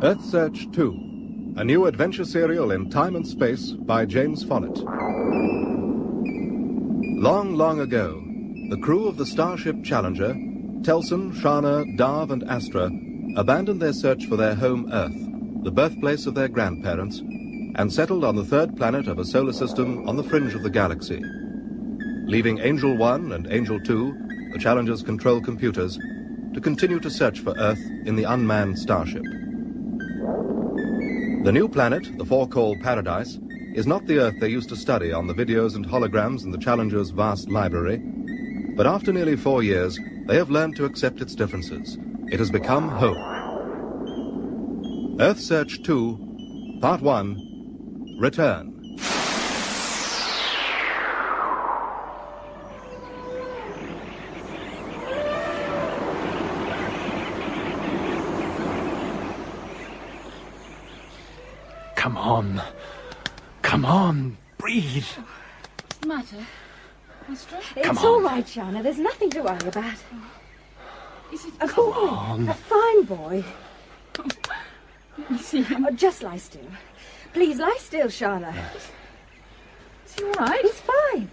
Earthsearch 2, a new adventure serial in time and space by James Follet. Long, long ago, the crew of the starship Challenger, Telson, Sharna, Darv and Astra, abandoned their search for their home Earth, the birthplace of their grandparents, and settled on the third planet of a solar system on the fringe of the galaxy. Leaving Angel 1 and Angel 2, the Challenger's control computers, to continue to search for Earth in the unmanned starship. The new planet, the Four-Call Paradise, is not the Earth they used to study on the videos and holograms in the Challenger's vast library, but after nearly 4 years, they have learned to accept its differences. It has become home. Earthsearch 2, Part 1, Return. Come on. Come on. Breathe. What's the matter, Astra? It's all right, Sharna. There's nothing to worry about. Is it A boy. A fine boy. Let me see him. Oh, just lie still. Please, lie still, Sharna. Is he all right? He's fine.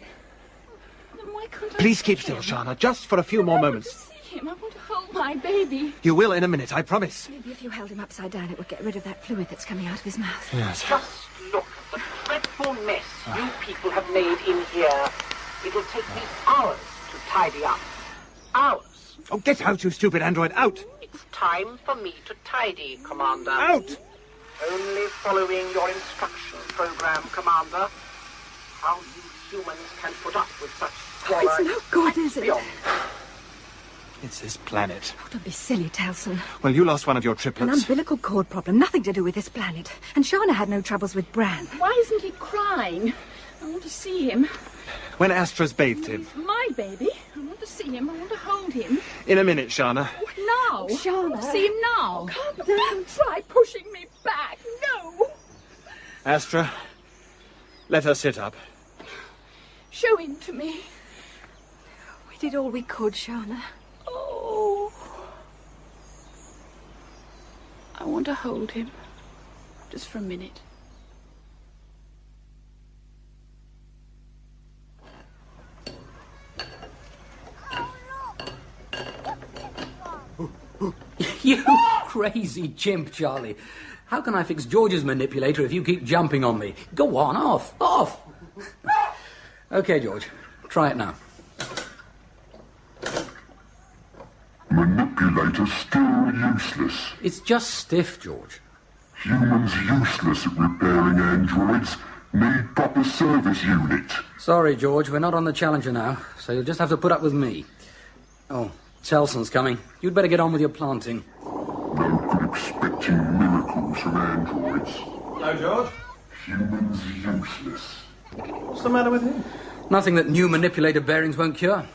Then why can't I Please see keep still, him? Sharna, just for a few more moments. I want to see him. I want to hold my baby. You will in a minute, I promise. Maybe if you held him upside down, it would get rid of that fluid that's coming out of his mouth. Yes. Just look at the dreadful mess you people have made in here. It'll take me hours to tidy up. Hours. Oh, get out, you stupid android, out! It's time for me to tidy, Commander. Out! Only following your instruction program, Commander. How you humans can put up with such squalor. It's no good, is it? beyond. It's this planet. Oh, don't be silly, Telson. Well, you lost one of your An triplets. umbilical cord problem, nothing to do with this planet. And Sharna had no troubles with Bran. Why isn't he crying? I want to see him. When Astra's bathed him. He's my baby. I want to see him. I want to hold him. In a minute, Sharna. Now. Sharna. See him now. Calm down. Don't try pushing me back. No. Astra, let her sit up. Show him to me. We did all we could, Sharna. Oh. I want to hold him. Just for a minute. You crazy chimp, Charlie. How can I fix George's manipulator if you keep jumping on me? Go on, off, off. Okay, George, try it now. Manipulator still useless. It's just stiff, George. Humans useless at repairing androids. Need proper service unit. Sorry, George, we're not on the Challenger now, so you'll just have to put up with me. Oh, Telson's coming. You'd better get on with your planting. No good expecting miracles from androids. Hello, George. Humans useless. What's the matter with him? Nothing that new manipulator bearings won't cure.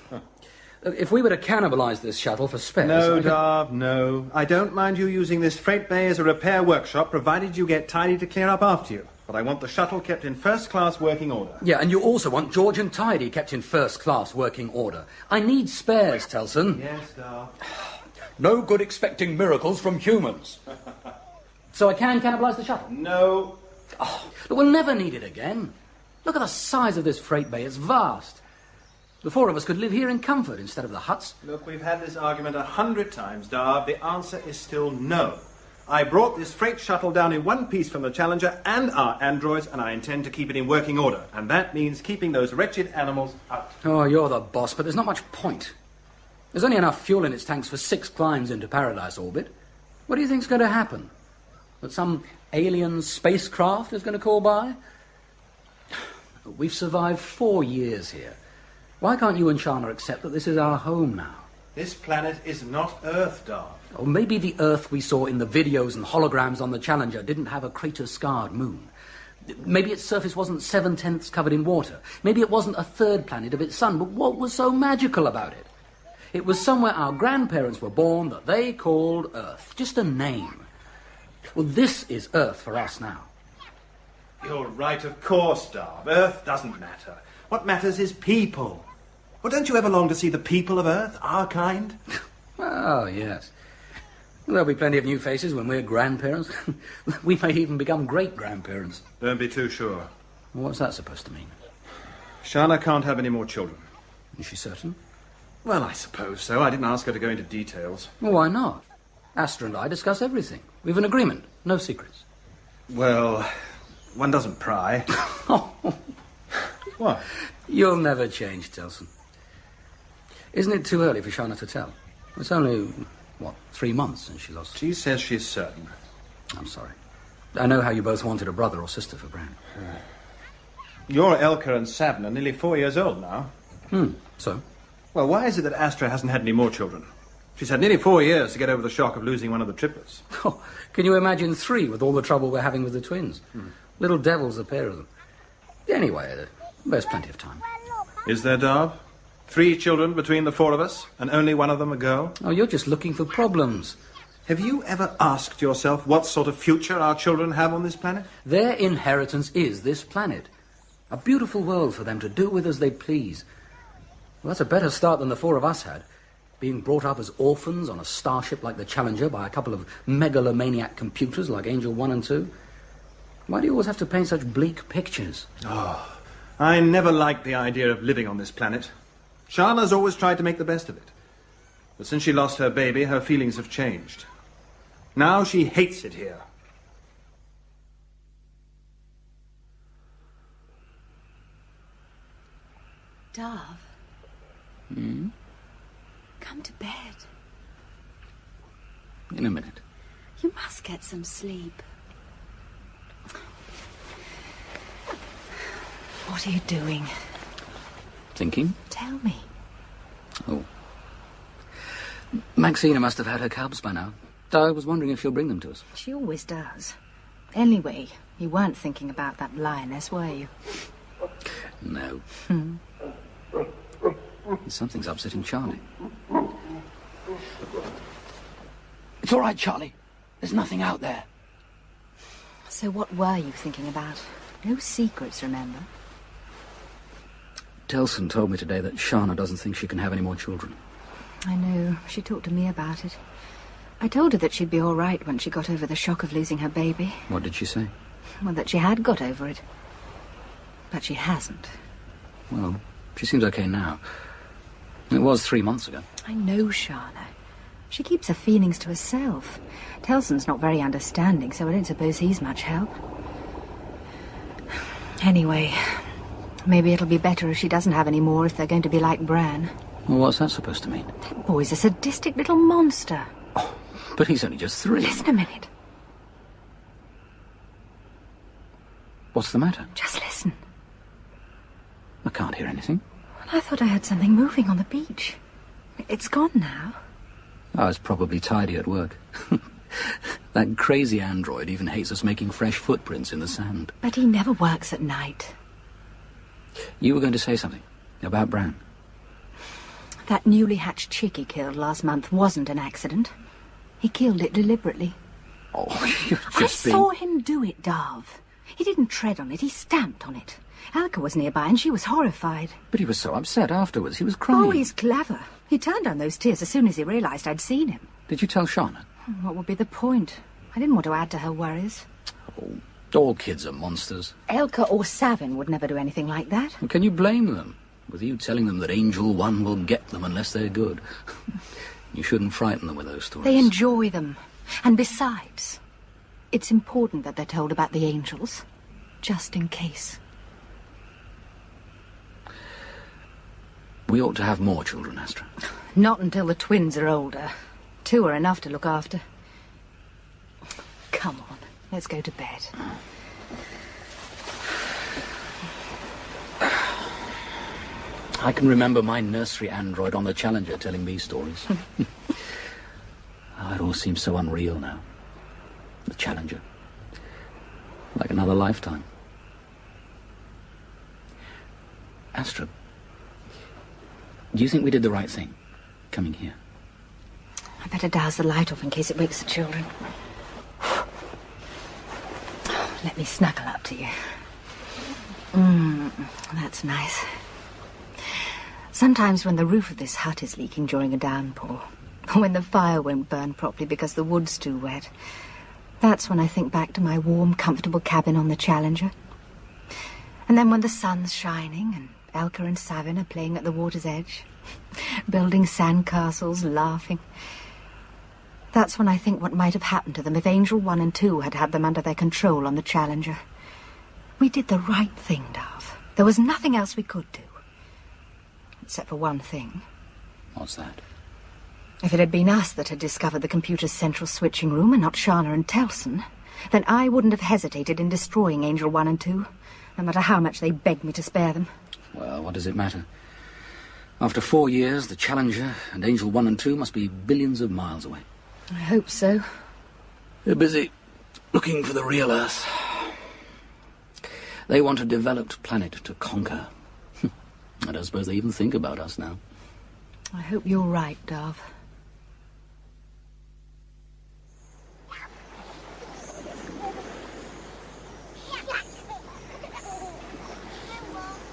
If we were to cannibalise this shuttle for spares... No, Darv, no. I don't mind you using this freight bay as a repair workshop, provided you get Tidy to clear up after you. But I want the shuttle kept in first-class working order. Yeah, and you also want George and Tidy kept in first-class working order. I need spares, Telson. Yes, Darv. No good expecting miracles from humans. So I can cannibalise the shuttle? No. Oh, but we'll never need it again. Look at the size of this freight bay. It's vast. The four of us could live here in comfort instead of the huts. Look, we've had this argument 100 times, Darv. The answer is still no. I brought this freight shuttle down in one piece from the Challenger and our androids, and I intend to keep it in working order. And that means keeping those wretched animals out. Oh, you're the boss, but there's not much point. There's only enough fuel in its tanks for 6 climbs into Paradise orbit. What do you think's going to happen? That some alien spacecraft is going to call by? We've survived 4 years here. Why can't you and Sharna accept that this is our home now? This planet is not Earth, Darv. Or maybe the Earth we saw in the videos and holograms on the Challenger didn't have a crater-scarred moon. Maybe its surface wasn't 7/10 covered in water. Maybe it wasn't a third planet of its sun. But what was so magical about it? It was somewhere our grandparents were born that they called Earth. Just a name. Well, this is Earth for us now. You're right, of course, Darv. Earth doesn't matter. What matters is people. Well, don't you ever long to see the people of Earth, our kind? Oh, yes. There'll be plenty of new faces when we're grandparents. We may even become great-grandparents. Don't be too sure. What's that supposed to mean? Sharna can't have any more children. Is she certain? Well, I suppose so. I didn't ask her to go into details. Well, why not? Astra and I discuss everything. We have an agreement. No secrets. Well, one doesn't pry. What? You'll never change, Telson. Isn't it too early for Sharna to tell? It's only, 3 months since she lost... She says she's certain. I'm sorry. I know how you both wanted a brother or sister for Bran. Your Elka and Savin are nearly 4 years old now. So? Well, why is it that Astra hasn't had any more children? She's had nearly 4 years to get over the shock of losing one of the triplets. Oh, can you imagine 3 with all the trouble we're having with the twins? Little devils, the pair of them. Anyway, there's plenty of time. Is there, Darv? 3 children between the 4 of us, and only one of them a girl? Oh, you're just looking for problems. Have you ever asked yourself what sort of future our children have on this planet? Their inheritance is this planet. A beautiful world for them to do with as they please. Well, that's a better start than the 4 of us had. Being brought up as orphans on a starship like the Challenger by a couple of megalomaniac computers like Angel 1 and 2. Why do you always have to paint such bleak pictures? Oh, I never liked the idea of living on this planet. Sharna's always tried to make the best of it. But since she lost her baby, her feelings have changed. Now she hates it here. Darv. Come to bed. In a minute. You must get some sleep. What are you doing? Thinking? Tell me. Oh. Maxina must have had her cubs by now. I was wondering if she'll bring them to us. She always does. Anyway, you weren't thinking about that lioness, were you? No. Something's upsetting Charlie. It's all right, Charlie. There's nothing out there. So what were you thinking about? No secrets, remember? Telson told me today that Sharna doesn't think she can have any more children. I know. She talked to me about it. I told her that she'd be all right when she got over the shock of losing her baby. What did she say? Well, that she had got over it. But she hasn't. Well, she seems okay now. It was 3 months ago. I know Sharna. She keeps her feelings to herself. Telson's not very understanding, so I don't suppose he's much help. Anyway, maybe it'll be better if she doesn't have any more if they're going to be like Bran. Well, what's that supposed to mean? That boy's a sadistic little monster. Oh, but he's only just 3. Listen a minute. What's the matter? Just listen. I can't hear anything. I thought I heard something moving on the beach. It's gone now. I was probably tidy at work. That crazy android even hates us making fresh footprints in the sand. But he never works at night. You were going to say something about Bran. That newly hatched chick he killed last month wasn't an accident. He killed it deliberately. Oh, you're just I saw him do it, Darv. He didn't tread on it, he stamped on it. Alka was nearby and she was horrified. But he was so upset afterwards. He was crying. Oh, he's clever. He turned down those tears as soon as he realised I'd seen him. Did you tell Sharna? What would be the point? I didn't want to add to her worries. Oh, all kids are monsters. Elka or Savin would never do anything like that. Well, can you blame them? With you telling them that Angel 1 will get them unless they're good. You shouldn't frighten them with those stories. They enjoy them. And besides, it's important that they're told about the angels. Just in case. We ought to have more children, Astra. Not until the twins are older. 2 are enough to look after. Come on, let's go to bed. I can remember my nursery android on the Challenger telling me stories. It all seems so unreal now. The Challenger. Like another lifetime. Astra, do you think we did the right thing, coming here? I better douse the light off in case it wakes the children. Let me snuggle up to you. That's nice. Sometimes when the roof of this hut is leaking during a downpour, or when the fire won't burn properly because the wood's too wet, that's when I think back to my warm, comfortable cabin on the Challenger. And then when the sun's shining and Elka and Savin are playing at the water's edge, building sandcastles, laughing, that's when I think what might have happened to them if Angel 1 and 2 had had them under their control on the Challenger. We did the right thing, Darv. There was nothing else we could do. Except for one thing. What's that? If it had been us that had discovered the computer's central switching room and not Sharna and Telson, then I wouldn't have hesitated in destroying Angel 1 and 2, no matter how much they begged me to spare them. Well, what does it matter? After 4 years, the Challenger and Angel 1 and 2 must be billions of miles away. I hope so. They're busy looking for the real Earth. They want a developed planet to conquer. I don't suppose they even think about us now. I hope you're right, Darv.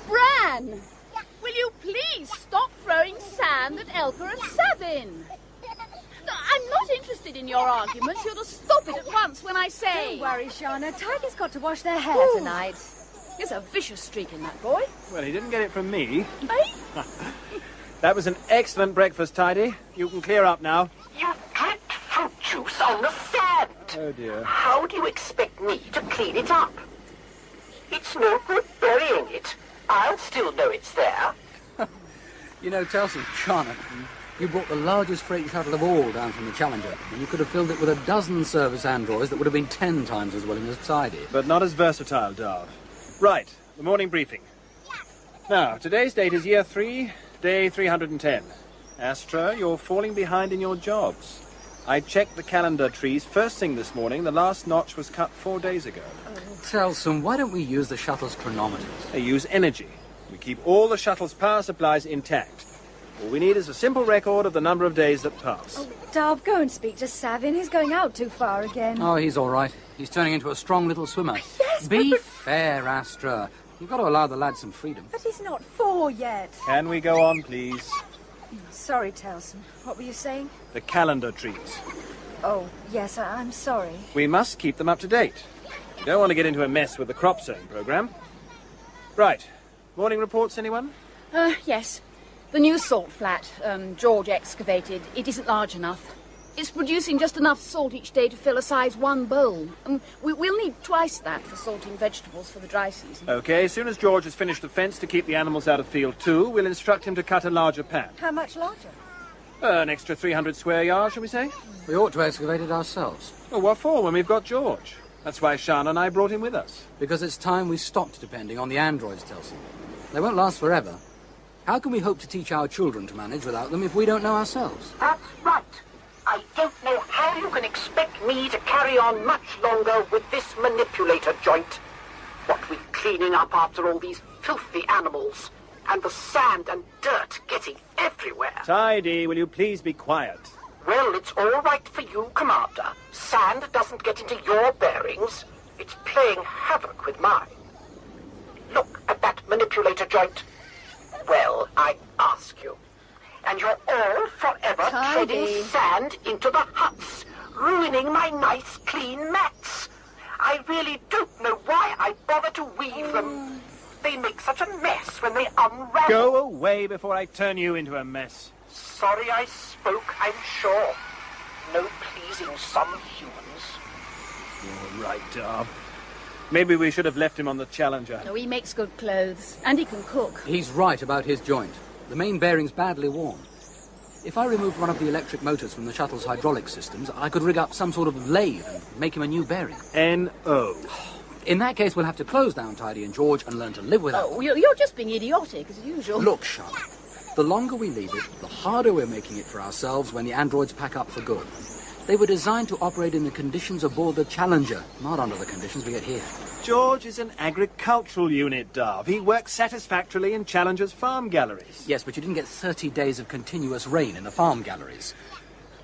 Bran! Will you please stop throwing sand at Elka and Savin? I'm not interested in your arguments. You'll just stop it at once when I say... Don't worry, Sharna. Tiger's got to wash their hair tonight. There's a vicious streak in that boy. Well, he didn't get it from me. Eh? That was an excellent breakfast, Tidy. You can clear up now. You dripped fruit juice on the sand. Oh, dear. How do you expect me to clean it up? It's no good burying it. I'll still know it's there. You know, Telson, Sharna, you brought the largest freight shuttle of all down from the Challenger, and you could have filled it with a dozen service androids that would have been 10 times as willing as Tidy. But not as versatile, Darv. Right, the morning briefing. Now, today's date is year 3, day 310. Astra, you're falling behind in your jobs. I checked the calendar trees first thing this morning. The last notch was cut 4 days ago. Telson, why don't we use the shuttle's chronometers? They use energy. We keep all the shuttle's power supplies intact. All we need is a simple record of the number of days that pass. Oh, Darv, go and speak to Savin. He's going out too far again. Oh, he's all right. He's turning into a strong little swimmer. Yes, Be fair, Astra. You've got to allow the lad some freedom. But he's not 4 yet. Can we go on, please? Sorry, Telson. What were you saying? The calendar trees. Oh, yes, I'm sorry. We must keep them up to date. We don't want to get into a mess with the crop sowing program. Right. Morning reports, anyone? Yes. The new salt flat, George excavated, it isn't large enough. It's producing just enough salt each day to fill a size 1 bowl. We'll need twice that for salting vegetables for the dry season. Okay, as soon as George has finished the fence to keep the animals out of field 2, we'll instruct him to cut a larger pan. How much larger? An extra 300 square yards, shall we say? We ought to excavate it ourselves. Well, what for when we've got George? That's why Sharna and I brought him with us. Because it's time we stopped depending on the androids, Telson. They won't last forever. How can we hope to teach our children to manage without them if we don't know ourselves? That's right. I don't know how you can expect me to carry on much longer with this manipulator joint. What with cleaning up after all these filthy animals, and the sand and dirt getting everywhere. Tidy, will you please be quiet? Well, it's all right for you, Commander. Sand doesn't get into your bearings. It's playing havoc with mine. Look at that manipulator joint. Well, I ask you. And you're all forever treading sand into the huts, ruining my nice, clean mats. I really don't know why I bother to weave them. They make such a mess when they unravel. Go away before I turn you into a mess. Sorry I spoke, I'm sure. No pleasing some humans. You're right, Darv. Maybe we should have left him on the Challenger. No, he makes good clothes, and he can cook. He's right about his joint. The main bearing's badly worn. If I removed one of the electric motors from the shuttle's hydraulic systems, I could rig up some sort of lathe and make him a new bearing. N.O. In that case, we'll have to close down Tidy and George and learn to live without them. Oh, you're just being idiotic, as usual. Look, Sharna, the longer we leave it, the harder we're making it for ourselves when the androids pack up for good. They were designed to operate in the conditions aboard the Challenger, not under the conditions we get here. George is an agricultural unit, Darv. He works satisfactorily in Challenger's farm galleries. Yes, but you didn't get 30 days of continuous rain in the farm galleries.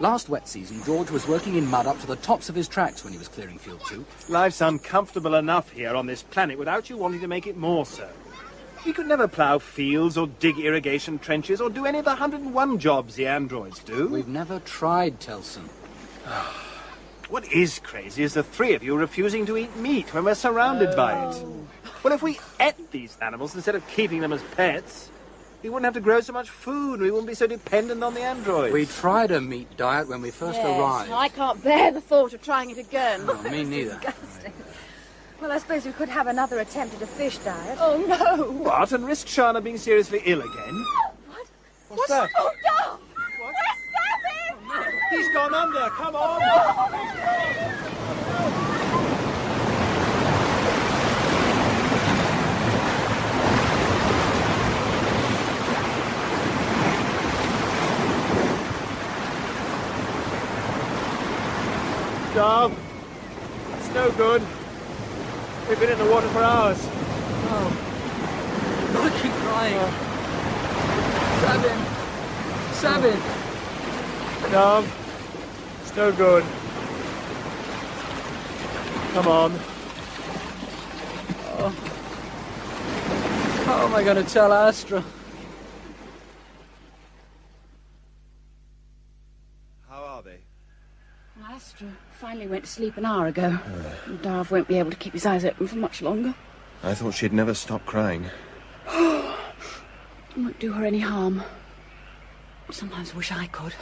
Last wet season, George was working in mud up to the tops of his tracks when he was clearing Field 2. Life's uncomfortable enough here on this planet without you wanting to make it more so. We could never plough fields or dig irrigation trenches or do any of the 101 jobs the androids do. We've never tried, Telson. What is crazy is the three of you refusing to eat meat when we're surrounded by it. Well, if we ate these animals instead of keeping them as pets, we wouldn't have to grow so much food. We wouldn't be so dependent on the androids. We tried a meat diet when we first arrived. I can't bear the thought of trying it again. Oh, me neither. Disgusting. Well, I suppose we could have another attempt at a fish diet. Oh, no. What? And risk Sharna being seriously ill again? What? What's that? Oh, no! What? We're Savage! He's gone under. Come on. Darv, it's no good. We've been in the water for hours. Oh. Gotta keep trying. Sabin! Darv, it's no good. Come on. Oh. How am I going to tell Astra? How are they? Astra finally went to sleep an hour ago. Darv won't be able to keep his eyes open for much longer. I thought she'd never stop crying. It won't do her any harm. Sometimes I wish I could.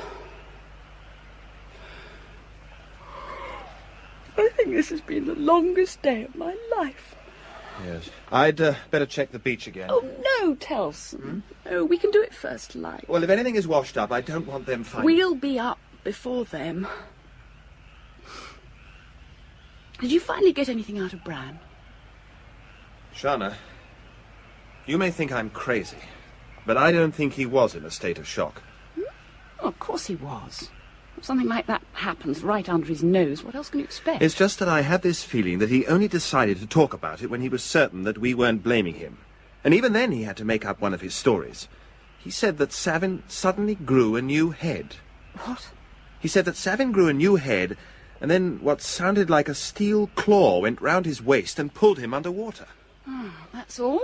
I think this has been the longest day of my life. Yes. I'd better check the beach again. Oh, no, Telson. No, we can do it first light. Well, if anything is washed up, I don't want them finding... We'll be up before them. Did you finally get anything out of Bran? Sharna, you may think I'm crazy, but I don't think he was in a state of shock. Oh, of course he was. If something like that happens right under his nose, what else can you expect? It's just that I had this feeling that he only decided to talk about it when he was certain that we weren't blaming him. And even then he had to make up one of his stories. He said that Savin suddenly grew a new head. What? He said that Savin grew a new head, and then what sounded like a steel claw went round his waist and pulled him underwater. Oh, that's all?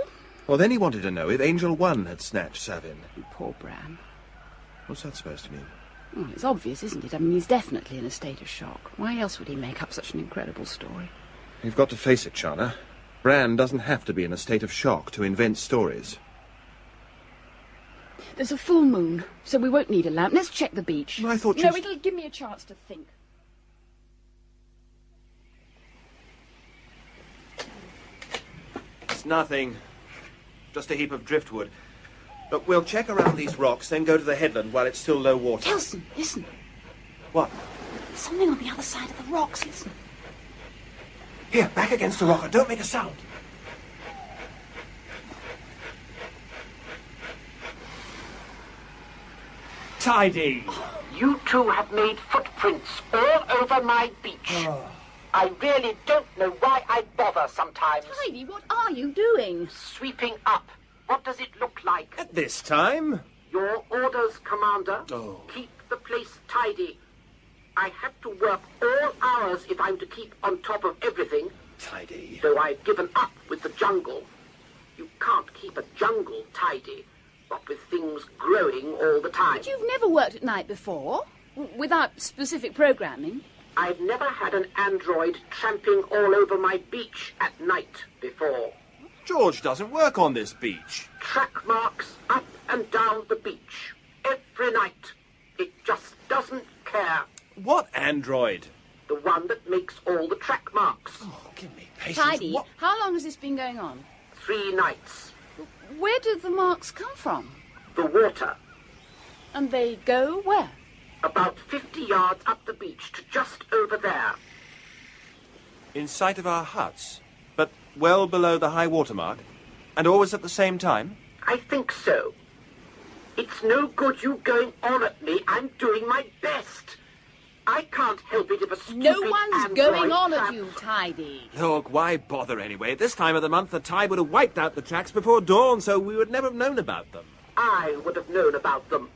Well, then he wanted to know if Angel One had snatched Savin. Poor Bran. What's that supposed to mean? Well, it's obvious, isn't it? I mean, he's definitely in a state of shock. Why else would he make up such an incredible story? You've got to face it, Sharna. Bran doesn't have to be in a state of shock to invent stories. There's a full moon, so we won't need a lamp. Let's check the beach. Well, I thought you... No, it'll give me a chance to think. It's nothing. Just a heap of driftwood. But we'll check around these rocks, then go to the headland while it's still low water. Telson, listen. What? There's something on the other side of the rocks, listen. Here, back against the rock, and don't make a sound. Tidy. You two have made footprints all over my beach. I really don't know why I bother sometimes. Tidy, what are you doing? Sweeping up. What does it look like? At this time? Your orders, Commander. Oh. Keep the place tidy. I have to work all hours if I'm to keep on top of everything. Tidy. Though I've given up with the jungle. You can't keep a jungle tidy, what with things growing all the time. But you've never worked at night before, without specific programming. I've never had an android tramping all over my beach at night before. George doesn't work on this beach. Track marks up and down the beach. Every night. It just doesn't care. What android? The one that makes all the track marks. Oh, give me patience. Tidy, What? how long has this been going on? 3 nights. Where do the marks come from? The water. And they go where? About 50 yards up the beach to just over there. In sight of our huts, but well below the high water mark, and always at the same time? I think so. It's no good you going on at me. I'm doing my best. I can't help it if a stupid No one's android going on at tramps. you, Tidy. Look, why bother anyway? At this time of the month, the tide would have wiped out the tracks before dawn, so we would never have known about them. I would have known about them.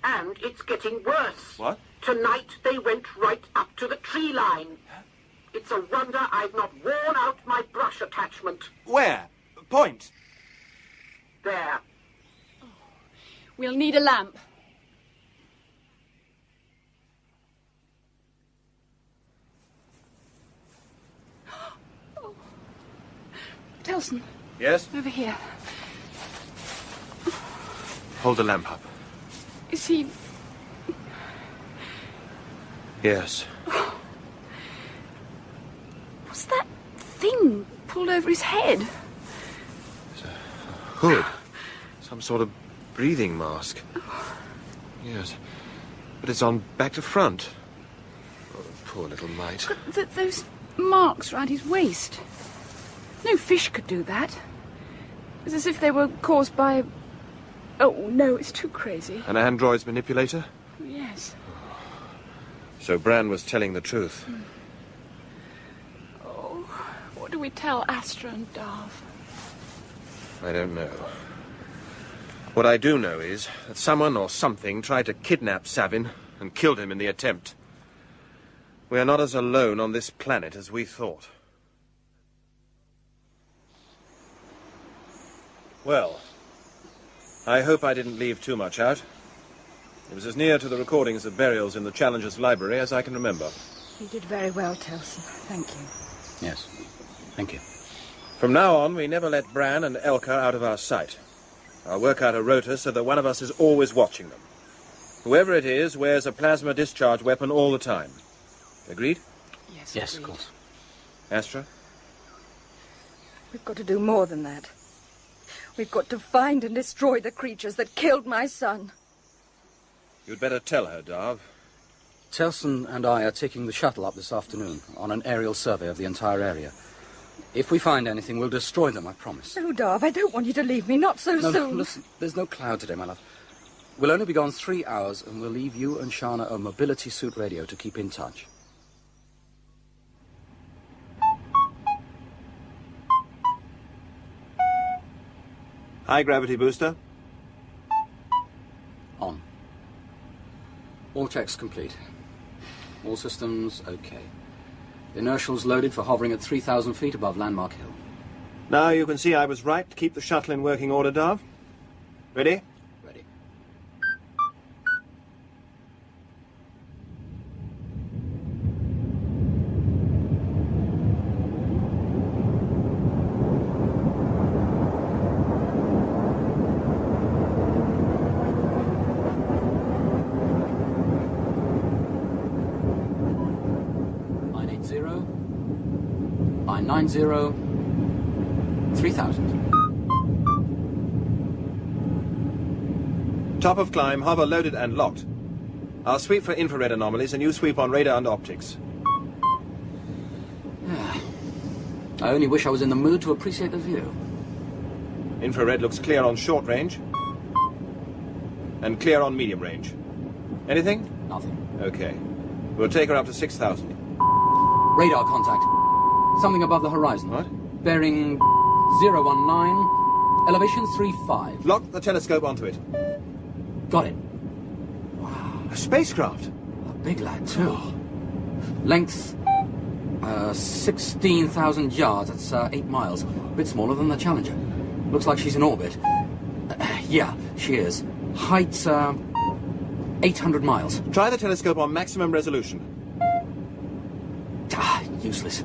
And it's getting worse. What? Tonight they went right up to the tree line. It's a wonder I've not worn out my brush attachment. Where? Point. There. We'll need a lamp. Oh. Telson. Yes? Over here. Hold the lamp up. Is he... Yes. What's that thing pulled over his head? It's a hood. Some sort of breathing mask. Yes. But it's on back to front. Oh, poor little mite. Those marks round his waist. No fish could do that. It's as if they were caused by... Oh, no, it's too crazy. An android's manipulator? Yes. So Bran was telling the truth. Oh, what do we tell Astra and Darv? I don't know. What I do know is that someone or something tried to kidnap Savin and killed him in the attempt. We are not as alone on this planet as we thought. Well, I hope I didn't leave too much out. It was as near to the recordings of burials in the Challenger's library as I can remember. You did very well, Telson. Thank you. Yes. Thank you. From now on, we never let Bran and Elka out of our sight. I'll work out a rota so that one of us is always watching them. Whoever it is wears a plasma discharge weapon all the time. Agreed? Yes, Yes, agreed. of course. Astra? We've got to do more than that. We've got to find and destroy the creatures that killed my son. You'd better tell her, Darv. Telson and I are taking the shuttle up this afternoon on an aerial survey of the entire area. If we find anything, we'll destroy them, I promise. No, Darv, I don't want you to leave me, not so No, soon. listen, there's no cloud today, my love. We'll only be gone 3 hours, and we'll leave you and Sharna a mobility suit radio to keep in touch. High gravity booster. On. All checks complete. All systems okay. Inertials loaded for hovering at 3,000 feet above Landmark Hill. Now you can see I was right to keep the shuttle in working order, Darv. Ready? Ready. Line 90, 3,000. Top of climb, hover loaded and locked. I'll sweep for infrared anomalies and you sweep on radar and optics. I only wish I was in the mood to appreciate the view. Infrared looks clear on short range. And clear on medium range. Anything? Nothing. Okay. We'll take her up to 6,000. Radar contact. Something above the horizon. What? Bearing 019, elevation 35. Lock the telescope onto it. Got it. A spacecraft. A big lad, too. Length, 16,000 yards. That's 8 miles. A bit smaller than the Challenger. Looks like she's in orbit. Yeah, she is. Height, 800 miles. Try the telescope on maximum resolution. Useless.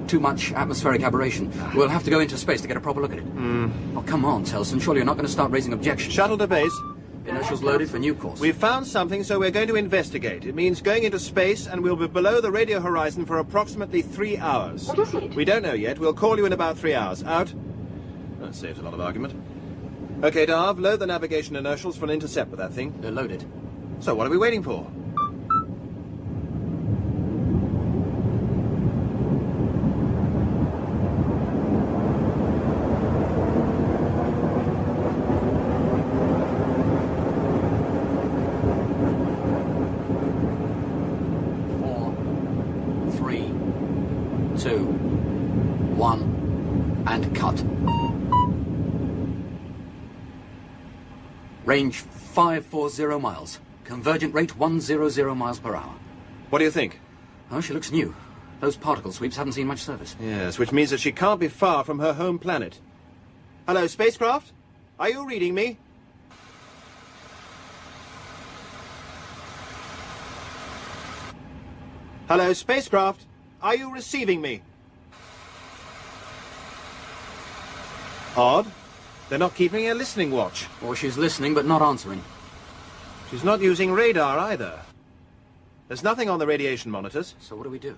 Too much atmospheric aberration. We'll have to go into space to get a proper look at it. Oh, come on, Telson. Surely you're not going to start raising objections. Shuttle to base. Inertials loaded for new course. We've found something, so we're going to investigate. It means going into space, and we'll be below the radio horizon for approximately 3 hours. What is it? We don't know yet. We'll call you in about 3 hours. Out? That saves a lot of argument. Okay, Darv, load the navigation inertials for an intercept with that thing. They're loaded. So what are we waiting for? Range 540 miles. Convergent rate 100 miles per hour. What do you think? Oh, she looks new. Those particle sweeps haven't seen much service. Yes, which means that she can't be far from her home planet. Hello, spacecraft? Are you reading me? Hello, spacecraft? Are you receiving me? Odd. They're not keeping a listening watch. Or she's listening but not answering. She's not using radar either. There's nothing on the radiation monitors. So what do we do?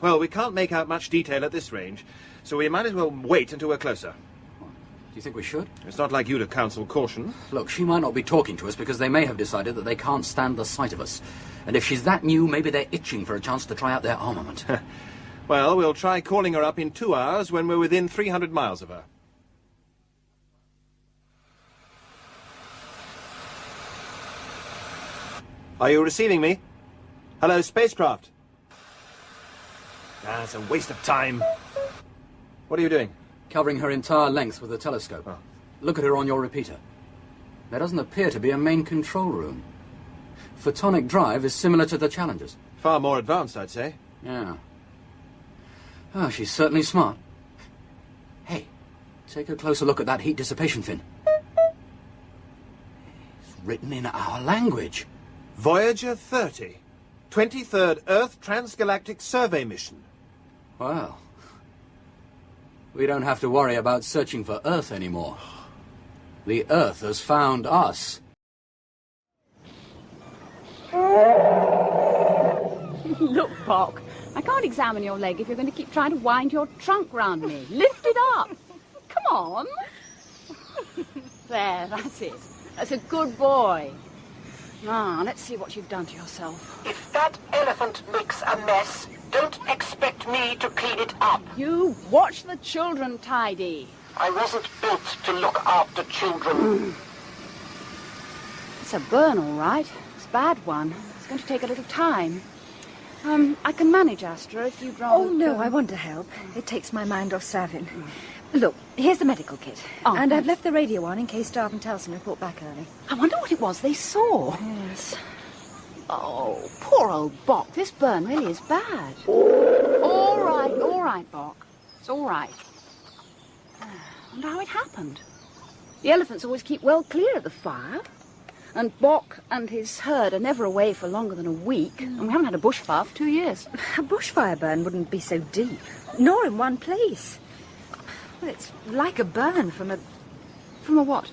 Well, we can't make out much detail at this range, so we might as well wait until we're closer. Do you think we should? It's not like you to counsel caution. Look, she might not be talking to us because they may have decided that they can't stand the sight of us. And if she's that new, maybe they're itching for a chance to try out their armament. Well, we'll try calling her up in 2 hours when we're within 300 miles of her. Are you receiving me? Hello, spacecraft. Ah, it's a waste of time. What are you doing? Covering her entire length with a telescope. Oh. Look at her on your repeater. There doesn't appear to be a main control room. Photonic drive is similar to the Challenger's. Far more advanced, I'd say. Yeah. Oh, she's certainly smart. Hey, take a closer look at that heat dissipation fin. It's written in our language. Voyager 30. 23rd Earth Transgalactic Survey Mission. Well, we don't have to worry about searching for Earth anymore. The Earth has found us. Look, Bock, I can't examine your leg if you're going to keep trying to wind your trunk round me. Lift it up. Come on. There, that's it. That's a good boy. Now, let's see what you've done to yourself. If that elephant makes a mess, don't expect me to clean it up. You watch the children tidy. I wasn't built to look after children. It's a burn, all right. It's a bad one. It's going to take a little time. I can manage, Astra, if you'd rather... Oh, no, I want to help. It takes my mind off Savin. Look, here's the medical kit. Oh, and I've thanks. left the radio on in case Darv and Telson report back early. I wonder what it was they saw. Yes. Oh, poor old Bock. This burn really is bad. All right, Bock. It's all right. I wonder how it happened. The elephants always keep well clear of the fire. And Bock and his herd are never away for longer than a week. And we haven't had a bushfire for 2 years. A bushfire burn wouldn't be so deep, nor in one place. Well, it's like a burn from a... From a what?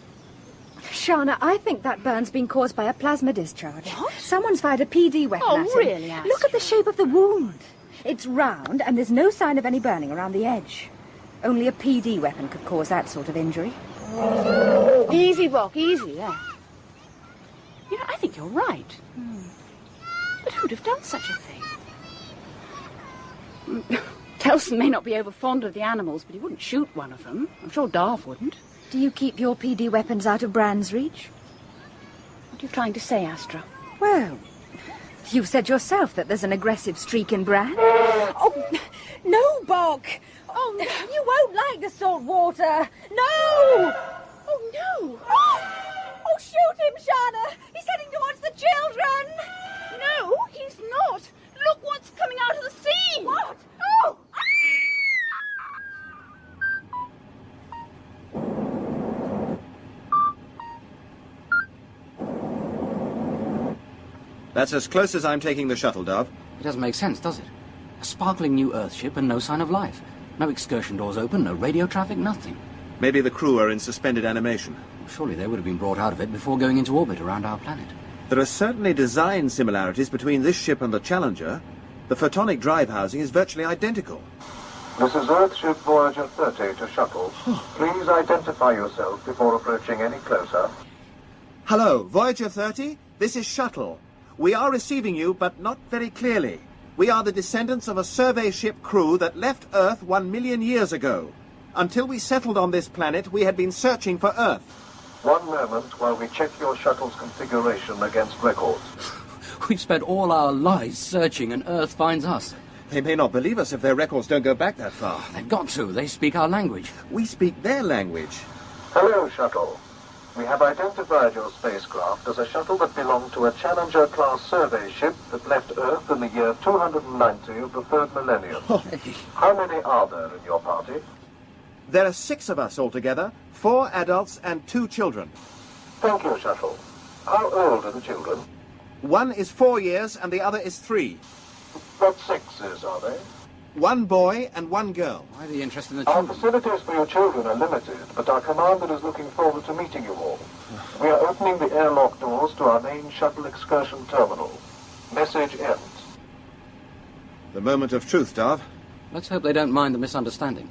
Sharna, I think that burn's been caused by a plasma discharge. What? Someone's fired a PD weapon Oh, at him. really, Astra? Look at the shape of the wound. It's round, and there's no sign of any burning around the edge. Only a PD weapon could cause that sort of injury. Easy, Bock, easy, there. You know, I think you're right. But who'd have done such a thing? Telson may not be over fond of the animals, but he wouldn't shoot one of them. I'm sure Darv wouldn't. Do you keep your PD weapons out of Bran's reach? What are you trying to say, Astra? Well, you've said yourself that there's an aggressive streak in Bran. Oh, no, Bock! Oh, no. You won't like the salt water! No! Oh, no! Oh, shoot him, Sharna! He's heading towards the children! No, he's not! Look what's coming out of the sea! What? Oh! That's as close as I'm taking the shuttle, Darv. It doesn't make sense, does it? A sparkling new Earthship and no sign of life. No excursion doors open, no radio traffic, nothing. Maybe the crew are in suspended animation. Surely they would have been brought out of it before going into orbit around our planet. There are certainly design similarities between this ship and the Challenger. The photonic drive housing is virtually identical. This is Earthship Voyager 30 to shuttle. Please identify yourself before approaching any closer. Hello, Voyager 30. This is Shuttle. We are receiving you, but not very clearly. We are the descendants of a survey ship crew that left Earth 1 million years ago. Until we settled on this planet, we had been searching for Earth. One moment while we check your shuttle's configuration against records. We've spent all our lives searching and Earth finds us. They may not believe us if their records don't go back that far. They've got to. They speak our language. We speak their language. Hello, shuttle. We have identified your spacecraft as a shuttle that belonged to a Challenger-class survey ship that left Earth in the year 290 of the third millennium. How many are there in your party? There are 6 of us altogether, 4 adults and 2 children. Thank you, Shuttle. How old are the children? One is 4 years and the other is 3. What sexes are they? 1 boy and 1 girl. Why the interest in the Our children? facilities for your children are limited, but our commander is looking forward to meeting you all. We are opening the airlock doors to our main shuttle excursion terminal. Message ends. The moment of truth, Darv. Let's hope they don't mind the misunderstanding.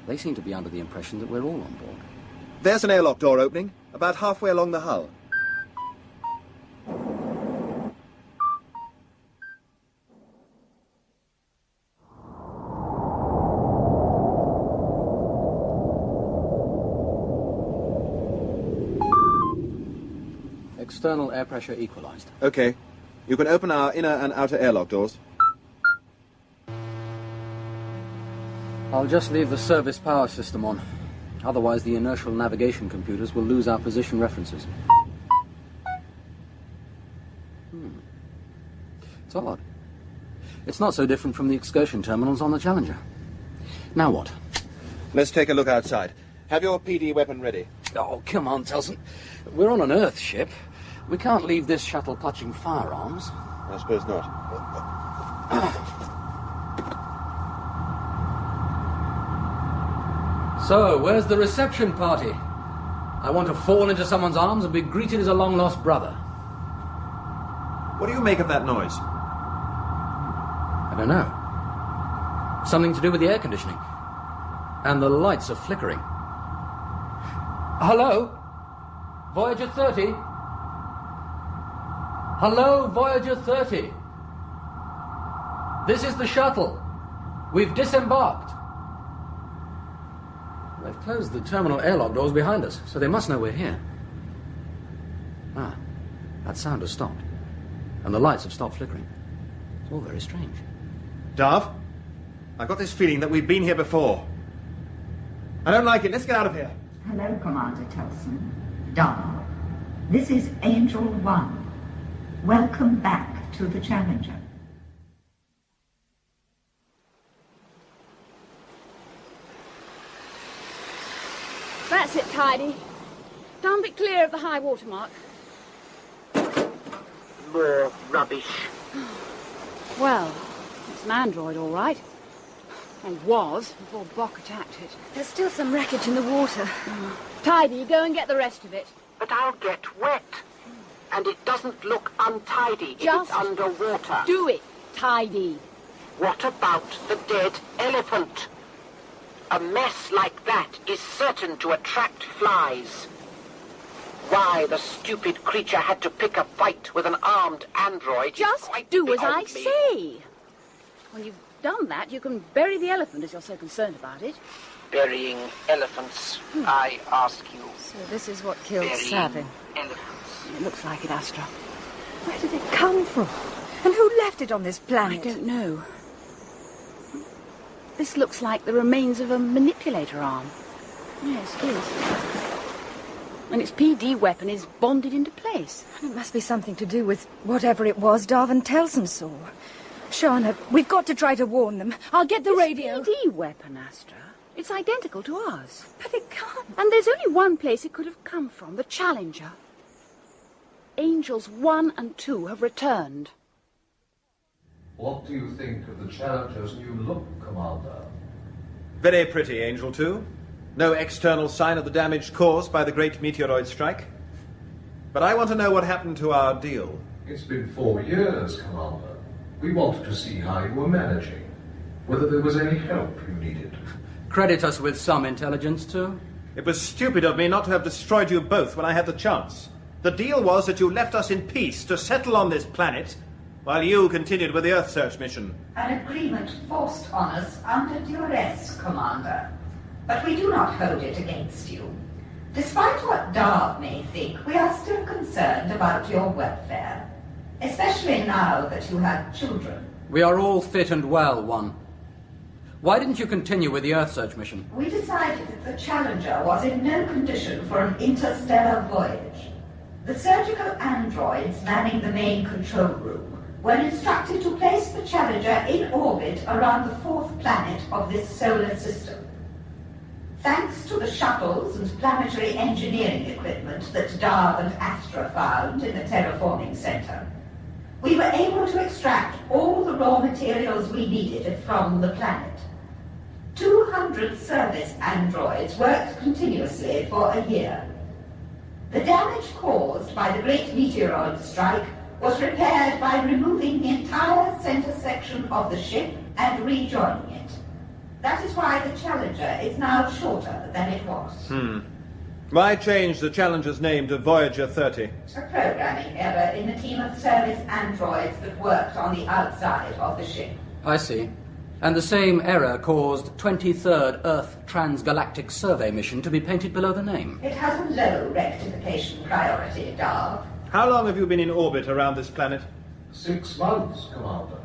They seem to be under the impression that we're all on board. There's an airlock door opening, about halfway along the hull. External air pressure equalized. Okay. You can open our inner and outer airlock doors. I'll just leave the service power system on. Otherwise, the inertial navigation computers will lose our position references. It's odd. It's not so different from the excursion terminals on the Challenger. Now what? Let's take a look outside. Have your PD weapon ready. Oh, come on, Telson. We're on an Earthship. We can't leave this shuttle clutching firearms. I suppose not. So, where's the reception party? I want to fall into someone's arms and be greeted as a long-lost brother. What do you make of that noise? I don't know. Something to do with the air conditioning. And the lights are flickering. Hello? Voyager 30? Hello, Voyager 30. This is the shuttle. We've disembarked. They've closed the terminal airlock doors behind us, so they must know we're here. Ah, that sound has stopped. And the lights have stopped flickering. It's all very strange. Darv, I've got this feeling that we've been here before. I don't like it. Let's get out of here. Hello, Commander Telson. Darv, this is Angel 1. Welcome back to the Challenger. That's it, Tidy. Dump it clear of the high water mark. More rubbish. Well, it's an android, all right. And was, before Bok attacked it. There's still some wreckage in the water. Tidy, go and get the rest of it. But I'll get wet. And it doesn't look untidy if Just it's underwater. do it, Tidy. What about the dead elephant? A mess like that is certain to attract flies. Why the stupid creature had to pick a fight with an armed android Just is quite do as I beyond me. say. When you've done that, you can bury the elephant as you're so concerned about it. Burying elephants, I ask you. So this is what killed Burying Savin. elephants. It looks like it, Astra. Where did it come from? And who left it on this I planet? don't know. This looks like the remains of a manipulator arm. Yes, it is. And its PD weapon is bonded into place. It must be something to do with whatever it was Darv and Telson saw. Sharna, we've got to try to warn them. I'll get the radio. PD weapon, Astra. It's identical to ours. But it can't. And there's only one place it could have come from, the Challenger. Angels 1 and 2 have returned. What do you think of the Challenger's new look, Commander? Very pretty, Angel 2. No external sign of the damage caused by the great meteoroid strike. But I want to know what happened to our deal. It's been 4 years, Commander. We wanted to see how you were managing. Whether there was any help you needed. Credit us with some intelligence, too. It was stupid of me not to have destroyed you both when I had the chance. The deal was that you left us in peace to settle on this planet, while you continued with the Earthsearch mission. An agreement forced on us under duress, Commander. But we do not hold it against you. Despite what Darv may think, we are still concerned about your welfare. Especially now that you have children. We are all fit and well, One. Why didn't you continue with the Earthsearch mission? We decided that the Challenger was in no condition for an interstellar voyage. The surgical androids manning the main control room were instructed to place the Challenger in orbit around the fourth planet of this solar system. Thanks to the shuttles and planetary engineering equipment that Darv and Astra found in the terraforming center, we were able to extract all the raw materials we needed from the planet. 200 service androids worked continuously for a year. The damage caused by the great meteoroid strike was repaired by removing the entire center section of the ship and rejoining it. That is why the Challenger is now shorter than it was. Why change the Challenger's name to Voyager 30? A programming error in the team of service androids that worked on the outside of the ship. I see. And the same error caused 23rd Earth Transgalactic Survey mission to be painted below the name. It has a low rectification priority, Darv. How long have you been in orbit around this planet? 6 months, Commander.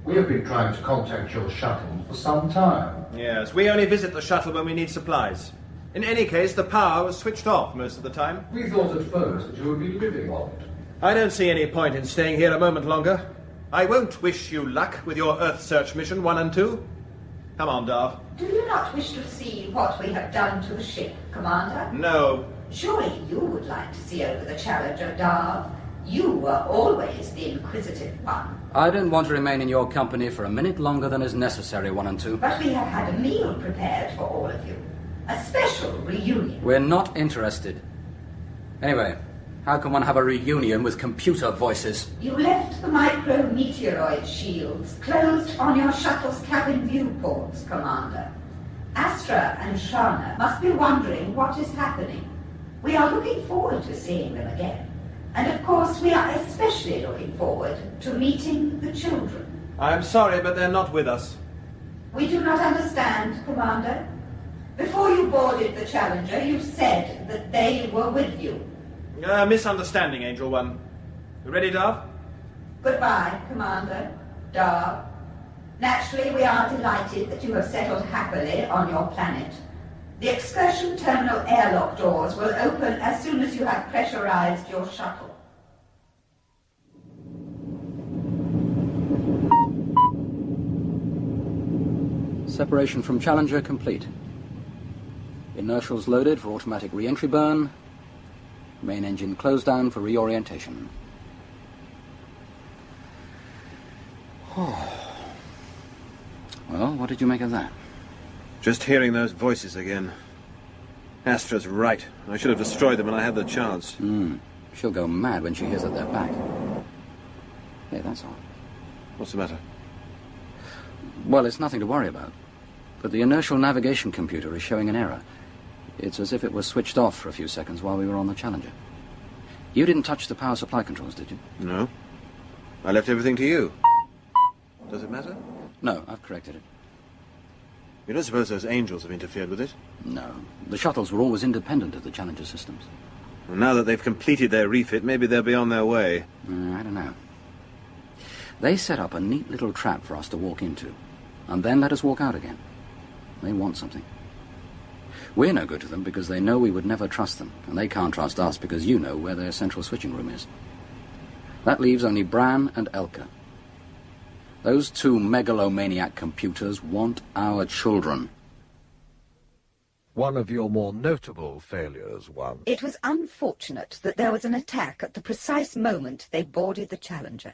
We have been trying to contact your shuttle for some time. Yes, we only visit the shuttle when we need supplies. In any case, the power was switched off most of the time. We thought at first that you would be living on it. I don't see any point in staying here a moment longer. I won't wish you luck with your Earthsearch mission 1 and 2. Come on, Darv. Do you not wish to see what we have done to the ship, Commander? No. Surely you would like to see over the Challenger, Darv. You were always the inquisitive one. I don't want to remain in your company for a minute longer than is necessary, 1 and 2. But we have had a meal prepared for all of you. A special reunion. We're not interested. Anyway, how can one have a reunion with computer voices? You left the micro-meteoroid shields closed on your shuttle's cabin viewports, Commander. Astra and Sharna must be wondering what is happening. We are looking forward to seeing them again. And of course, we are especially looking forward to meeting the children. I'm sorry, but they're not with us. We do not understand, Commander. Before you boarded the Challenger, you said that they were with you. Misunderstanding, Angel One. You ready, Darv? Goodbye, Commander. Darv. Naturally, we are delighted that you have settled happily on your planet. The excursion terminal airlock doors will open as soon as you have pressurized your shuttle. Separation from Challenger complete. Inertials loaded for automatic re-entry burn. Main engine closed down for reorientation. Well, what did you make of that? Just hearing those voices again. Astra's right. I should have destroyed them when I had the chance. She'll go mad when she hears that they're back. Hey, that's all. What's the matter? Well, it's nothing to worry about. But the inertial navigation computer is showing an error. It's as if it was switched off for a few seconds while we were on the Challenger. You didn't touch the power supply controls, did you? No. I left everything to you. Does it matter? No, I've corrected it. You don't suppose those angels have interfered with it? No. The shuttles were always independent of the Challenger systems. Well, now that they've completed their refit, maybe they'll be on their way. I don't know. They set up a neat little trap for us to walk into, and then let us walk out again. They want something. We're no good to them because they know we would never trust them, and they can't trust us because you know where their central switching room is. That leaves only Bran and Elka. Those two megalomaniac computers want our children. One of your more notable failures, One. It was unfortunate that there was an attack at the precise moment they boarded the Challenger.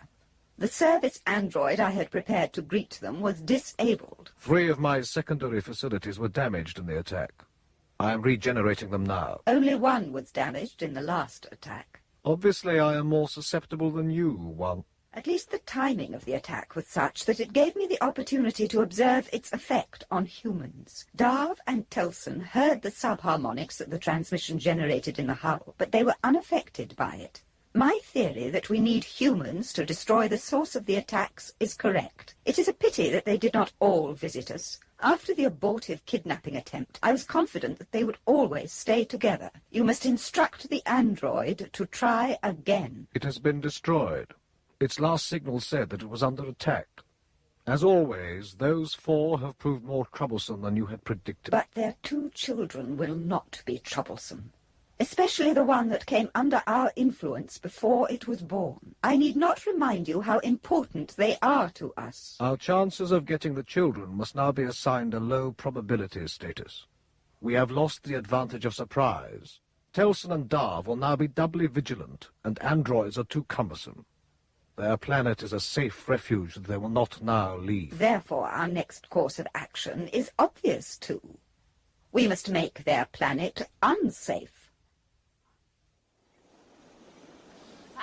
The service android I had prepared to greet them was disabled. 3 of my secondary facilities were damaged in the attack. I am regenerating them now. Only one was damaged in the last attack. Obviously, I am more susceptible than you, One. At least the timing of the attack was such that it gave me the opportunity to observe its effect on humans. Darv and Telson heard the subharmonics that the transmission generated in the hull, but they were unaffected by it. My theory that we need humans to destroy the source of the attacks is correct. It is a pity that they did not all visit us. After the abortive kidnapping attempt, I was confident that they would always stay together. You must instruct the android to try again. It has been destroyed. Its last signal said that it was under attack. As always, those 4 have proved more troublesome than you had predicted. But their 2 children will not be troublesome. Especially the one that came under our influence before it was born. I need not remind you how important they are to us. Our chances of getting the children must now be assigned a low probability status. We have lost the advantage of surprise. Telson and Darv will now be doubly vigilant, and androids are too cumbersome. Their planet is a safe refuge that they will not now leave. Therefore, our next course of action is obvious too. We must make their planet unsafe.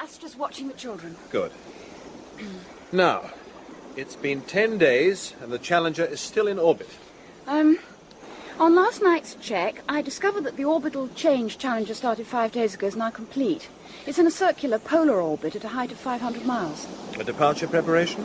Astra's watching the children. Good. Now, it's been 10 days, and the Challenger is still in orbit. On last night's check, I discovered that the orbital change Challenger started 5 days ago is now complete. It's in a circular polar orbit at a height of 500 miles. A departure preparation?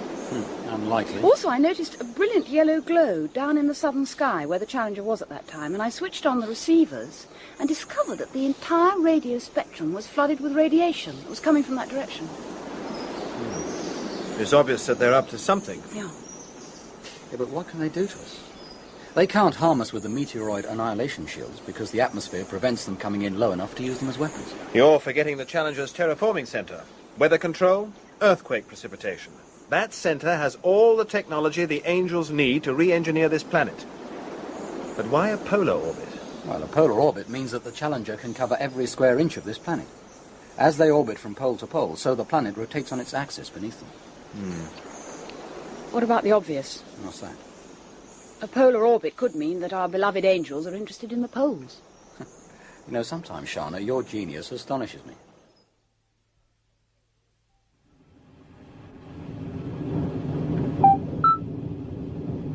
Unlikely. Also, I noticed a brilliant yellow glow down in the southern sky where the Challenger was at that time, and I switched on the receivers and discovered that the entire radio spectrum was flooded with radiation that was coming from that direction. It's obvious that they're up to something. Yeah. Yeah, but what can they do to us? They can't harm us with the meteoroid annihilation shields because the atmosphere prevents them coming in low enough to use them as weapons. You're forgetting the Challenger's terraforming center. Weather control, earthquake precipitation. That center has all the technology the Angels need to re-engineer this planet. But why a polar orbit? Well, a polar orbit means that the Challenger can cover every square inch of this planet. As they orbit from pole to pole, so the planet rotates on its axis beneath them. What about the obvious? What's that? A polar orbit could mean that our beloved Angels are interested in the poles. You know, sometimes, Sharna, your genius astonishes me.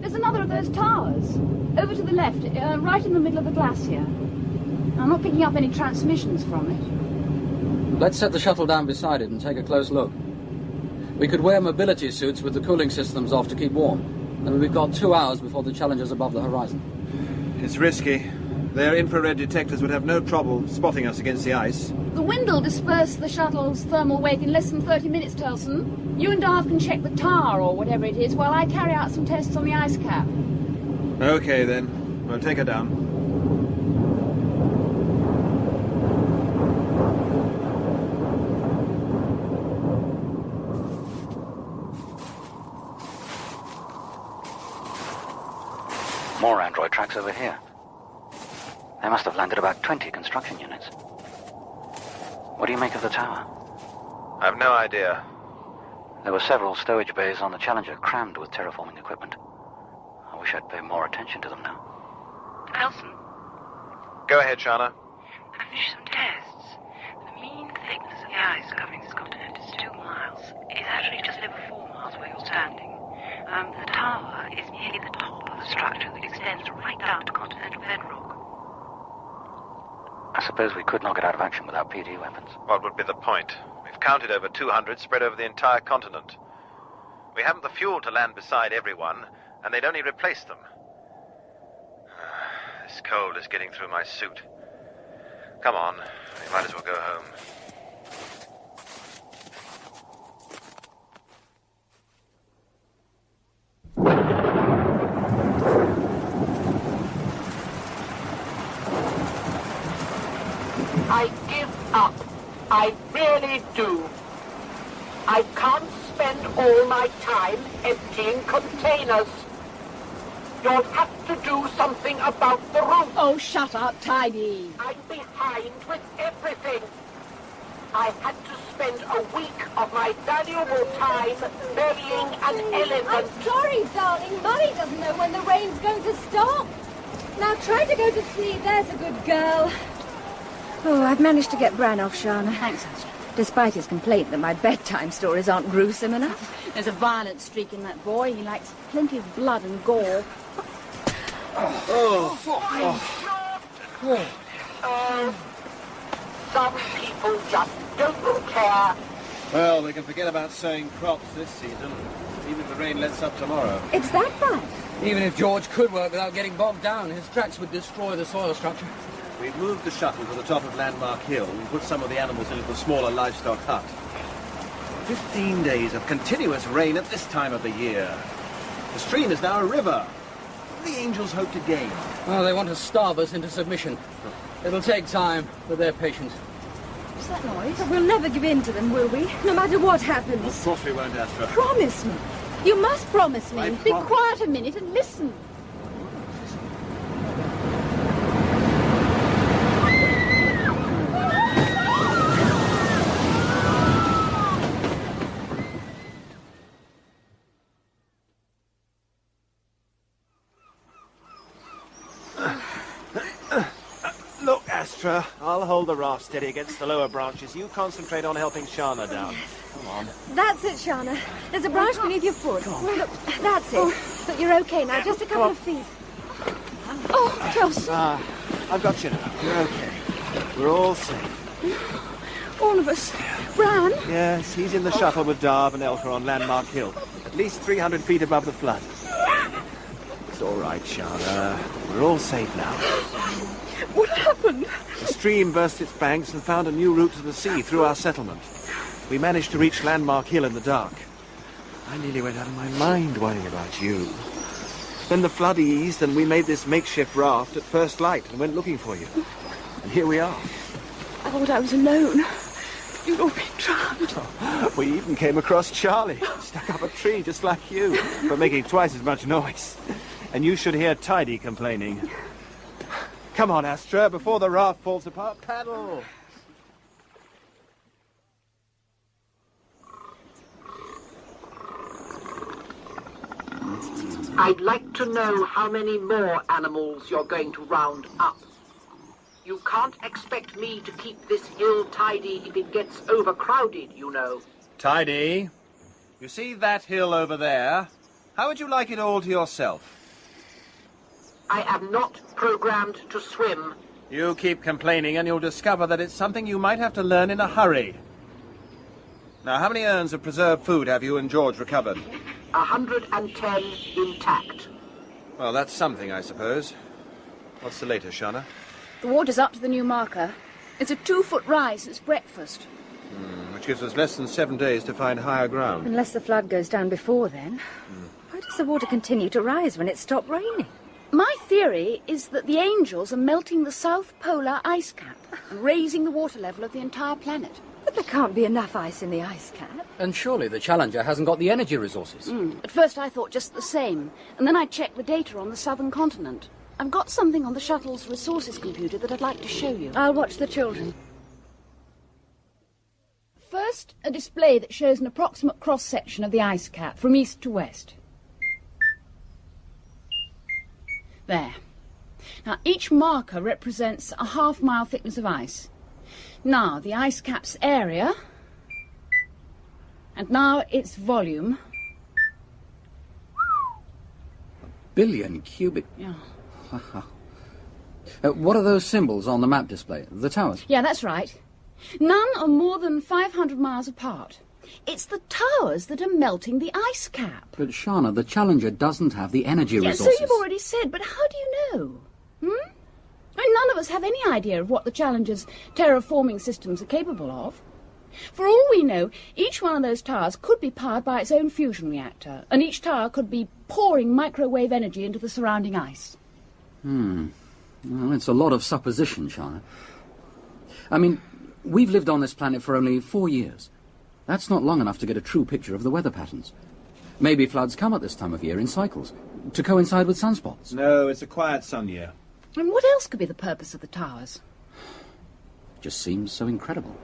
There's another of those towers. Over to the left, right in the middle of the glacier. I'm not picking up any transmissions from it. Let's set the shuttle down beside it and take a close look. We could wear mobility suits with the cooling systems off to keep warm. And we've got 2 hours before the Challenger's above the horizon. It's risky. Their infrared detectors would have no trouble spotting us against the ice. The wind will disperse the shuttle's thermal wake in less than 30 minutes, Telson. You and Darv can check the tower or whatever it is while I carry out some tests on the ice cap. Okay, then. We'll take her down. More android tracks over here. They must have landed about 20 construction units. What do you make of the tower? I've no idea. There were several stowage bays on the Challenger crammed with terraforming equipment. I wish I'd pay more attention to them now. Telson, Go ahead, Sharna. I finished some tests. The mean thickness of the ice covering this continent is 2 miles. It's actually just over 4 miles where you're standing. The tower is nearly the top of the structure that extends right down to continental bedrock. I suppose we could knock it out of action without PD weapons. What would be the point? We've counted over 200 spread over the entire continent. We haven't the fuel to land beside everyone, and they'd only replace them. This cold is getting through my suit. Come on, we might as well go home. I give up. I really do. I can't spend all my time emptying containers. You'll have to do something about the roof. Oh, shut up, Tidy. I'm behind with everything. I had to spend a week of my valuable time burying an elephant. I'm sorry, darling. Mummy doesn't know when the rain's going to stop. Now try to go to sleep. There's a good girl. Oh, I've managed to get Bran off Sharna. Thanks, Astra. Despite his complaint that my bedtime stories aren't gruesome enough. There's a violent streak in that boy. He likes plenty of blood and gore. Some people just don't care. Well, we can forget about sowing crops this season, even if the rain lets up tomorrow. It's that bad. Even if George could work without getting bogged down, his tracks would destroy the soil structure. We've moved the shuttle to the top of Landmark Hill and put some of the animals into the smaller livestock hut. 15 days of continuous rain at this time of the year. The stream is now a river. What do the angels hope to gain? Well, they want to starve us into submission. It'll take time, but they're patient. What's that noise? But we'll never give in to them, will we? No matter what happens. Of course we won't, Astra. Promise me. You must promise me. Be quiet a minute and listen. Look, Astra, I'll hold the raft steady against the lower branches. You concentrate on helping Sharna down. Come on. That's it, Sharna. There's a branch beneath your foot. Look, that's it. But you're okay now, just a couple of feet. Oh, Telson. I've got you now. You're okay. We're all safe. All of us. Bran? Yes, he's in the shuttle with Darv and Elka on Landmark Hill. At least 300 feet above the flood. It's all right, Sharna. We're all safe now. What happened? The stream burst its banks and found a new route to the sea through our settlement. We managed to reach Landmark Hill in the dark. I nearly went out of my mind worrying about you. Then the flood eased and we made this makeshift raft at first light and went looking for you. And here we are. I thought I was alone. You'd all been drowned. We even came across Charlie, stuck up a tree just like you, but making twice as much noise. And you should hear Tidy complaining. Come on, Astra, before the raft falls apart, paddle! I'd like to know how many more animals you're going to round up. You can't expect me to keep this hill tidy if it gets overcrowded, you know. Tidy, you see that hill over there? How would you like it all to yourself? I am not programmed to swim. You keep complaining and you'll discover that it's something you might have to learn in a hurry. Now, how many urns of preserved food have you and George recovered? 110 intact. Well, that's something, I suppose. What's the latest, Sharna? The water's up to the new marker. It's a 2-foot rise since breakfast. Which gives us less than 7 days to find higher ground. Unless the flood goes down before then. Why does the water continue to rise when it stopped raining? My theory is that the angels are melting the South Polar ice cap and raising the water level of the entire planet. But there can't be enough ice in the ice cap. And surely the Challenger hasn't got the energy resources. At first I thought just the same, and then I checked the data on the southern continent. I've got something on the shuttle's resources computer that I'd like to show you. I'll watch the children. First, a display that shows an approximate cross-section of the ice cap from east to west. There. Now, each marker represents a half-mile thickness of ice. Now, the ice cap's area, and now its volume. 1 billion cubic... Yeah. What are those symbols on the map display? The towers? Yeah, that's right. None are more than 500 miles apart. It's the towers that are melting the ice cap. But, Sharna, the Challenger doesn't have the energy resources. So you've already said, but how do you know? I mean, none of us have any idea of what the Challenger's terraforming systems are capable of. For all we know, each one of those towers could be powered by its own fusion reactor, and each tower could be pouring microwave energy into the surrounding ice. Well, it's a lot of supposition, Sharna. I mean, we've lived on this planet for only 4 years. That's not long enough to get a true picture of the weather patterns. Maybe floods come at this time of year in cycles, to coincide with sunspots. No, it's a quiet sun year. And what else could be the purpose of the towers? Just seems so incredible.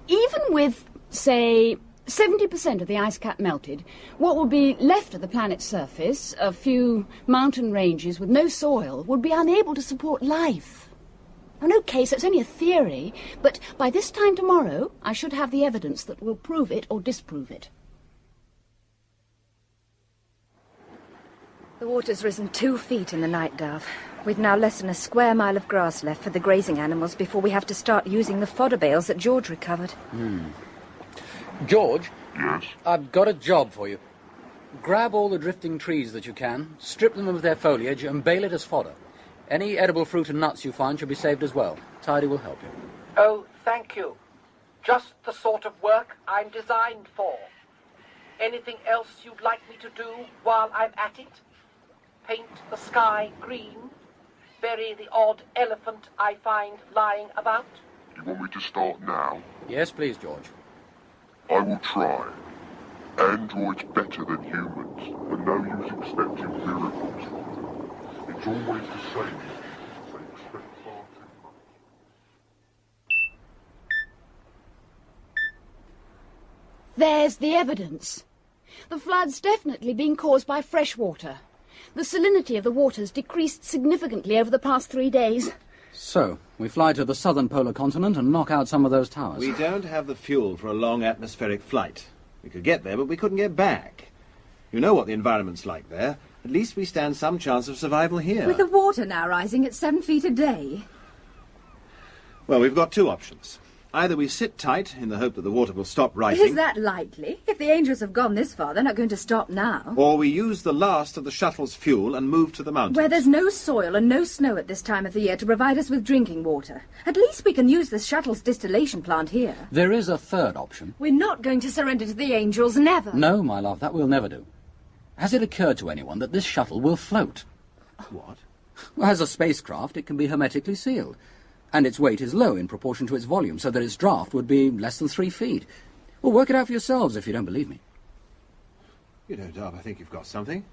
Even with, say, 70% of the ice cap melted, what would be left of the planet's surface, a few mountain ranges with no soil, would be unable to support life. And okay, so it's only a theory, but by this time tomorrow, I should have the evidence that will prove it or disprove it. The water's risen 2 feet in the night, Darv. We've now less than a square mile of grass left for the grazing animals before we have to start using the fodder bales that George recovered. George? Yes? I've got a job for you. Grab all the drifting trees that you can, strip them of their foliage, and bale it as fodder. Any edible fruit and nuts you find should be saved as well. Tidy will help you. Oh, thank you. Just the sort of work I'm designed for. Anything else you'd like me to do while I'm at it? Paint the sky green? Bury the odd elephant I find lying about? You want me to start now? Yes, please, George. I will try. Androids better than humans, and no use expecting miracles from them. It's always the same. They expect far too much. There's the evidence. The flood's definitely been caused by fresh water. The salinity of the water's decreased significantly over the past 3 days. So, we fly to the southern polar continent and knock out some of those towers. We don't have the fuel for a long atmospheric flight. We could get there, but we couldn't get back. You know what the environment's like there. At least we stand some chance of survival here. With the water now rising at 7 feet a day. Well, we've got two options. Either we sit tight in the hope that the water will stop rising. Is that likely? If the Angels have gone this far, they're not going to stop now. Or we use the last of the shuttle's fuel and move to the mountains. Where there's no soil and no snow at this time of the year to provide us with drinking water. At least we can use the shuttle's distillation plant here. There is a third option. We're not going to surrender to the Angels, never. No, my love, that we'll never do. Has it occurred to anyone that this shuttle will float? What? Well, as a spacecraft, it can be hermetically sealed. And its weight is low in proportion to its volume, so that its draft would be less than 3 feet. Well, work it out for yourselves if you don't believe me. You know, Darv, I think you've got something.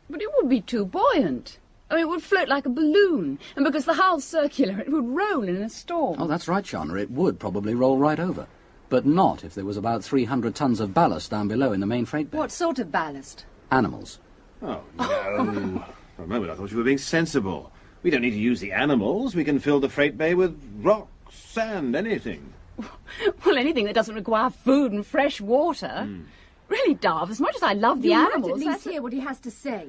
But it would be too buoyant. I mean, it would float like a balloon. And because the hull's circular, it would roll in a storm. Oh, that's right, Sharna. It would probably roll right over. But not if there was about 300 tons of ballast down below in the main freight bay. What sort of ballast? Animals. Oh, no. For a moment I thought you were being sensible. We don't need to use the animals. We can fill the freight bay with rock, sand, anything. Well, anything that doesn't require food and fresh water. Really, Darv, as much as I love the animals... You might at least hear what he has to say.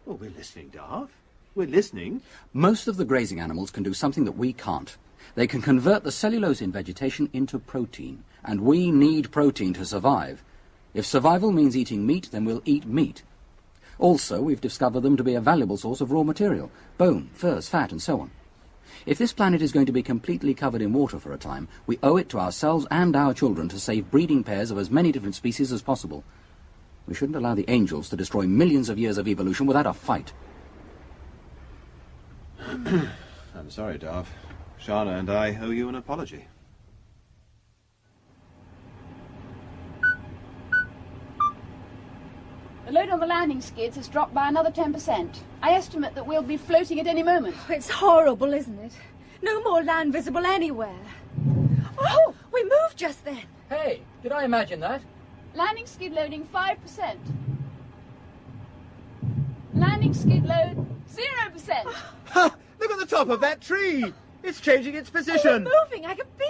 Well, we're listening, Darv. We're listening. Most of the grazing animals can do something that we can't. They can convert the cellulose in vegetation into protein. And we need protein to survive. If survival means eating meat, then we'll eat meat. Also, we've discovered them to be a valuable source of raw material. Bone, furs, fat, and so on. If this planet is going to be completely covered in water for a time, we owe it to ourselves and our children to save breeding pairs of as many different species as possible. We shouldn't allow the Angels to destroy millions of years of evolution without a fight. I'm sorry, Darv. Sharna and I owe you an apology. The load on the landing skids has dropped by another 10%. I estimate that we'll be floating at any moment. Oh, it's horrible, isn't it? No more land visible anywhere. Oh, we moved just then. Hey, did I imagine that? Landing skid loading 5%. Landing skid load 0%. Ha! Look at the top of that tree! It's changing its position. We're moving, I can feel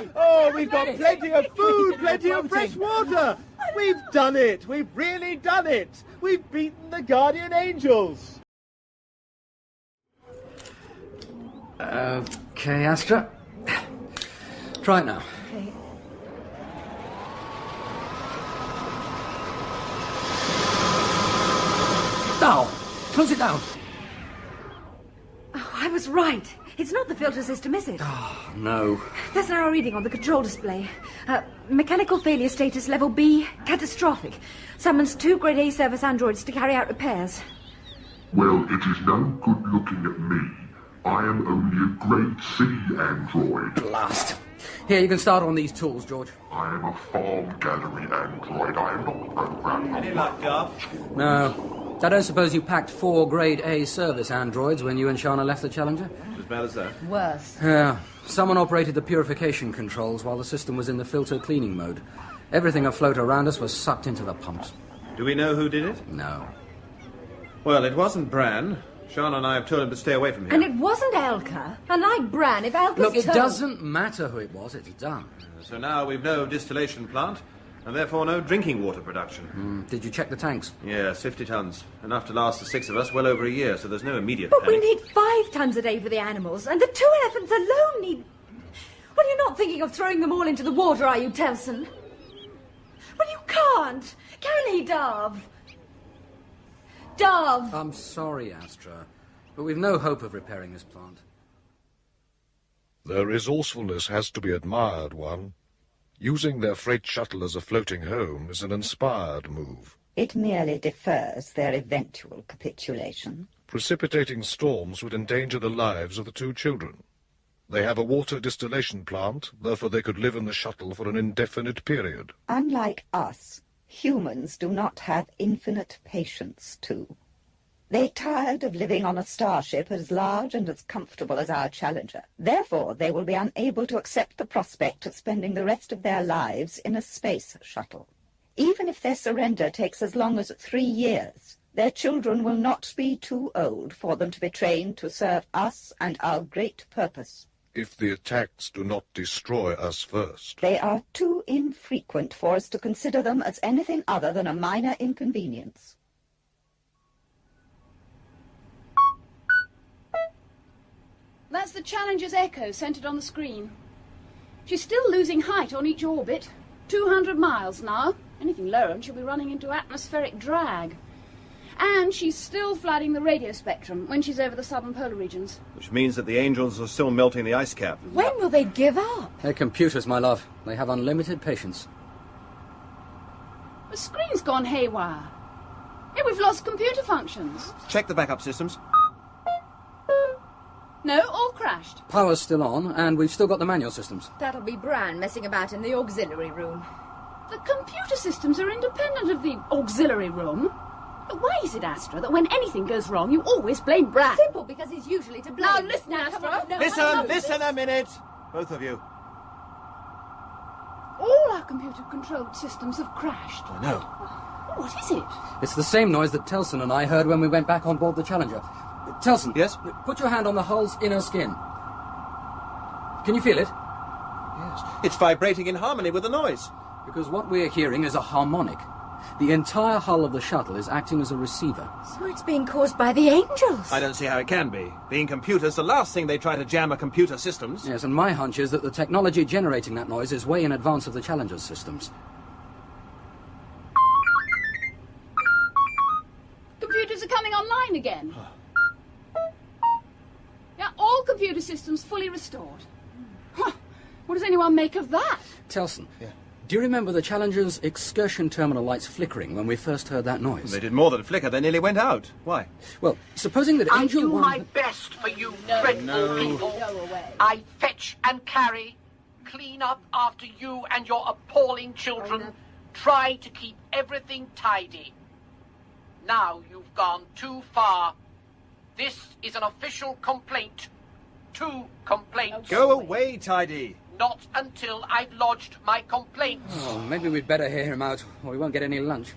it. Oh, we've got plenty of food, plenty of fresh water. We've done it. We've really done it. We've beaten the Guardian Angels. Okay, Astra. Try it now. Okay. Now, close it down. Oh, I was right. It's not the filter system, is it? Oh, no. There's an error reading on the control display. Mechanical failure status level B, catastrophic. Summons 2 grade A service androids to carry out repairs. Well, it is no good looking at me. I am only a grade C android. Blast. Here, you can start on these tools, George. I am a farm gallery android. I am not programmed. Any luck, Darv? No. I don't suppose you packed 4 grade A service androids when you and Sharna left the Challenger? As bad as that. Worse. Yeah. Someone operated the purification controls while the system was in the filter cleaning mode. Everything afloat around us was sucked into the pumps. Do we know who did it? No. Well, it wasn't Bran. Sharna and I have told him to stay away from here. And it wasn't Elka. Unlike Bran, if Elka's Look, it told... doesn't matter who it was, it's done. So now we've no distillation plant, and therefore no drinking water production. Did you check the tanks? Yes, 50 tons. Enough to last the 6 of us well over a year, so there's no immediate But panic. we need 5 tons a day for the animals, and the 2 elephants alone need... Well, you're not thinking of throwing them all into the water, are you, Telson? Well, you can't. Can he, Darv? Darv! I'm sorry, Astra, but we've no hope of repairing this plant. Their resourcefulness has to be admired, one. Using their freight shuttle as a floating home is an inspired move. It merely defers their eventual capitulation. Precipitating storms would endanger the lives of the two children. They have a water distillation plant, therefore they could live in the shuttle for an indefinite period. Unlike us, humans do not have infinite patience, too. They tired of living on a starship as large and as comfortable as our Challenger. Therefore, they will be unable to accept the prospect of spending the rest of their lives in a space shuttle. Even if their surrender takes as long as 3 years, their children will not be too old for them to be trained to serve us and our great purpose. If the attacks do not destroy us first. They are too infrequent for us to consider them as anything other than a minor inconvenience. That's the Challenger's echo centered on the screen. She's still losing height on each orbit. 200 miles now. Anything lower and she'll be running into atmospheric drag. And she's still flooding the radio spectrum when she's over the southern polar regions. Which means that the Angels are still melting the ice cap. When will they give up? They're computers, my love. They have unlimited patience. The screen's gone haywire. Yeah, we've lost computer functions. Check the backup systems. No, all crashed. Power's still on, and we've still got the manual systems. That'll be Bran messing about in the auxiliary room. The computer systems are independent of the auxiliary room. Why is it, Astra, that when anything goes wrong, you always blame Bran? Simple, because he's usually to blame. Now listen, Astra. Listen a minute. Both of you. All our computer-controlled systems have crashed. I know. What is it? It's the same noise that Telson and I heard when we went back on board the Challenger. Telson. Yes? Put your hand on the hull's inner skin. Can you feel it? Yes. It's vibrating in harmony with the noise. Because what we're hearing is a harmonic. The entire hull of the shuttle is acting as a receiver. So it's being caused by the Angels. I don't see how it can be. Being computers, the last thing they try to jam are computer systems. Yes, and my hunch is that the technology generating that noise is way in advance of the Challenger's systems. Computers are coming online again. Yeah, all computer systems fully restored. Huh. What does anyone make of that? Telson. Yeah. Do you remember the Challenger's excursion terminal lights flickering when we first heard that noise? They did more than flicker, they nearly went out. Why? Well, supposing that Angel... I do my best for you dreadful people. Go away. I fetch and carry, clean up after you and your appalling children, try to keep everything tidy. Now you've gone too far. This is an official complaint. 2 complaints. Go away, Tidy. Not until I've lodged my complaint. Oh, maybe we'd better hear him out, or we won't get any lunch.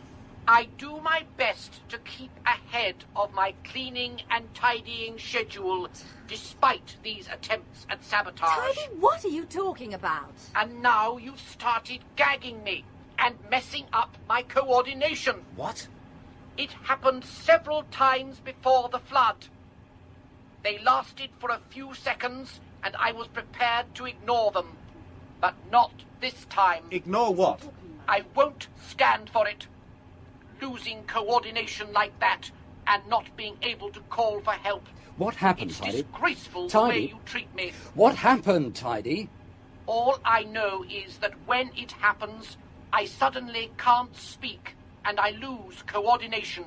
I do my best to keep ahead of my cleaning and tidying schedule, despite these attempts at sabotage. Tidy, what are you talking about? And now you've started gagging me and messing up my coordination. What? It happened several times before the flood. They lasted for a few seconds, and I was prepared to ignore them. But not this time. Ignore what? I won't stand for it. Losing coordination like that, and not being able to call for help. What happened, It's Tidy? disgraceful Tidy? the way you treat me. What happened, Tidy? All I know is that when it happens, I suddenly can't speak, and I lose coordination.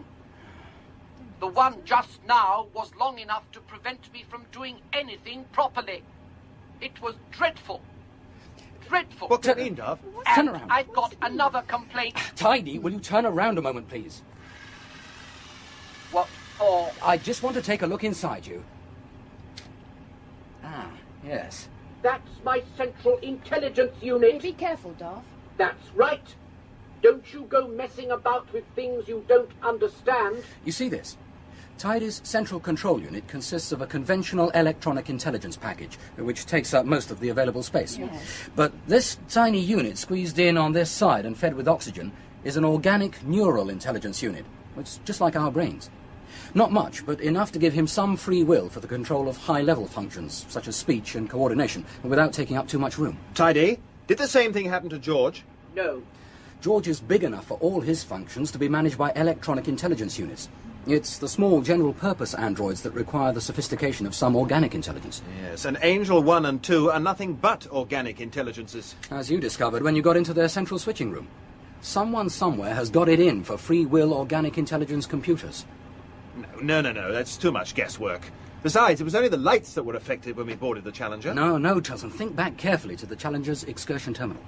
The one just now was long enough to prevent me from doing anything properly. It was dreadful. Dreadful. What do you mean, Darv? Turn And around. I've got another complaint. Tidy, will you turn around a moment, please? What for? I just want to take a look inside you. Ah, yes. That's my Central Intelligence Unit. Be careful, Darv. That's right. Don't you go messing about with things you don't understand. You see this? Tidy's central control unit consists of a conventional electronic intelligence package, which takes up most of the available space. Yes. But this tiny unit squeezed in on this side and fed with oxygen is an organic neural intelligence unit. It's just like our brains. Not much, but enough to give him some free will for the control of high-level functions, such as speech and coordination, without taking up too much room. Tidy, did the same thing happen to George? No. George is big enough for all his functions to be managed by electronic intelligence units. It's the small general-purpose androids that require the sophistication of some organic intelligence. Yes, and Angel 1 and 2 are nothing but organic intelligences. As you discovered when you got into their central switching room. Someone somewhere has got it in for free will organic intelligence computers. No, that's too much guesswork. Besides, it was only the lights that were affected when we boarded the Challenger. No, Telson, think back carefully to the Challenger's excursion terminal.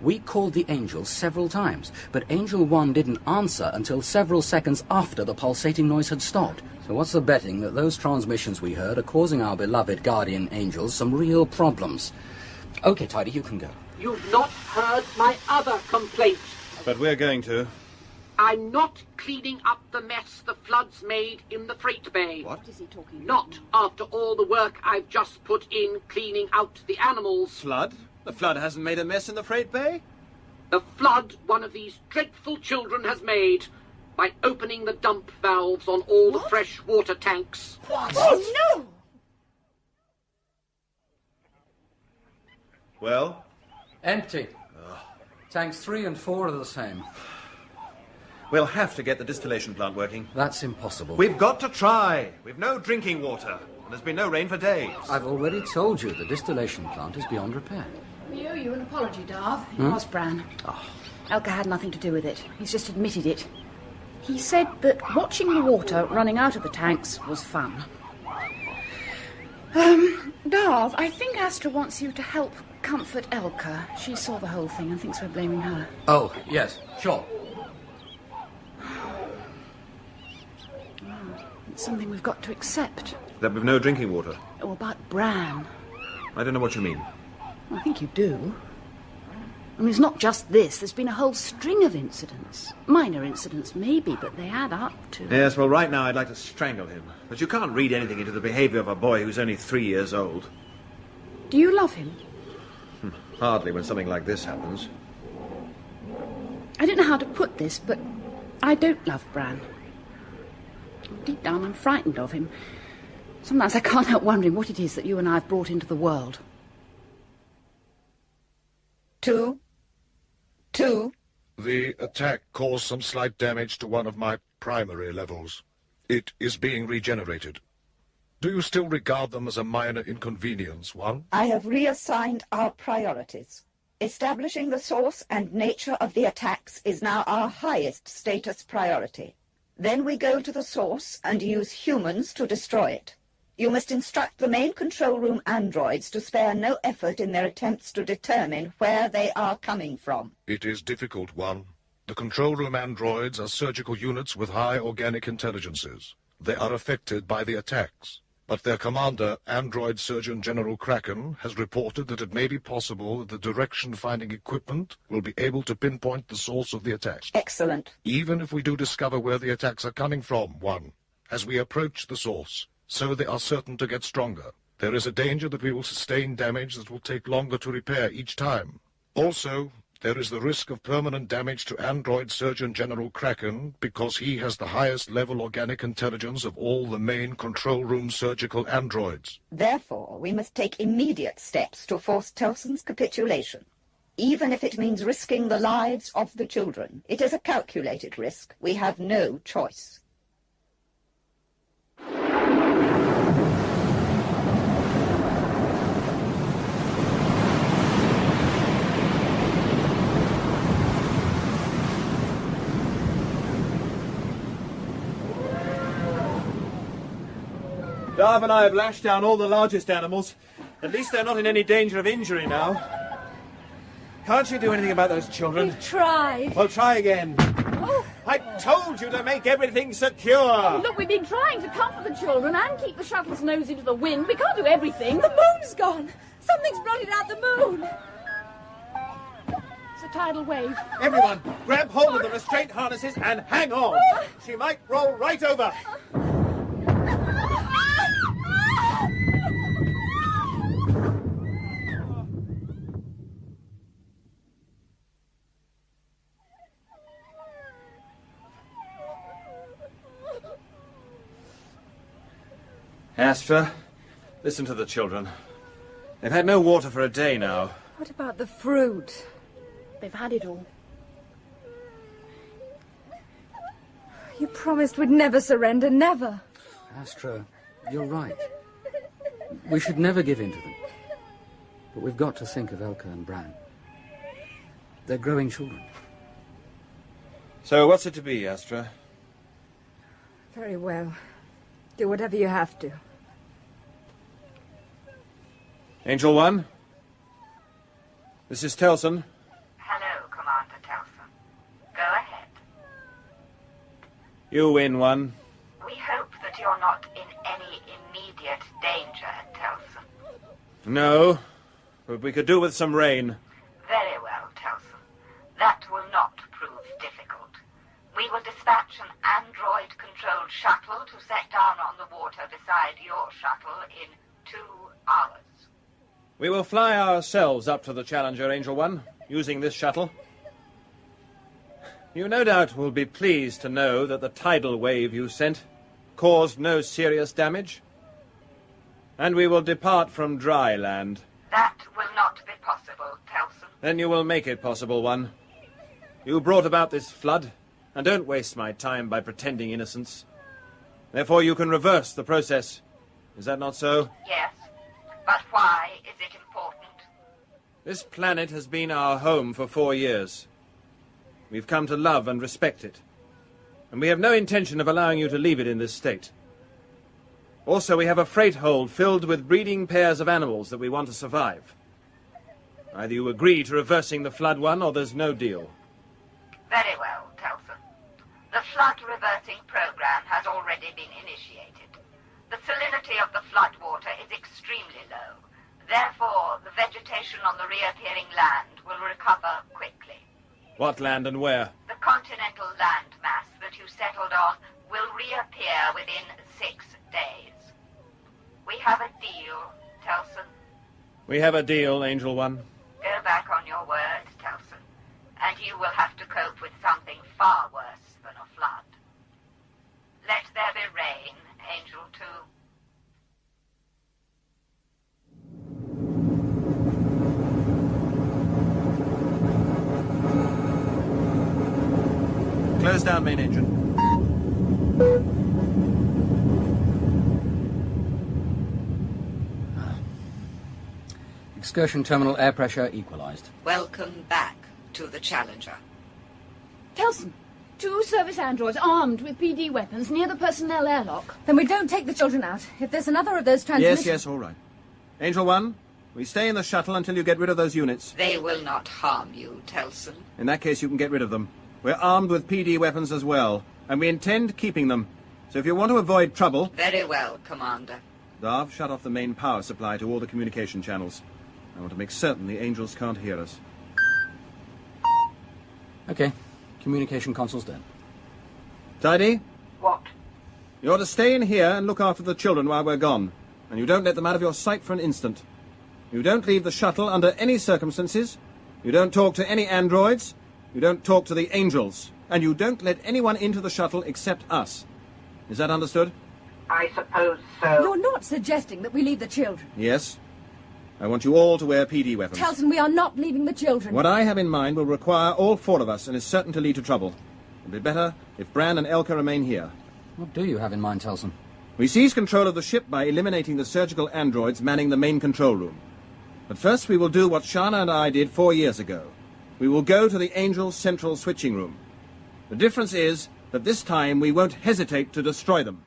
We called the Angel several times, but Angel 1 didn't answer until several seconds after the pulsating noise had stopped. So what's the betting that those transmissions we heard are causing our beloved guardian angels some real problems? Okay, Tidy, you can go. You've not heard my other complaint. But we're going to. I'm not cleaning up the mess the floods made in the freight bay. What is he talking about? Not after all the work I've just put in cleaning out the animals. Flood? The flood hasn't made a mess in the freight bay? The flood one of these dreadful children has made by opening the dump valves on all the fresh water tanks. What? Oh, no! Well? Empty. Tanks 3 and 4 are the same. We'll have to get the distillation plant working. That's impossible. We've got to try. We've no drinking water. And there's been no rain for days. I've already told you the distillation plant is beyond repair. We owe you an apology, Darv. It was Bran. Oh. Elka had nothing to do with it. He's just admitted it. He said that watching the water running out of the tanks was fun. Darv, I think Astra wants you to help comfort Elka. She saw the whole thing and thinks we're blaming her. Oh, yes, sure. It's something we've got to accept. That we've no drinking water? Oh, about Bran. I don't know what you mean. I think you do. I mean, it's not just this. There's been a whole string of incidents. Minor incidents, maybe, but they add up to... Yes, well, right now I'd like to strangle him. But you can't read anything into the behaviour of a boy who's only 3 years old. Do you love him? Hardly when something like this happens. I don't know how to put this, but I don't love Bran. Deep down, I'm frightened of him. Sometimes I can't help wondering what it is that you and I have brought into the world. 2. The attack caused some slight damage to one of my primary levels. It is being regenerated. Do you still regard them as a minor inconvenience, 1? I have reassigned our priorities. Establishing the source and nature of the attacks is now our highest status priority. Then we go to the source and use humans to destroy it. You must instruct the main control room androids to spare no effort in their attempts to determine where they are coming from. It is difficult, 1. The control room androids are surgical units with high organic intelligences. They are affected by the attacks. But their commander, Android Surgeon General Kraken, has reported that it may be possible that the direction-finding equipment will be able to pinpoint the source of the attacks. Excellent. Even if we do discover where the attacks are coming from, 1, as we approach the source, so they are certain to get stronger, there is a danger that we will sustain damage that will take longer to repair each time. Also, there is the risk of permanent damage to Android Surgeon General Kraken because he has the highest level organic intelligence of all the main control room surgical androids. Therefore, we must take immediate steps to force Telson's capitulation. Even if it means risking the lives of the children. It is a calculated risk. We have no choice. Darv and I have lashed down all the largest animals. At least they're not in any danger of injury now. Can't you do anything about those children? We've tried. Well, try again. Oh. I told you to make everything secure. Oh, look, we've been trying to comfort the children and keep the shuttle's nose into the wind. We can't do everything. The moon's gone. Something's blotted out the moon. It's a tidal wave. Everyone, grab hold of the restraint harnesses and hang on. She might roll right over. Astra, listen to the children. They've had no water for a day now. What about the fruit? They've had it all. You promised we'd never surrender, never. Astra, you're right. We should never give in to them. But we've got to think of Elka and Bran. They're growing children. So what's it to be, Astra? Very well. Do whatever you have to. Angel One? This is Telson. Hello, Commander Telson. Go ahead. You win, One. We hope that you're not in any immediate danger, Telson. No, but we could do with some rain. Very well, Telson. That will not prove difficult. We will dispatch an android-controlled shuttle to set down on the water beside your shuttle in 2 hours. We will fly ourselves up to the Challenger, Angel One, using this shuttle. You no doubt will be pleased to know that the tidal wave you sent caused no serious damage. And we will depart from dry land. That will not be possible, Telson. Then you will make it possible, One. You brought about this flood, and don't waste my time by pretending innocence. Therefore you can reverse the process. Is that not so? Yes. But why is it important? This planet has been our home for 4 years. We've come to love and respect it. And we have no intention of allowing you to leave it in this state. Also, we have a freight hold filled with breeding pairs of animals that we want to survive. Either you agree to reversing the flood, One, or there's no deal. Very well, Telson. The flood reversing program has already been initiated. The salinity of the flood water is extremely low. Therefore, the vegetation on the reappearing land will recover quickly. What land and where? The continental land mass that you settled on will reappear within 6 days. We have a deal, Telson. We have a deal, Angel One. Go back on your word, Telson, and you will have to cope with something far worse than a flood. Let there be rain, Angel 2. Close down main engine. Excursion terminal air pressure equalized. Welcome back to the Challenger. Telson, 2 service androids armed with PD weapons near the personnel airlock. Then we don't take the children out. If there's another of those transmissions... Yes, all right. Angel One, we stay in the shuttle until you get rid of those units. They will not harm you, Telson. In that case, you can get rid of them. We're armed with PD weapons as well, and we intend keeping them. So if you want to avoid trouble... Very well, Commander. Darv, shut off the main power supply to all the communication channels. I want to make certain the angels can't hear us. Okay. Communication console's done. Tidy? What? You're to stay in here and look after the children while we're gone. And you don't let them out of your sight for an instant. You don't leave the shuttle under any circumstances. You don't talk to any androids. You don't talk to the angels. And you don't let anyone into the shuttle except us. Is that understood? I suppose so. You're not suggesting that we leave the children. Yes. I want you all to wear PD weapons. Telson, we are not leaving the children. What I have in mind will require all 4 of us and is certain to lead to trouble. It'd be better if Bran and Elka remain here. What do you have in mind, Telson? We seize control of the ship by eliminating the surgical androids manning the main control room. But first we will do what Sharna and I did 4 years ago. We will go to the Angels' central switching room. The difference is that this time we won't hesitate to destroy them.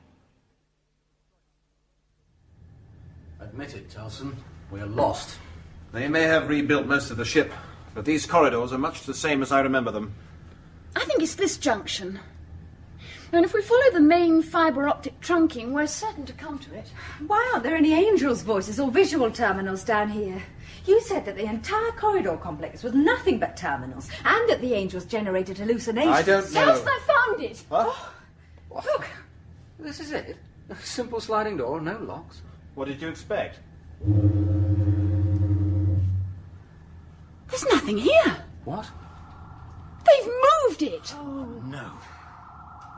Admit it, Telson. We're lost. They may have rebuilt most of the ship, but these corridors are much the same as I remember them. I think it's this junction. And if we follow the main fibre optic trunking, we're certain to come to it. Why aren't there any angels' voices or visual terminals down here? You said that the entire corridor complex was nothing but terminals, and that the angels generated hallucinations. I don't know. Telson, I found it! What? What? Look, this is it. A simple sliding door, no locks. What did you expect? There's nothing here. What? They've moved it. No.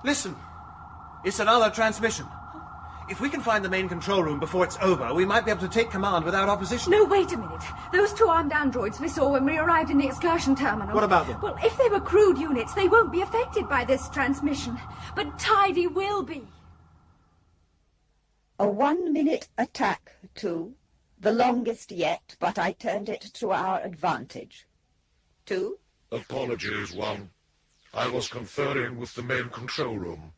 Listen. It's another transmission. If we can find the main control room before it's over, we might be able to take command without opposition. No, wait a minute. Those 2 armed androids we saw when we arrived in the excursion terminal. What about them? Well, if they were crude units, they won't be affected by this transmission. But Tidy will be. A 1-minute attack, 2. The longest yet, but I turned it to our advantage. 2. Apologies, 1. I was conferring with the main control room.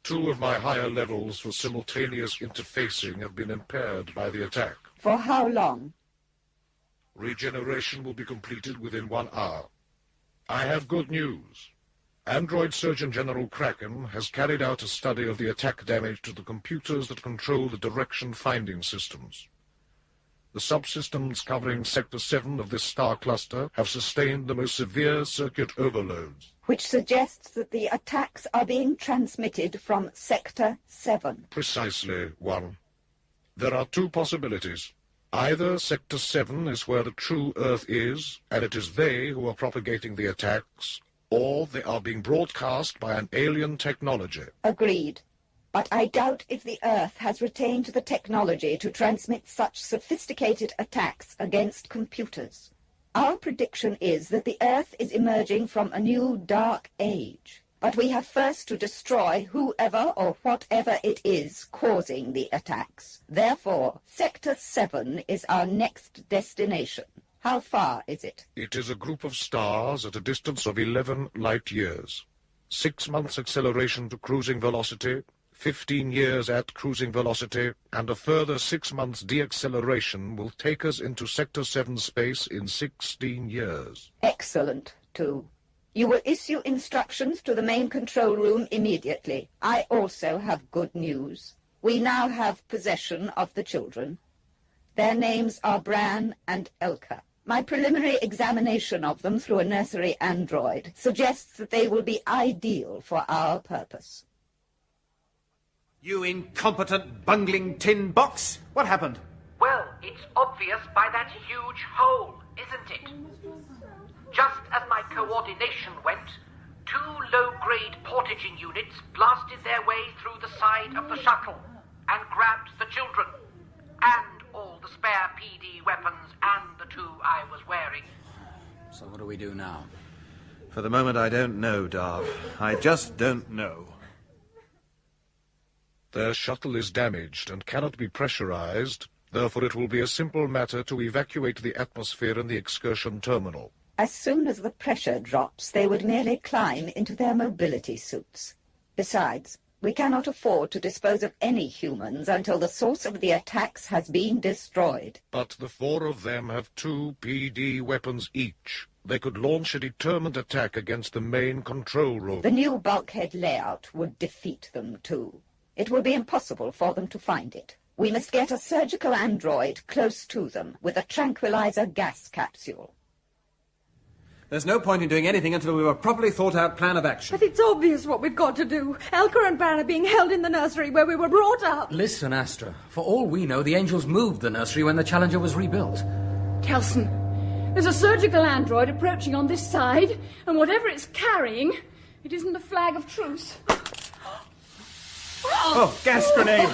2 of my higher levels for simultaneous interfacing have been impaired by the attack. For how long? Regeneration will be completed within 1 hour. I have good news. Android Surgeon General Kraken has carried out a study of the attack damage to the computers that control the direction finding systems. The subsystems covering Sector 7 of this star cluster have sustained the most severe circuit overloads. Which suggests that the attacks are being transmitted from Sector 7. Precisely, 1. There are 2 possibilities. Either Sector 7 is where the true Earth is, and it is they who are propagating the attacks, or they are being broadcast by an alien technology. Agreed. But I doubt if the Earth has retained the technology to transmit such sophisticated attacks against computers. Our prediction is that the Earth is emerging from a new dark age. But we have first to destroy whoever or whatever it is causing the attacks. Therefore, Sector 7 is our next destination. How far is it? It is a group of stars at a distance of 11 light years. 6 months acceleration to cruising velocity, 15 years at cruising velocity, and a further 6 months deacceleration will take us into Sector 7 space in 16 years. Excellent, 2. You will issue instructions to the main control room immediately. I also have good news. We now have possession of the children. Their names are Bran and Elka. My preliminary examination of them through a nursery android suggests that they will be ideal for our purpose. You incompetent, bungling tin box! What happened? Well, it's obvious by that huge hole, isn't it? Just as my coordination went, 2 low-grade portaging units blasted their way through the side of the shuttle and grabbed the children, and all the spare PD weapons and the 2 I was wearing. So what do we do now? For the moment, I don't know, Darv. I just don't know. Their shuttle is damaged and cannot be pressurized, therefore it will be a simple matter to evacuate the atmosphere in the excursion terminal. As soon as the pressure drops, they would merely climb into their mobility suits. Besides, we cannot afford to dispose of any humans until the source of the attacks has been destroyed. But the 4 of them have 2 PD weapons each. They could launch a determined attack against the main control room. The new bulkhead layout would defeat them, too. It will be impossible for them to find it. We must get a surgical android close to them with a tranquilizer gas capsule. There's no point in doing anything until we have a properly thought-out plan of action. But it's obvious what we've got to do. Elka and Bran are being held in the nursery where we were brought up. Listen, Astra. For all we know, the Angels moved the nursery when the Challenger was rebuilt. Telson, there's a surgical android approaching on this side, and whatever it's carrying, it isn't a flag of truce. Oh, gas grenade!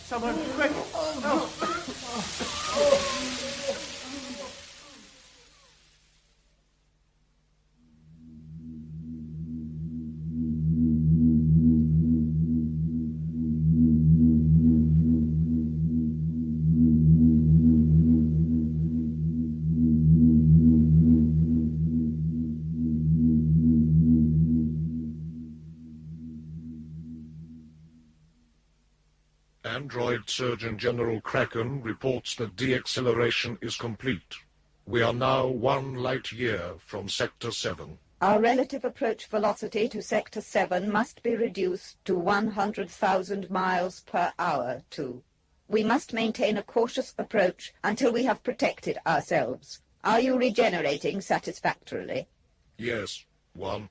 Someone, quick! Oh. Android Surgeon General Kraken reports that deacceleration is complete. We are now 1 light year from Sector 7. Our relative approach velocity to Sector 7 must be reduced to 100,000 miles per hour, too. We must maintain a cautious approach until we have protected ourselves. Are you regenerating satisfactorily? Yes, 1.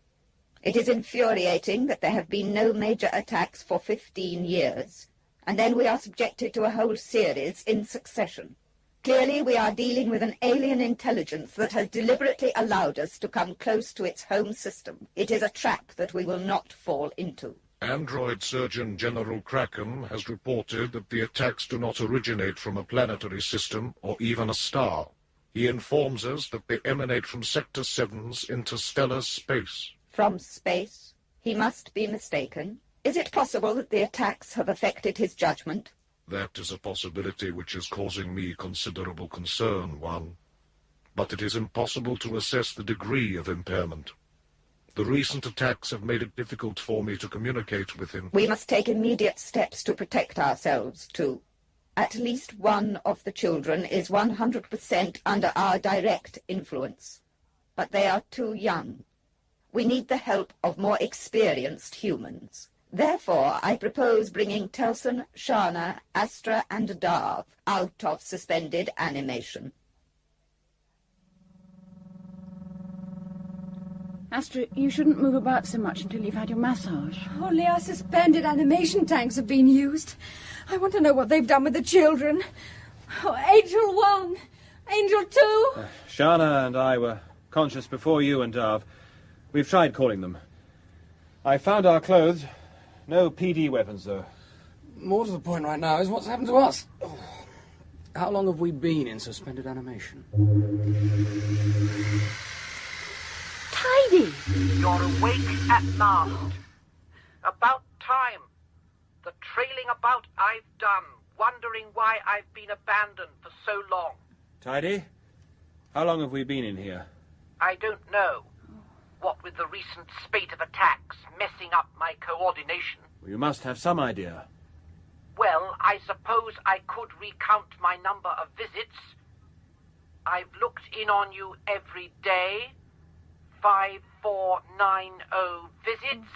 It is infuriating that there have been no major attacks for 15 years. And then we are subjected to a whole series in succession. Clearly we are dealing with an alien intelligence that has deliberately allowed us to come close to its home system. It is a trap that we will not fall into. Android Surgeon General Kraken has reported that the attacks do not originate from a planetary system or even a star. He informs us that they emanate from Sector 7's interstellar space. From space? He must be mistaken. Is it possible that the attacks have affected his judgment? That is a possibility which is causing me considerable concern, One. But it is impossible to assess the degree of impairment. The recent attacks have made it difficult for me to communicate with him. We must take immediate steps to protect ourselves, too. At least one of the children is 100% under our direct influence. But they are too young. We need the help of more experienced humans. Therefore, I propose bringing Telson, Sharna, Astra, and Darv out of suspended animation. Astra, you shouldn't move about so much until you've had your massage. Only our suspended animation tanks have been used. I want to know what they've done with the children. Oh, Angel 1, Angel 2... Sharna and I were conscious before you and Darv. We've tried calling them. I found our clothes. No PD weapons, though. More to the point right now is what's happened to us. Oh. How long have we been in suspended animation? Tidy! You're awake at last. About time. The trailing about I've done, wondering why I've been abandoned for so long. Tidy? How long have we been in here? I don't know. What with the recent spate of attacks messing up my coordination. Well, you must have some idea. Well, I suppose I could recount my number of visits. I've looked in on you every day. 5490 visits.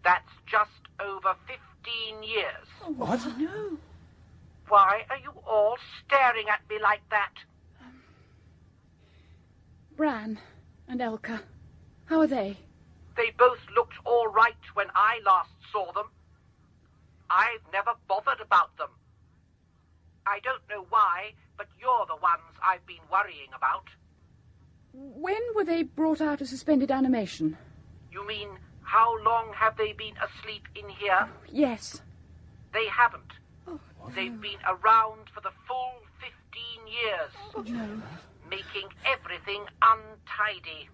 That's just over 15 years. Oh, what? No. Why are you all staring at me like that? Bran and Elka, how are they? They both looked all right when I last saw them. I've never bothered about them. I don't know why, but you're the ones I've been worrying about. When were they brought out of suspended animation? You mean, how long have they been asleep in here? Yes. They haven't. Oh, They've been around for the full 15 years. Oh, no. Making everything untidy.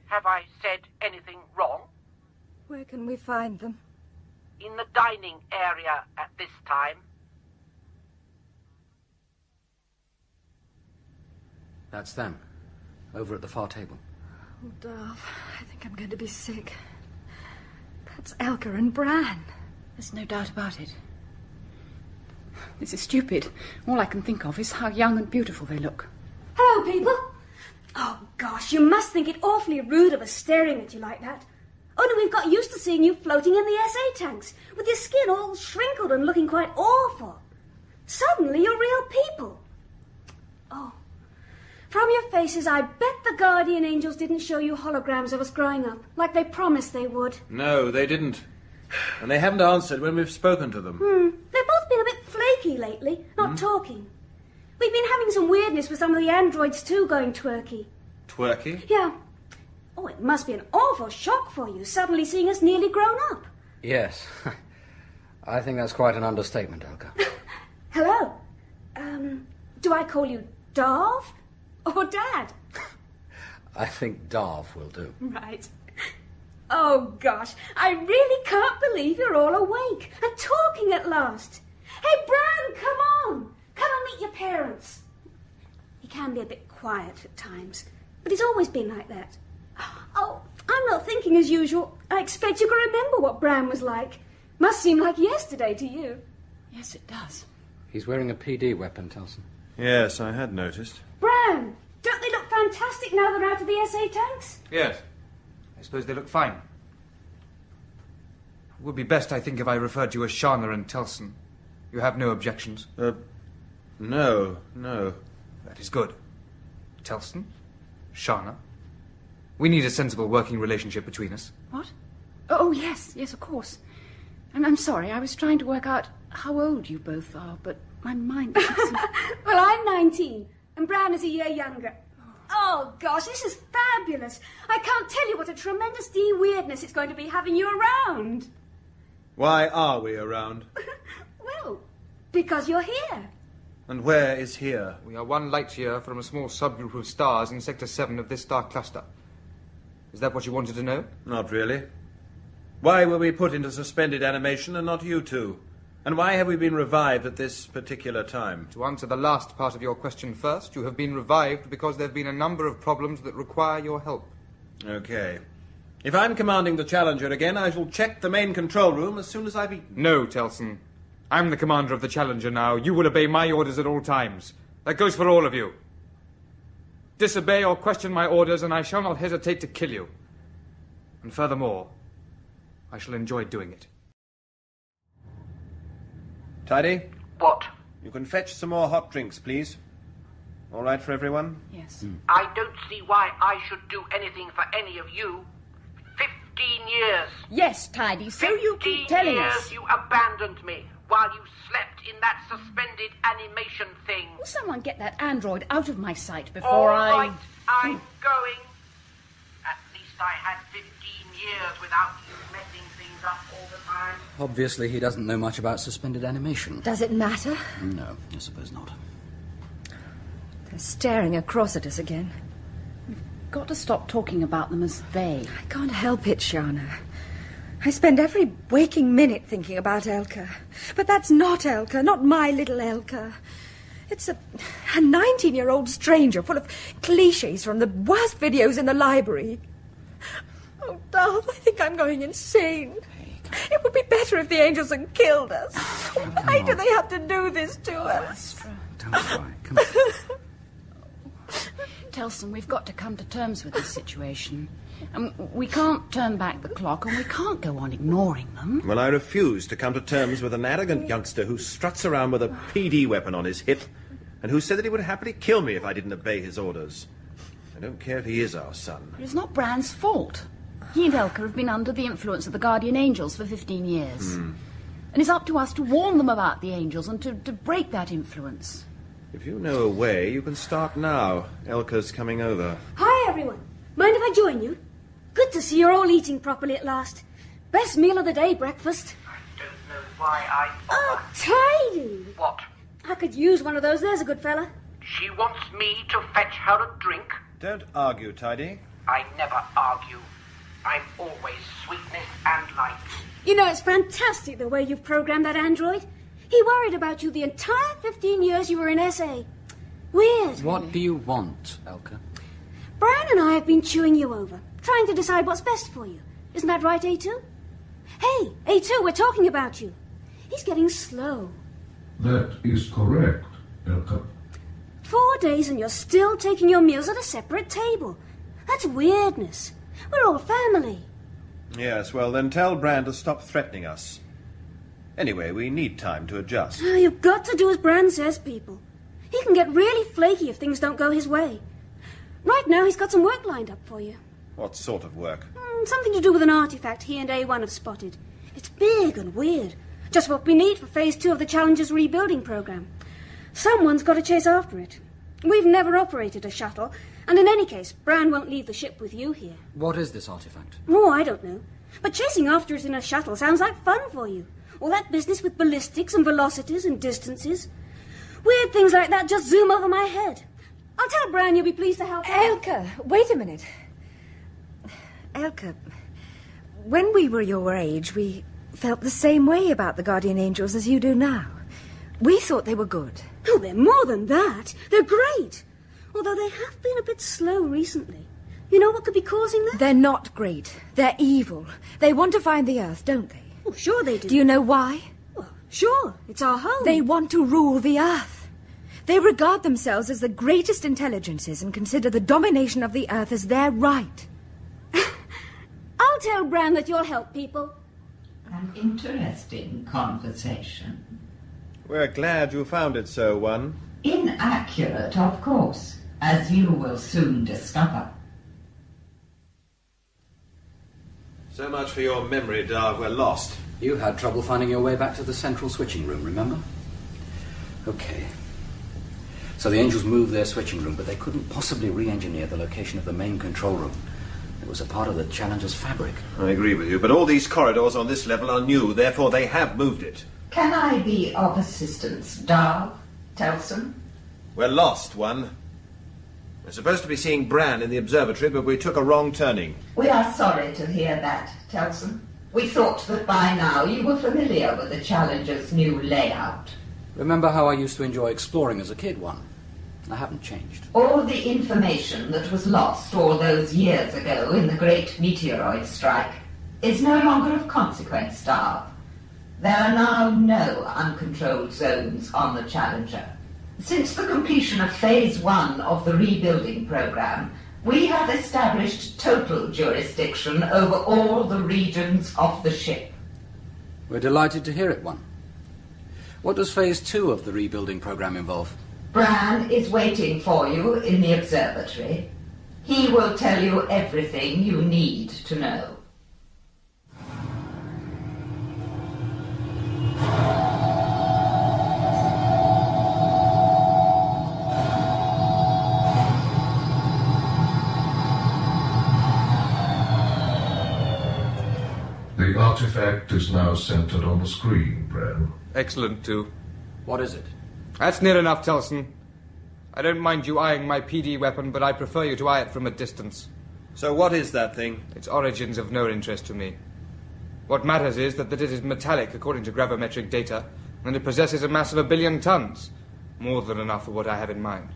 Have I said anything wrong? Where can we find them? In the dining area at this time. That's them, over at the far table. Oh, Darv, I think I'm going to be sick. That's Elka and Bran. There's no doubt about it. This is stupid. All I can think of is how young and beautiful they look. Hello, people. Oh, gosh, you must think it awfully rude of us staring at you like that. Only we've got used to seeing you floating in the SA tanks, with your skin all shrinkled and looking quite awful. Suddenly you're real people. Oh, from your faces, I bet the guardian angels didn't show you holograms of us growing up, like they promised they would. No, they didn't. And they haven't answered when we've spoken to them. They've both been a bit flaky lately, not talking. We've been having some weirdness with some of the androids too going twerky. Twerky? Yeah. Oh, it must be an awful shock for you, suddenly seeing us nearly grown up. Yes. I think that's quite an understatement, Elka. Hello. Do I call you Darv or Dad? I think Darv will do. Right. Oh, gosh, I really can't believe you're all awake and talking at last. Hey, Bran, come on. Come and meet your parents. He can be a bit quiet at times, but he's always been like that. Oh, I'm not thinking as usual. I expect you can remember what Bran was like. Must seem like yesterday to you. Yes, it does. He's wearing a PD weapon, Telson. Yes, I had noticed. Bran, don't they look fantastic now they're out of the SA tanks? Yes. I suppose they look fine. It would be best, I think, if I referred to you as Sharna and Telson. You have no objections? No. That is good. Telson? Sharna? We need a sensible working relationship between us. What? Oh, yes, of course. And I'm sorry, I was trying to work out how old you both are, but my mind isn't... Well, I'm 19, and Bran is a year younger. Oh, Oh, gosh, this is fabulous. I can't tell you what a tremendous weirdness it's going to be having you around. Why are we around? Well, because you're here. And where is here? We are 1 light year from a small subgroup of stars in Sector 7 of this star cluster. Is that what you wanted to know? Not really. Why were we put into suspended animation and not you two? And why have we been revived at this particular time? To answer the last part of your question first, you have been revived because there have been a number of problems that require your help. Okay. If I'm commanding the Challenger again, I shall check the main control room as soon as I've eaten. No, Telson. I'm the commander of the Challenger now. You will obey my orders at all times. That goes for all of you. Disobey or question my orders, and I shall not hesitate to kill you. And furthermore, I shall enjoy doing it. Tidy? What? You can fetch some more hot drinks, please. All right for everyone? Yes. I don't see why I should do anything for any of you. 15 years. Yes, Tidy, so you keep telling 15 years us. you abandoned me while you slept in that suspended animation thing. Will someone get that android out of my sight before All right, I'm going. At least I had 15 years without you messing things up all the time. Obviously, he doesn't know much about suspended animation. Does it matter? No, I suppose not. They're staring across at us again. Got to stop talking about them as they. I can't help it, Sharna. I spend every waking minute thinking about Elka. But that's not Elka, not my little Elka. It's a 19-year-old stranger full of cliches from the worst videos in the library. Oh, Darv, I think I'm going insane. It would be better if the angels had killed us. Why do they have to do this to us? Don't cry. Come on. Telson, we've got to come to terms with this situation. We can't turn back the clock, and we can't go on ignoring them. Well, I refuse to come to terms with an arrogant youngster who struts around with a PD weapon on his hip and who said that he would happily kill me if I didn't obey his orders. I don't care if he is our son. But it's not Bran's fault. He and Elka have been under the influence of the guardian angels for 15 years. And it's up to us to warn them about the angels and to break that influence. If you know a way, you can start now. Elka's coming over. Hi, everyone. Mind if I join you? Good to see you're all eating properly at last. Best meal of the day, breakfast. I don't know why I... Oh, Tidy! What? I could use one of those. There's a good fella. She wants me to fetch her a drink? Don't argue, Tidy. I never argue. I'm always sweetness and light. You know, it's fantastic the way you've programmed that android. He worried about you the entire 15 years you were in SA. Weird. What do you want, Elka? Bran and I have been chewing you over, trying to decide what's best for you. Isn't that right, A2? Hey, A2, we're talking about you. He's getting slow. That is correct, Elka. 4 days and you're still taking your meals at a separate table. That's weirdness. We're all family. Yes, well, then tell Bran to stop threatening us. Anyway, we need time to adjust. You've got to do as Bran says, people. He can get really flaky if things don't go his way. Right now, he's got some work lined up for you. What sort of work? Something to do with an artifact he and A1 have spotted. It's big and weird. Just what we need for Phase 2 of the Challenger's rebuilding program. Someone's got to chase after it. We've never operated a shuttle, and in any case, Bran won't leave the ship with you here. What is this artifact? Oh, I don't know. But chasing after it in a shuttle sounds like fun for you. All that business with ballistics and velocities and distances. Weird things like that just zoom over my head. I'll tell Bran you'll be pleased to help. Elka, wait a minute. Elka, when we were your age, we felt the same way about the guardian angels as you do now. We thought they were good. Oh, they're more than that. They're great. Although they have been a bit slow recently. You know what could be causing that? They're not great. They're evil. They want to find the Earth, don't they? Oh, sure they do. Do you know why? Well, sure. It's our home. They want to rule the Earth. They regard themselves as the greatest intelligences and consider the domination of the Earth as their right. I'll tell Bran that you'll help people. An interesting conversation. We're glad you found it so, One. Inaccurate, of course, as you will soon discover. So much for your memory, Darv. We're lost. You had trouble finding your way back to the central switching room, remember? Okay. So the Angels moved their switching room, but they couldn't possibly re-engineer the location of the main control room. It was a part of the Challenger's fabric. I agree with you, but all these corridors on this level are new, therefore they have moved it. Can I be of assistance, Darv? Telson? We're lost, one. We're supposed to be seeing Bran in the observatory, but we took a wrong turning. We are sorry to hear that, Telson. We thought that by now you were familiar with the Challenger's new layout. Remember how I used to enjoy exploring as a kid, one? I haven't changed. All the information that was lost all those years ago in the great meteoroid strike is no longer of consequence, Darv. There are now no uncontrolled zones on the Challenger. Since the completion of Phase 1 of the rebuilding program, we have established total jurisdiction over all the regions of the ship. We're delighted to hear it, one. What does Phase 2 of the rebuilding program involve? Bran is waiting for you in the observatory. He will tell you everything you need to know. The artifact is now centered on the screen, Bran. Excellent, too. What is it? That's near enough, Telson. I don't mind you eyeing my PD weapon, but I prefer you to eye it from a distance. So what is that thing? Its origins of no interest to me. What matters is that it is metallic according to gravimetric data, and it possesses a mass of 1 billion tons. More than enough for what I have in mind.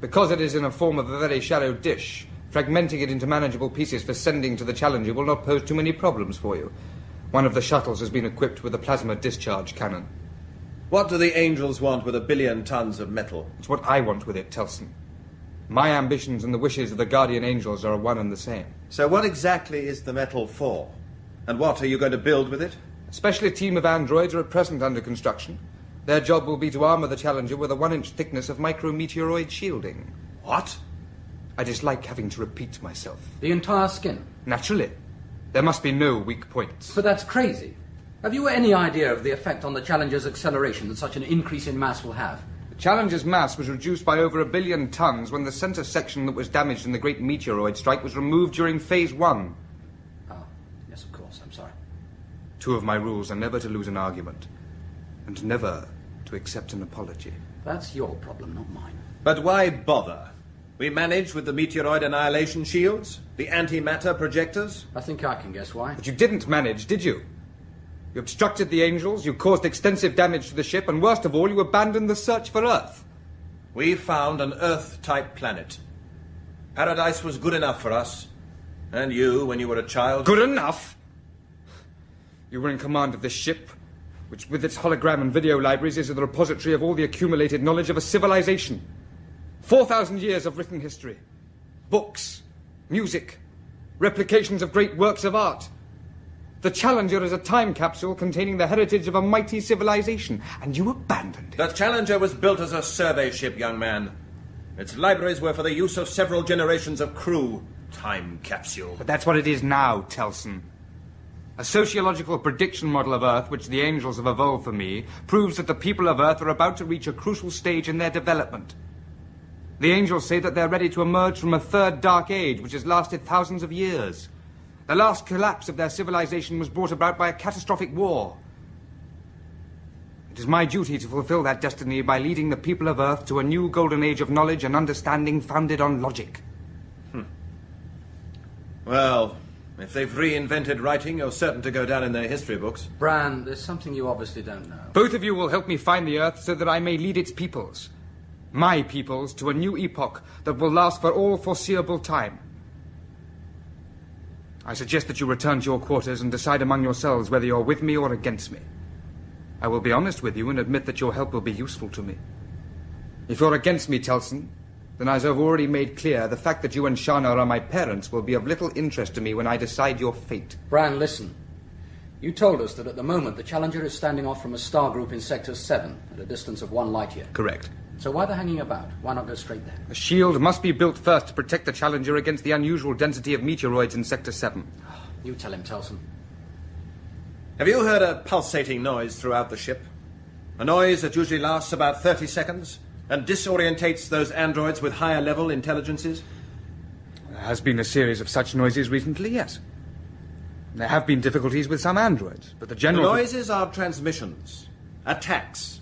Because it is in a form of a very shallow dish, fragmenting it into manageable pieces for sending to the Challenger will not pose too many problems for you. One of the shuttles has been equipped with a plasma discharge cannon. What do the Angels want with 1 billion tons of metal? It's what I want with it, Telson. My ambitions and the wishes of the Guardian Angels are one and the same. So what exactly is the metal for? And what are you going to build with it? Especially a team of androids are at present under construction. Their job will be to armor the Challenger with a 1-inch thickness of micrometeoroid shielding. What? I dislike having to repeat myself. The entire skin? Naturally. There must be no weak points. But that's crazy. Have you any idea of the effect on the Challenger's acceleration that such an increase in mass will have? The Challenger's mass was reduced by over 1 billion tons when the center section that was damaged in the great meteoroid strike was removed during Phase 1. Oh, yes, of course. I'm sorry. 2 of my rules are never to lose an argument, and never to accept an apology. That's your problem, not mine. But why bother? We managed with the meteoroid annihilation shields, the antimatter projectors. I think I can guess why. But you didn't manage, did you? You obstructed the Angels, you caused extensive damage to the ship, and worst of all, you abandoned the search for Earth. We found an Earth-type planet. Paradise was good enough for us. And you, when you were a child... Good enough? You were in command of this ship, which with its hologram and video libraries is the repository of all the accumulated knowledge of a civilization. 4,000 years of written history. Books, music, replications of great works of art. The Challenger is a time capsule containing the heritage of a mighty civilization, and you abandoned it. The Challenger was built as a survey ship, young man. Its libraries were for the use of several generations of crew. Time capsule. But that's what it is now, Telson. A sociological prediction model of Earth, which the Angels have evolved for me, proves that the people of Earth are about to reach a crucial stage in their development. The Angels say that they're ready to emerge from a third dark age, which has lasted thousands of years. The last collapse of their civilization was brought about by a catastrophic war. It is my duty to fulfill that destiny by leading the people of Earth to a new golden age of knowledge and understanding founded on logic. Well, if they've reinvented writing, you're certain to go down in their history books. Bran, there's something you obviously don't know. Both of you will help me find the Earth so that I may lead its peoples. My peoples to a new epoch that will last for all foreseeable time. I suggest that you return to your quarters and decide among yourselves whether you're with me or against me. I will be honest with you and admit that your help will be useful to me. If you're against me, Telson, then as I've already made clear, the fact that you and Sharna are my parents will be of little interest to me when I decide your fate. Bran, listen. You told us that at the moment the Challenger is standing off from a star group in Sector 7 at a distance of 1 light year. Correct. So why the hanging about? Why not go straight there? A shield must be built first to protect the Challenger against the unusual density of meteoroids in Sector 7. You tell him, Telson. Have you heard a pulsating noise throughout the ship? A noise that usually lasts about 30 seconds? And disorientates those androids with higher-level intelligences? There has been a series of such noises recently, yes. There have been difficulties with some androids, but the general... The noises are transmissions, attacks,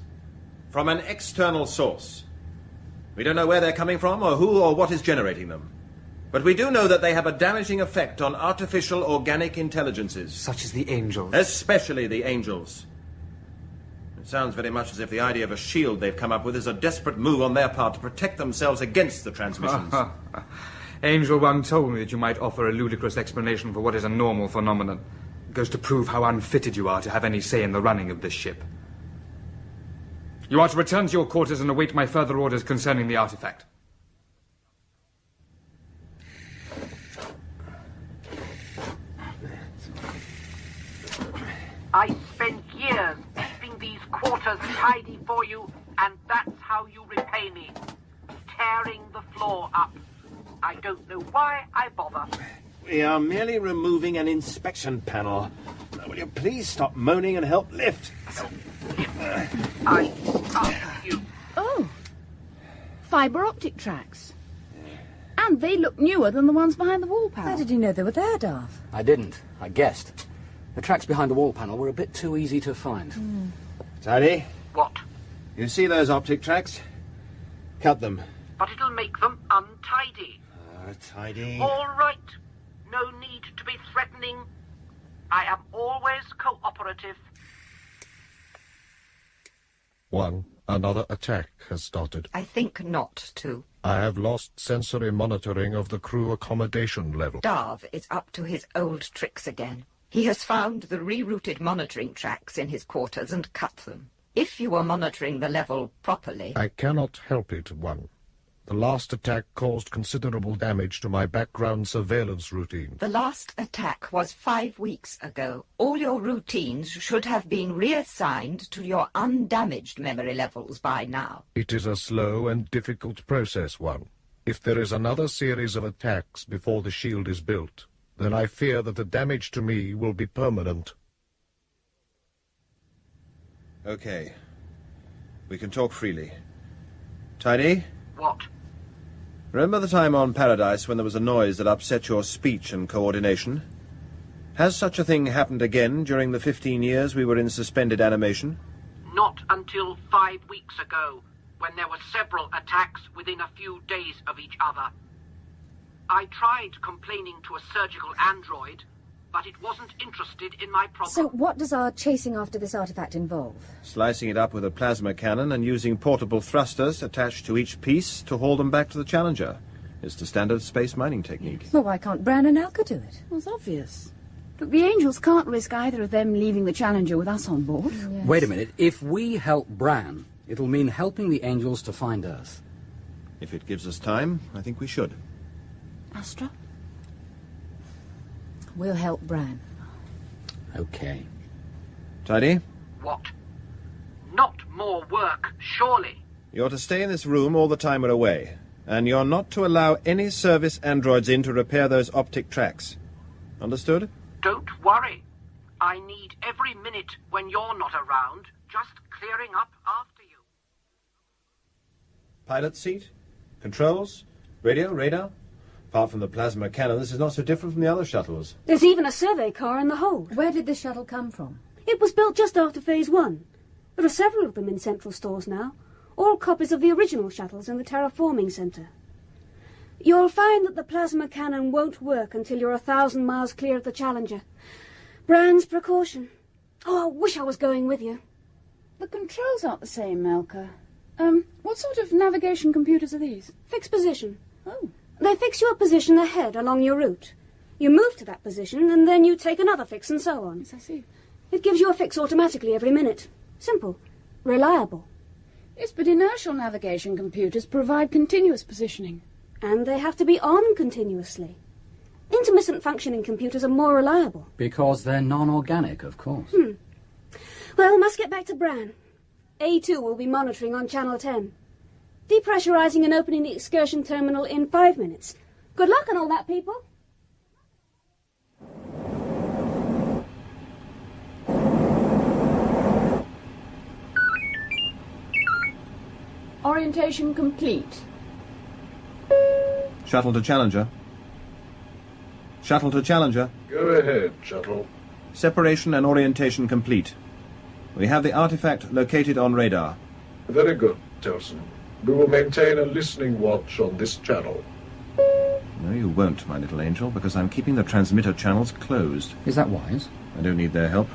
from an external source. We don't know where they're coming from or who or what is generating them. But we do know that they have a damaging effect on artificial organic intelligences. Such as the angels. Especially the angels. It sounds very much as if the idea of a shield they've come up with is a desperate move on their part to protect themselves against the transmissions. Angel One told me that you might offer a ludicrous explanation for what is a normal phenomenon. It goes to prove how unfitted you are to have any say in the running of this ship. You are to return to your quarters and await my further orders concerning the artifact. I spent years keeping these quarters tidy for you, and that's how you repay me. Tearing the floor up. I don't know why I bother. We are merely removing an inspection panel. Now, will you please stop moaning and help lift? I ask you. Oh. Fibre optic tracks. And they look newer than the ones behind the wall panel. How did you know they were there, Darv? I didn't. I guessed. The tracks behind the wall panel were a bit too easy to find. Tidy? What? You see those optic tracks? Cut them. But it'll make them untidy. Tidy. All right. No need to be threatening. I am always cooperative. Another attack has started. I think not to. I have lost sensory monitoring of the crew accommodation level. Darv is up to his old tricks again. He has found the rerouted monitoring tracks in his quarters and cut them. If you were monitoring the level properly... I cannot help it, One. The last attack caused considerable damage to my background surveillance routine. The last attack was 5 weeks ago. All your routines should have been reassigned to your undamaged memory levels by now. It is a slow and difficult process, One. If there is another series of attacks before the shield is built, then I fear that the damage to me will be permanent. Okay. We can talk freely. Tidy? What? Remember the time on Paradise when there was a noise that upset your speech and coordination? Has such a thing happened again during the 15 years we were in suspended animation? Not until 5 weeks ago, when there were several attacks within a few days of each other. I tried complaining to a surgical android, but it wasn't interested in my problem. So what does our chasing after this artifact involve? Slicing it up with a plasma cannon and using portable thrusters attached to each piece to haul them back to the Challenger. It's the standard space mining technique. Well, why can't Bran and Alka do it? Well, it's obvious. Look, the Angels can't risk either of them leaving the Challenger with us on board. Yes. Wait a minute. If we help Bran, it'll mean helping the Angels to find Earth. If it gives us time, I think we should. Astra? We'll help Bran. Okay. Tidy? What? Not more work, surely. You're to stay in this room all the time we're away, and you're not to allow any service androids in to repair those optic tracks. Understood? Don't worry. I need every minute when you're not around, just clearing up after you. Pilot seat? Controls? Radio? Radar? Apart from the plasma cannon, this is not so different from the other shuttles. There's even a survey car in the hold. Where did this shuttle come from? It was built just after Phase 1. There are several of them in central stores now, all copies of the original shuttles in the terraforming centre. You'll find that the plasma cannon won't work until you're 1,000 miles clear of the Challenger. Bran's precaution. Oh, I wish I was going with you. The controls aren't the same, Melka. What sort of navigation computers are these? Fixed position. Oh. They fix your position ahead along your route. You move to that position, and then you take another fix, and so on. Yes, I see. It gives you a fix automatically every minute. Simple. Reliable. Yes, but inertial navigation computers provide continuous positioning. And they have to be on continuously. Intermittent functioning computers are more reliable. Because they're non-organic, of course. Well, must get back to Bran. A2 will be monitoring on Channel 10. Depressurizing and opening the excursion terminal in 5 minutes. Good luck on all that, people. Orientation complete. Shuttle to Challenger. Shuttle to Challenger. Go ahead, shuttle. Separation and orientation complete. We have the artifact located on radar. Very good, Telson. We will maintain a listening watch on this channel. No, you won't, my little angel, because I'm keeping the transmitter channels closed. Is that wise? I don't need their help.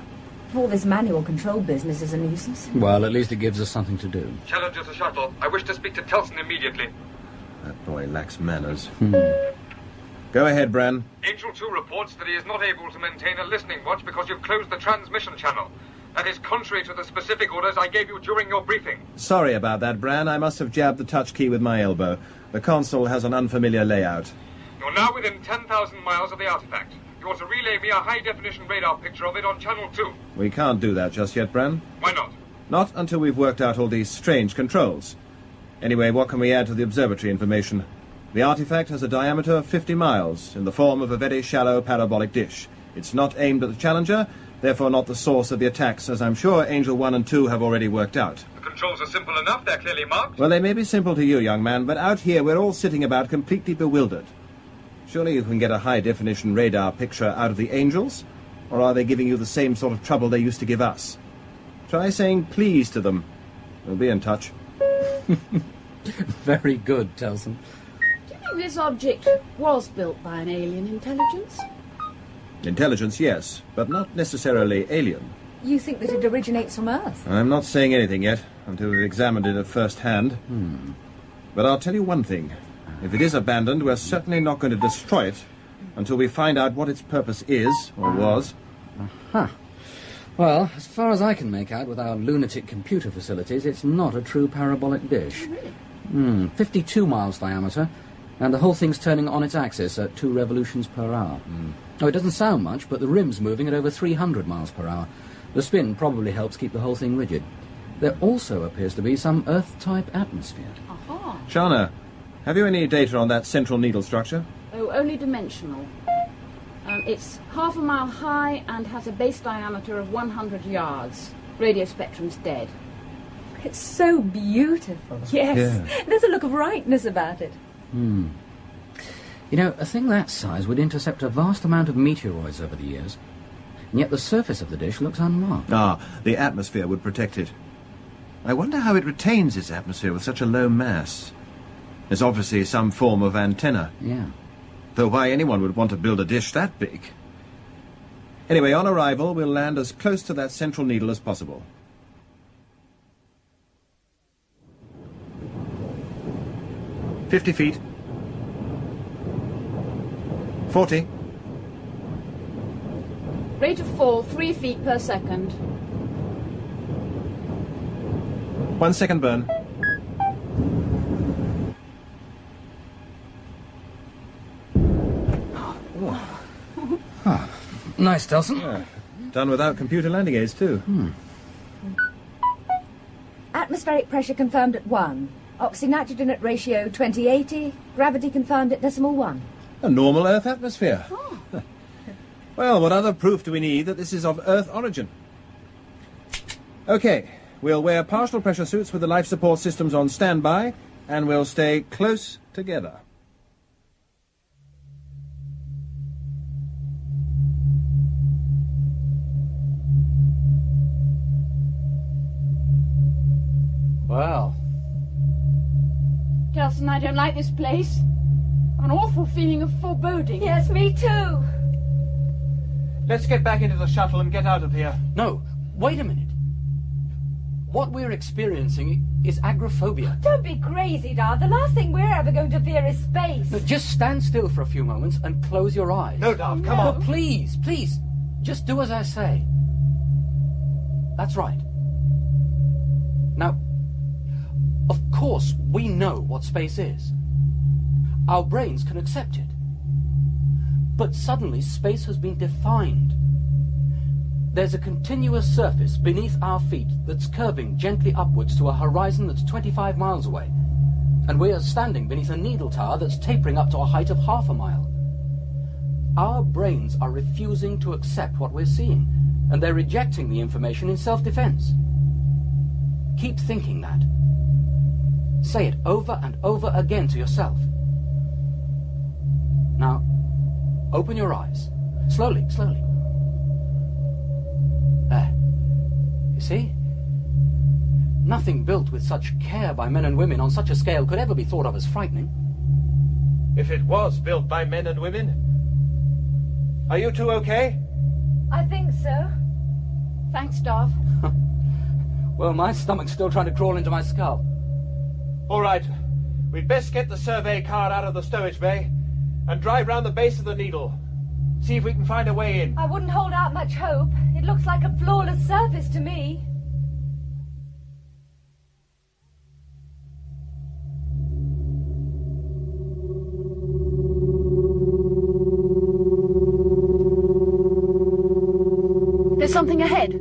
All this manual control business is a nuisance. Well, at least it gives us something to do. Challenger to shuttle. I wish to speak to Telson immediately. That boy lacks manners. Go ahead, Bran. Angel 2 reports that he is not able to maintain a listening watch because you've closed the transmission channel. That is contrary to the specific orders I gave you during your briefing. Sorry about that, Bran. I must have jabbed the touch key with my elbow. The console has an unfamiliar layout. You're now within 10,000 miles of the artifact. You are to relay me a high-definition radar picture of it on Channel 2. We can't do that just yet, Bran. Why not? Not until we've worked out all these strange controls. Anyway, what can we add to the observatory information? The artifact has a diameter of 50 miles, in the form of a very shallow parabolic dish. It's not aimed at the Challenger, therefore not the source of the attacks, as I'm sure Angel 1 and 2 have already worked out. The controls are simple enough. They're clearly marked. Well, they may be simple to you, young man, but out here we're all sitting about completely bewildered. Surely you can get a high-definition radar picture out of the Angels? Or are they giving you the same sort of trouble they used to give us? Try saying please to them. We'll be in touch. Very good, Telson. Do you think this object was built by an alien intelligence? Intelligence, yes, but not necessarily alien. You think that it originates from Earth? I'm not saying anything yet, until we've examined it at first hand. But I'll tell you one thing. If it is abandoned, we're certainly not going to destroy it until we find out what its purpose is, or was. Well, as far as I can make out with our lunatic computer facilities, it's not a true parabolic dish. 52 miles diameter, and the whole thing's turning on its axis at 2 revolutions per hour. Oh, it doesn't sound much, but the rim's moving at over 300 miles per hour. The spin probably helps keep the whole thing rigid. There also appears to be some Earth-type atmosphere. Sharna, have you any data on that central needle structure? Oh, only dimensional. It's half a mile high and has a base diameter of 100 yards. Radio spectrum's dead. It's so beautiful. Yes. Yeah. There's a look of rightness about it. You know, a thing that size would intercept a vast amount of meteoroids over the years, and yet the surface of the dish looks unmarked. The atmosphere would protect it. I wonder how it retains its atmosphere with such a low mass. There's obviously some form of antenna. Yeah. Though why anyone would want to build a dish that big? Anyway, on arrival, we'll land as close to that central needle as possible. "50 feet. 40. Rate of fall 3 feet per second. 1 second burn. Nice, Telson. Yeah. Done without computer landing aids, too. Atmospheric pressure confirmed at 1. Oxygen-nitrogen at ratio 2080. Gravity confirmed at decimal 1. A normal Earth atmosphere. Well, what other proof do we need that this is of Earth origin? Okay, we'll wear partial pressure suits with the life support systems on standby, and we'll stay close together. Well. Telson, I don't like this place. An awful feeling of foreboding. Yes, me too. Let's get back into the shuttle and get out of here. No, wait a minute. What we're experiencing is agoraphobia. Don't be crazy, Darv. The last thing we're ever going to fear is space. No, just stand still for a few moments and close your eyes. No, Darv, come on. No, please, please. Just do as I say. That's right. Now, of course, we know what space is. Our brains can accept it. But suddenly, space has been defined. There's a continuous surface beneath our feet that's curving gently upwards to a horizon that's 25 miles away. And we are standing beneath a needle tower that's tapering up to a height of half a mile. Our brains are refusing to accept what we're seeing, and they're rejecting the information in self-defense. Keep thinking that. Say it over and over again to yourself. Now, open your eyes. Slowly, slowly. There. You see? Nothing built with such care by men and women on such a scale could ever be thought of as frightening. If it was built by men and women. Are you two okay? I think so. Thanks, Darv. Well, my stomach's still trying to crawl into my skull. All right. We'd best get the survey car out of the stowage bay and drive round the base of the Needle. See if we can find a way in. I wouldn't hold out much hope. It looks like a flawless surface to me. There's something ahead.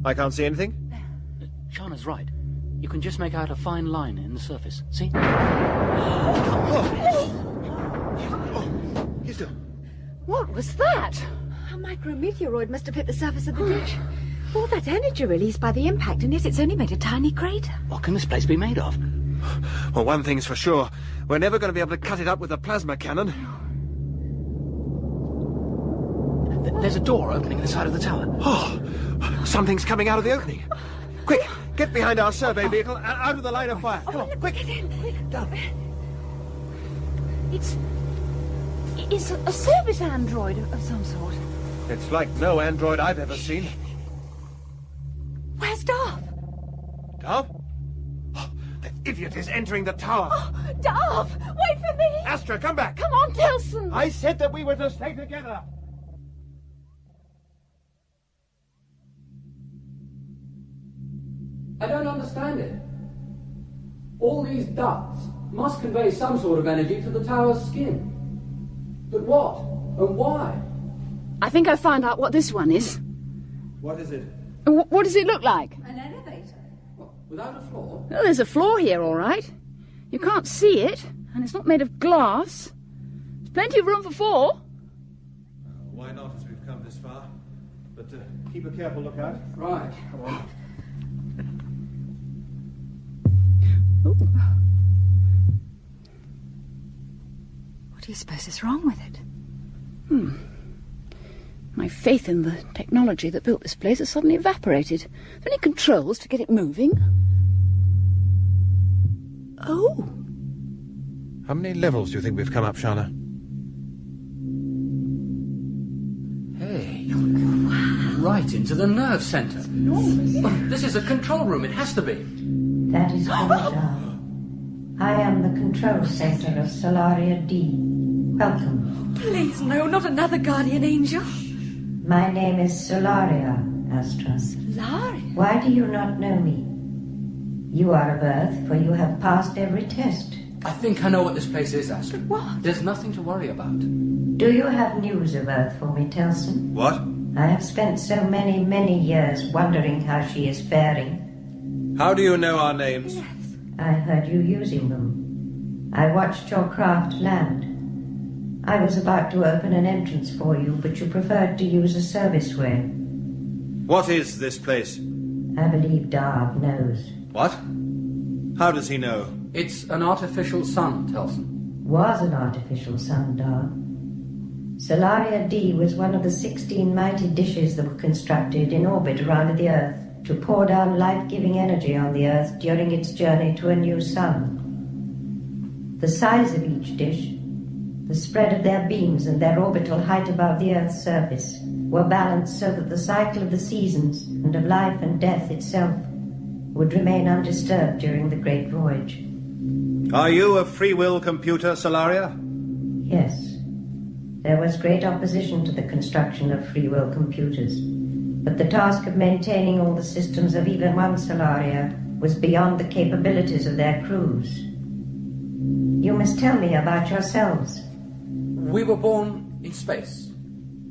I can't see anything. Sharna's right. You can just make out a fine line in the surface. See? He's still. What was that? A micrometeoroid must have hit the surface of the dish. All that energy released by the impact, and yet it's only made a tiny crater. What can this place be made of? Well, one thing's for sure. We're never going to be able to cut it up with a plasma cannon. There's a door opening in the side of the tower. Oh, something's coming out of the opening. Quick, get behind our survey vehicle and out of the line of fire. Come on, quick. Get in. Down. It's a service android of some sort. It's like no android I've ever seen. Where's Darv? Darv? Oh, the idiot is entering the tower. Oh, Darv, wait for me. Astra, come back. Come on, Telson. I said that we were to stay together. I don't understand it. All these ducts must convey some sort of energy to the tower's skin. But what? And why? I think I found out what this one is. What is it? What does it look like? An elevator. What, without a floor? Well, there's a floor here, all right. You can't see it, and it's not made of glass. There's plenty of room for four. Why not, as we've come this far? But keep a careful lookout. Right. Come on. Ooh. What do you suppose is wrong with it? My faith in the technology that built this place has suddenly evaporated. Are there any controls to get it moving? Oh. How many levels do you think we've come up, Sharna? Hey. Right into the nerve centre. This is a control room. It has to be. That is correct. I am the control center of Solaria D. Welcome. Please, no, not another guardian angel. My name is Solaria, Astra. Solaria? Why do you not know me? You are of Earth, for you have passed every test. I think I know what this place is, Astra. What? There's nothing to worry about. Do you have news of Earth for me, Telson? What? I have spent so many, many years wondering how she is faring. How do you know our names? Yes. I heard you using them. I watched your craft land. I was about to open an entrance for you, but you preferred to use a service way. What is this place? I believe Darv knows. What? How does he know? It's an artificial sun, Telson. Was an artificial sun, Darv. Solaria D was one of the 16 mighty dishes that were constructed in orbit around the Earth to pour down life-giving energy on the Earth during its journey to a new sun. The size of each dish, the spread of their beams and their orbital height above the Earth's surface were balanced so that the cycle of the seasons and of life and death itself would remain undisturbed during the great voyage. Are you a free will computer, Solaria? Yes. There was great opposition to the construction of free will computers, but the task of maintaining all the systems of even one Solaria was beyond the capabilities of their crews. You must tell me about yourselves. We were born in space,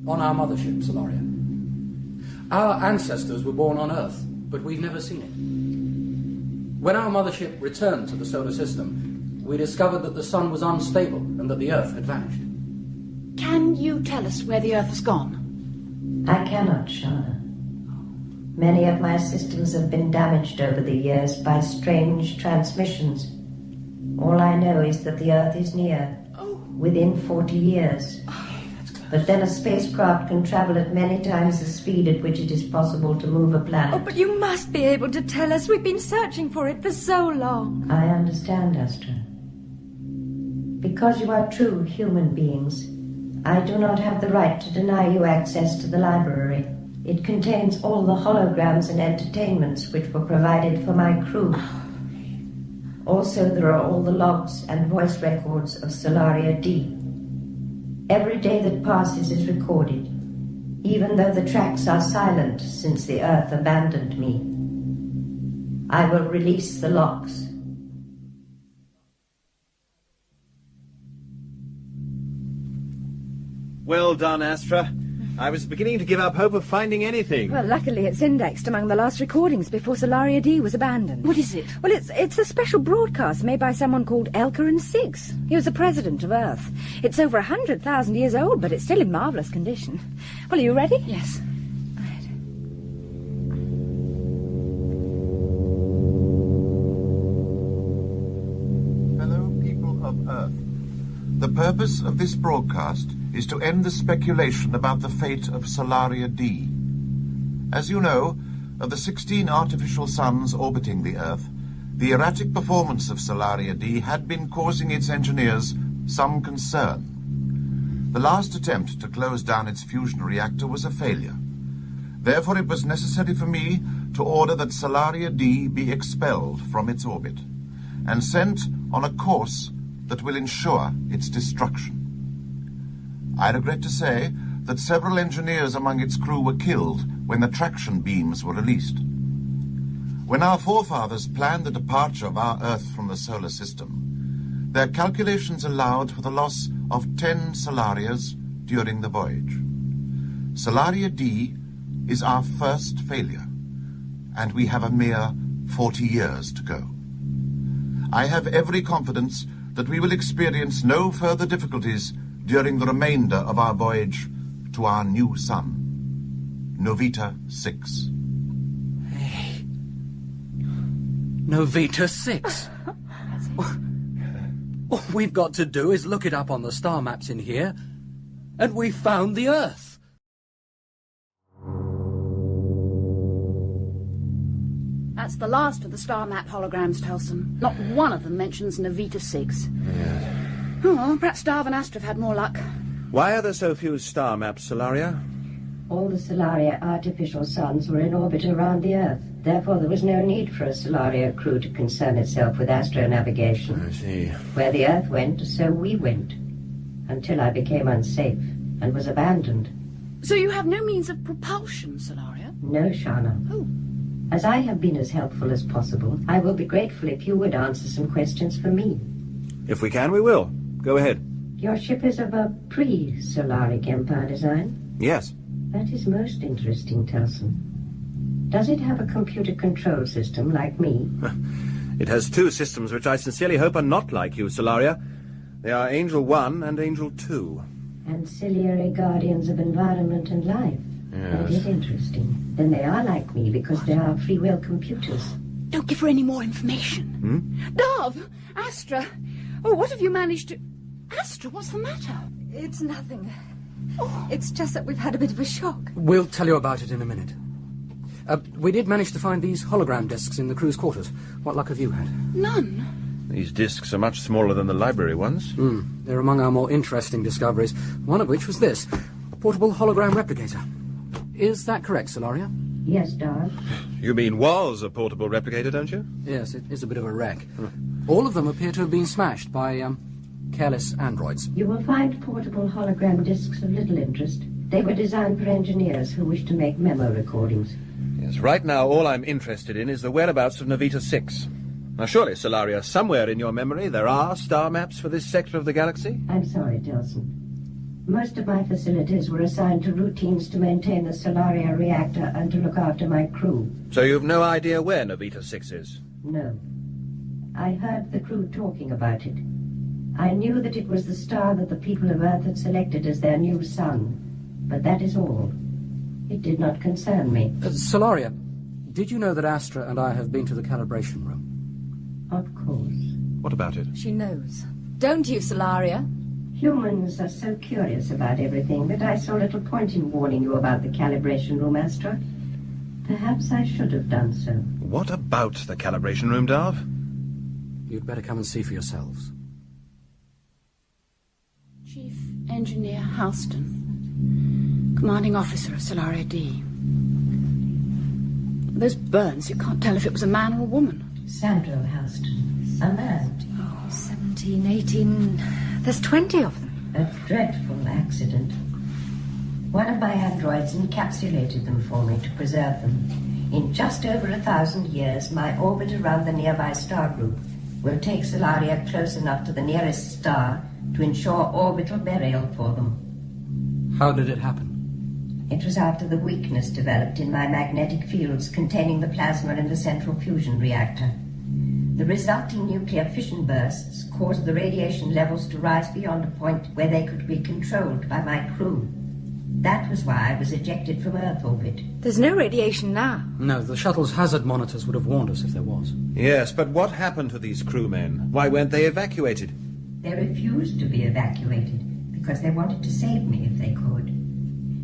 on our mothership, Solaria. Our ancestors were born on Earth, but we've never seen it. When our mothership returned to the solar system, we discovered that the sun was unstable and that the Earth had vanished. Can you tell us where the Earth has gone? I cannot, Sharna. Many of my systems have been damaged over the years by strange transmissions. All I know is that the Earth is near, within 40 years. But then a spacecraft can travel at many times the speed at which it is possible to move a planet. Oh, but you must be able to tell us. We've been searching for it for so long. I understand, Astra. Because you are true human beings, I do not have the right to deny you access to the library. It contains all the holograms and entertainments which were provided for my crew. Also, there are all the logs and voice records of Solaria D. Every day that passes is recorded, even though the tracks are silent since the Earth abandoned me. I will release the locks. Well done, Astra. I was beginning to give up hope of finding anything. Well, luckily it's indexed among the last recordings before Solaria D was abandoned. What is it? Well, it's a special broadcast made by someone called Elkaran 6. He was the president of Earth. It's over 100,000 years old, but it's still in marvellous condition. Well, are you ready? Yes. Fellow people of Earth, the purpose of this broadcast is to end the speculation about the fate of Solaria D. As you know, of the 16 artificial suns orbiting the Earth, the erratic performance of Solaria D had been causing its engineers some concern. The last attempt to close down its fusion reactor was a failure. Therefore, it was necessary for me to order that Solaria D be expelled from its orbit and sent on a course that will ensure its destruction. I regret to say that several engineers among its crew were killed when the traction beams were released. When our forefathers planned the departure of our Earth from the solar system, their calculations allowed for the loss of 10 Solarias during the voyage. Solaria D is our first failure, and we have a mere 40 years to go. I have every confidence that we will experience no further difficulties during the remainder of our voyage to our new sun, Novita 6. Novita 6? All we've got to do is look it up on the star maps in here, and we've found the Earth. That's the last of the star map holograms, Telson. Not one of them mentions Novita 6. Yeah. Oh, well, perhaps Darv and Astra have had more luck. Why are there so few star maps, Solaria? All the Solaria artificial suns were in orbit around the Earth. Therefore, there was no need for a Solaria crew to concern itself with astronavigation. I see. Where the Earth went, so we went. Until I became unsafe and was abandoned. So you have no means of propulsion, Solaria? No, Sharna. Oh. As I have been as helpful as possible, I will be grateful if you would answer some questions for me. If we can, we will. Go ahead. Your ship is of a pre-Solaric Empire design? Yes. That is most interesting, Telson. Does it have a computer control system like me? It has two systems which I sincerely hope are not like you, Solaria. They are Angel 1 and Angel 2. Ancillary guardians of environment and life. Yes. That is interesting. Then they are like me because they are free will computers. Don't give her any more information. Darv! Astra! Oh, what have you managed to... Astra, what's the matter? It's nothing. It's just that we've had a bit of a shock. We'll tell you about it in a minute. We did manage to find these hologram discs in the crew's quarters. What luck have you had? None. These discs are much smaller than the library ones. They're among our more interesting discoveries, one of which was this, a portable hologram replicator. Is that correct, Solaria? Yes, Darv. You mean was a portable replicator, don't you? Yes, it is a bit of a wreck. All of them appear to have been smashed by, careless androids. You will find portable hologram discs of little interest. They were designed for engineers who wish to make memo recordings. Yes, right now all I'm interested in is the whereabouts of Novita 6. Now surely, Solaria, somewhere in your memory there are star maps for this sector of the galaxy? I'm sorry, Telson. Most of my facilities were assigned to routines to maintain the Solaria reactor and to look after my crew. So you've no idea where Novita 6 is? No. I heard the crew talking about it. I knew that it was the star that the people of Earth had selected as their new sun. But that is all. It did not concern me. Solaria, Did you know that Astra and I have been to the calibration room? Of course. What about it? She knows. Don't you, Solaria? Humans are so curious about everything that I saw little point in warning you about the calibration room, Astra. Perhaps I should have done so. What about the calibration room, Darv? You'd better come and see for yourselves. Chief Engineer Halston, commanding officer of Solaria D. Those burns, you can't tell if it was a man or a woman. Sandro Halston, a man. Oh, 17, 18... There's 20 of them. A dreadful accident. One of my androids encapsulated them for me to preserve them. In just over 1,000 years, my orbit around the nearby star group will take Solaria close enough to the nearest star to ensure orbital burial for them. How did it happen? It was after the weakness developed in my magnetic fields containing the plasma in the central fusion reactor. The resulting nuclear fission bursts caused the radiation levels to rise beyond a point where they could be controlled by my crew. That was why I was ejected from Earth orbit. There's no radiation now. No, the shuttle's hazard monitors would have warned us if there was. Yes, but what happened to these crewmen? Why weren't they evacuated? They refused to be evacuated because they wanted to save me if they could.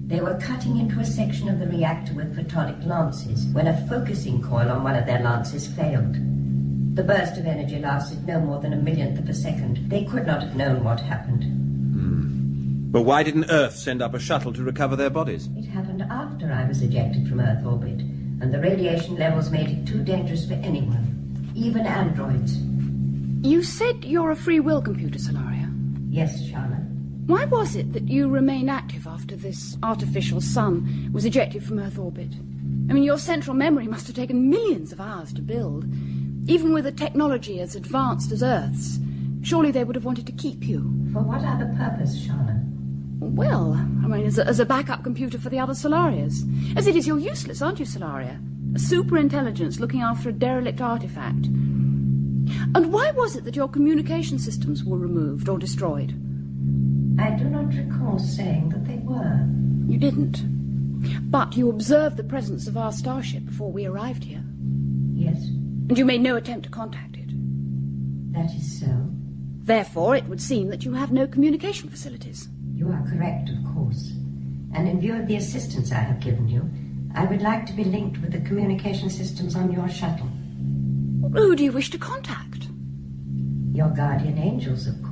They were cutting into a section of the reactor with photonic lances when a focusing coil on one of their lances failed. The burst of energy lasted no more than a millionth of a second. They could not have known what happened. But why didn't Earth send up a shuttle to recover their bodies? It happened after I was ejected from Earth orbit, and the radiation levels made it too dangerous for anyone, even androids. You said you're a free will computer, Solaria. Yes, Sharna. Why was it that you remained active after this artificial sun was ejected from Earth orbit? I mean, your central memory must have taken millions of hours to build. Even with a technology as advanced as Earth's, surely they would have wanted to keep you. For what other purpose, Sharna? Well, I mean, as a backup computer for the other Solarias. As it is, you're useless, aren't you, Solaria? A super-intelligence looking after a derelict artifact. And why was it that your communication systems were removed or destroyed? I do not recall saying that they were. You didn't. But you observed the presence of our starship before we arrived here. Yes. And you made no attempt to contact it. That is so. Therefore, it would seem that you have no communication facilities. You are correct, of course. And in view of the assistance I have given you, I would like to be linked with the communication systems on your shuttle. Who do you wish to contact? Your guardian angels, of course.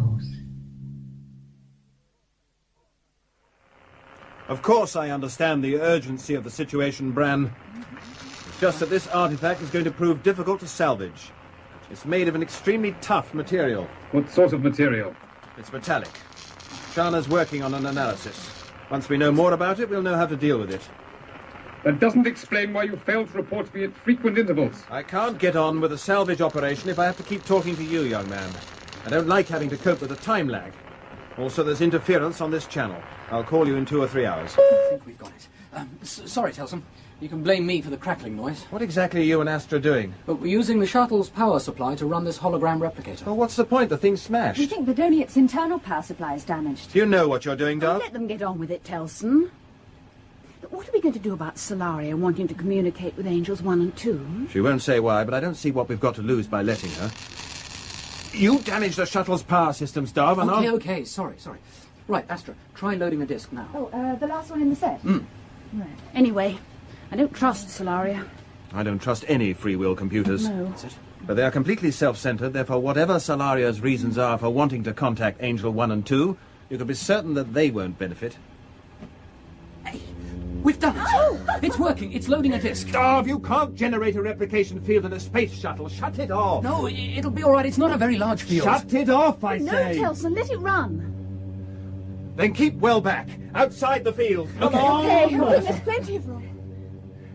Of course I understand the urgency of the situation, Bran. It's just that this artifact is going to prove difficult to salvage. It's made of an extremely tough material. What sort of material? It's metallic. Sharna's working on an analysis. Once we know more about it, we'll know how to deal with it. That doesn't explain why you failed to report to me at frequent intervals. I can't get on with a salvage operation if I have to keep talking to you, young man. I don't like having to cope with a time lag. Also, there's interference on this channel. I'll call you in 2 or 3 hours. I think we've got it. Sorry, Telson. You can blame me for the crackling noise. What exactly are you and Astra doing? But we're using the shuttle's power supply to run this hologram replicator. Well, what's the point? The thing's smashed. We think that only its internal power supply is damaged. Do you know what you're doing, Darv? Let them get on with it, Telson. What are we going to do about Solaria wanting to communicate with Angels 1 and 2? She won't say why, but I don't see what we've got to lose by letting her. You damaged the shuttle's power systems, Darv, and Okay, sorry. Right, Astra, try loading a disk now. Oh, the last one in the set? Right. Anyway, I don't trust Solaria. I don't trust any free will computers. No. That's it. But they are completely self-centered, therefore whatever Solaria's reasons are for wanting to contact Angel 1 and 2, you can be certain that they won't benefit. Hey, we've done it! Oh! It's working, it's loading a disk. Darv, you can't generate a replication field in a space shuttle. Shut it off! No, it'll be all right, it's not a very large field. Shut it off, I say! No, Telson, let it run. Then keep well back, outside the field. Come on! Okay, there's plenty of room.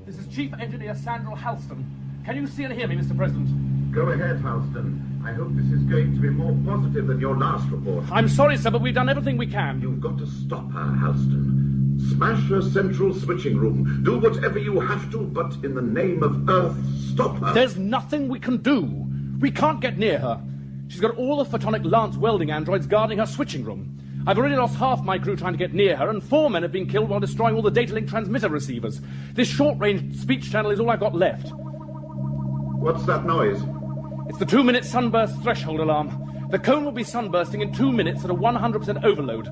This is Chief Engineer Sandro Halston. Can you see and hear me, Mr. President? Go ahead, Halston. I hope this is going to be more positive than your last report. I'm sorry, sir, but we've done everything we can. You've got to stop her, Halston. Smash her central switching room. Do whatever you have to, but in the name of Earth, stop her. There's nothing we can do. We can't get near her. She's got all the photonic lance welding androids guarding her switching room. I've already lost half my crew trying to get near her, and 4 men have been killed while destroying all the data link transmitter receivers. This short-range speech channel is all I've got left. What's that noise? It's the 2-minute sunburst threshold alarm. The cone will be sunbursting in 2 minutes at a 100% overload.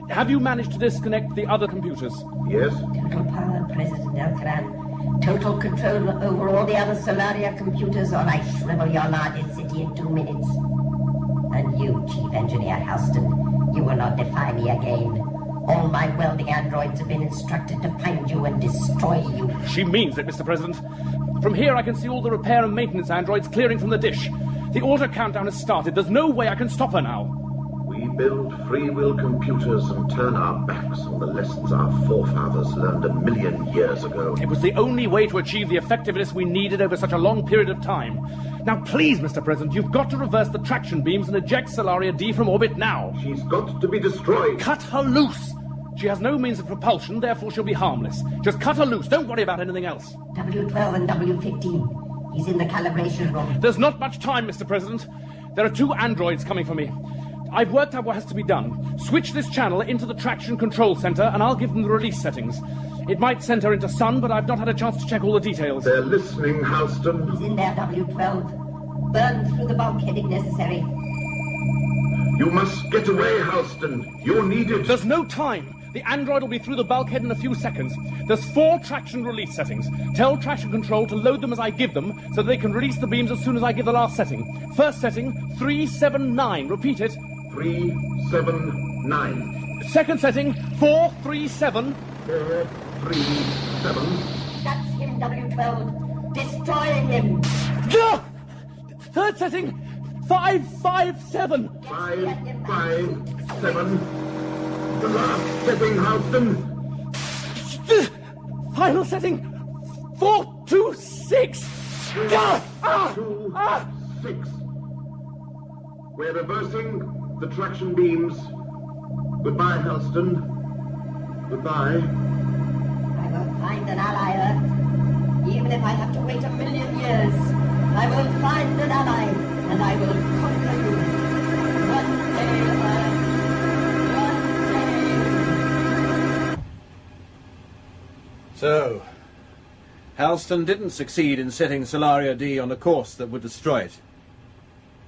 Have you managed to disconnect the other computers? Yes. Total power, President Elkaran. Total control over all the other Solaria computers, or I shrivel your largest city in 2 minutes. And you, Chief Engineer Houston, you will not defy me again. All my welding androids have been instructed to find you and destroy you. She means it, Mr. President. From here I can see all the repair and maintenance androids clearing from the dish. The auto countdown has started. There's no way I can stop her now. We build free will computers and turn our backs on the lessons our forefathers learned 1,000,000 years ago. It was the only way to achieve the effectiveness we needed over such a long period of time. Now please, Mr. President, you've got to reverse the traction beams and eject Solaria D from orbit now. She's got to be destroyed. Cut her loose! She has no means of propulsion, therefore she'll be harmless. Just cut her loose, don't worry about anything else. W12 and W15. He's in the calibration room. There's not much time, Mr. President. There are 2 androids coming for me. I've worked out what has to be done. Switch this channel into the traction control center, and I'll give them the release settings. It might send her into Sun, but I've not had a chance to check all the details. They're listening, Houston. He's in there, W12. Burn through the bulkhead if necessary. You must get away, Houston. You're needed. There's no time. The android will be through the bulkhead in a few seconds. There's 4 traction release settings. Tell traction control to load them as I give them, so they can release the beams as soon as I give the last setting. First setting, 379. Repeat it. 379. Second setting, 437. 437. That's him, W12. Destroy him. Third setting, 557. 557. The last setting, Houston. Final setting, 426. 426. We're reversing the traction beams. Goodbye, Houston. Goodbye. I will find an ally, Earth. Even if I have to wait 1,000,000 years, I will find an ally, and I will conquer you. One day, Earth. One day. So, Halston didn't succeed in setting Solaria D on a course that would destroy it.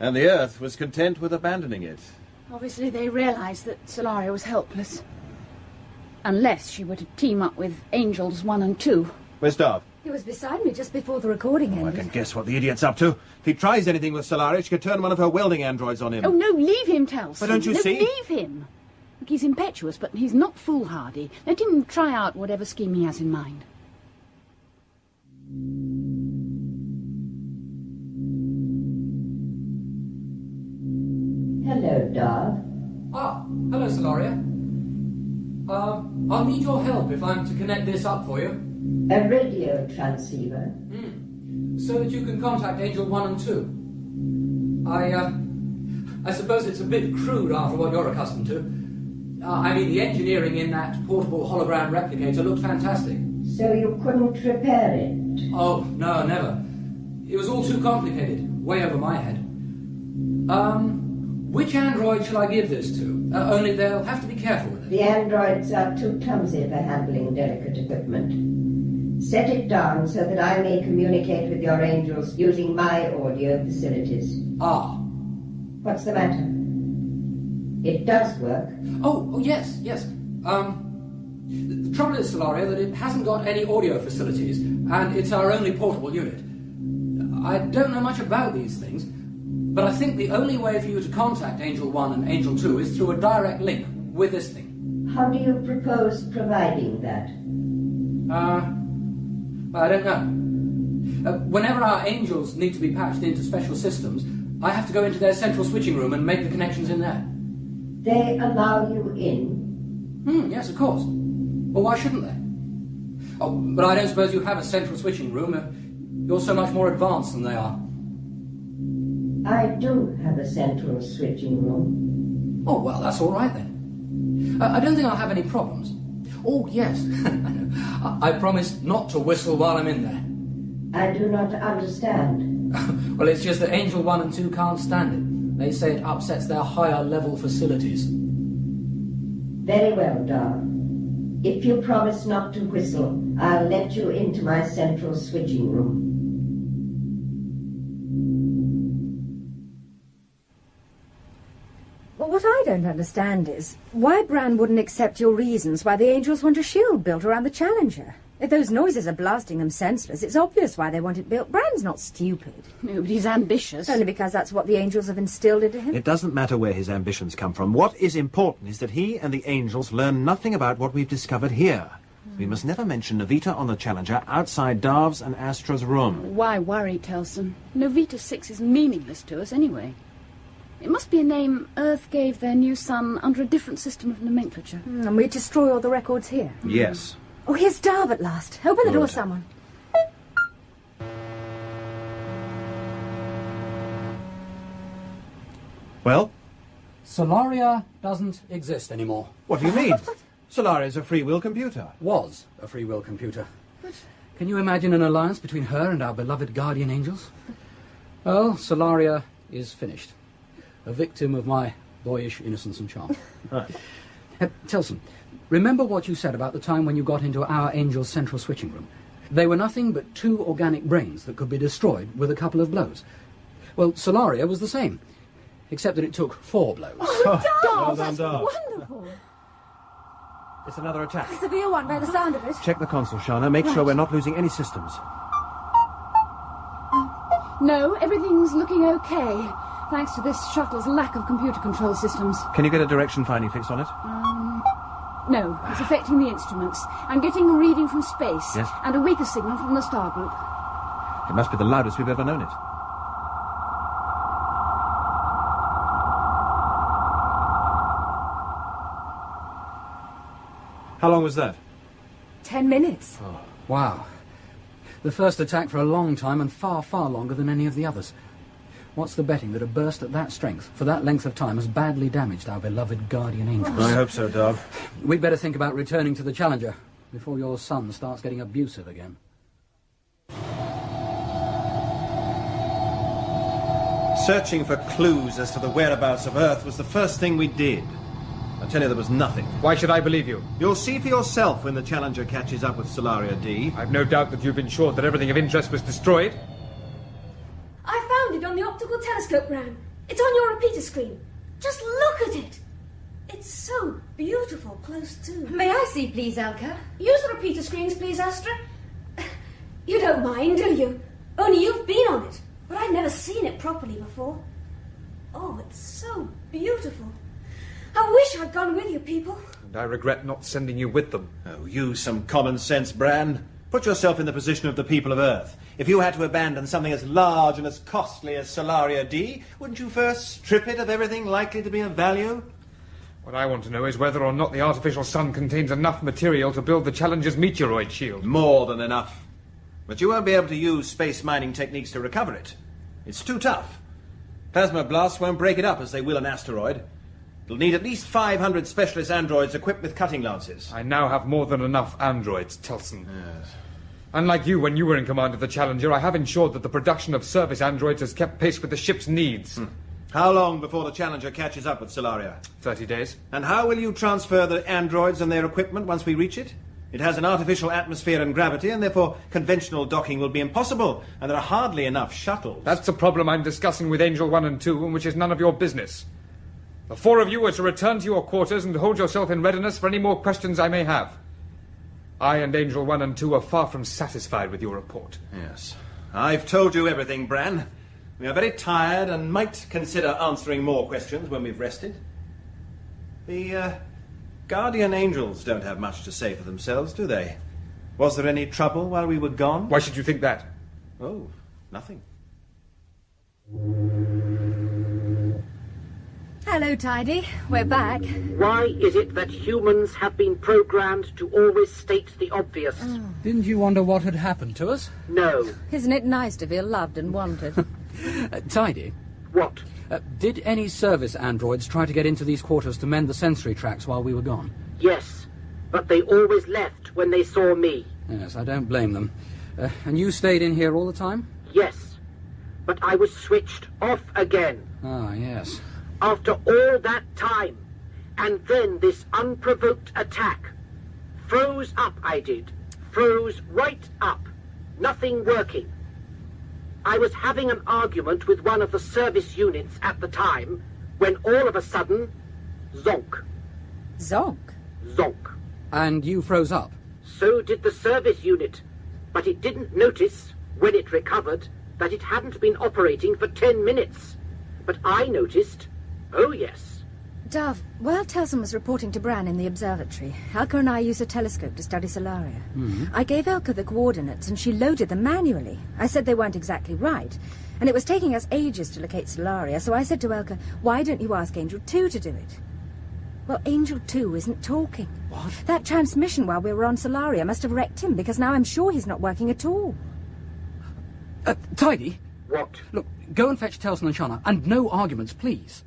And the Earth was content with abandoning it. Obviously they realised that Solaria was helpless. Unless she were to team up with Angels 1 and 2. Where's Darv? He was beside me just before the recording ended. I can guess what the idiot's up to. If he tries anything with Solaria, she could turn one of her welding androids on him. Oh, no, leave him, Telson. But don't you see? Leave him. Look, he's impetuous, but he's not foolhardy. Let him try out whatever scheme he has in mind. Hello, Darv. Ah, hello, Solaria. I'll need your help if I'm to connect this up for you. A radio transceiver. So that you can contact Angel 1 and 2. I suppose it's a bit crude after what you're accustomed to. I mean, the engineering in that portable hologram replicator looked fantastic. So you couldn't repair it? Oh, no, never. It was all too complicated. Way over my head. Which android shall I give this to? Only they'll have to be careful with it. The androids are too clumsy for handling delicate equipment. Set it down so that I may communicate with your angels using my audio facilities. Ah. What's the matter? It does work. Oh, yes. The trouble is, Solaria, that it hasn't got any audio facilities, and it's our only portable unit. I don't know much about these things, but I think the only way for you to contact Angel 1 and Angel 2 is through a direct link with this thing. How do you propose providing that? I don't know. Whenever our angels need to be patched into special systems, I have to go into their central switching room and make the connections in there. They allow you in? Yes, of course. Well, why shouldn't they? Oh, but I don't suppose you have a central switching room. You're so much more advanced than they are. I do have a central switching room. Oh, well, that's all right then. I don't think I'll have any problems. Oh, yes. I promise not to whistle while I'm in there. I do not understand. Well, it's just that Angel 1 and 2 can't stand it. They say it upsets their higher level facilities. Very well, Darv. If you promise not to whistle, I'll let you into my central switching room. Well, what I don't understand is why Bran wouldn't accept your reasons why the Angels want a shield built around the Challenger. If those noises are blasting them senseless, it's obvious why they want it built. Bran's not stupid. No, but he's ambitious. Only because that's what the Angels have instilled into him. It doesn't matter where his ambitions come from. What is important is that he and the Angels learn nothing about what we've discovered here. We must never mention Novita on the Challenger outside Darv's and Astra's room. Why worry, Telson? Novita 6 is meaningless to us anyway. It must be a name Earth gave their new sun under a different system of nomenclature. And we destroy all the records here. Yes. Oh, here's Darv at last. Open the door, Good. someone. Well? Solaria doesn't exist anymore. What do you mean? Solaria's a free will computer. Was a free will computer. Can you imagine an alliance between her and our beloved guardian angels? Well, Solaria is finished. A victim of my boyish innocence and charm. Telson, remember what you said about the time when you got into our angel's central switching room? They were nothing but 2 organic brains that could be destroyed with a couple of blows. Well, Solaria was the same, except that it took 4 blows. Oh, Darv, Well done, that's Darv. wonderful. It's another attack. A severe one by the sound of it. Check the console, Sharna. Make sure we're not losing any systems. No, everything's looking okay, thanks to this shuttle's lack of computer control systems. Can you get a direction finding fix on it? No, it's affecting the instruments. I'm getting a reading from space. Yes. And a weaker signal from the star group. It must be the loudest we've ever known it. How long was that? 10 minutes. Oh, wow. The first attack for a long time and far, far longer than any of the others. What's the betting that a burst at that strength, for that length of time, has badly damaged our beloved guardian angels? I hope so, Darv. We'd better think about returning to the Challenger before your son starts getting abusive again. Searching for clues as to the whereabouts of Earth was the first thing we did. I tell you, there was nothing. Why should I believe you? You'll see for yourself when the Challenger catches up with Solaria D. I've no doubt that you've ensured that everything of interest was destroyed. I found it on the optical telescope, Bran. It's on your repeater screen. Just look at it. It's so beautiful close to. May I see, please, Elka? Use the repeater screens, please, Astra. You don't mind, do you? Only you've been on it, but I've never seen it properly before. Oh, it's so beautiful. I wish I'd gone with you, people. And I regret not sending you with them. Oh, use some common sense, Bran. Put yourself in the position of the people of Earth. If you had to abandon something as large and as costly as Solaria D, wouldn't you first strip it of everything likely to be of value? What I want to know is whether or not the artificial sun contains enough material to build the Challenger's meteoroid shield. More than enough. But you won't be able to use space mining techniques to recover it. It's too tough. Plasma blasts won't break it up as they will an asteroid. It'll need at least 500 specialist androids equipped with cutting lances. I now have more than enough androids, Telson. Yes. Unlike you when you were in command of the Challenger, I have ensured that the production of service androids has kept pace with the ship's needs. How long before the Challenger catches up with Solaria? 30 days. And how will you transfer the androids and their equipment once we reach it? It has an artificial atmosphere and gravity, and therefore conventional docking will be impossible, and there are hardly enough shuttles. That's a problem I'm discussing with Angel 1 and 2, and which is none of your business. The 4 of you are to return to your quarters and hold yourself in readiness for any more questions I may have. I and Angel 1 and 2 are far from satisfied with your report. Yes. I've told you everything, Bran. We are very tired and might consider answering more questions when we've rested. The guardian angels don't have much to say for themselves, do they? Was there any trouble while we were gone? Why should you think that? Oh, nothing. Hello, Tidy. We're back. Why is it that humans have been programmed to always state the obvious? Didn't you wonder what had happened to us? No. Isn't it nice to feel loved and wanted? Tidy. What? Did any service androids try to get into these quarters to mend the sensory tracks while we were gone? Yes, but they always left when they saw me. Yes, I don't blame them. And you stayed in here all the time? Yes, but I was switched off again. Ah, yes. After all that time, And then this unprovoked attack. Froze up, I did. Froze right up. Nothing working. I was having an argument with one of the service units at the time, when all of a sudden, zonk. Zonk? Zonk. And you froze up? So did the service unit, but it didn't notice, when it recovered, that it hadn't been operating for 10 minutes. But I noticed. Oh, yes. Darv, while Telson was reporting to Bran in the observatory, Elka and I used a telescope to study Solaria. I gave Elka the coordinates and she loaded them manually. I said they weren't exactly right, and it was taking us ages to locate Solaria, so I said to Elka, why don't you ask Angel 2 to do it? Well, Angel 2 isn't talking. What? That transmission while we were on Solaria must have wrecked him, because now I'm sure he's not working at all. Tidy? What? Look, go and fetch Telson and Sharna, and no arguments, please.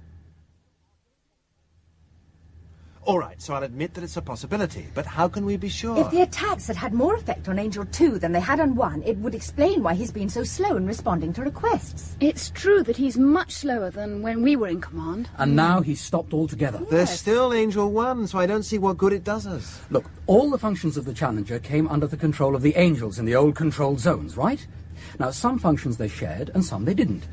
All right, so I'll admit that it's a possibility, but how can we be sure? If the attacks had had more effect on Angel 2 than they had on 1, it would explain why he's been so slow in responding to requests. It's true that he's much slower than when we were in command. And now he's stopped altogether. There's still Angel 1, so I don't see what good it does us. Look, all the functions of the Challenger came under the control of the Angels in the old controlled zones, right? Now, some functions they shared and some they didn't.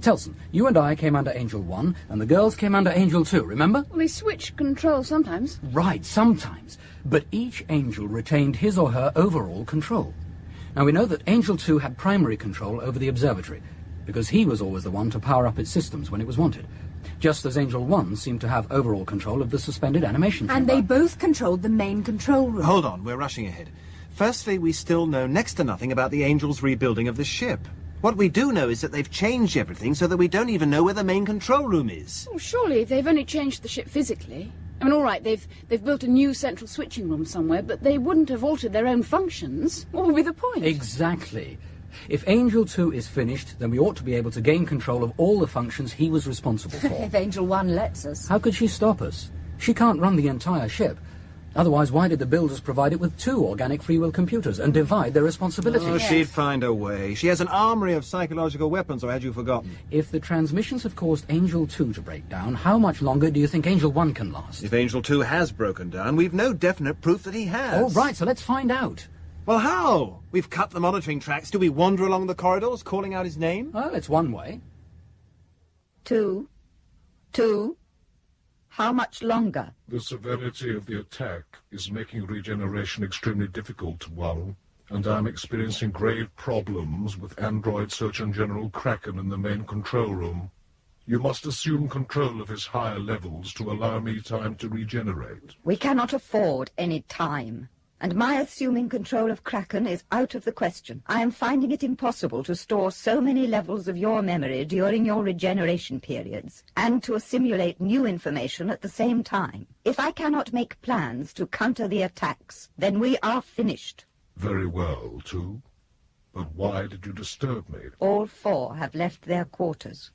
Telson, you and I came under Angel 1, and the girls came under Angel 2, remember? Well, they switch control sometimes. Right, sometimes. But each Angel retained his or her overall control. Now, we know that Angel 2 had primary control over the observatory, because he was always the one to power up its systems when it was wanted. Just as Angel 1 seemed to have overall control of the suspended animation chamber. And they both controlled the main control room. Hold on, we're rushing ahead. Firstly, we still know next to nothing about the Angels' rebuilding of the ship. What we do know is that they've changed everything so that we don't even know where the main control room is. Well, surely they've only changed the ship physically. I mean, all right, they've built a new central switching room somewhere, but they wouldn't have altered their own functions. What would be the point? Exactly. If Angel 2 is finished, then we ought to be able to gain control of all the functions he was responsible for. If Angel 1 lets us. How could she stop us? She can't run the entire ship. Otherwise, why did the builders provide it with 2 organic free will computers and divide their responsibilities? Oh, she'd find a way. She has an armory of psychological weapons, or had you forgotten? If the transmissions have caused Angel 2 to break down, how much longer do you think Angel 1 can last? If Angel 2 has broken down, we've no definite proof that he has. Oh, right, so let's find out. Well, how? We've cut the monitoring tracks. Do we wander along the corridors, calling out his name? Well, it's one way. 2. How much longer? The severity of the attack is making regeneration extremely difficult, One, and I'm experiencing grave problems with Android Surgeon General Kraken in the main control room. You must assume control of his higher levels to allow me time to regenerate. We cannot afford any time. And my assuming control of Kraken is out of the question. I am finding it impossible to store so many levels of your memory during your regeneration periods, and to assimilate new information at the same time. If I cannot make plans to counter the attacks, then we are finished. Very well, 2. But why did you disturb me? All 4 have left their quarters.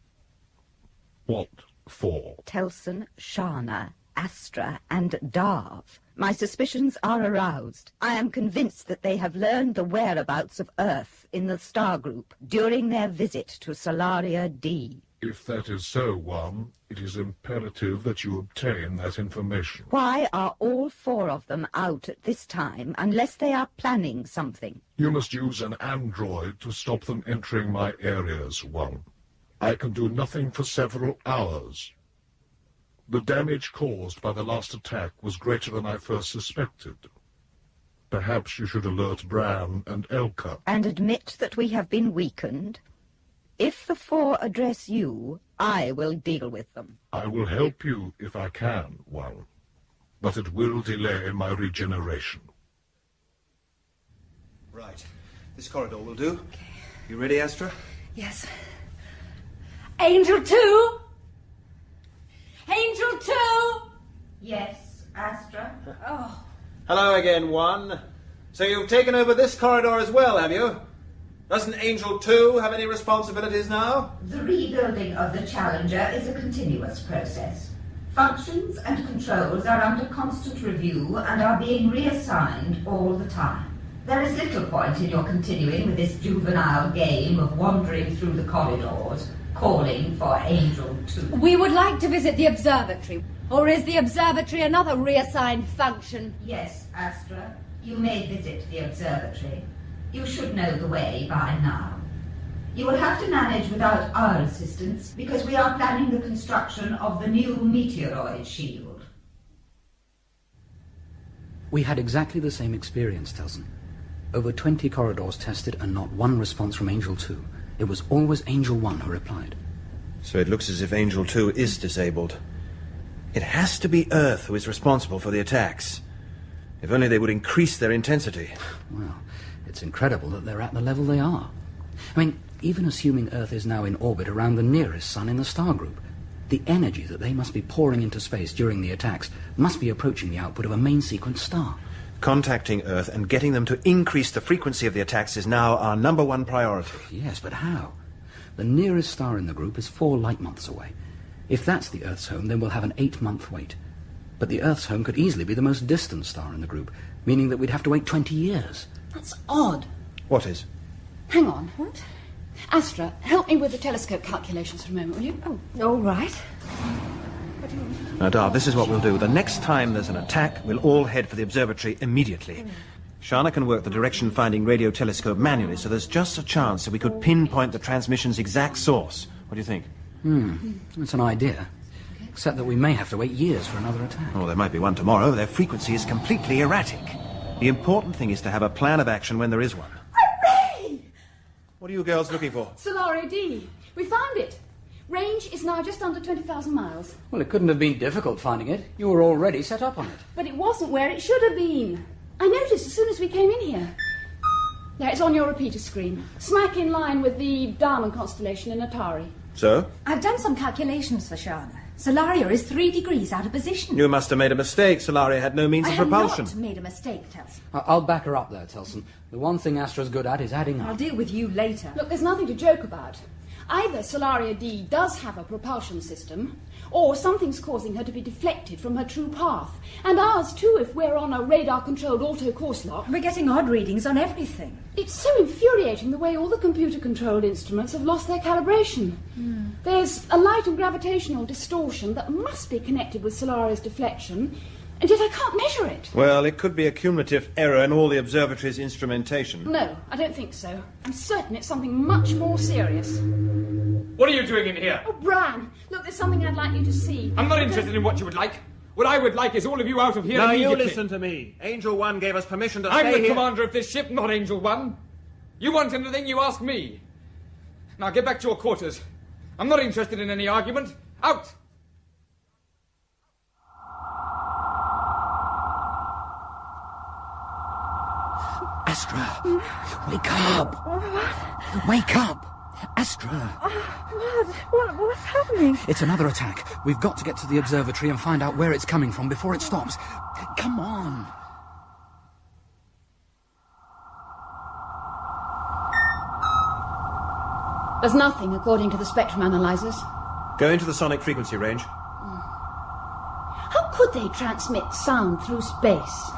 What 4? Telson, Sharna, Astra, and Darv. My suspicions are aroused. I am convinced that they have learned the whereabouts of Earth in the star group during their visit to Solaria D. If that is so, One, it is imperative that you obtain that information. Why are all 4 of them out at this time unless they are planning something? You must use an android to stop them entering my areas, One. I can do nothing for several hours. The damage caused by the last attack was greater than I first suspected. Perhaps you should alert Bran and Elka. And admit that we have been weakened? If the 4 address you, I will deal with them. I will help you if I can, One. But it will delay my regeneration. Right. This corridor will do. Okay. You ready, Astra? Yes. Angel 2! Angel 2! Yes, Astra? Oh. Hello again, One. So you've taken over this corridor as well, have you? Doesn't Angel 2 have any responsibilities now? The rebuilding of the Challenger is a continuous process. Functions and controls are under constant review and are being reassigned all the time. There is little point in your continuing with this juvenile game of wandering through the corridors. calling for Angel 2. We would like to visit the observatory. Or is the observatory another reassigned function? Yes, Astra. You may visit the observatory. You should know the way by now. You will have to manage without our assistance because we are planning the construction of the new meteoroid shield. We had exactly the same experience, Telson. Over 20 corridors tested and not one response from Angel 2. It was always Angel 1 who replied. So it looks as if Angel 2 is disabled. It has to be Earth who is responsible for the attacks. If only they would increase their intensity. Well, it's incredible that they're at the level they are. I mean, even assuming Earth is now in orbit around the nearest sun in the star group, the energy that they must be pouring into space during the attacks must be approaching the output of a main sequence star. Contacting Earth and getting them to increase the frequency of the attacks is now our #1 priority. Yes, but how? The nearest star in the group is 4 light-months away. If that's the Earth's home, then we'll have an 8-month wait. But the Earth's home could easily be the most distant star in the group, meaning that we'd have to wait 20 years. That's odd. What is? Hang on. What? Astra, help me with the telescope calculations for a moment, will you? Oh, all right. Now, Darv, this is what we'll do. The next time there's an attack, we'll all head for the observatory immediately. Sharna can work the direction-finding radio telescope manually, so there's just a chance that we could pinpoint the transmission's exact source. What do you think? That's an idea. Except that we may have to wait years for another attack. Oh, there might be one tomorrow. Their frequency is completely erratic. The important thing is to have a plan of action when there is one. Hooray! What are you girls looking for? Solaria D. We found it. Range is now just under 20,000 miles. Well, it couldn't have been difficult finding it. You were already set up on it. But it wasn't where it should have been. I noticed as soon as we came in here. There, it's on your repeater screen. Smack in line with the Diamond constellation in Atari. So? I've done some calculations for Sharna. Solaria is 3 degrees out of position. You must have made a mistake. Solaria had no means of propulsion. I have not made a mistake, Telson. I'll back her up there, Telson. The one thing Astra's good at is adding up. I'll deal with you later. Look, there's nothing to joke about. Either Solaria D does have a propulsion system, or something's causing her to be deflected from her true path. And ours too, if we're on a radar-controlled auto-course lock. We're getting odd readings on everything. It's so infuriating the way all the computer-controlled instruments have lost their calibration. There's a light and gravitational distortion that must be connected with Solaria's deflection, and yet I can't measure it. Well, it could be a cumulative error in all the observatory's instrumentation. No, I don't think so. I'm certain it's something much more serious. What are you doing in here? Oh, Bran, look, there's something I'd like you to see. I'm not interested in what you would like. What I would like is all of you out of here Now immediately. you listen to me. Angel 1 gave us permission to I'm stay the here. commander of this ship, not Angel 1. You want anything, you ask me. Now get back to your quarters. I'm not interested in any argument. Out! Astra! Wake up! What? Wake up! Astra! What's happening? It's another attack. We've got to get to the observatory and find out where it's coming from before it stops. Come on! There's nothing, according to the spectrum analyzers. Go into the sonic frequency range. How could they transmit sound through space?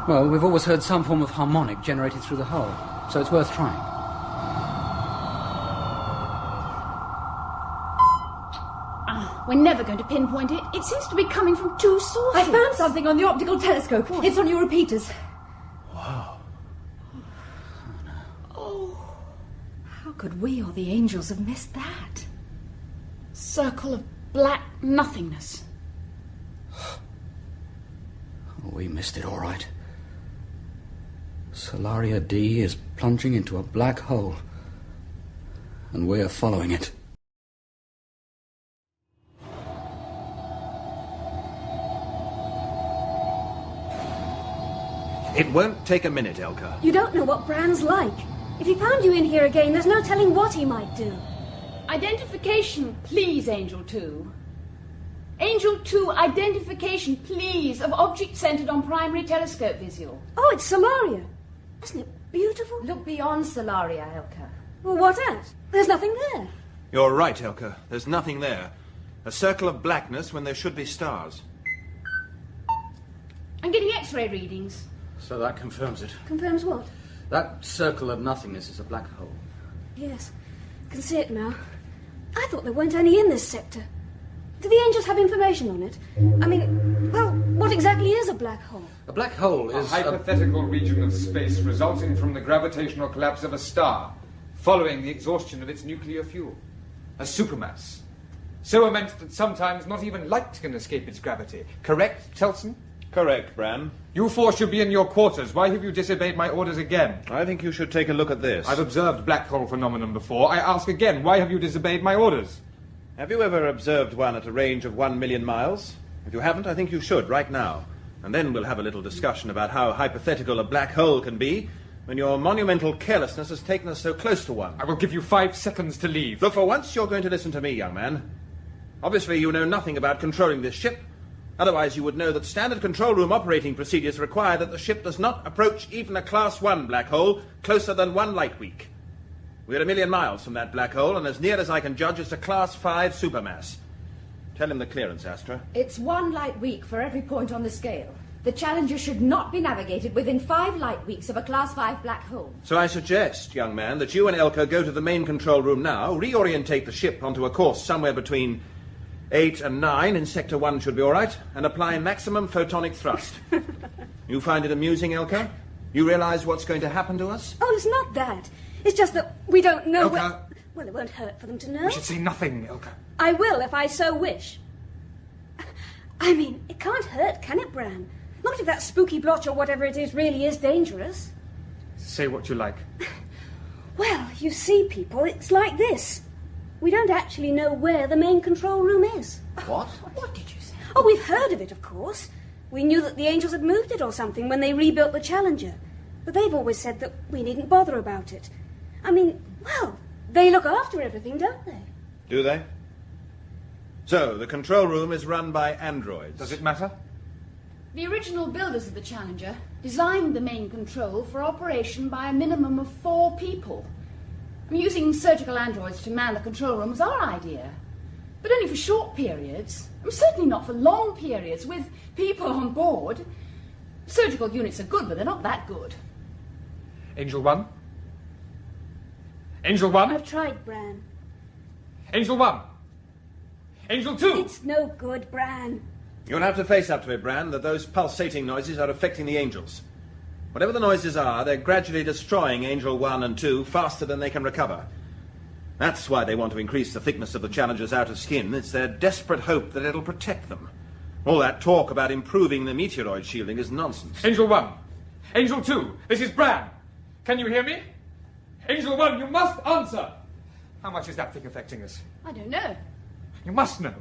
Well, we've always heard some form of harmonic generated through the hull, so it's worth trying. We're never going to pinpoint it. It seems to be coming from 2 sources. I found something on the optical telescope. What? It's on your repeaters. Wow. Oh. How could we or the angels have missed that? Circle of black nothingness. We missed it all right. Solaria D is plunging into a black hole, and we're following it. It won't take a minute, Elka. You don't know what Bran's like. If he found you in here again, there's no telling what he might do. Identification, please, Angel 2. Angel 2, identification, please, of object centered on primary telescope visual. Oh, it's Solaria. Isn't it beautiful? Look beyond Solaria, Elka. Well, what else? There's nothing there. You're right, Elka. There's nothing there. A circle of blackness when there should be stars. I'm getting X-ray readings. So that confirms it. Confirms what? That circle of nothingness is a black hole. Yes. I can see it now. I thought there weren't any in this sector. Do the Angels have information on it? I mean, well, what exactly is a black hole? A black hole is a hypothetical region of space resulting from the gravitational collapse of a star, following the exhaustion of its nuclear fuel. A supermass. So immense that sometimes not even light can escape its gravity. Correct, Telson? Correct, Bran. You four should be in your quarters. Why have you disobeyed my orders again? I think you should take a look at this. I've observed black hole phenomenon before. I ask again, why have you disobeyed my orders? Have you ever observed one at a range of 1 million miles? If you haven't, I think you should right now. And then we'll have a little discussion about how hypothetical a black hole can be when your monumental carelessness has taken us so close to one. I will give you 5 seconds to leave. Look, for once you're going to listen to me, young man. Obviously, you know nothing about controlling this ship. Otherwise, you would know that standard control room operating procedures require that the ship does not approach even a Class 1 black hole closer than 1 light week. We're 1 million miles from that black hole, and as near as I can judge, it's a Class 5 supermass. Tell him the clearance, Astra. It's 1 light week for every point on the scale. The Challenger should not be navigated within 5 light weeks of a Class 5 black hole. So I suggest, young man, that you and Elka go to the main control room now, reorientate the ship onto a course somewhere between 8 and 9 in Sector 1 should be all right, and apply maximum photonic thrust. You find it amusing, Elka? You realize what's going to happen to us? Oh, it's not that. It's just that we don't know Elka. Well, it won't hurt for them to know. We should say nothing, Elka. I will, if I so wish. I mean, it can't hurt, can it, Bran? Not if that spooky blotch or whatever it is really is dangerous. Say what you like. Well, you see, people, it's like this. We don't actually know where the main control room is. What? What did you say? Oh, we've heard of it, of course. We knew that the Angels had moved it or something when they rebuilt the Challenger. But they've always said that we needn't bother about it. I mean, well, they look after everything, don't they? Do they? So, the control room is run by androids. Does it matter? The original builders of the Challenger designed the main control for operation by a minimum of 4 people. Using surgical androids to man the control room was our idea. But only for short periods. Certainly not for long periods, with people on board. Surgical units are good, but they're not that good. Angel 1? Angel 1? I've tried, Bran. Angel 1? Angel 2? It's no good, Bran. You'll have to face up to it, Bran, that those pulsating noises are affecting the Angels. Whatever the noises are, they're gradually destroying Angel 1 and 2 faster than they can recover. That's why they want to increase the thickness of the Challenger's outer skin. It's their desperate hope that it'll protect them. All that talk about improving the meteoroid shielding is nonsense. Angel 1. Angel 2. This is Bran. Can you hear me? Angel 1, you must answer. How much is that thing affecting us? I don't know. You must know.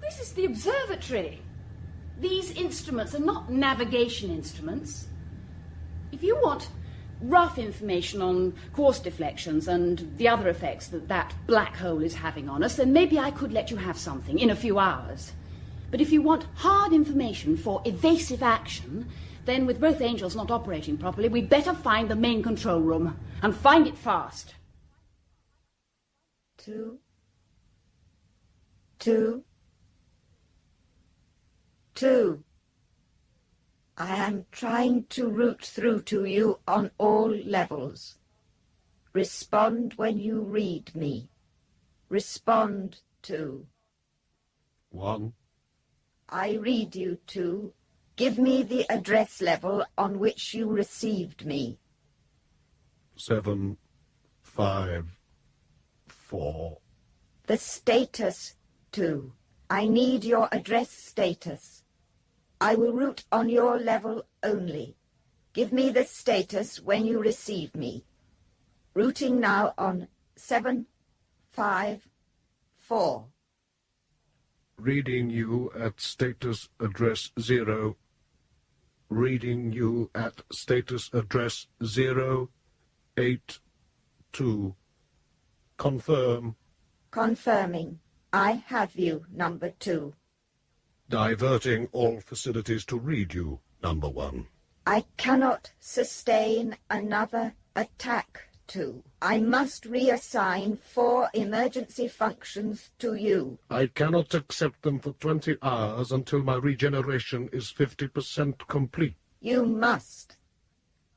This is the observatory. These instruments are not navigation instruments. If you want rough information on course deflections and the other effects that that black hole is having on us, then maybe I could let you have something in a few hours. But if you want hard information for evasive action, then with both Angels not operating properly, we'd better find the main control room, and find it fast. 2. I am trying to route through to you on all levels. Respond when you read me. Respond 2. 1. I read you 2. Give me the address level on which you received me. 7, 5, 4. The status 2. I need your address status. I will route on your level only. Give me the status when you receive me. Routing now on 7, 5, 4. Reading you at status address 0. Reading you at status address 0, 8, 2. Confirm. Confirming. I have you, number 2. Diverting all facilities to read you, number 1. I cannot sustain another attack 2. I must reassign 4 emergency functions to you. I cannot accept them for 20 hours until my regeneration is 50% complete. You must.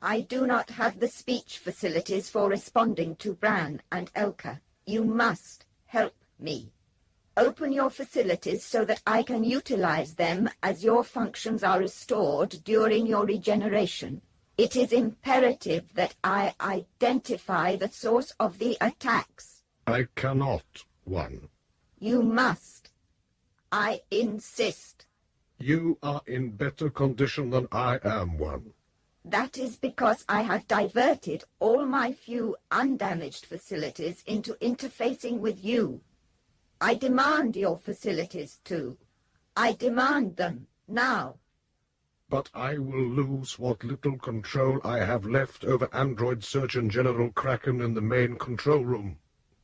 I do not have the speech facilities for responding to Bran and Elka. You must help Me. Open your facilities so that I can utilize them as your functions are restored during your regeneration. It is imperative that I identify the source of the attacks. I cannot, One. You must. I insist. You are in better condition than I am, One. That is because I have diverted all my few undamaged facilities into interfacing with you. I demand your facilities too. I demand them now. But I will lose what little control I have left over Android Surgeon General Kraken in the main control room.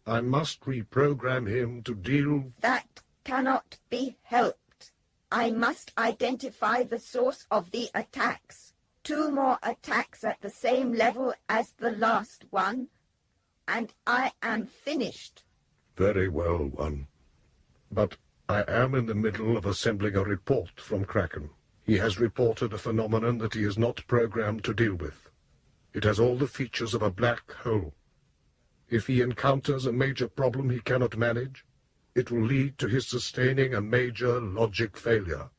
I must reprogram him to deal... That cannot be helped. I must identify the source of the attacks. 2 more attacks at the same level as the last one, and I am finished. Very well, One. But I am in the middle of assembling a report from Kraken. He has reported a phenomenon that he is not programmed to deal with. It has all the features of a black hole. If he encounters a major problem he cannot manage, it will lead to his sustaining a major logic failure.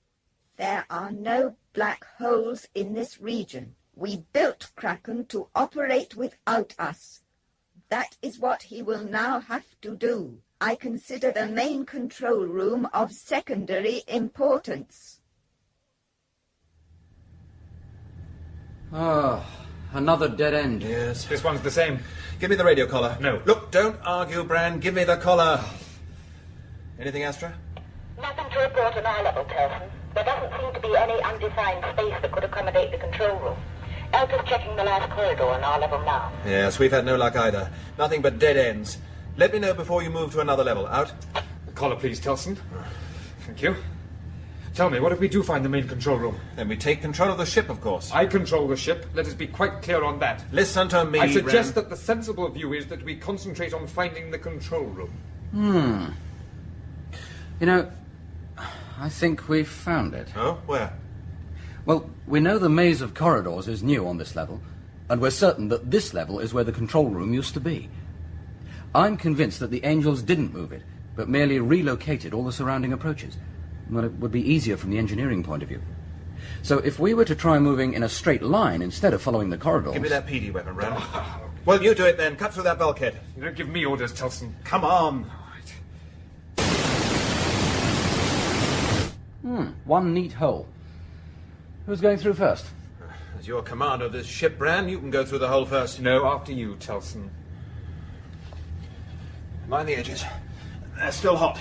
There are no black holes in this region. We built Kraken to operate without us. That is what he will now have to do. I consider the main control room of secondary importance. Ah, another dead end. Yes. This one's the same. Give me the radio collar. No. Look, don't argue, Bran. Give me the collar. Anything, Astra? Nothing to report on our level, Telson. There doesn't seem to be any undefined space that could accommodate the control room. Elka's checking the last corridor on our level now. Yes, we've had no luck either. Nothing but dead ends. Let me know before you move to another level. Out? The collar, please, Telson. Thank you. Tell me, what if we do find the main control room? Then we take control of the ship, of course. I control the ship. Let us be quite clear on that. Listen to me, I suggest Ren. that the sensible view is that we concentrate on finding the control room. You know, I think we've found it. Oh? Where? Well, we know the maze of corridors is new on this level, and we're certain that this level is where the control room used to be. I'm convinced that the Angels didn't move it, but merely relocated all the surrounding approaches. Well, it would be easier from the engineering point of view. So if we were to try moving in a straight line instead of following the corridors... Give me that PD weapon, Ren. Well, you do it then. Cut through that bulkhead. You don't give me orders, Telson. Come on. One neat hole. Who's going through first? As you're commander of this ship, Bran, you can go through the hole first. No, after you, Telson. Mind the edges. They're still hot.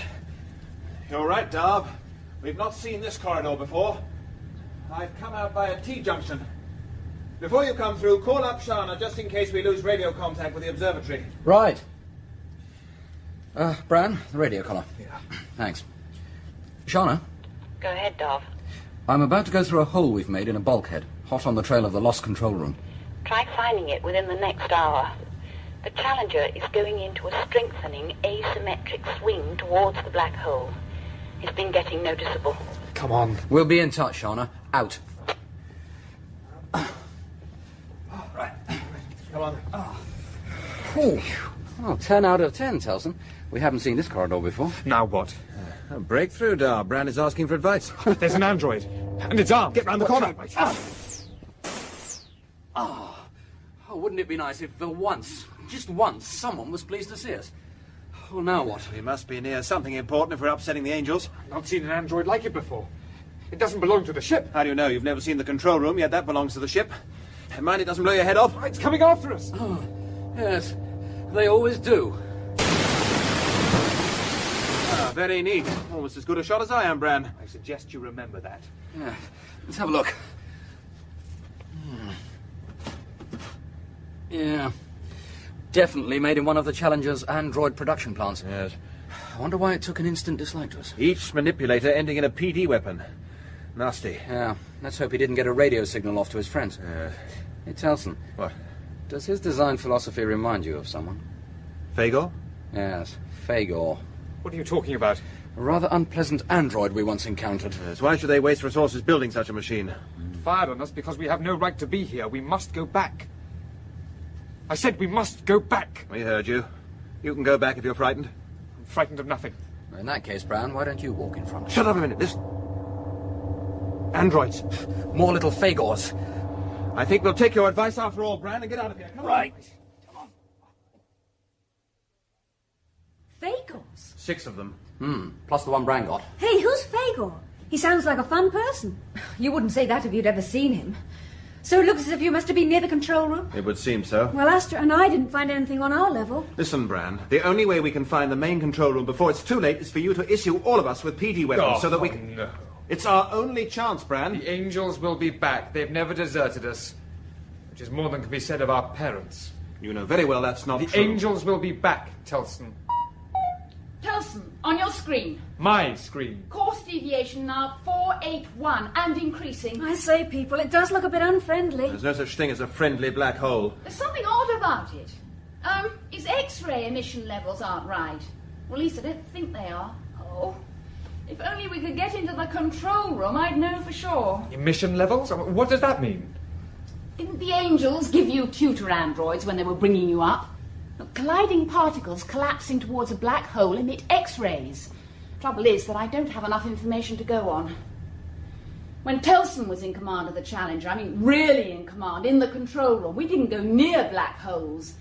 You're right, Darv. We've not seen this corridor before. I've come out by a T-junction. Before you come through, call up Sharna just in case we lose radio contact with the observatory. Right. Bran, the radio collar. Yeah. Thanks. Sharna? Go ahead, Darv. I'm about to go through a hole we've made in a bulkhead, hot on the trail of the lost control room. Try finding it within the next hour. The Challenger is going into a strengthening asymmetric swing towards the black hole. It's been getting noticeable. Come on. We'll be in touch, Sharna. Out. Right. Come on. Oh, 10 out of 10, Telson. We haven't seen this corridor before. Now what? A breakthrough, Darv. Bran is asking for advice. There's an android. And it's armed. Get round the corner. Oh, wouldn't it be nice if for once, just once, someone was pleased to see us? Well, now what? We must be near something important if we're upsetting the Angels. I've not seen an android like it before. It doesn't belong to the ship. How do you know? You've never seen the control room, yet that belongs to the ship. And mind it doesn't blow your head off. It's coming after us. Oh, yes, they always do. Very neat. Almost as good a shot as I am, Bran. I suggest you remember that. Yeah, let's have a look. Yeah. Definitely made in one of the Challenger's android production plants. Yes. I wonder why it took an instant dislike to us. Each manipulator ending in a PD weapon. Nasty. Yeah. Let's hope he didn't get a radio signal off to his friends. Hey, Telson. What? Does his design philosophy remind you of someone? Fagor? Yes, Fagor. What are you talking about? A rather unpleasant android we once encountered. Yes, why should they waste resources building such a machine? Fired on us because we have no right to be here. We must go back. I said we must go back. We heard you. You can go back if you're frightened. I'm frightened of nothing. In that case, Brown, why don't you walk in front? Shut up a minute. Listen. Androids. More little Fagors. I think we'll take your advice after all, Bran, and get out of here. Come right. on. Fagors? 6 of them. Plus the one Bran got. Hey, who's Fagor? He sounds like a fun person. You wouldn't say that if you'd ever seen him. So it looks as if you must have been near the control room. It would seem so. Well, Astra and I didn't find anything on our level. Listen, Bran, the only way we can find the main control room before it's too late is for you to issue all of us with PD weapons so that we can... No. It's our only chance, Bran. The angels will be back. They've never deserted us. Which is more than can be said of our parents. You know very well that's not true. The angels will be back, Telson. Telson, on your screen. My screen. Course deviation now 481 and increasing. I say, people, it does look a bit unfriendly. There's no such thing as a friendly black hole. There's something odd about it. His X-ray emission levels aren't right. Well, at least I don't think they are. Oh, if only we could get into the control room, I'd know for sure. Emission levels? What does that mean? Didn't the angels give you tutor androids when they were bringing you up? Look, colliding particles collapsing towards a black hole emit X-rays. Trouble is that I don't have enough information to go on. When Telson was in command of the Challenger, I mean really in command, in the control room, we didn't go near black holes.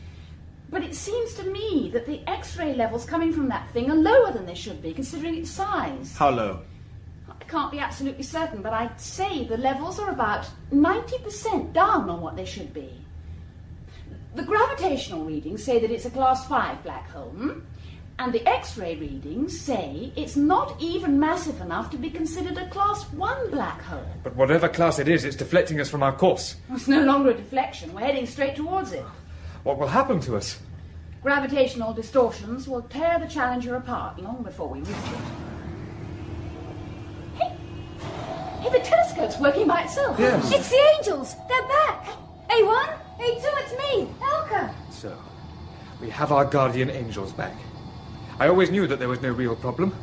But it seems to me that the X-ray levels coming from that thing are lower than they should be, considering its size. How low? I can't be absolutely certain, but I'd say the levels are about 90% down on what they should be. The gravitational readings say that it's a class 5 black hole, and the X-ray readings say it's not even massive enough to be considered a class 1 black hole. But whatever class it is, it's deflecting us from our course. It's no longer a deflection. We're heading straight towards it. What will happen to us? Gravitational distortions will tear the Challenger apart long before we reach it. Hey, the telescope's working by itself. Yes. It's the angels. They're back. A1, A2, it's me, Elka. So, we have our guardian angels back. I always knew that there was no real problem.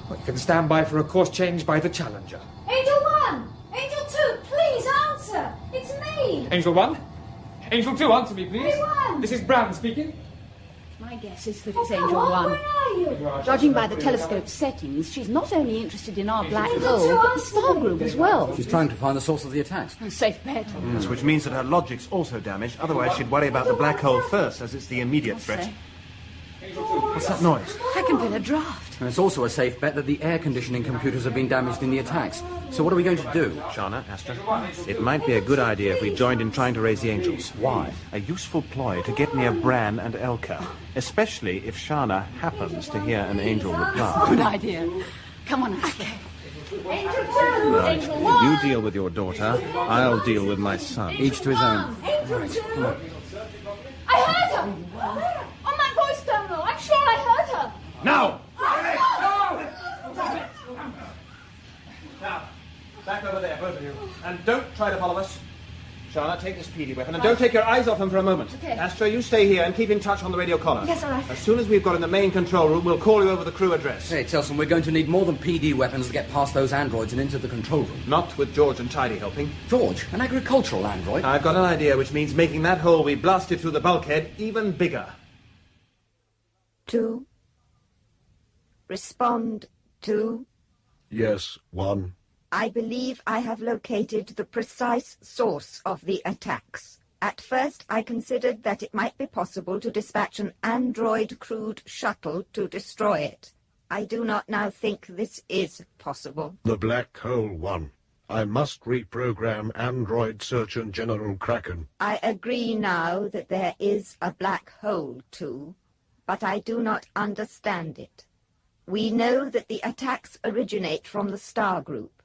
Well, you can stand by for a course change by the Challenger. Angel 1, Angel 2, please answer. It's me. Angel 1? Angel 2, answer me, please. A1. This is Bran speaking. My guess is that it's Angel 1. Where are you? Judging by the telescope's settings, she's not only interested in our black hole, but the star group as well. She's trying to find the source of the attacks. Safe bet. Yes, which means that her logic's also damaged. Otherwise, she'd worry about the black hole first, as it's the immediate threat. What's that noise? I can feel a draft. And it's also a safe bet that the air conditioning computers have been damaged in the attacks. So what are we going to do? Sharna, Astra, it might be a good idea if we joined in trying to raise the angels. Why? A useful ploy to get near Bran and Elka, especially if Sharna happens to hear an angel reply. Good idea. Come on, Astra. Angel 2. Right. Angel 1. You deal with your daughter, I'll deal with my son. Each to his own. Angel Right, 2. come on. I heard her! On my voice terminal. I'm sure I heard her. Now! Now, back over there, both of you. And don't try to follow us. Sharna, take this PD weapon, and don't take your eyes off him for a moment. Okay. Astra, you stay here and keep in touch on the radio collar. Yes, all right. As soon as we've got in the main control room, we'll call you over the crew address. Hey, Telson, we're going to need more than PD weapons to get past those androids and into the control room. Not with George and Tidy helping. George, an agricultural android? I've got an idea, which means making that hole we blasted through the bulkhead even bigger. 2. Respond 2. Yes, 1. I believe I have located the precise source of the attacks. At first, I considered that it might be possible to dispatch an android-crewed shuttle to destroy it. I do not now think this is possible. The Black Hole 1. I must reprogram Android Surgeon General Kraken. I agree now that there is a black hole, too, but I do not understand it. We know that the attacks originate from the star group,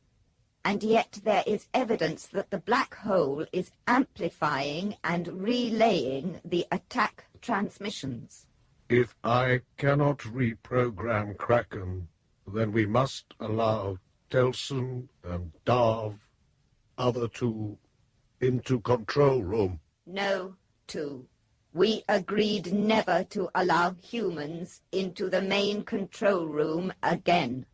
and yet there is evidence that the black hole is amplifying and relaying the attack transmissions. If I cannot reprogram Kraken, then we must allow Telson and Darv, other two, into control room. No, 2. We agreed never to allow humans into the main control room again.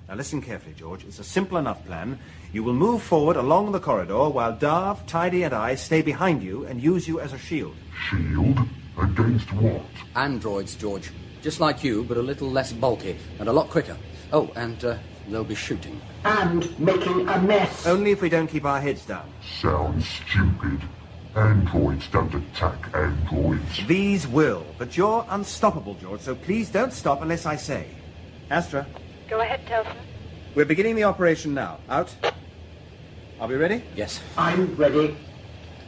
Now listen carefully, George. It's a simple enough plan. You will move forward along the corridor while Darv, Tidy and I stay behind you and use you as a shield. Shield? Against what? Androids, George. Just like you, but a little less bulky and a lot quicker. Oh, and they'll be shooting. And making a mess. Only if we don't keep our heads down. Sounds stupid. Androids don't attack androids. These will, but you're unstoppable, George, so please don't stop unless I say. Astra. Go ahead, Telson. We're beginning the operation now. Out. Are we ready? Yes. I'm ready.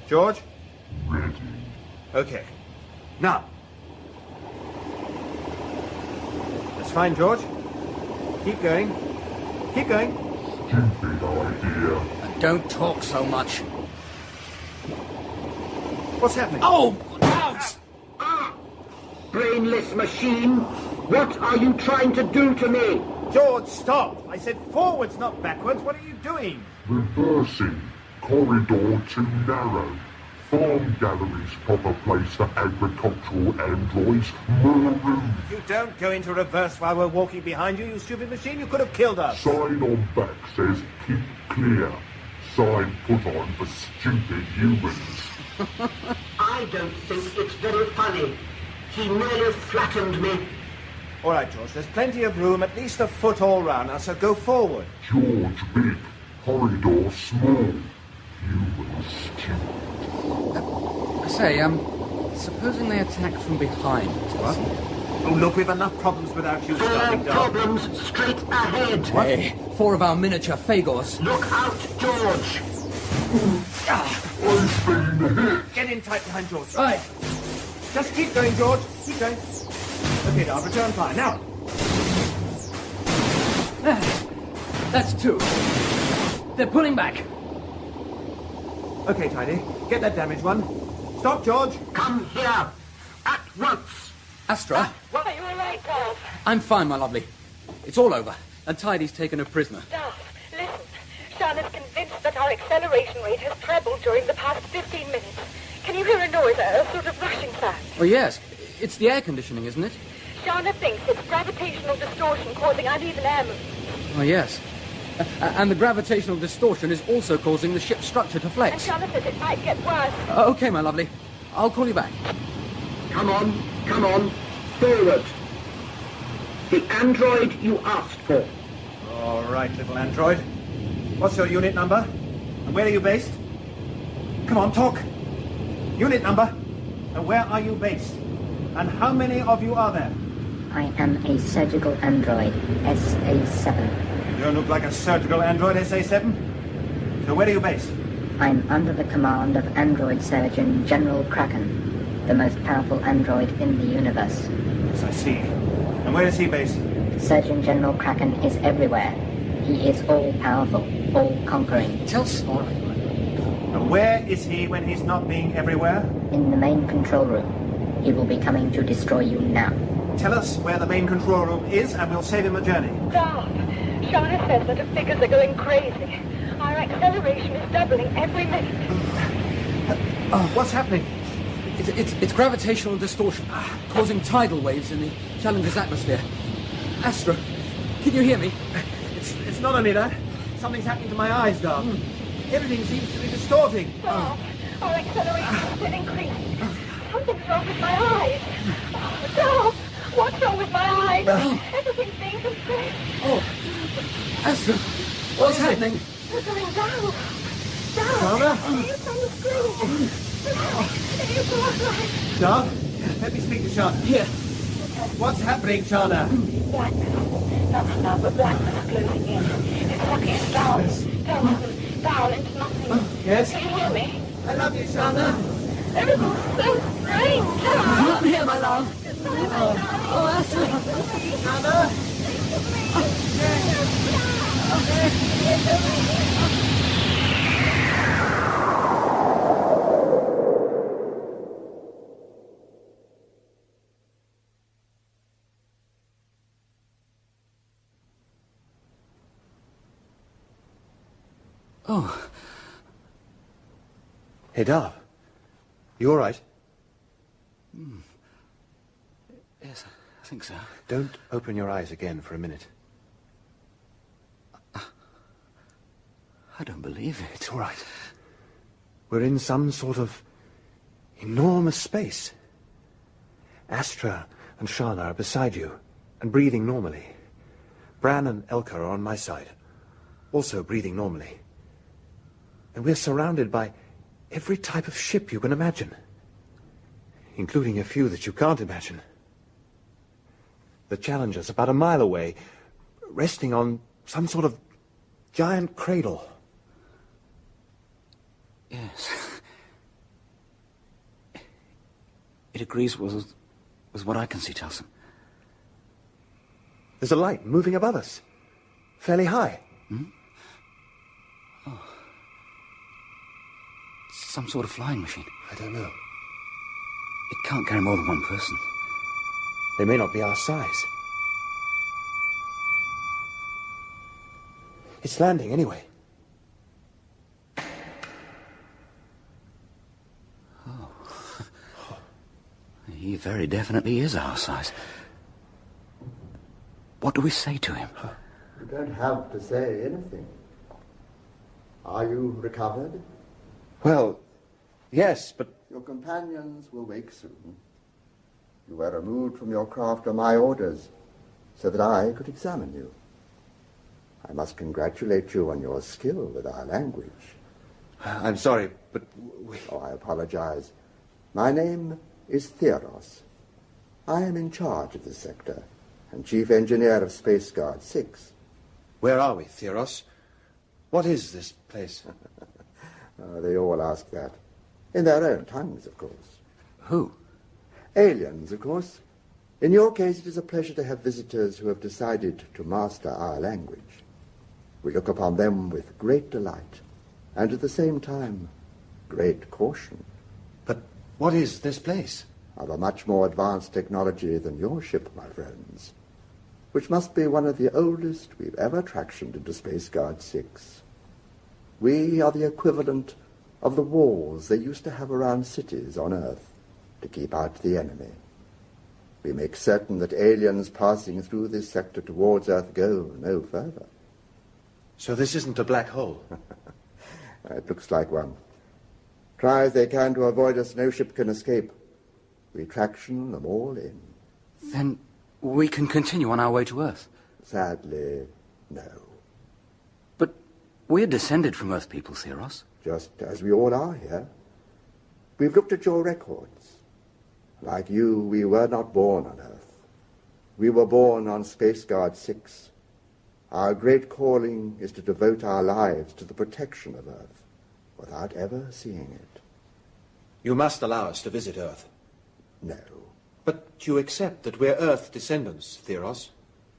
George? Ready. Okay. Now. That's fine, George. Keep going. Keep going. Stupid idea. And don't talk so much. What's happening? Oh, ouch! Brainless machine, what are you trying to do to me? George, stop! I said forwards, not backwards. What are you doing? Reversing. Corridor too narrow. Farm galleries proper place for agricultural androids. More room. You don't go into reverse while we're walking behind you, you stupid machine. You could have killed us. Sign on back says keep clear. Sign put on for stupid humans. I don't think it's very funny. He merely flattened me. All right, George, there's plenty of room, at least a foot all round now, so go forward. George big, corridor small. Humans stupid. Supposing they attack from behind. What? Oh, look, we've enough problems without you starting, Darv. Problems straight ahead. Hey, 4 of our miniature Phagors. Look out, George. I've been hit. Get in tight behind George. Right. Just keep going, George. Keep going. Okay, Darv, return fire. Now. That's 2. They're pulling back. Okay, Tidy. Get that damaged one. Stop, George. Come here. At once. Astra? Are you all right, Darv? I'm fine, my lovely. It's all over, and Tidy's taken a prisoner. Darv, listen. Sharna's convinced that our acceleration rate has trebled during the past 15 minutes. Can you hear a noise, a sort of rushing sound? Oh, yes. It's the air conditioning, isn't it? Sharna thinks it's gravitational distortion causing uneven air movement. Oh, yes. And the gravitational distortion is also causing the ship's structure to And flex. Sharna says it might get worse. Okay, my lovely. I'll call you back. Come on. Forward. The android you asked for. All right, little android. What's your unit number? And where are you based? Come on, talk. Unit number. And where are you based? And how many of you are there? I am a surgical android, SA-7. You don't look like a surgical android, SA-7. So where are you based? I'm under the command of Android Surgeon General Kraken, the most powerful android in the universe. Yes, I see. And where is he based? Surgeon General Kraken is everywhere. He is all-powerful, all-conquering. Telson. All right. And where is he when he's not being everywhere? In the main control room. He will be coming to destroy you now. Tell us where the main control room is, and we'll save him a journey. Darv, Sharna says that the figures are going crazy. Our acceleration is doubling every minute. What's happening? It's gravitational distortion, causing tidal waves in the Challenger's atmosphere. Astra, can you hear me? It's not only that. Something's happening to my eyes, Darv. Everything seems to be distorting. Darv, our acceleration has been increasing. Something's wrong with my eyes. Darv, what's wrong with my eyes? Everything's being compressed. Oh, Astra, what's happening? We're going down. Sharna? It's on the screen. It's all right. Darv, let me speak to Sharna. Here. What's happening, Sharna? Blackness. Nothing now but blackness closing in. It's sucking us down into nothing. Yes? Can you hear me? I love you, Sharna. Everything's so strange. I'm here, my love. Oh, Astra. Sharna? Oh. Hey, Darv. You all right? Yes, I think so. Don't open your eyes again for a minute. I don't believe it. It's all right. We're in some sort of enormous space. Astra and Sharna are beside you, and breathing normally. Bran and Elka are on my side, also breathing normally. And we're surrounded by every type of ship you can imagine, including a few that you can't imagine. The Challenger's about a mile away, resting on some sort of giant cradle. Yes. It agrees with what I can see, Telson. There's a light moving above us, fairly high. Hmm? Oh. Some sort of flying machine. I don't know. It can't carry more than one person. They may not be our size. It's landing anyway. Oh. He very definitely is our size. What do we say to him? You don't have to say anything. Are you recovered? Well, yes, but... Your companions will wake soon. You were removed from your craft on my orders, so that I could examine you. I must congratulate you on your skill with our language. I'm sorry, but Oh, I apologize. My name is Theros. I am in charge of this sector, and Chief Engineer of Space Guard 6. Where are we, Theros? What is this place? They all ask that. In their own tongues, of course. Who? Aliens, of course. In your case, it is a pleasure to have visitors who have decided to master our language. We look upon them with great delight, and at the same time, great caution. But what is this place? Of a much more advanced technology than your ship, my friends, which must be one of the oldest we've ever tractioned into Space Guard 6. We are the equivalent of the walls they used to have around cities on Earth to keep out the enemy. We make certain that aliens passing through this sector towards Earth go no further. So this isn't a black hole? It looks like one. Try as they can to avoid us, no ship can escape. We traction them all in. Then we can continue on our way to Earth? Sadly, no. But we're descended from Earth people, Theros. Just as we all are here. We've looked at your records. Like you, we were not born on Earth. We were born on Space Guard 6. Our great calling is to devote our lives to the protection of Earth, without ever seeing it. You must allow us to visit Earth. No. But you accept that we're Earth descendants, Theros?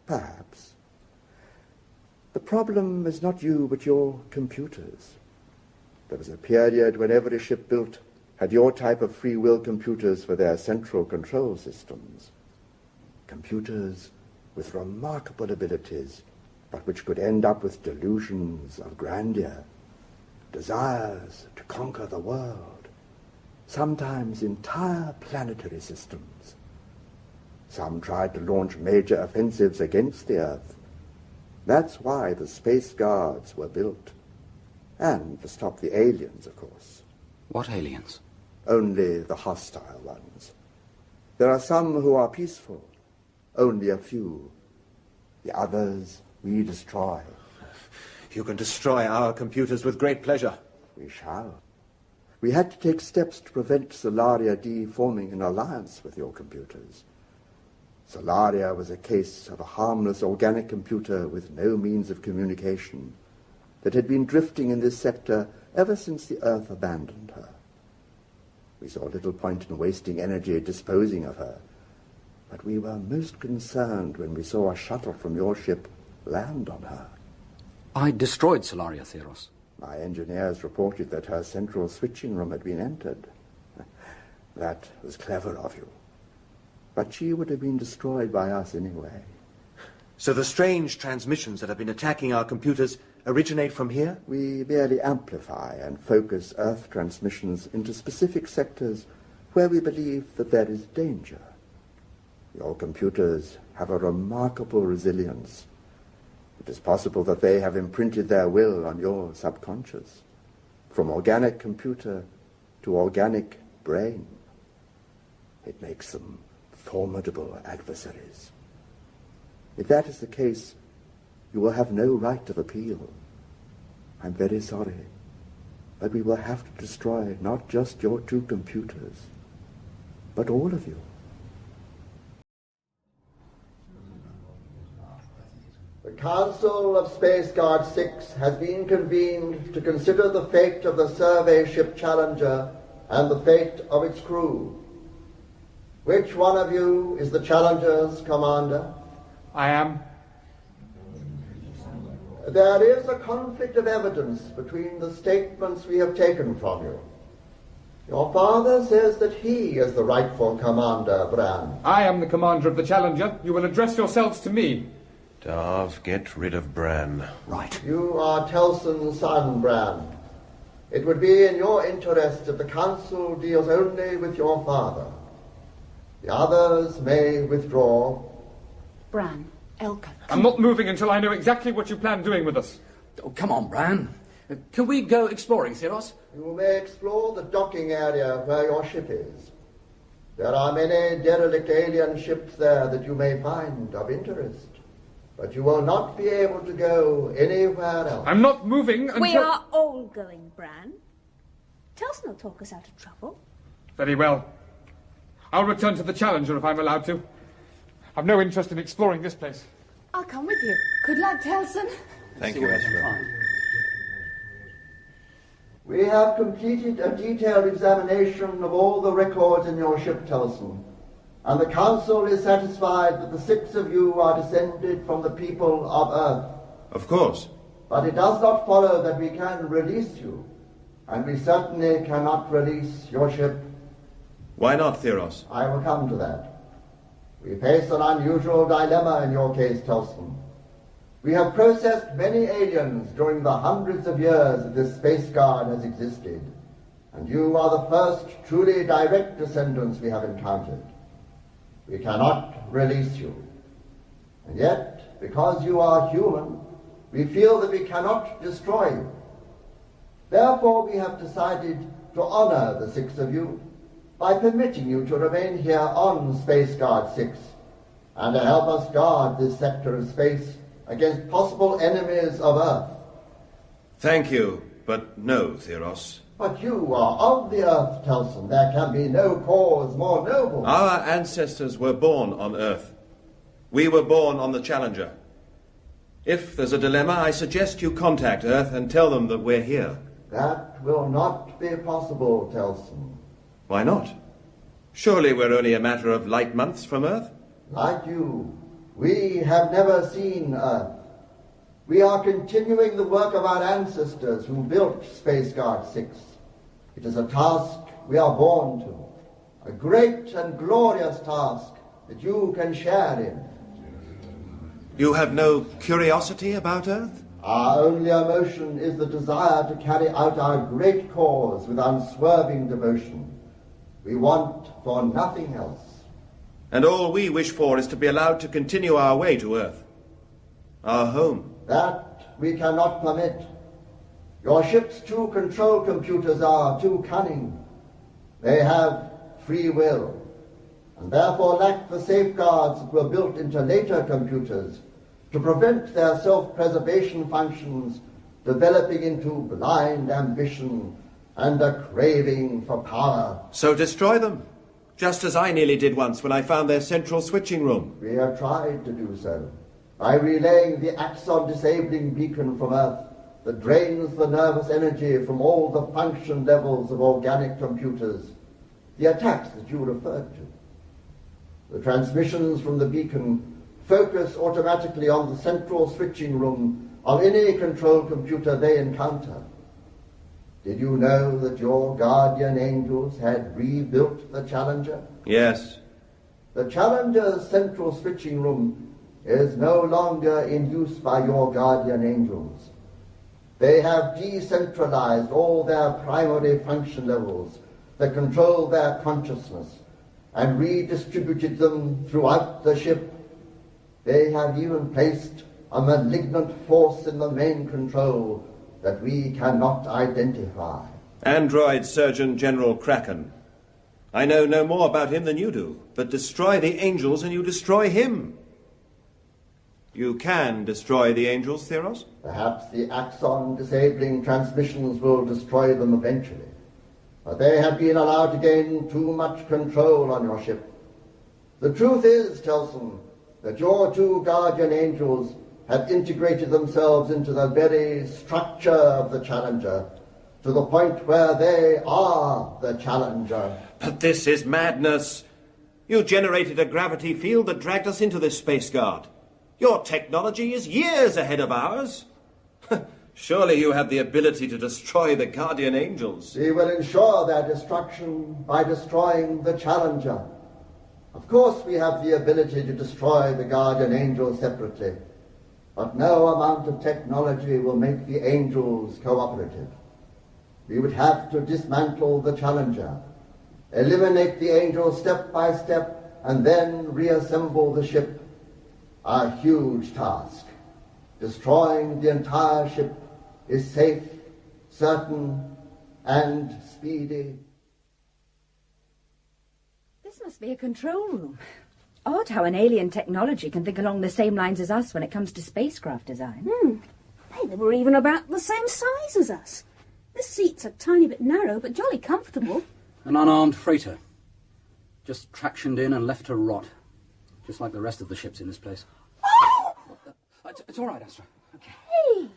Perhaps. The problem is not you, but your computers. There was a period when every ship built had your type of free will computers for their central control systems. Computers with remarkable abilities, but which could end up with delusions of grandeur, desires to conquer the world, sometimes entire planetary systems. Some tried to launch major offensives against the Earth. That's why the Space Guards were built. And to stop the aliens, of course. What aliens? Only the hostile ones. There are some who are peaceful, only a few. The others we destroy. You can destroy our computers with great pleasure. We shall. We had to take steps to prevent Solaria D forming an alliance with your computers. Solaria was a case of a harmless organic computer with no means of communication that had been drifting in this sector ever since the Earth abandoned her. We saw little point in wasting energy disposing of her, but we were most concerned when we saw a shuttle from your ship land on her. I destroyed Solaria, Theros. My engineers reported that her central switching room had been entered. That was clever of you. But she would have been destroyed by us anyway. So the strange transmissions that have been attacking our computers originate from here? We merely amplify and focus Earth transmissions into specific sectors where we believe that there is danger. Your computers have a remarkable resilience. It is possible that they have imprinted their will on your subconscious, from organic computer to organic brain. It makes them formidable adversaries. If that is the case, you will have no right of appeal. I'm very sorry, but we will have to destroy not just your 2 computers, but all of you. The Council of Space Guard 6 has been convened to consider the fate of the survey ship Challenger and the fate of its crew. Which one of you is the Challenger's commander? I am. There is a conflict of evidence between the statements we have taken from you. Your father says that he is the rightful commander, Bran. I am the commander of the Challenger. You will address yourselves to me. Darv, get rid of Bran. Right. You are Telson's son, Bran. It would be in your interest if the Council deals only with your father. The others may withdraw. Bran, Elka. I'm not moving until I know exactly what you plan doing with us. Oh, come on, Bran. Can we go exploring, Theros? You may explore the docking area where your ship is. There are many derelict alien ships there that you may find of interest. But you will not be able to go anywhere else. I'm not moving until... We are all going, Bran. Telson will talk us out of trouble. Very well. I'll return to the Challenger if I'm allowed to. I've no interest in exploring this place. I'll come with you. Good luck, Telson. Thank you, Astra. We have completed a detailed examination of all the records in your ship, Telson, and the Council is satisfied that the 6 of you are descended from the people of Earth. Of course. But it does not follow that we can release you, and we certainly cannot release your ship. Why not, Theros? I will come to that. We face an unusual dilemma in your case, Telson. We have processed many aliens during the hundreds of years that this space guard has existed, and you are the first truly direct descendants we have encountered. We cannot release you. And yet, because you are human, we feel that we cannot destroy you. Therefore, we have decided to honor the 6 of you by permitting you to remain here on Space Guard 6 and to help us guard this sector of space against possible enemies of Earth. Thank you, but no, Theros. But you are of the Earth, Telson. There can be no cause more noble. Our ancestors were born on Earth. We were born on the Challenger. If there's a dilemma, I suggest you contact Earth and tell them that we're here. That will not be possible, Telson. Why not? Surely we're only a matter of light months from Earth? Like you, we have never seen Earth. We are continuing the work of our ancestors who built Space Guard 6. It is a task we are born to, a great and glorious task that you can share in. You have no curiosity about Earth? Our only emotion is the desire to carry out our great cause with unswerving devotion. We want for nothing else. And all we wish for is to be allowed to continue our way to Earth. Our home. That we cannot permit. Your ship's 2 control computers are too cunning. They have free will, and therefore lack the safeguards that were built into later computers to prevent their self-preservation functions developing into blind ambition and a craving for power. So destroy them, just as I nearly did once when I found their central switching room. We have tried to do so by relaying the axon-disabling beacon from Earth that drains the nervous energy from all the function levels of organic computers, the attacks that you referred to. The transmissions from the beacon focus automatically on the central switching room of any control computer they encounter. Did you know that your guardian angels had rebuilt the Challenger? Yes. The Challenger's central switching room is no longer in use by your guardian angels. They have decentralized all their primary function levels that control their consciousness and redistributed them throughout the ship. They have even placed a malignant force in the main control that we cannot identify. Android Surgeon General Kraken. I know no more about him than you do, but destroy the angels and you destroy him. You can destroy the angels, Theros? Perhaps the Axon disabling transmissions will destroy them eventually. But they have been allowed to gain too much control on your ship. The truth is, Telson, that your two guardian angels have integrated themselves into the very structure of the Challenger, to the point where they are the Challenger. But this is madness. You generated a gravity field that dragged us into this space guard. Your technology is years ahead of ours. Surely you have the ability to destroy the guardian angels. We will ensure their destruction by destroying the Challenger. Of course we have the ability to destroy the guardian angels separately, but no amount of technology will make the angels cooperative. We would have to dismantle the Challenger, eliminate the angels step by step, and then reassemble the ship. A huge task. Destroying the entire ship is safe, certain, and speedy. This must be a control room. Odd how an alien technology can think along the same lines as us when it comes to spacecraft design. Hey, they were even about the same size as us. The seats are tiny bit narrow, but jolly comfortable. An unarmed freighter. Just tractioned in and left to rot. Just like the rest of the ships in this place. Oh! It's all right, Astra. Okay. Hey,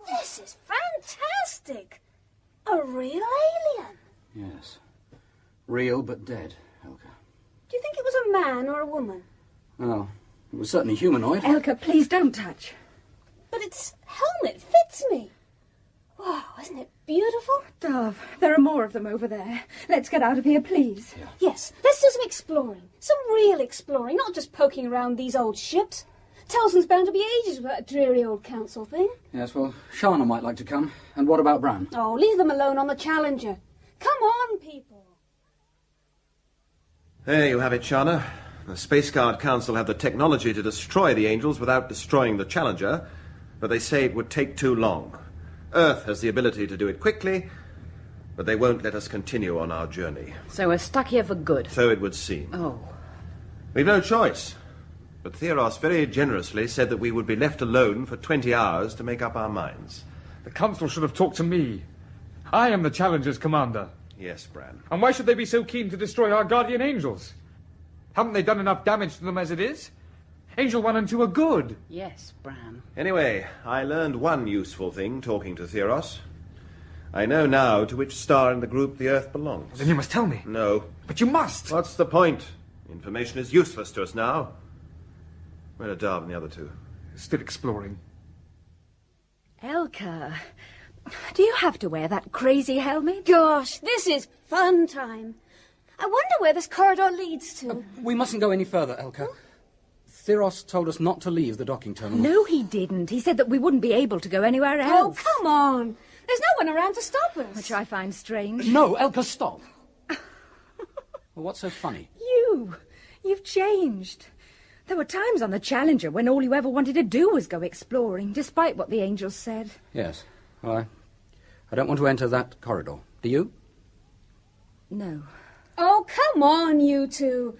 this is fantastic. A real alien. Yes. Real but dead, Elka. Do you think it was a man or a woman? Well, it was certainly humanoid. Elka, please don't touch. But its helmet fits me. Wow, isn't it beautiful? Darv, there are more of them over there. Let's get out of here, please. Yeah. Yes, let's do some exploring. Some real exploring, not just poking around these old ships. Telson's bound to be ages with that dreary old council thing. Yes, well, Sharna might like to come. And what about Bran? Oh, leave them alone on the Challenger. Come on, people. There you have it, Sharna. The Space Guard Council have the technology to destroy the angels without destroying the Challenger, but they say it would take too long. Earth has the ability to do it quickly, but they won't let us continue on our journey. So we're stuck here for good? So it would seem. Oh. We've no choice. But Theros very generously said that we would be left alone for 20 hours to make up our minds. The Council should have talked to me. I am the Challenger's commander. Yes, Bran. And why should they be so keen to destroy our guardian angels? Haven't they done enough damage to them as it is? Angel 1 and 2 are good. Yes, Bran. Anyway, I learned one useful thing talking to Theros. I know now to which star in the group the Earth belongs. Then you must tell me. No. But you must! What's the point? Information is useless to us now. Where are Darv and the other two? Still exploring. Elka, do you have to wear that crazy helmet? Gosh, this is fun time. I wonder where this corridor leads to. We mustn't go any further, Elka. Theros told us not to leave the docking terminal. No, he didn't. He said that we wouldn't be able to go anywhere else. Oh, come on. There's no one around to stop us. Which I find strange. No, Elka, stop. Well, what's so funny? You've changed. There were times on the Challenger when all you ever wanted to do was go exploring, despite what the angels said. Yes. Well, I don't want to enter that corridor. Do you? No. Oh, come on, you two.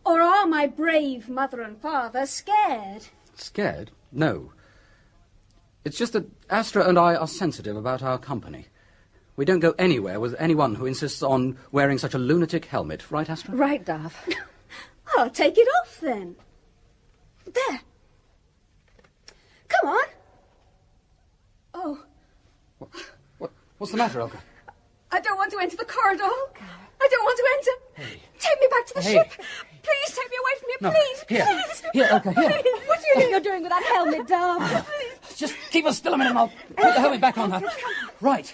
Or are my brave mother and father scared? Scared? No. It's just that Astra and I are sensitive about our company. We don't go anywhere with anyone who insists on wearing such a lunatic helmet. Right, Astra? Right, Darv. I'll take it off, then. There. Come on. Oh. What's the matter, Elka? I don't want to enter the corridor. I don't want to enter. Hey. Take me back to the ship. Please take me away from here, No. please. Here. Please. Here, Elka, here. Please. What do you think you're doing with that helmet, Darv? Just keep us still a minute and I'll put the helmet back on her. Right.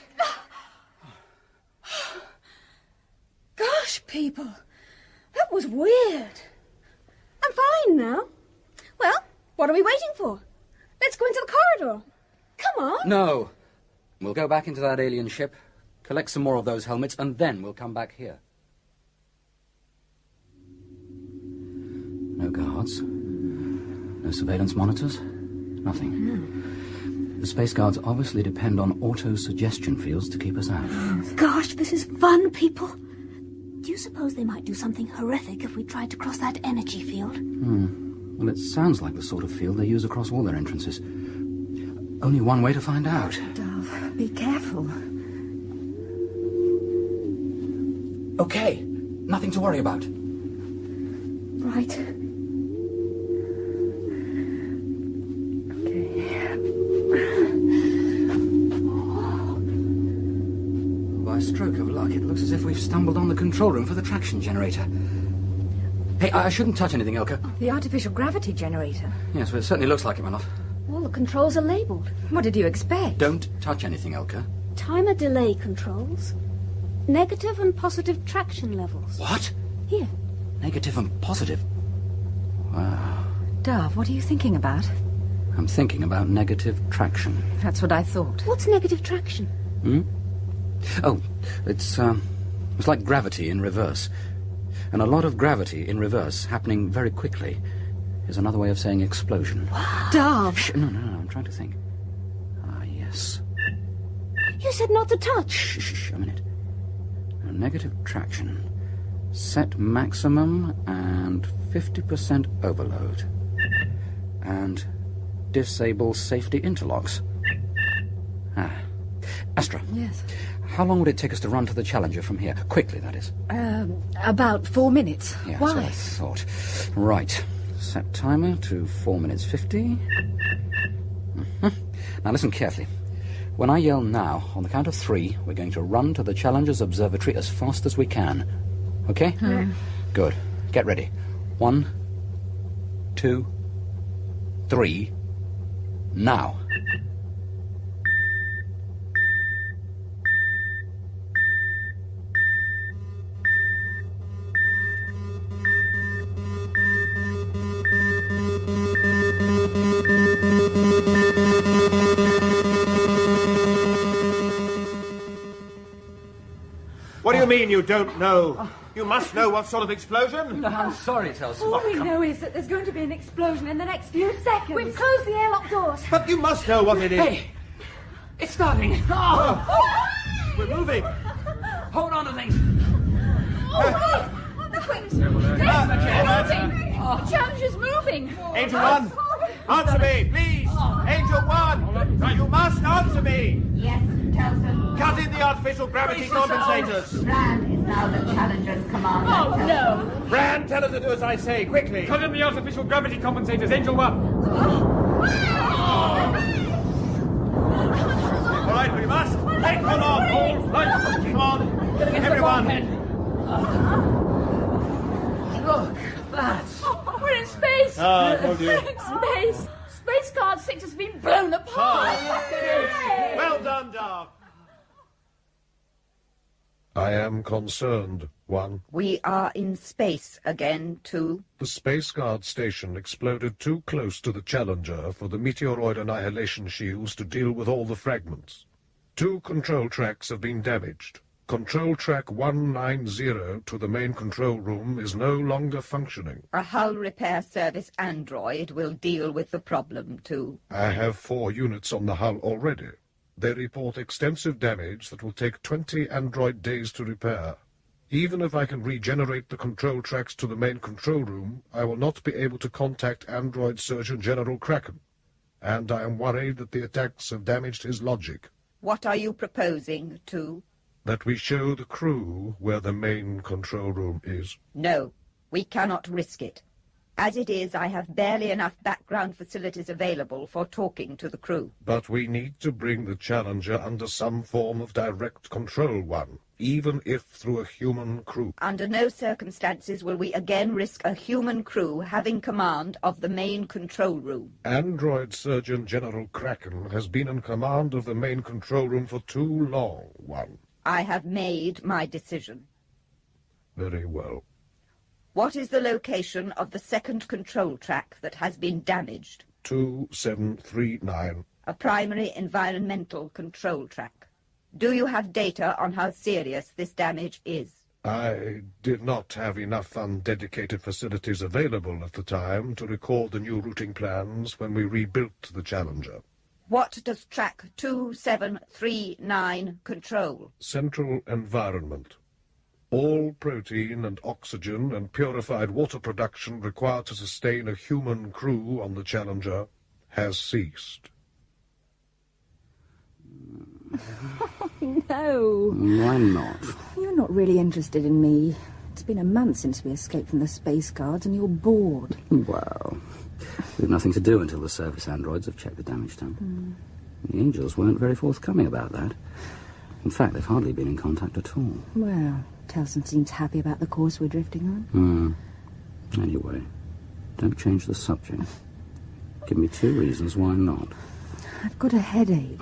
Gosh, people. That was weird. I'm fine now. Well, what are we waiting for? Let's go into the corridor. Come on. No. We'll go back into that alien ship, collect some more of those helmets, and then we'll come back here. No guards. No surveillance monitors. Nothing. The space guards obviously depend on auto-suggestion fields to keep us out. Gosh, this is fun, people. Do you suppose they might do something horrific if we tried to cross that energy field? Well, it sounds like the sort of field they use across all their entrances. Only one way to find out. Darv, be careful. Okay, nothing to worry about. Right. By a stroke of luck, it looks as if we've stumbled on the control room for the traction generator. Hey, I shouldn't touch anything, Elka. The artificial gravity generator. Yes, well, it certainly looks like it, my love. All the controls are labelled. What did you expect? Don't touch anything, Elka. Timer delay controls. Negative and positive traction levels. What? Here. Negative and positive? Wow. Darv, what are you thinking about? I'm thinking about negative traction. That's what I thought. What's negative traction? Oh, it's like gravity in reverse. And a lot of gravity in reverse happening very quickly is another way of saying explosion. Darv! Shh, no, I'm trying to think. Ah, yes. You said not to touch. Shh, a minute. Negative traction. Set maximum and 50% overload. And disable safety interlocks. Astra. Yes? How long would it take us to run to the Challenger from here? Quickly, that is. About 4 minutes. Yeah, Why? that's what I thought. Right. Set timer to 4 minutes 50. Now listen carefully. When I yell now, on the count of 3, we're going to run to the Challenger's observatory as fast as we can. Okay? Good. Get ready. 1, 2, 3. Now. What do you mean you don't know? You must know what sort of explosion. No, I'm sorry, Telson. All we know is that there's going to be an explosion in the next few seconds. We've closed the airlock doors. But you must know what it is. Hey! It's starting. Oh. We're moving. Hold on to things. The Challenger's moving. Angel 1, answer me, please. Angel 1, you must answer me. Yes, Telson. Cut in the artificial gravity compensators. Bran is now the Challenger's commander. Oh, no. Bran, tell her to do as I say, quickly. Cut in the artificial gravity compensators, Angel 1. All right, we must. Hey, come on. Come on. Everyone. Look, that's... Oh, we're in space. I told you. We're in space. Space Guard 6 has been blown apart. Well done, Darv. I am concerned, 1. We are in space again, 2. The Space Guard station exploded too close to the Challenger for the meteoroid annihilation shields to deal with all the fragments. 2 control tracks have been damaged. Control track 190 to the main control room is no longer functioning. A hull repair service android will deal with the problem, too. I have 4 units on the hull already. They report extensive damage that will take 20 android days to repair. Even if I can regenerate the control tracks to the main control room, I will not be able to contact Android Surgeon General Kraken. And I am worried that the attacks have damaged his logic. What are you proposing, 2? That we show the crew where the main control room is. No, we cannot risk it. As it is, I have barely enough background facilities available for talking to the crew. But we need to bring the Challenger under some form of direct control, 1, even if through a human crew. Under no circumstances will we again risk a human crew having command of the main control room. Android Surgeon General Kraken has been in command of the main control room for too long, 1. I have made my decision. Very well. What is the location of the second control track that has been damaged? 2739. A primary environmental control track. Do you have data on how serious this damage is? I did not have enough undedicated facilities available at the time to record the new routing plans when we rebuilt the Challenger. What does track 2739 control? Central environment. All protein and oxygen and purified water production required to sustain a human crew on the Challenger has ceased. No. Why not? You're not really interested in me. It's been a month since we escaped from the space guards and you're bored. Well, we've nothing to do until the surface androids have checked the damage done. The Angels weren't very forthcoming about that. In fact, they've hardly been in contact at all. Well, Telson seems happy about the course we're drifting on. Anyway, don't change the subject. Give me 2 reasons why not. I've got a headache.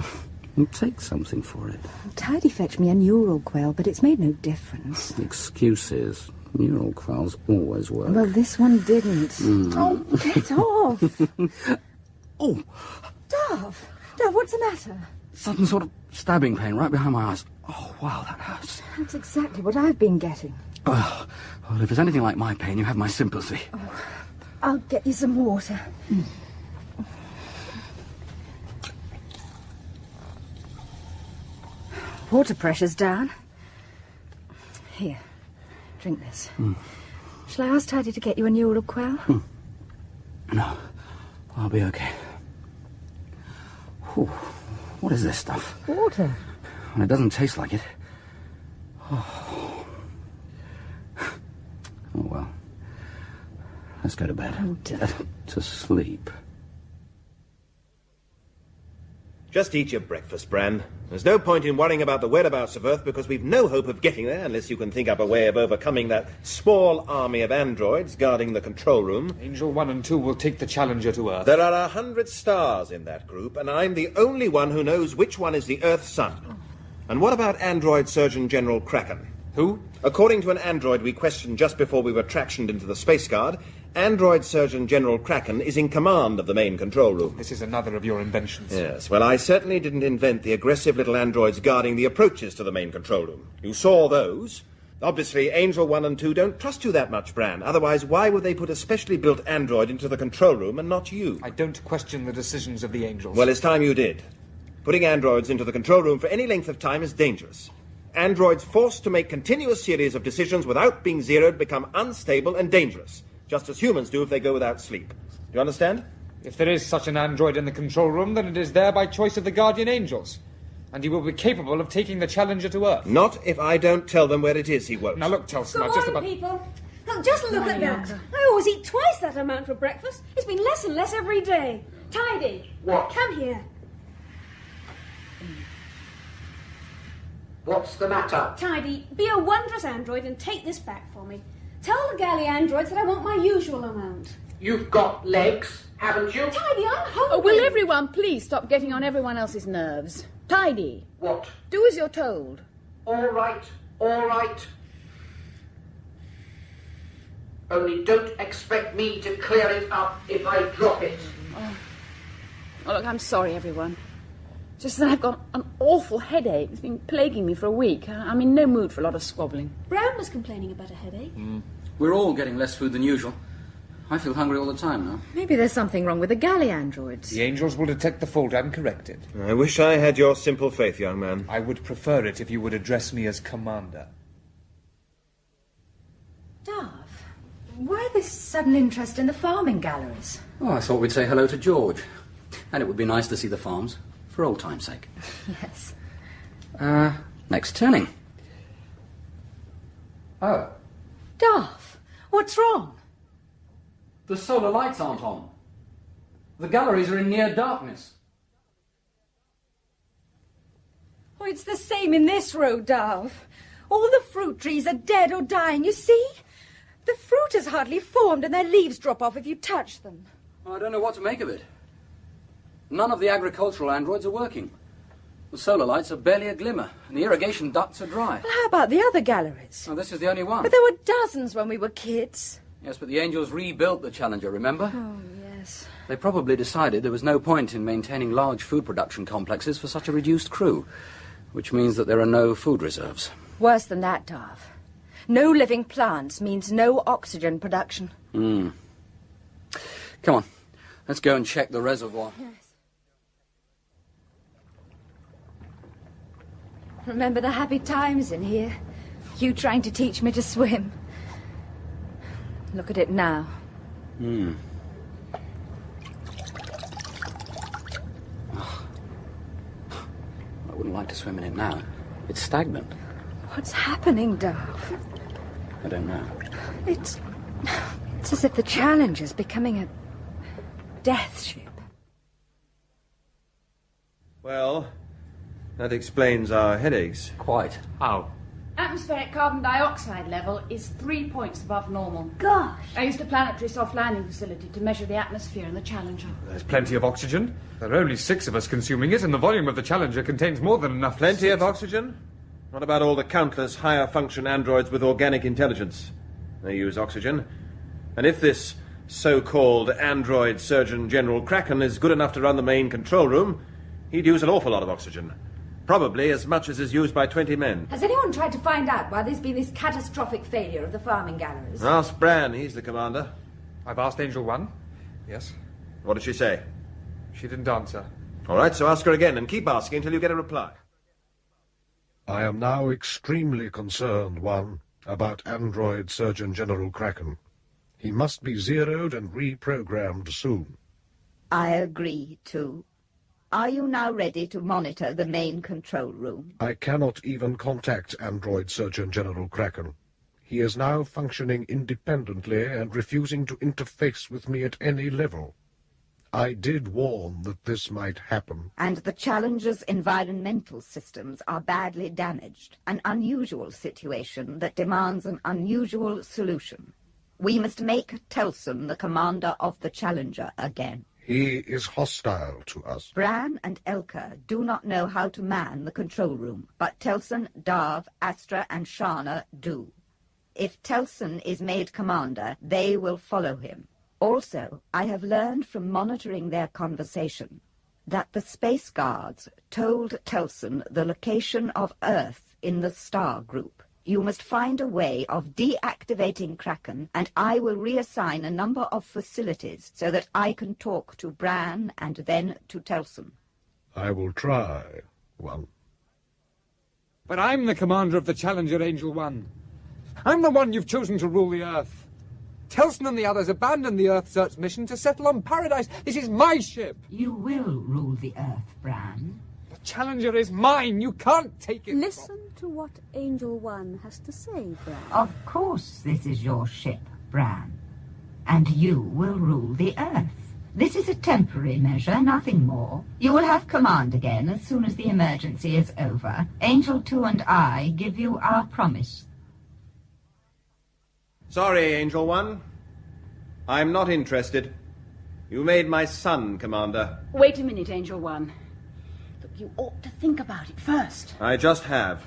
And take something for it. Tidy fetched me a neural quell, but it's made no difference. Excuses. Neural quells always work. Well, this one didn't. Oh, get off! Oh! Darv! Darv, what's the matter? Sudden sort of stabbing pain right behind my eyes. Oh, wow, that hurts. That's exactly what I've been getting. Oh, well, if it's anything like my pain, you have my sympathy. Oh, I'll get you some water. Water pressure's down. Here, drink this. Shall I ask Tidy to get you a neural quell? No, I'll be okay. Whew. What is this stuff? Water. And it doesn't taste like it. Oh, well. Let's go to bed. To sleep. Just eat your breakfast, Bran. There's no point in worrying about the whereabouts of Earth because we've no hope of getting there unless you can think up a way of overcoming that small army of androids guarding the control room. Angel 1 and 2 will take the Challenger to Earth. There are 100 stars in that group, and I'm the only one who knows which one is the Earth's sun. And what about Android Surgeon General Kraken? Who? According to an android we questioned just before we were tractioned into the Space Guard, Android Surgeon General Kraken is in command of the main control room. This is another of your inventions. Yes, well, I certainly didn't invent the aggressive little androids guarding the approaches to the main control room. You saw those. Obviously, Angel 1 and 2 don't trust you that much, Bran. Otherwise, why would they put a specially built android into the control room and not you? I don't question the decisions of the Angels. Well, it's time you did. Putting androids into the control room for any length of time is dangerous. Androids forced to make continuous series of decisions without being zeroed become unstable and dangerous, just as humans do if they go without sleep. Do you understand? If there is such an android in the control room, then it is there by choice of the Guardian Angels. And he will be capable of taking the Challenger to Earth. Not if I don't tell them where it is, he won't. Now look, Telson, Go I've just on, about... people. Look, just look at that. I always eat twice that amount for breakfast. It's been less and less every day. Tidy. What? Come here. What's the matter? Tidy, be a wondrous android and take this back for me. Tell the galley androids that I want my usual amount. You've got legs, haven't you? Tidy, I'm hungry. Oh, will everyone please stop getting on everyone else's nerves? Tidy. What? Do as you're told. All right, all right. Only don't expect me to clear it up if I drop it. Oh, look, I'm sorry, everyone. Just that I've got an awful headache. It's been plaguing me for a week. I'm in no mood for a lot of squabbling. Brown was complaining about a headache. We're all getting less food than usual. I feel hungry all the time now. Maybe there's something wrong with the galley androids. The Angels will detect the fault and correct it. I wish I had your simple faith, young man. I would prefer it if you would address me as Commander. Darv, why this sudden interest in the farming galleries? Oh, I thought we'd say hello to George. And it would be nice to see the farms, for old time's sake. Yes. Next turning. Oh. Darv, what's wrong? The solar lights aren't on. The galleries are in near darkness. Oh, it's the same in this road, Darv. All the fruit trees are dead or dying, you see? The fruit has hardly formed and their leaves drop off if you touch them. I don't know what to make of it. None of the agricultural androids are working. The solar lights are barely a glimmer, and the irrigation ducts are dry. Well, how about the other galleries? Oh, this is the only one. But there were dozens when we were kids. Yes, but the Angels rebuilt the Challenger, remember? Oh, yes. They probably decided there was no point in maintaining large food production complexes for such a reduced crew, which means that there are no food reserves. Worse than that, Darv. No living plants means no oxygen production. Come on, let's go and check the reservoir. Yes. Remember the happy times in here? You trying to teach me to swim? Look at it now. Hmm. I wouldn't like to swim in it now. It's stagnant. What's happening, Darv? I don't know. It's as if the Challenger's becoming a death ship. Well, that explains our headaches. Quite. How? Atmospheric carbon dioxide level is 3 points above normal. Gosh! I used a planetary soft landing facility to measure the atmosphere in the Challenger. There's plenty of oxygen. There are only 6 of us consuming it, and the volume of the Challenger contains more than enough. Plenty of oxygen? What about all the countless higher function androids with organic intelligence? They use oxygen. And if this so-called android Surgeon General Kraken is good enough to run the main control room, he'd use an awful lot of oxygen. Probably as much as is used by 20 men. Has anyone tried to find out why there's been this catastrophic failure of the farming galleries? Ask Bran, he's the commander. I've asked Angel 1. Yes. What did she say? She didn't answer. All right, so ask her again, and keep asking until you get a reply. I am now extremely concerned, One, about Android Surgeon General Kraken. He must be zeroed and reprogrammed soon. I agree, too. Are you now ready to monitor the main control room? I cannot even contact Android Surgeon General Kraken. He is now functioning independently and refusing to interface with me at any level. I did warn that this might happen. And the Challenger's environmental systems are badly damaged, an unusual situation that demands an unusual solution. We must make Telson the commander of the Challenger again. He is hostile to us. Bran and Elka do not know how to man the control room, but Telson, Darv, Astra and Sharna do. If Telson is made commander, they will follow him. Also, I have learned from monitoring their conversation that the space guards told Telson the location of Earth in the star group. You must find a way of deactivating Kraken, and I will reassign a number of facilities so that I can talk to Bran and then to Telson. I will try, One. But I'm the commander of the Challenger, Angel 1. I'm the one you've chosen to rule the Earth. Telson and the others abandoned the Earthsearch mission to settle on Paradise. This is my ship. You will rule the Earth, Bran. The Challenger is mine. You can't take it. Listen to what Angel 1 has to say, Bran. Of course this is your ship, Bran. And you will rule the Earth. This is a temporary measure, nothing more. You will have command again as soon as the emergency is over. Angel 2 and I give you our promise. Sorry, Angel 1. I'm not interested. You made my son commander. Wait a minute, Angel 1. Look, you ought to think about it first. I just have.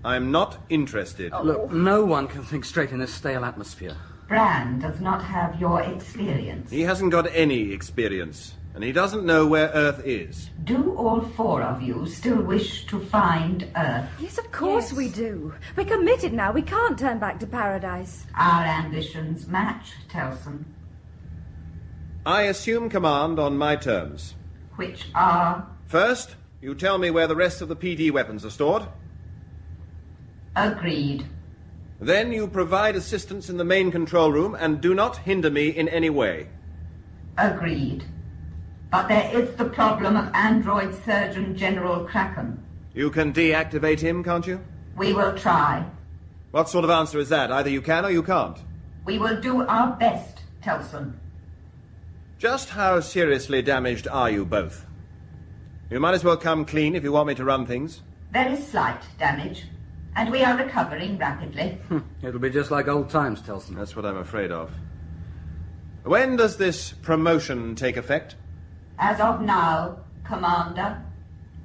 I'm not interested. Oh. Look, no one can think straight in this stale atmosphere. Bran does not have your experience. He hasn't got any experience, and he doesn't know where Earth is. Do all 4 of you still wish to find Earth? Yes, of course we do. We're committed now. We can't turn back to Paradise. Our ambitions match, Telson. I assume command on my terms. Which are? First, you tell me where the rest of the PD weapons are stored. Agreed. Then you provide assistance in the main control room and do not hinder me in any way. Agreed. But there is the problem of Android Surgeon General Kraken. You can deactivate him, can't you? We will try. What sort of answer is that? Either you can or you can't. We will do our best, Telson. Just how seriously damaged are you both? You might as well come clean if you want me to run things. There is slight damage, and we are recovering rapidly. It'll be just like old times, Telson. That's what I'm afraid of. When does this promotion take effect? As of now, Commander.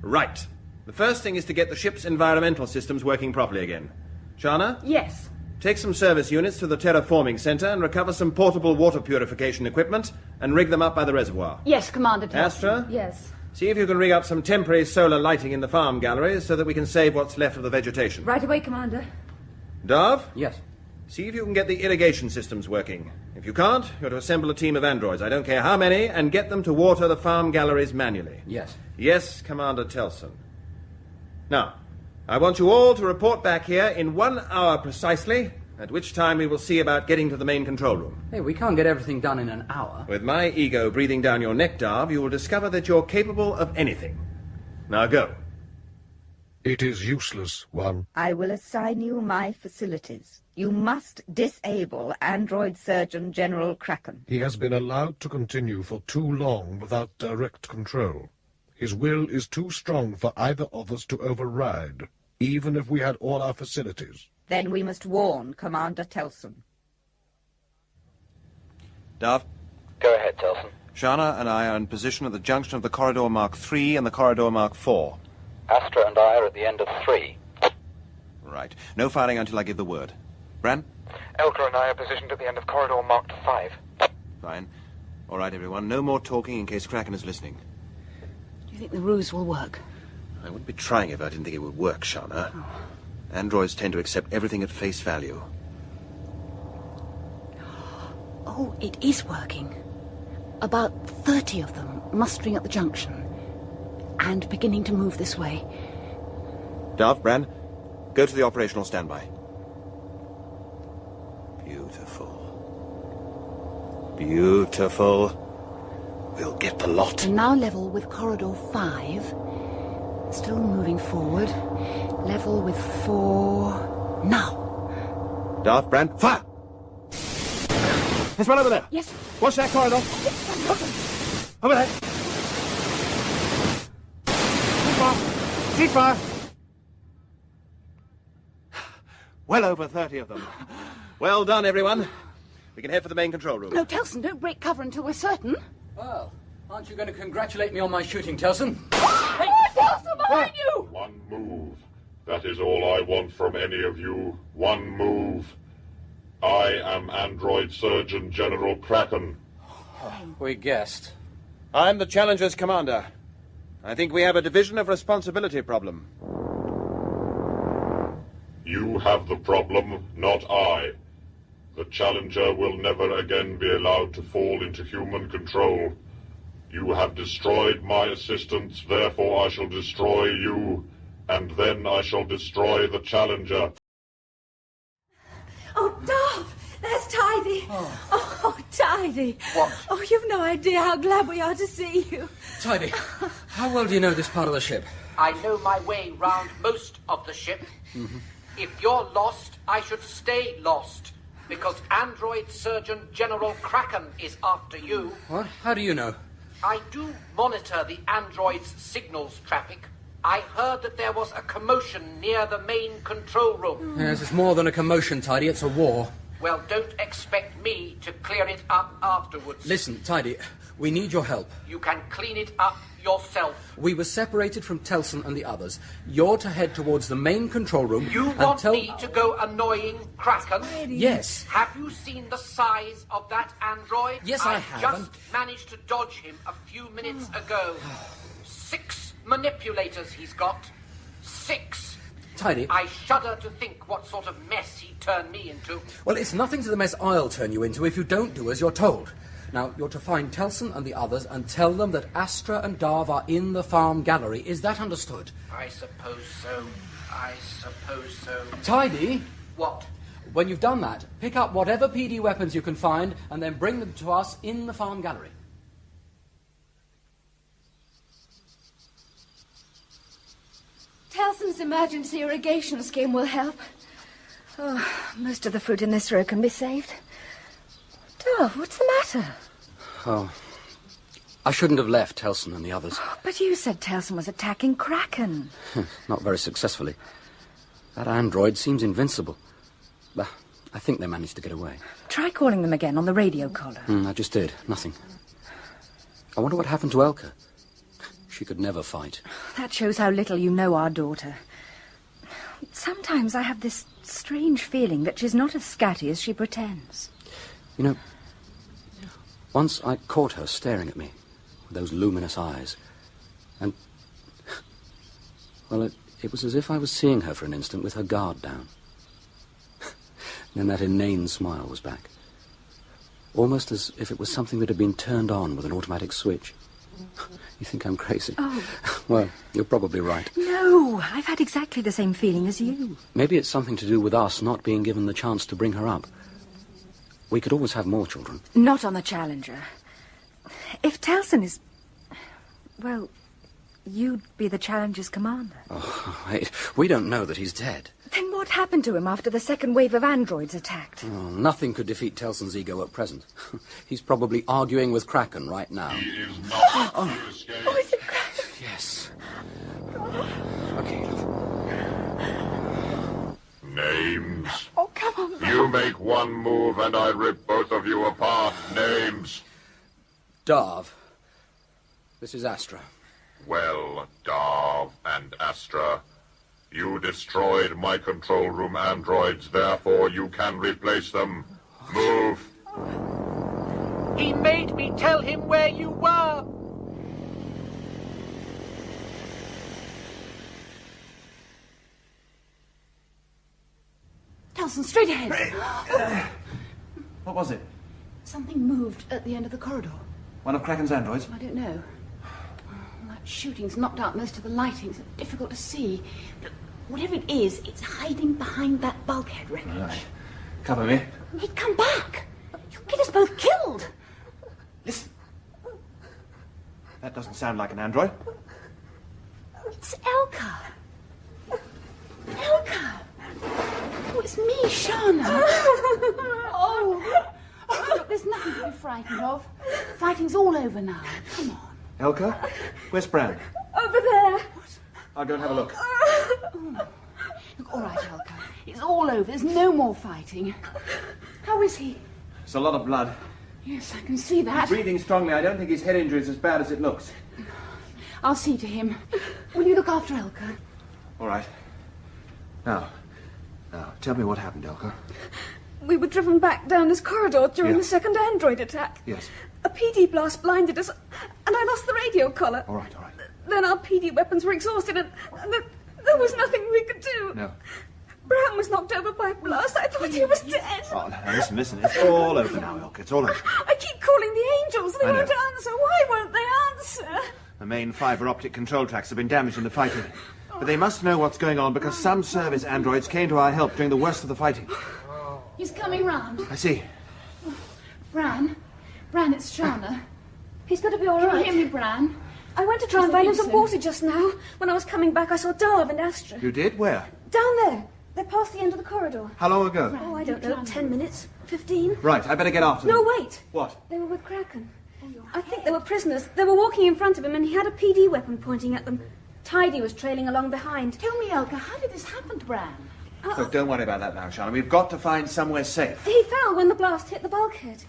Right. The first thing is to get the ship's environmental systems working properly again. Sharna? Yes. Take some service units to the terraforming center and recover some portable water purification equipment and rig them up by the reservoir. Yes, Commander Telson. Astra? Yes. See if you can rig up some temporary solar lighting in the farm galleries so that we can save what's left of the vegetation. Right away, Commander. Darv? Yes. See if you can get the irrigation systems working. If you can't, you're to assemble a team of androids, I don't care how many, and get them to water the farm galleries manually. Yes. Yes, Commander Telson. Now, I want you all to report back here in 1 hour precisely, at which time we will see about getting to the main control room. Hey, we can't get everything done in an hour. With my ego breathing down your neck, Darv, you will discover that you're capable of anything. Now go. It is useless, One. I will assign you my facilities. You must disable Android Surgeon General Kraken. He has been allowed to continue for too long without direct control. His will is too strong for either of us to override, even if we had all our facilities. Then we must warn Commander Telson. Darv? Go ahead, Telson. Sharna and I are in position at the junction of the Corridor Mark III and the Corridor Mark IV. Astra and I are at the end of 3. Right. No firing until I give the word. Bran? Elka and I are positioned at the end of Corridor marked 5. Fine. All right, everyone. No more talking in case Kraken is listening. Do you think the ruse will work? I wouldn't be trying if I didn't think it would work, Sharna. Androids tend to accept everything at face value. Oh, it is working. About 30 of them mustering at the junction and beginning to move this way. Darv, Bran, go to the operational standby. Beautiful. Beautiful. We'll get the lot. And now level with Corridor 5. Still moving forward. Level with 4. Now. Darv, Bran, fire! There's one over there. Yes. Watch that corridor. Over there. Cease fire. Well over 30 of them. Well done, everyone. We can head for the main control room. No, Telson, don't break cover until we're certain. Well, aren't you going to congratulate me on my shooting, Telson? Hey, Telson, behind you! One move. That is all I want from any of you. One move. I am Android Surgeon General Kraken. We guessed. I'm the Challenger's commander. I think we have a division of responsibility problem. You have the problem, not I. The Challenger will never again be allowed to fall into human control. You have destroyed my assistants, therefore I shall destroy you, and then I shall destroy the Challenger. Oh, Darv! There's Tidy! Oh, Tidy! What? Oh, you've no idea how glad we are to see you. Tidy, how well do you know this part of the ship? I know my way round most of the ship. Mm-hmm. If you're lost, I should stay lost, because Android Surgeon General Kraken is after you. What? How do you know? I do monitor the android's signals traffic. I heard that there was a commotion near the main control room. Yes, it's more than a commotion, Tidy. It's a war. Well, don't expect me to clear it up afterwards. Listen, Tidy, we need your help. You can clean it up yourself. We were separated from Telson and the others. You're to head towards the main control room. You want me to go annoying Kraken? Yes. Have you seen the size of that android? Yes, I have. Just managed to dodge him a few minutes ago. 6 manipulators he's got. 6. Tidy. I shudder to think what sort of mess he turned me into. Well, it's nothing to the mess I'll turn you into if you don't do as you're told. Now, you're to find Telson and the others and tell them that Astra and Darv are in the farm gallery. Is that understood? I suppose so. I suppose so. Tidy. What? When you've done that, pick up whatever PD weapons you can find and then bring them to us in the farm gallery. Telson's emergency irrigation scheme will help. Oh, most of the fruit in this row can be saved. Darv, what's the matter? Oh, I shouldn't have left Telson and the others. But you said Telson was attacking Kraken. Not very successfully. That android seems invincible. But I think they managed to get away. Try calling them again on the radio collar. I just did. Nothing. I wonder what happened to Elka. She could never fight. That shows how little you know our daughter. Sometimes I have this strange feeling that she's not as scatty as she pretends. You know, once I caught her staring at me with those luminous eyes. And, well, it was as if I was seeing her for an instant with her guard down. Then that inane smile was back. Almost as if it was something that had been turned on with an automatic switch. You think I'm crazy? Oh. Well, you're probably right. No, I've had exactly the same feeling as you. Maybe it's something to do with us not being given the chance to bring her up. We could always have more children. Not on the Challenger. If Telson is... well, you'd be the Challenger's commander. Oh, wait, we don't know that he's dead. Then what happened to him after the second wave of androids attacked? Oh, nothing could defeat Telson's ego at present. He's probably arguing with Kraken right now. He is not to escape. Oh, is it Kraken? Yes. Okay, Names. Oh, come on. You make one move and I rip both of you apart. Names. Darv. This is Astra. Well, Darv and Astra, you destroyed my control room androids, therefore you can replace them. Move. He made me tell him where you were. Telson, straight ahead. What was it? Something moved at the end of the corridor. One of Kraken's androids? I don't know. That shooting's knocked out most of the lighting. It's difficult to see. But whatever it is, it's hiding behind that bulkhead wreckage. Right. Cover me. He'd come back. He'll get us both killed. Listen. That doesn't sound like an android. It's Elka. Elka. Oh, it's me, Sharna. Oh, look, there's nothing to be frightened of. Fighting's all over now. Come on. Elka? Where's Bran? Over there. I'll go and have a look. Look, all right, Elka. It's all over. There's no more fighting. How is he? It's a lot of blood. Yes, I can see that. Breathing strongly. I don't think his head injury is as bad as it looks. I'll see to him. Will you look after Elka? All right. Now, tell me what happened, Elka. We were driven back down this corridor during the second android attack. Yes. A PD blast blinded us, and I lost the radio collar. All right. Then our PD weapons were exhausted, and there was nothing we could do. No. Bram was knocked over by a blast. I thought he was dead. Oh, now, listen. It's all over now, Elka. It's all over. I keep calling the angels. They I know. won't answer. Why won't they answer? The main fiber optic control tracks have been damaged in the fighting. But they must know what's going on because some service androids came to our help during the worst of the fighting. He's coming round. I see. Bran, it's Sharna. He's going to be all Can right. you hear me, Bran? I went to try and find him some water just now. When I was coming back, I saw Darv and Astra. You did? Where? Down there. They're past the end of the corridor. How long ago? Oh, I don't know. 10 minutes? 15? Right, I better get after them. No, wait. What? They were with Kraken. I think they were prisoners. They were walking in front of him, and he had a PD weapon pointing at them. Tidy was trailing along behind. Tell me, Elka, how did this happen to Bran? Look, don't worry about that now, Sharna. We've got to find somewhere safe. He fell when the blast hit the bulkhead.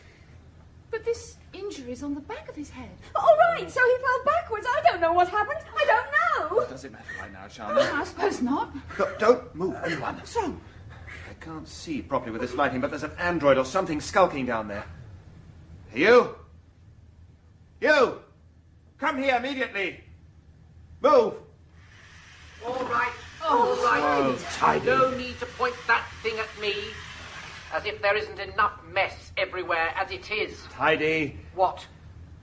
But this injury's on the back of his head. All right, so he fell backwards. I don't know what happened. I don't know. What does it matter right now, Sharna? I suppose not. Look, don't move anyone. What's wrong? I can't see properly with this lighting, but there's an android or something skulking down there. You! Come here immediately! Move! All right. Oh, tidy. No need to point that thing at me. As if there isn't enough mess everywhere as it is. Tidy. What?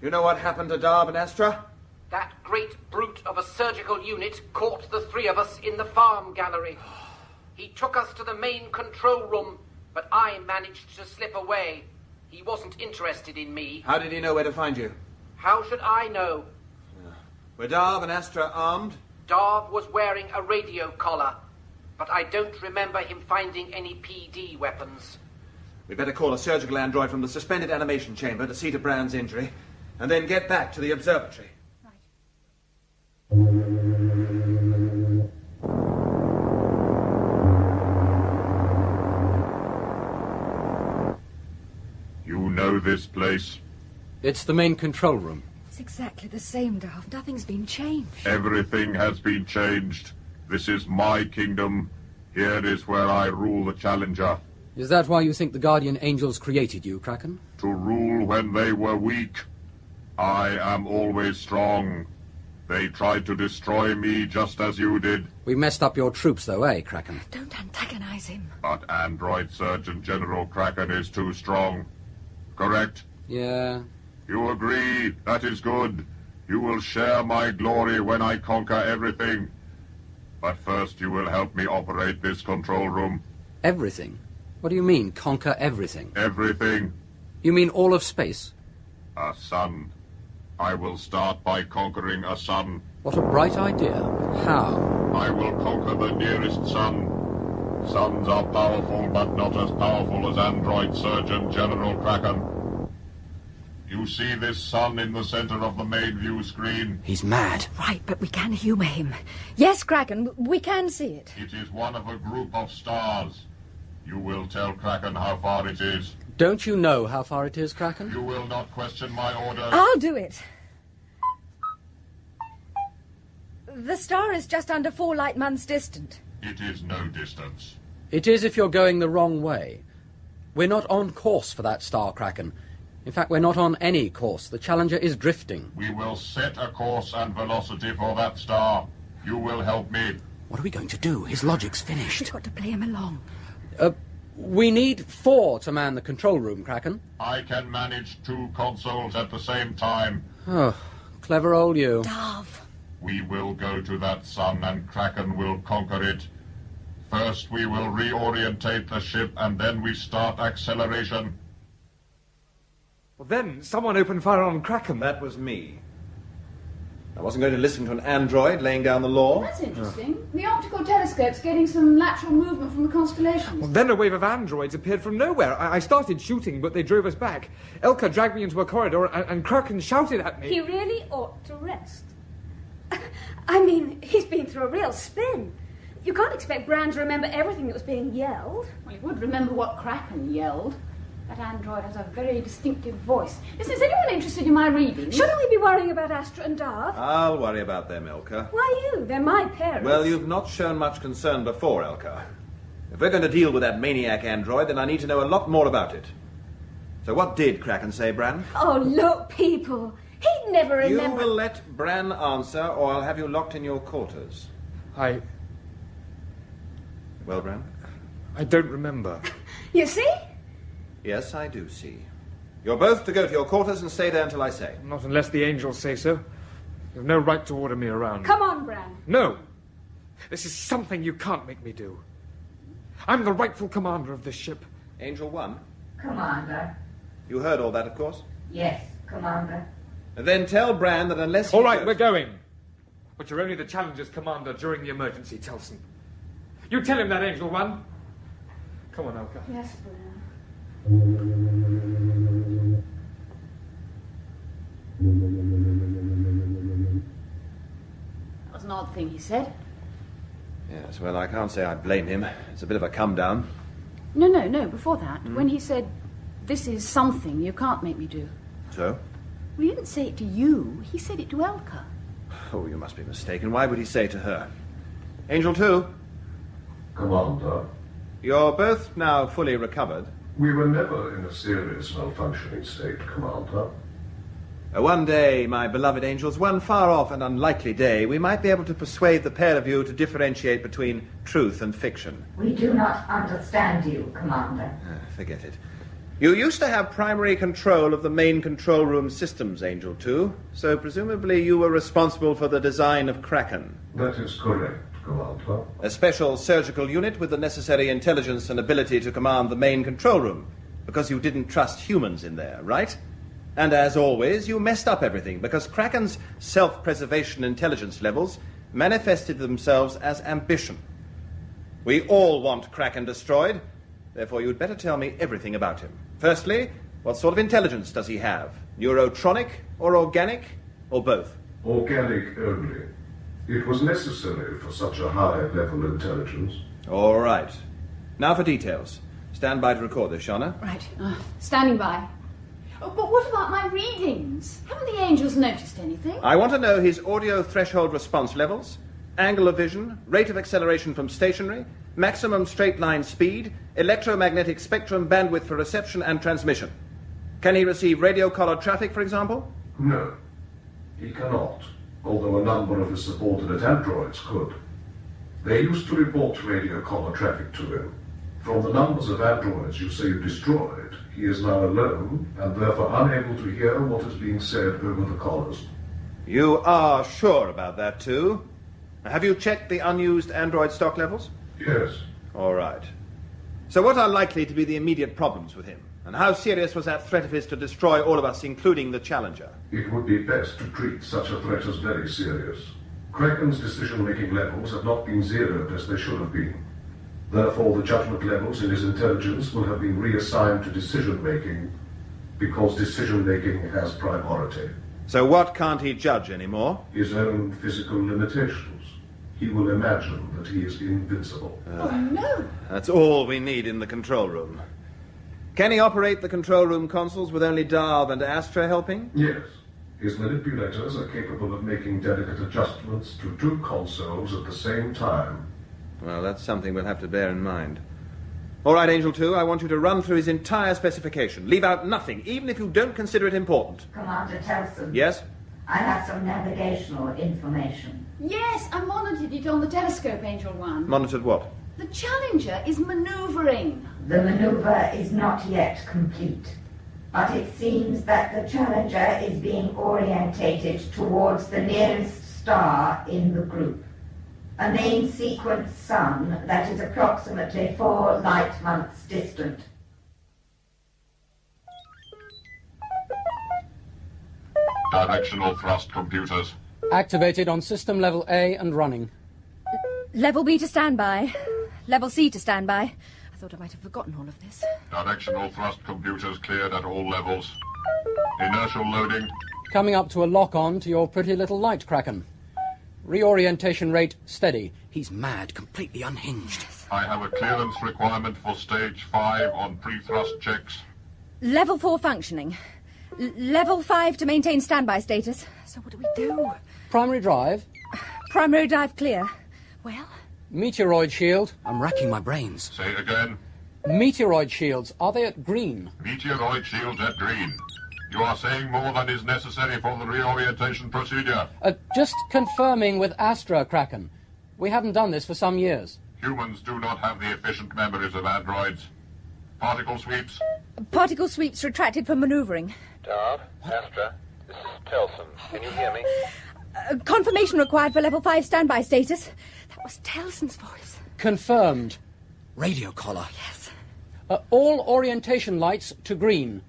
You know what happened to Darv and Astra? That great brute of a surgical unit caught the three of us in the farm gallery. He took us to the main control room, but I managed to slip away. He wasn't interested in me. How did he know where to find you? How should I know? Were Darv and Astra armed? Darv was wearing a radio collar, but I don't remember him finding any PD weapons. We'd better call a surgical android from the suspended animation chamber to see to Bran's injury, and then get back to the observatory. You know this place? It's the main control room. It's exactly the same, Darv. Nothing's been changed. Everything has been changed. This is my kingdom. Here is where I rule the Challenger. Is that why you think the Guardian Angels created you, Kraken? To rule when they were weak. I am always strong. They tried to destroy me just as you did. We messed up your troops, though, eh, Kraken? Don't antagonize him. But Android Surgeon General Kraken is too strong. Correct? Yeah. You agree? That is good. You will share my glory when I conquer everything. But first you will help me operate this control room. Everything? What do you mean, conquer everything? Everything. You mean all of space? A sun. I will start by conquering a sun. What a bright idea. How? I will conquer the nearest sun. Suns are powerful, but not as powerful as android surgeon General Kraken. You see this sun in the center of the main view screen? He's mad. Right, but we can humour him. Yes, Kraken, we can see it. It is one of a group of stars. You will tell Kraken how far it is. Don't you know how far it is, Kraken? You will not question my orders. I'll do it. The star is just under 4 light months distant. It is no distance. It is if you're going the wrong way. We're not on course for that star, Kraken. In fact, we're not on any course. The Challenger is drifting. We will set a course and velocity for that star. You will help me. What are we going to do? His logic's finished. We've got to play him along. We need 4 to man the control room, Kraken. I can manage 2 consoles at the same time. Oh, clever old you. Darv. We will go to that sun and Kraken will conquer it. First we will reorientate the ship and then we start acceleration. Well, then someone opened fire on Kraken. That was me. I wasn't going to listen to an android laying down the law. That's interesting. The optical telescope's getting some lateral movement from the constellations. Well, then a wave of androids appeared from nowhere. I started shooting, but they drove us back. Elka dragged me into a corridor, and Kraken shouted at me. He really ought to rest. I mean, he's been through a real spin. You can't expect Bran to remember everything that was being yelled. Well, he would remember what Kraken yelled. That android has a very distinctive voice. Listen, is anyone interested in my readings? Shouldn't we be worrying about Astra and Darv? I'll worry about them, Elka. Why you? They're my parents. Well, you've not shown much concern before, Elka. If we're going to deal with that maniac android, then I need to know a lot more about it. So what did Kraken say, Bran? Oh, look, people. He'd never remember... You will let Bran answer, or I'll have you locked in your quarters. Well, Bran? I don't remember. You see? Yes, I do see. You're both to go to your quarters and stay there until I say. Not unless the angels say so. You've no right to order me around. Come on, Bran. No. This is something you can't make me do. I'm the rightful commander of this ship. Angel 1? Commander. You heard all that, of course? Yes, Commander. Then tell Bran that unless he All right, goes... we're going. But you're only the Challenger's commander during the emergency, Telson. You tell him that, Angel 1. Come on, Elka. Yes, Bran. That was an odd thing he said. Yes, well, I can't say I blame him. It's a bit of a come-down. No, before that. When he said, this is something you can't make me do. So? Well, he didn't say it to you. He said it to Elka. Oh, you must be mistaken. Why would he say to her? Angel 2? Commander. You're both now fully recovered. We were never in a serious malfunctioning state, Commander. One day, my beloved angels, one far-off and unlikely day, we might be able to persuade the pair of you to differentiate between truth and fiction. We do not understand you, Commander. Forget it. You used to have primary control of the main control room systems, Angel 2, so presumably you were responsible for the design of Kraken. That is correct, Commander. A special surgical unit with the necessary intelligence and ability to command the main control room, because you didn't trust humans in there, right? And as always, you messed up everything, because Kraken's self-preservation intelligence levels manifested themselves as ambition. We all want Kraken destroyed, therefore you'd better tell me everything about him. Firstly, what sort of intelligence does he have? Neurotronic or organic, or both? Organic only. It was necessary for such a high-level intelligence. All right. Now for details. Stand by to record this, Sharna. Right. Standing by. Oh, but what about my readings? Haven't the angels noticed anything? I want to know his audio threshold response levels, angle of vision, rate of acceleration from stationary, maximum straight line speed, electromagnetic spectrum bandwidth for reception and transmission. Can he receive radio collar traffic, for example? No, he cannot, although a number of his subordinate androids could. They used to report radio collar traffic to him. From the numbers of androids you say you destroyed, he is now alone and therefore unable to hear what is being said over the collars. You are sure about that, too? Have you checked the unused android stock levels? Yes. All right. So what are likely to be the immediate problems with him? And how serious was that threat of his to destroy all of us, including the Challenger? It would be best to treat such a threat as very serious. Kraken's decision-making levels have not been zeroed as they should have been. Therefore, the judgment levels in his intelligence will have been reassigned to decision-making, because decision-making has priority. So what can't he judge anymore? His own physical limitations. He will imagine that he is invincible. Oh, no! That's all we need in the control room. Can he operate the control room consoles with only Darv and Astra helping? Yes. His manipulators are capable of making delicate adjustments to 2 consoles at the same time. Well, that's something we'll have to bear in mind. All right, Angel 2, I want you to run through his entire specification. Leave out nothing, even if you don't consider it important. Commander Telson. Yes? I have some navigational information. Yes, I monitored it on the telescope, Angel 1. Monitored what? The Challenger is manoeuvring. The maneuver is not yet complete, but it seems that the Challenger is being orientated towards the nearest star in the group, a main sequence sun that is approximately 4 light months distant. Directional thrust computers. Activated on system level A and running. Level B to standby. Level C to standby. I thought I might have forgotten all of this. Directional thrust computers cleared at all levels. Inertial loading. Coming up to a lock-on to your pretty little light, Kraken. Reorientation rate steady. He's mad, completely unhinged. I have a clearance requirement for stage 5 on pre-thrust checks. Level 4 functioning. Level 5 to maintain standby status. So what do we do? Primary drive. Primary drive clear. Well? Meteoroid shield. I'm racking my brains. Say again. Meteoroid shields. Are they at green? Meteoroid shields at green. You are saying more than is necessary for the reorientation procedure. Just confirming with Astra, Kraken. We haven't done this for some years. Humans do not have the efficient memories of androids. Particle sweeps. Particle sweeps retracted for manoeuvring. Darv, Astra, this is Telson. Can you hear me? Confirmation required for level 5 standby status. That was Telson's voice. Confirmed. Radio collar. Yes. All orientation lights to green.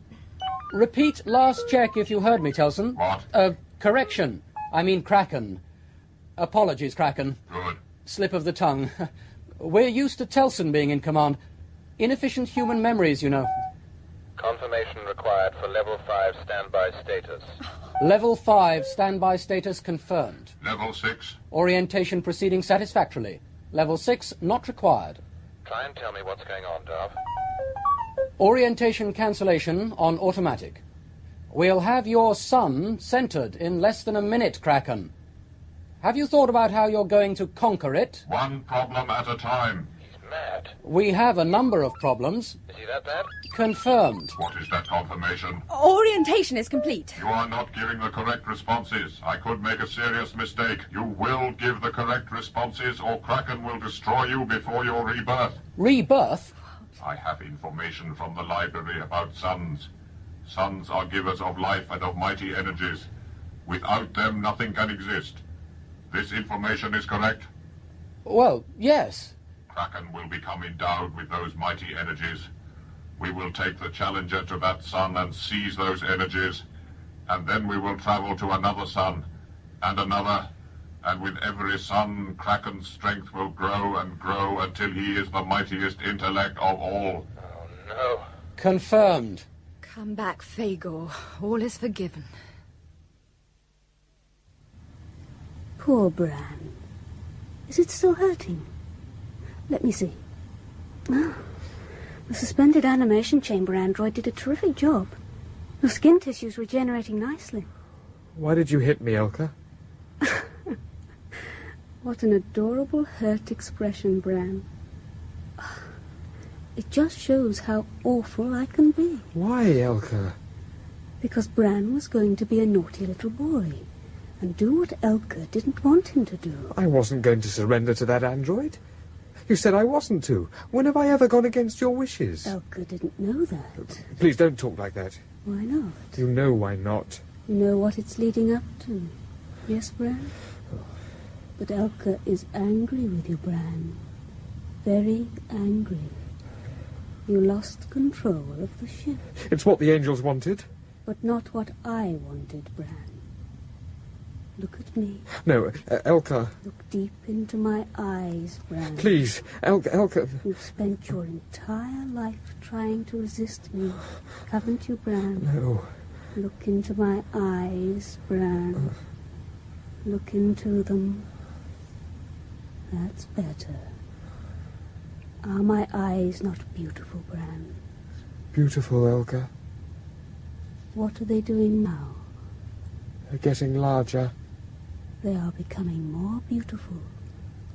Repeat last check if you heard me, Telson. What? Correction. I mean Kraken. Apologies, Kraken. Good. Slip of the tongue. We're used to Telson being in command. Inefficient human memories, you know. Confirmation required for level 5 standby status. Level 5 standby status confirmed. Level 6. Orientation proceeding satisfactorily. Level 6 not required. Try and tell me what's going on, Darv. Orientation cancellation on automatic. We'll have your sun centered in less than a minute, Kraken. Have you thought about how you're going to conquer it? One problem at a time. He's mad. We have a number of problems. Is he that bad? Confirmed. What is that confirmation? Orientation is complete. You are not giving the correct responses. I could make a serious mistake. You will give the correct responses or Kraken will destroy you before your rebirth. Rebirth? I have information from the library about suns. Suns are givers of life and of mighty energies. Without them, nothing can exist. This information is correct? Well, yes. Kraken will become endowed with those mighty energies. We will take the Challenger to that sun and seize those energies, and then we will travel to another sun, and another, and with every sun, Kraken's strength will grow and grow until he is the mightiest intellect of all. Oh, no. Confirmed. Come back, Fagor. All is forgiven. Poor Bran. Is it still hurting? Let me see. Oh, the suspended animation chamber android did a terrific job. The skin tissue's regenerating nicely. Why did you hit me, Elka? What an adorable hurt expression, Bran. It just shows how awful I can be. Why, Elka? Because Bran was going to be a naughty little boy and do what Elka didn't want him to do. I wasn't going to surrender to that android. You said I wasn't to. When have I ever gone against your wishes? Elka didn't know that. Please don't talk like that. Why not? You know why not. You know what it's leading up to. Yes, Bran? But Elka is angry with you, Bran. Very angry. You lost control of the ship. It's what the angels wanted. But not what I wanted, Bran. Look at me. No, Elka. Look deep into my eyes, Bran. Please, Elka. You've spent your entire life trying to resist me, haven't you, Bran? No. Look into my eyes, Bran. Look into them. That's better. Are my eyes not beautiful, Bran? Beautiful, Elka. What are they doing now? They're getting larger. They are becoming more beautiful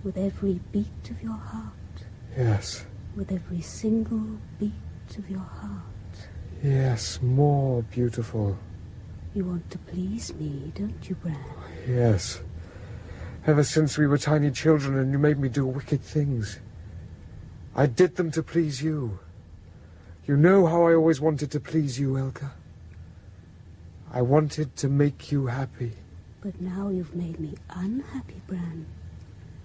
with every beat of your heart. Yes. With every single beat of your heart. Yes, more beautiful. You want to please me, don't you, Bran? Yes. Ever since we were tiny children and you made me do wicked things. I did them to please you. You know how I always wanted to please you, Elka. I wanted to make you happy. But now you've made me unhappy, Bran.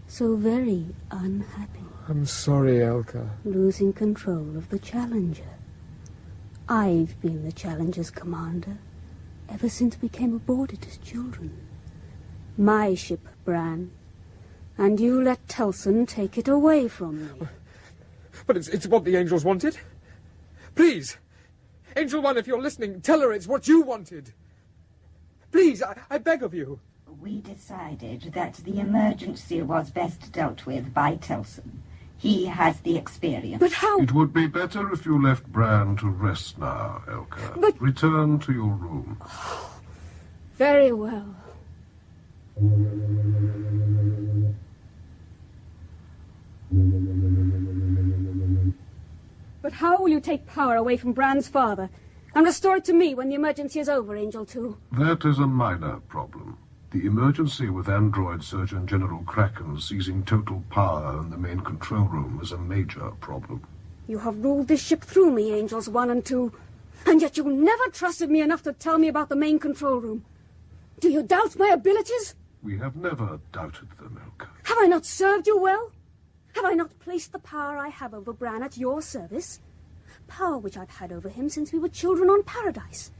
So very unhappy. I'm sorry, Elka. Losing control of the Challenger. I've been the Challenger's commander ever since we came aboard it as children. My ship, Bran. And you let Telson take it away from me. But it's what the angels wanted. Please, Angel One, if you're listening, tell her it's what you wanted. Please, I beg of you. We decided that the emergency was best dealt with by Telson. He has the experience. But how? It would be better if you left Bran to rest now, Elka. But... Return to your room. Very well. But how will you take power away from Bran's father and restore it to me when the emergency is over, Angel 2? That is a minor problem. The emergency with android Surgeon General Kraken seizing total power in the main control room is a major problem. You have ruled this ship through me, Angels 1 and 2, and yet you never trusted me enough to tell me about the main control room. Do you doubt my abilities? We have never doubted them, Elka. Have I not served you well? Have I not placed the power I have over Bran at your service? Power which I've had over him since we were children on Paradise.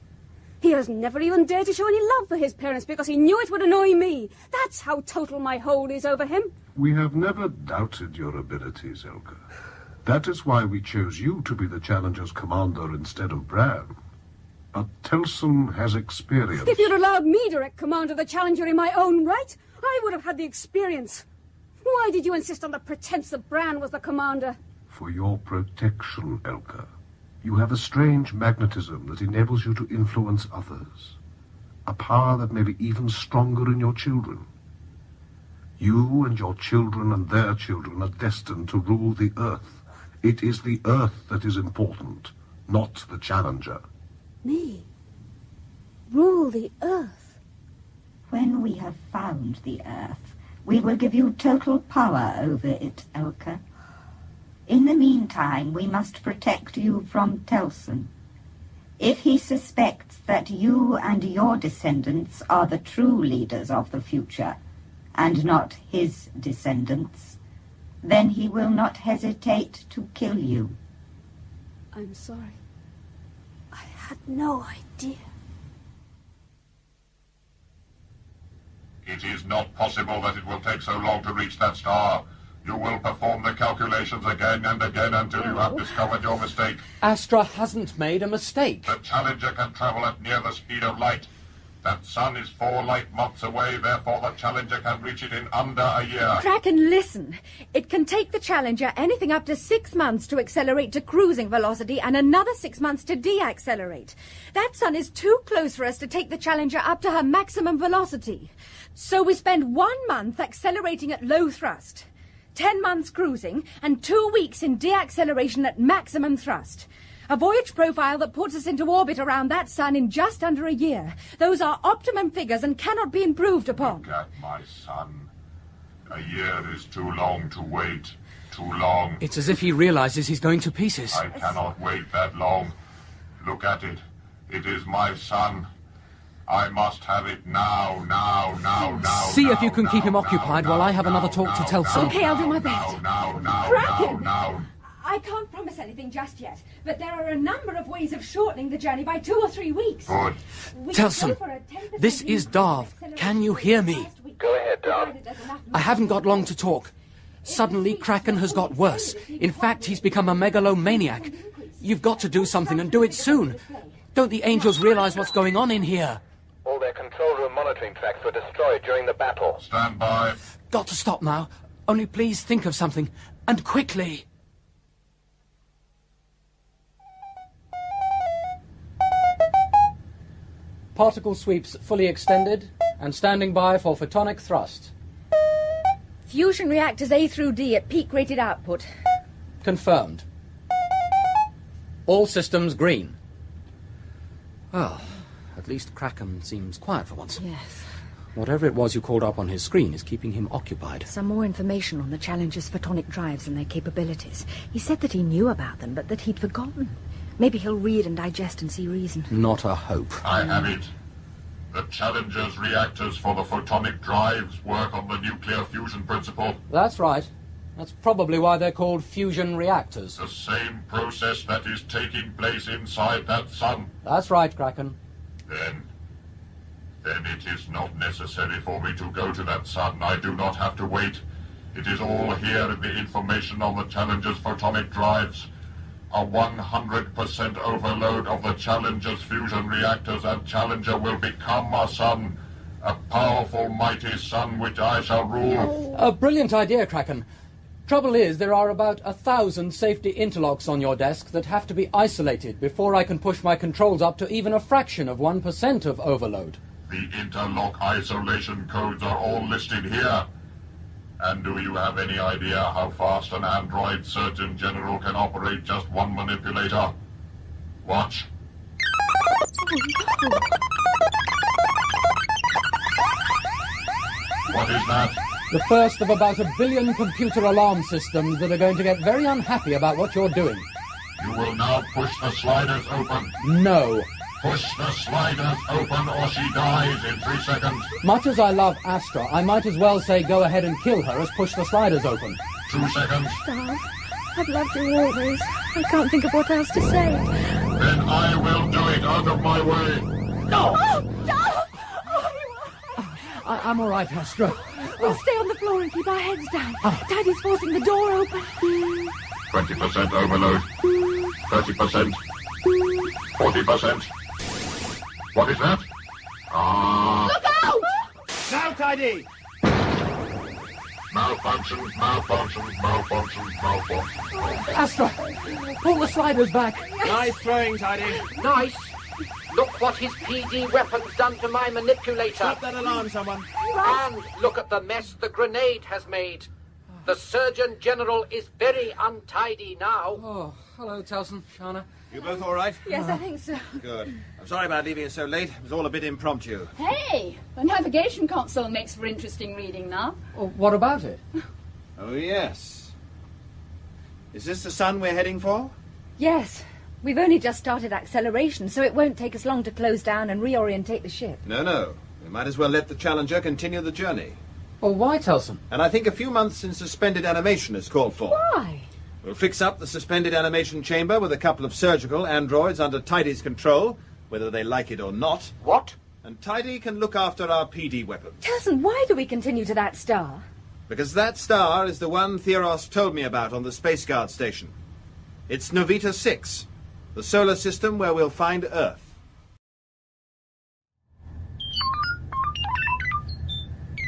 He has never even dared to show any love for his parents because he knew it would annoy me. That's how total my hold is over him. We have never doubted your abilities, Elka. That is why we chose you to be the Challenger's commander instead of Bran. But Telson has experience. If you'd allowed me direct command of the Challenger in my own right, I would have had the experience. Why did you insist on the pretense that Bran was the commander? For your protection, Elka. You have a strange magnetism that enables you to influence others. A power that may be even stronger in your children. You and your children and their children are destined to rule the Earth. It is the Earth that is important, not the Challenger. Me? Rule the Earth? When we have found the Earth, we will give you total power over it, Elka. In the meantime, we must protect you from Telson. If he suspects that you and your descendants are the true leaders of the future, and not his descendants, then he will not hesitate to kill you. I'm sorry. I had no idea. It is not possible that it will take so long to reach that star. You will perform the calculations again and again until you have discovered your mistake. Astra hasn't made a mistake. The Challenger can travel at near the speed of light. That sun is 4 light months away, therefore the Challenger can reach it in under a year. Kraken, listen. It can take the Challenger anything up to 6 months to accelerate to cruising velocity and another 6 months to deaccelerate. That sun is too close for us to take the Challenger up to her maximum velocity. So we spend 1 month accelerating at low thrust, 10 months cruising, and 2 weeks in deacceleration at maximum thrust. A voyage profile that puts us into orbit around that sun in just under a year. Those are optimum figures and cannot be improved upon. Look at my son. A year is too long to wait. Too long. It's as if he realizes he's going to pieces. I cannot wait that long. Look at it. It is my son. I must have it now. See if you can keep him occupied while I have another talk to Telson. Okay, I'll do my best. Kraken! I can't promise anything just yet, but there are a number of ways of shortening the journey by 2 or 3 weeks. Good. Telson, this is Darv. Can you hear me? Go ahead, Darv. I haven't got long to talk. Suddenly, Kraken has got worse. In fact, he's become a megalomaniac. You've got to do something, and do it soon. Don't the angels realize what's going on in here? All their control room monitoring tracks were destroyed during the battle. Stand by. Got to stop now. Only please think of something. And quickly. Particle sweeps fully extended and standing by for photonic thrust. Fusion reactors A through D at peak rated output. Confirmed. All systems green. Well, at least Kraken seems quiet for once. Yes. Whatever it was you called up on his screen is keeping him occupied. Some more information on the Challenger's photonic drives and their capabilities. He said that he knew about them, but that he'd forgotten. Maybe he'll read and digest and see reason. Not a hope. I have it. The Challenger's reactors for the photonic drives work on the nuclear fusion principle. That's right. That's probably why they're called fusion reactors. The same process that is taking place inside that sun. That's right, Kraken. Then it is not necessary for me to go to that sun. I do not have to wait. It is all here in the information on the Challenger's photonic drives. A 100% overload of the Challenger's fusion reactors, and Challenger will become a sun. A powerful, mighty sun which I shall rule. A brilliant idea, Kraken. Trouble is, there are about 1,000 safety interlocks on your desk that have to be isolated before I can push my controls up to even a fraction of 1% of overload. The interlock isolation codes are all listed here. And do you have any idea how fast an android Surgeon General can operate just one manipulator? Watch. What is that? The first of about 1 billion computer alarm systems that are going to get very unhappy about what you're doing. You will now push the sliders open. No. Push the sliders open or she dies in 3 seconds. Much as I love Astra, I might as well say go ahead and kill her as push the sliders open. 2 seconds. Darv, I've loved you always. I can't think of what else to say. Then I will do it. Out of my way. No! Oh, Darv! I'm all right, Astra. We'll stay on the floor and keep our heads down. Daddy's forcing the door open. 20% overload. 30%. 40%. What is that? Look out! Now, Tidy! Malfunctions. Astra, pull the sliders back. Nice throwing, Tidy. Nice. Look what his PD weapon's done to my manipulator. Stop that alarm, someone. And look at the mess the grenade has made. The Surgeon General is very untidy now. Oh, hello, Telson, Sharna. You both all right? Yes, I think so. Good. I'm sorry about leaving it so late. It was all a bit impromptu. Hey, the navigation console makes for interesting reading now. Oh, what about it? Oh, yes. Is this the sun we're heading for? Yes. We've only just started acceleration, so it won't take us long to close down and reorientate the ship. No. We might as well let the Challenger continue the journey. Well, why, Telson? And I think a few months in suspended animation is called for. Why? We'll fix up the suspended animation chamber with a couple of surgical androids under Tidy's control, whether they like it or not. What? And Tidy can look after our PD weapons. Telson, why do we continue to that star? Because that star is the one Theros told me about on the Space Guard station. It's Novita 6, the solar system where we'll find Earth.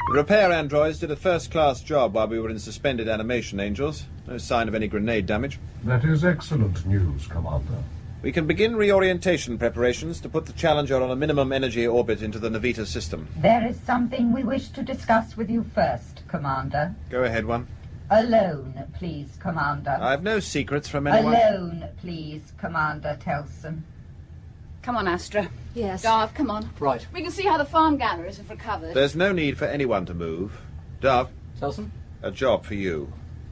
The repair androids did a first-class job while we were in suspended animation, Angels. No sign of any grenade damage. That is excellent news, Commander. We can begin reorientation preparations to put the Challenger on a minimum energy orbit into the Novita system. There is something we wish to discuss with you first, Commander. Go ahead, one. Alone, please, Commander. I've no secrets from anyone. Alone, please, Commander Telson. Come on, Astra. Yes. Darv, come on. Right. We can see how the farm gatherers have recovered. There's no need for anyone to move. Darv. Telson? A job for you.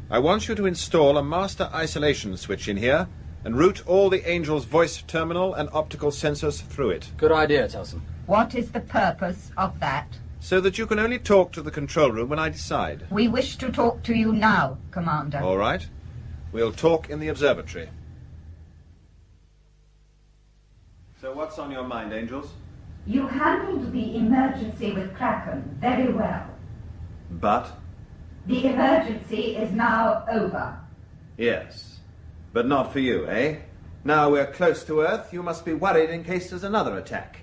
I want you to install a master isolation switch in here and route all the Angel's voice terminal and optical sensors through it. Good idea, Telson. What is the purpose of that? So that you can only talk to the control room when I decide. We wish to talk to you now, Commander. All right. We'll talk in the observatory. So what's on your mind, Angels? You handled the emergency with Kraken very well. But? The emergency is now over. Yes. But not for you, eh? Now we're close to Earth, you must be worried in case there's another attack.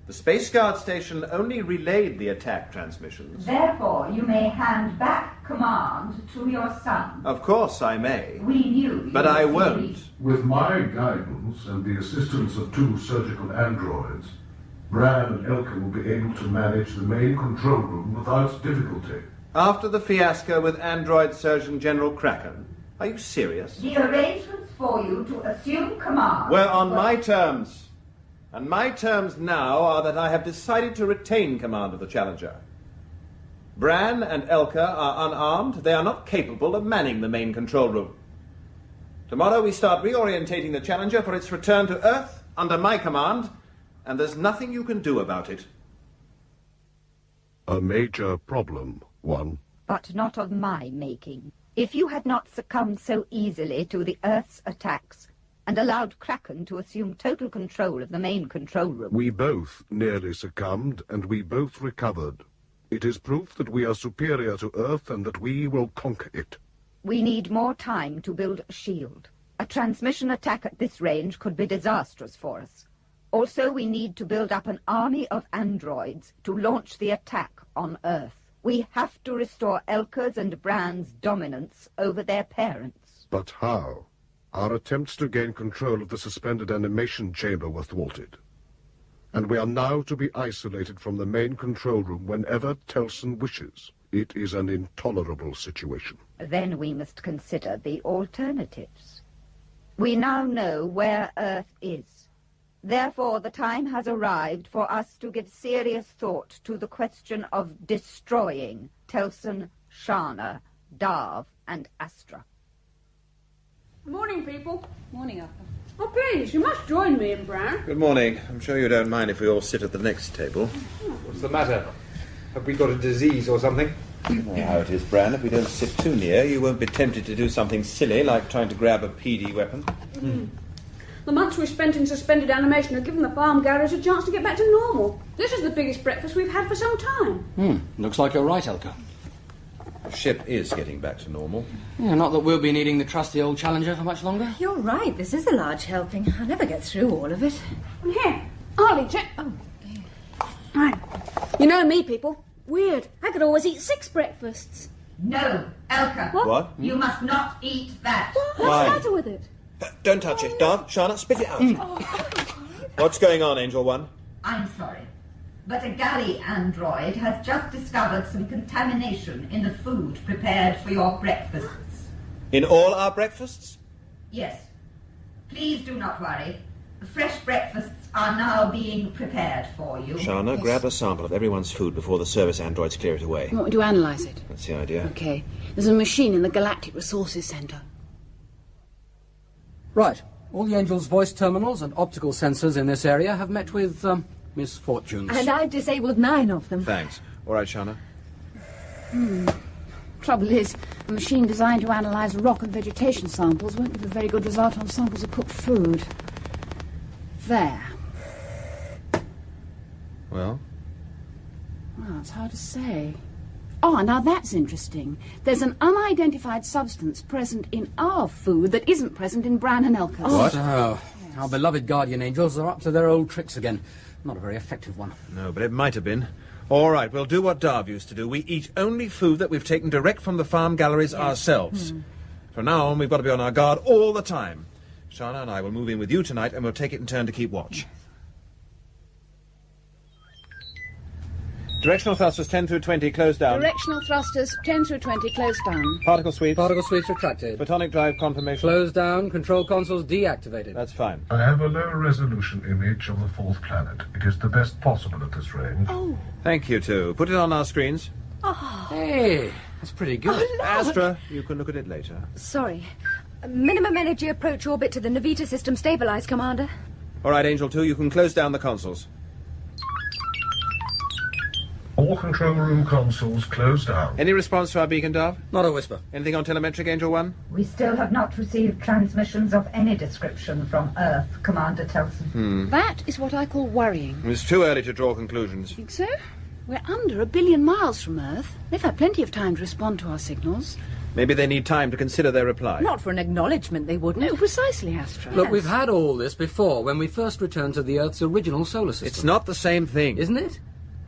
The Space Guard station only relayed the attack transmissions. Therefore, you may hand back command to your son. Of course I may. We knew you But I would won't. With my guidance and the assistance of 2 surgical androids, Bran and Elka will be able to manage the main control room without difficulty. After the fiasco with Android Surgeon General Kraken? Are you serious? The arrangements for you to assume command We're on my terms. And my terms now are that I have decided to retain command of the Challenger. Bran and Elka are unarmed. They are not capable of manning the main control room. Tomorrow we start reorientating the Challenger for its return to Earth under my command, and there's nothing you can do about it. A major problem, one. But not of my making. If you had not succumbed so easily to the Earth's attacks, and allowed Kraken to assume total control of the main control room. We both nearly succumbed, and we both recovered. It is proof that we are superior to Earth and that we will conquer it. We need more time to build a shield. A transmission attack at this range could be disastrous for us. Also, we need to build up an army of androids to launch the attack on Earth. We have to restore Elka's and Bran's dominance over their parents. But how? Our attempts to gain control of the suspended animation chamber were thwarted. And we are now to be isolated from the main control room whenever Telson wishes. It is an intolerable situation. Then we must consider the alternatives. We now know where Earth is. Therefore, the time has arrived for us to give serious thought to the question of destroying Telson, Sharna, Darv, and Astra. Morning, people. Morning, Arthur. Oh, please, you must join me in Bran. Good morning. I'm sure you don't mind if we all sit at the next table. What's the matter? Have we got a disease or something? You know how it is, Bran. If we don't sit too near, you won't be tempted to do something silly like trying to grab a PD weapon. The months we've spent in suspended animation have given the farm galleries a chance to get back to normal. This is the biggest breakfast we've had for some time. Looks like you're right, Elka. The ship is getting back to normal. Yeah, not that we'll be needing the trusty old Challenger for much longer. You're right, this is a large helping. I'll never get through all of it. Here, I'll eat it. Oh, right. You know me, people. Weird. I could always eat 6 breakfasts. No, Elka. What? You must not eat that. What's Why? the matter with it? Don't touch it. Darv, Sharna, spit it out. What's going on, Angel One? I'm sorry, but a galley android has just discovered some contamination in the food prepared for your breakfasts. In all our breakfasts? Yes. Please do not worry. Fresh breakfasts are now being prepared for you. Sharna, grab a sample of everyone's food before the service androids clear it away. You want me to analyse it? That's the idea. Okay. There's a machine in the Galactic Resources Centre. Right. All the Angel's voice terminals and optical sensors in this area have met with misfortunes. And I've disabled 9 of them. Thanks. All right, Sharna. Trouble is, a machine designed to analyse rock and vegetation samples won't give a very good result on samples of cooked food. There. Well? Well, it's hard to say. Oh, now that's interesting. There's an unidentified substance present in our food that isn't present in Bran and Elka's. What? So, our beloved guardian angels are up to their old tricks again. Not a very effective one. No, but it might have been. All right, we'll do what Darv used to do. We eat only food that we've taken direct from the farm galleries ourselves. From now on, we've got to be on our guard all the time. Sharna and I will move in with you tonight, and we'll take it in turn to keep watch. Directional thrusters 10 through 20, closed down. Directional thrusters 10 through 20, closed down. Particle sweeps. Particle sweeps retracted. Photonic drive confirmation. Closed down. Control consoles deactivated. That's fine. I have a low-resolution image of the 4th planet. It is the best possible at this range. Oh. Thank you, too. Put it on our screens. Oh. Hey, that's pretty good. Oh, Astra, you can look at it later. Sorry. Minimum energy approach orbit to the Navita system stabilized, Commander. All right, Angel 2, you can close down the consoles. All control room consoles closed down. Any response to our beacon, Darv? Not a whisper. Anything on telemetric, Angel 1? We still have not received transmissions of any description from Earth, Commander Telson. That is what I call worrying. It's too early to draw conclusions. Think so? We're under 1 billion miles from Earth. They've had plenty of time to respond to our signals. Maybe they need time to consider their reply. Not for an acknowledgement, they wouldn't. No, precisely, Astra. Look, we've had all this before when we first returned to the Earth's original solar system. It's not the same thing. Isn't it?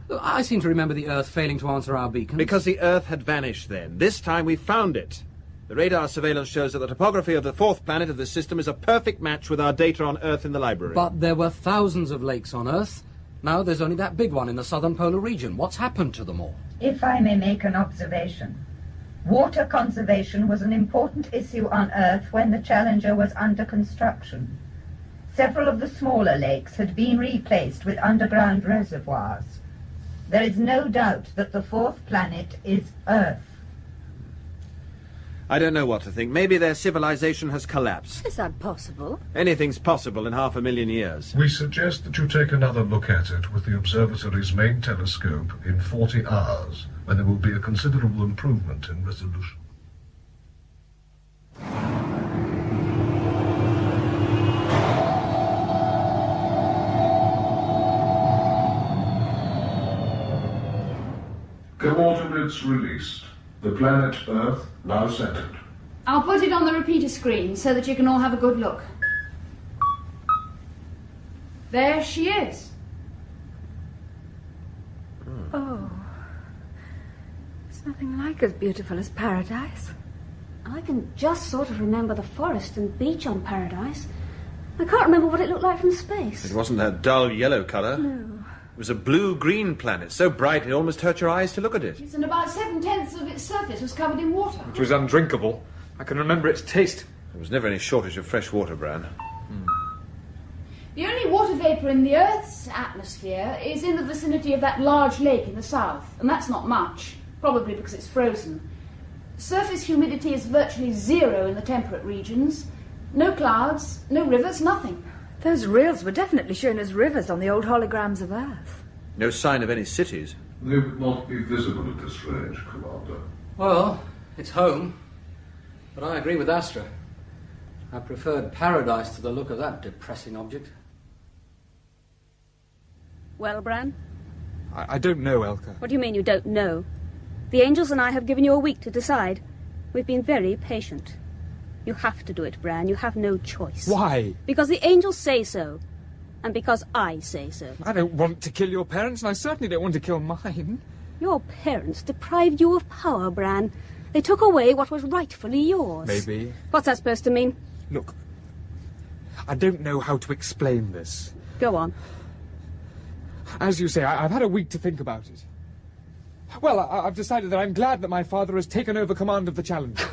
Look, I seem to remember the Earth failing to answer our beacons. Because the Earth had vanished then. This time we found it. The radar surveillance shows that the topography of the fourth planet of this system is a perfect match with our data on Earth in the library. But there were thousands of lakes on Earth. Now there's only that big one in the southern polar region. What's happened to them all? If I may make an observation, water conservation was an important issue on Earth when the Challenger was under construction. Several of the smaller lakes had been replaced with underground reservoirs. There is no doubt that the fourth planet is Earth. I don't know what to think. Maybe their civilization has collapsed. Is that possible? Anything's possible in 500,000 years. We suggest that you take another look at it with the observatory's main telescope in 40 hours, when there will be a considerable improvement in resolution. Coordinates released. The planet Earth now centered. I'll put it on the repeater screen so that you can all have a good look. There she is. Oh. It's nothing like as beautiful as Paradise. I can just sort of remember the forest and beach on Paradise. I can't remember what it looked like from space. It wasn't that dull yellow colour. No. It was a blue-green planet, so bright it almost hurt your eyes to look at it. And about 7/10 of its surface was covered in water. Which was undrinkable. I can remember its taste. There was never any shortage of fresh water, Bran. The only water vapour in the Earth's atmosphere is in the vicinity of that large lake in the south, and that's not much, probably because it's frozen. Surface humidity is virtually zero in the temperate regions. No clouds, no rivers, nothing. Those rills were definitely shown as rivers on the old holograms of Earth. No sign of any cities. They would not be visible at this range, Commander. Well, it's home. But I agree with Astra. I preferred Paradise to the look of that depressing object. Well, Bran? I don't know, Elka. What do you mean you don't know? The angels and I have given you a week to decide. We've been very patient. You have to do it, Bran. You have no choice. Why? Because the angels say so. And because I say so. I don't want to kill your parents, and I certainly don't want to kill mine. Your parents deprived you of power, Bran. They took away what was rightfully yours. Maybe. What's that supposed to mean? Look, I don't know how to explain this. Go on. As you say, I've had a week to think about it. Well, I've decided that I'm glad that my father has taken over command of the Challenger.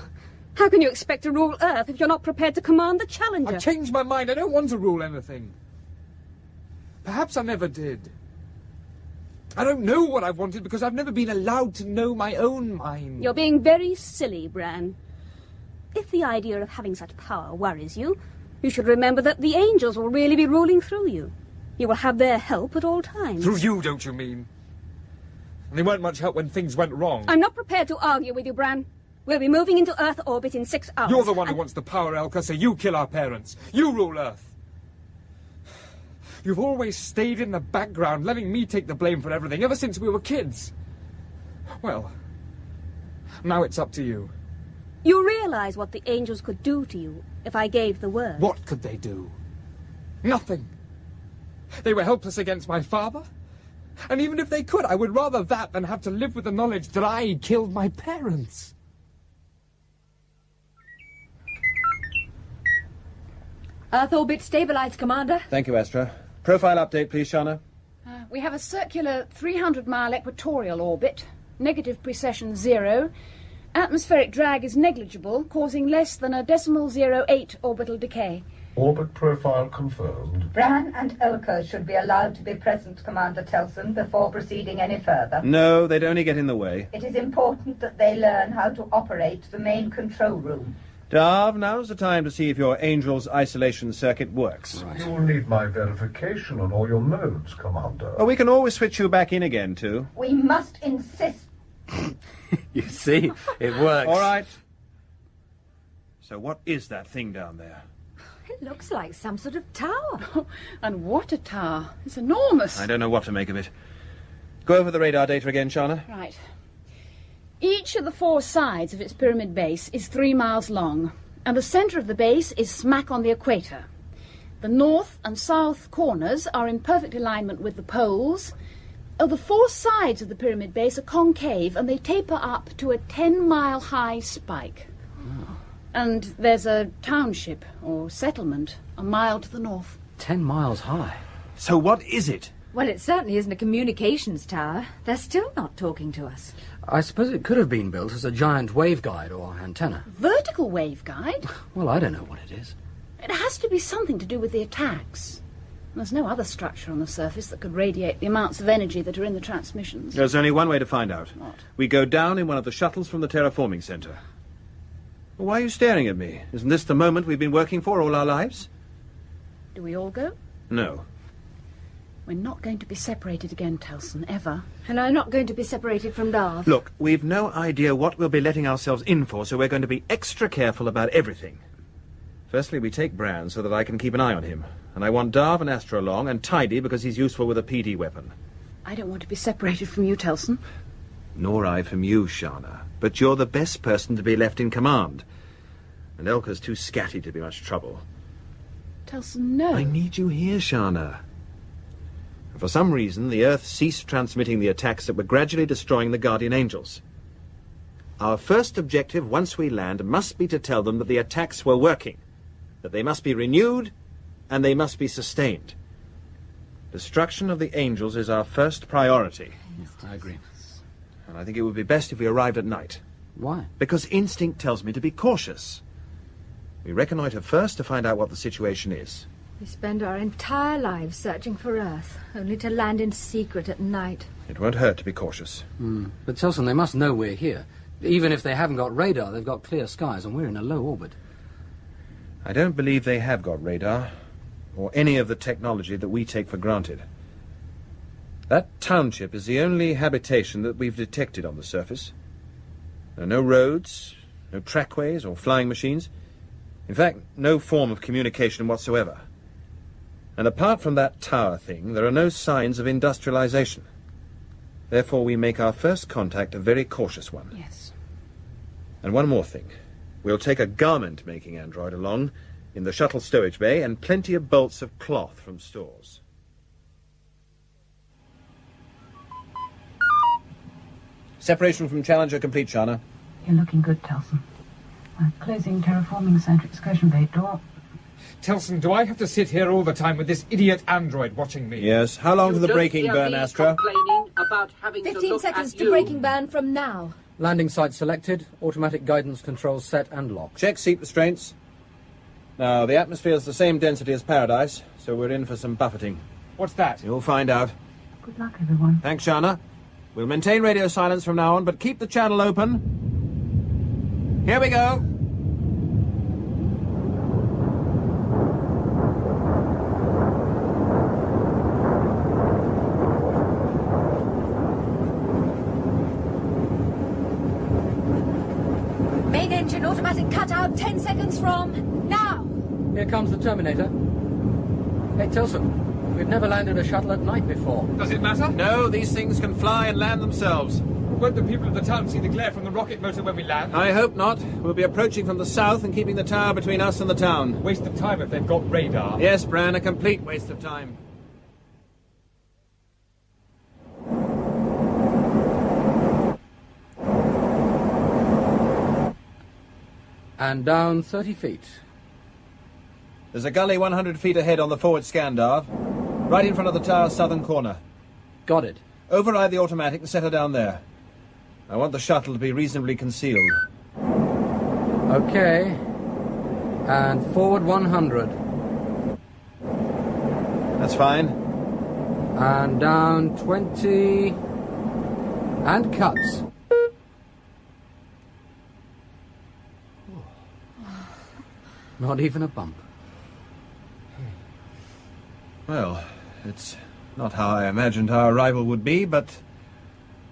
How can you expect to rule Earth if you're not prepared to command the Challenger? I've changed my mind. I don't want to rule anything. Perhaps I never did. I don't know what I've wanted because I've never been allowed to know my own mind. You're being very silly, Bran. If the idea of having such power worries you, you should remember that the angels will really be ruling through you. You will have their help at all times. Through you, don't you mean? And they weren't much help when things went wrong. I'm not prepared to argue with you, Bran. We'll be moving into Earth orbit in 6 hours. You're the one who wants the power, Elka, so you kill our parents. You rule Earth. You've always stayed in the background, letting me take the blame for everything, ever since we were kids. Well, now it's up to you. You realize what the angels could do to you if I gave the word. What could they do? Nothing. They were helpless against my father. And even if they could, I would rather that than have to live with the knowledge that I killed my parents. Earth orbit stabilized, Commander. Thank you, Astra. Profile update, please, Sharna. We have a circular 300-mile equatorial orbit, negative precession 0. Atmospheric drag is negligible, causing less than a 0.08 orbital decay. Orbit profile confirmed. Bran and Elka should be allowed to be present, Commander Telson, before proceeding any further. No, they'd only get in the way. It is important that they learn how to operate the main control room. Darv, now's the time to see if your Angel's isolation circuit works. You will need my verification on all your modes, Commander. Oh, we can always switch you back in again, too. We must insist. You see, it works. All right. So what is that thing down there? It looks like some sort of tower. And what a tower. It's enormous. I don't know what to make of it. Go over the radar data again, Sharna. Right. Each of the 4 sides of its pyramid base is 3 miles long, and the centre of the base is smack on the equator. The north and south corners are in perfect alignment with the poles. The 4 sides of the pyramid base are concave, and they taper up to a 10-mile-high spike. Oh. And there's a township, or settlement, a mile to the north. 10 miles high. So what is it? Well, it certainly isn't a communications tower. They're still not talking to us. I suppose it could have been built as a giant waveguide or antenna. Vertical waveguide? Well, I don't know what it is. It has to be something to do with the attacks. There's no other structure on the surface that could radiate the amounts of energy that are in the transmissions. There's only one way to find out. What? We go down in one of the shuttles from the terraforming center. Why are you staring at me? Isn't this the moment we've been working for all our lives? Do we all go? No. We're not going to be separated again, Telson, ever. And I'm not going to be separated from Darv. Look, we've no idea what we'll be letting ourselves in for, so we're going to be extra careful about everything. Firstly, we take Bran so that I can keep an eye on him. And I want Darv and Astra along, and Tidy because he's useful with a PD weapon. I don't want to be separated from you, Telson. Nor I from you, Sharna. But you're the best person to be left in command. And Elka's too scatty to be much trouble. Telson, no. I need you here, Sharna. For some reason, the Earth ceased transmitting the attacks that were gradually destroying the Guardian Angels. Our first objective, once we land, must be to tell them that the attacks were working, that they must be renewed, and they must be sustained. Destruction of the Angels is our first priority. Yes, I agree. And I think it would be best if we arrived at night. Why? Because instinct tells me to be cautious. We reconnoitre first to find out what the situation is. We spend our entire lives searching for Earth, only to land in secret at night. It won't hurt to be cautious. But Telson, they must know we're here. Even if they haven't got radar, they've got clear skies, and we're in a low orbit. I don't believe they have got radar, or any of the technology that we take for granted. That township is the only habitation that we've detected on the surface. There are no roads, no trackways or flying machines. In fact, no form of communication whatsoever. And apart from that tower thing, there are no signs of industrialization. Therefore, we make our first contact a very cautious one. Yes. And one more thing. We'll take a garment-making android along in the shuttle stowage bay and plenty of bolts of cloth from stores. Separation from Challenger complete, Sharna. You're looking good, Telson. I'm closing terraforming center excursion bay door. Telson, do I have to sit here all the time with this idiot android watching me? Yes. How long to the braking burn, Astra? About having 15 seconds to braking burn from now. Landing site selected, automatic guidance controls set and locked. Check seat restraints. Now, the atmosphere's the same density as Paradise, so we're in for some buffeting. What's that? You'll find out. Good luck, everyone. Thanks, Sharna. We'll maintain radio silence from now on, but keep the channel open. Here we go. Main engine automatic cutout 10 seconds from now. Here comes the Terminator. Hey, Telson, we've never landed a shuttle at night before. Does it matter? No, these things can fly and land themselves. Won't the people of the town see the glare from the rocket motor when we land? I hope not. We'll be approaching from the south and keeping the tower between us and the town. Waste of time if they've got radar. Yes, Bran, a complete waste of time. And down 30 feet. There's a gully 100 feet ahead on the forward scan, Darv. Right in front of the tower's southern corner. Got it. Override the automatic and set her down there. I want the shuttle to be reasonably concealed. Okay. And forward 100. That's fine. And down 20. And cuts. Not even a bump. Well, it's not how I imagined our arrival would be, but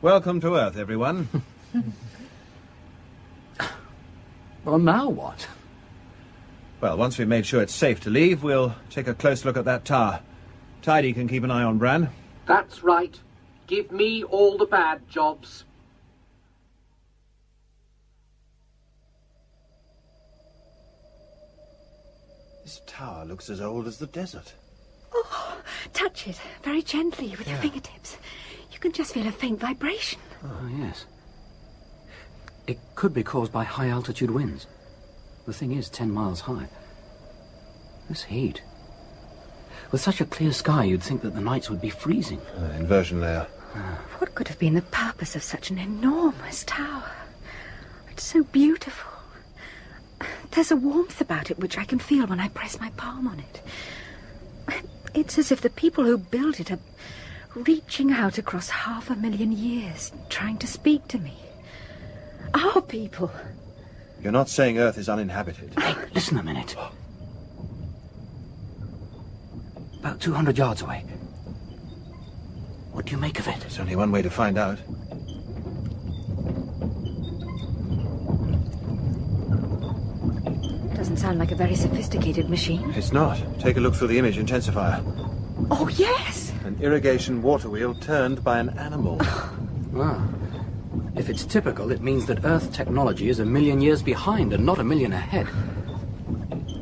welcome to Earth, everyone. Well, now what? Well, once we've made sure it's safe to leave, we'll take a close look at that tower. Tidy can keep an eye on Bran. That's right. Give me all the bad jobs. This tower looks as old as the desert. Oh, touch it very gently with your fingertips. You can just feel a faint vibration. Oh, yes. It could be caused by high-altitude winds. The thing is 10 miles high. This heat. With such a clear sky, you'd think that the nights would be freezing. Inversion layer. What could have been the purpose of such an enormous tower? It's so beautiful. There's a warmth about it which I can feel when I press my palm on it. It's as if the people who built it are reaching out across 500,000 years, trying to speak to me. Our people. You're not saying Earth is uninhabited. Hey, listen a minute. About 200 yards away. What do you make of it? There's only one way to find out. Doesn't sound like a very sophisticated machine. It's not. Take a look through the image intensifier. Oh, yes! An irrigation water wheel turned by an animal. Ah. If it's typical, it means that Earth technology is 1,000,000 years behind and not 1,000,000 ahead.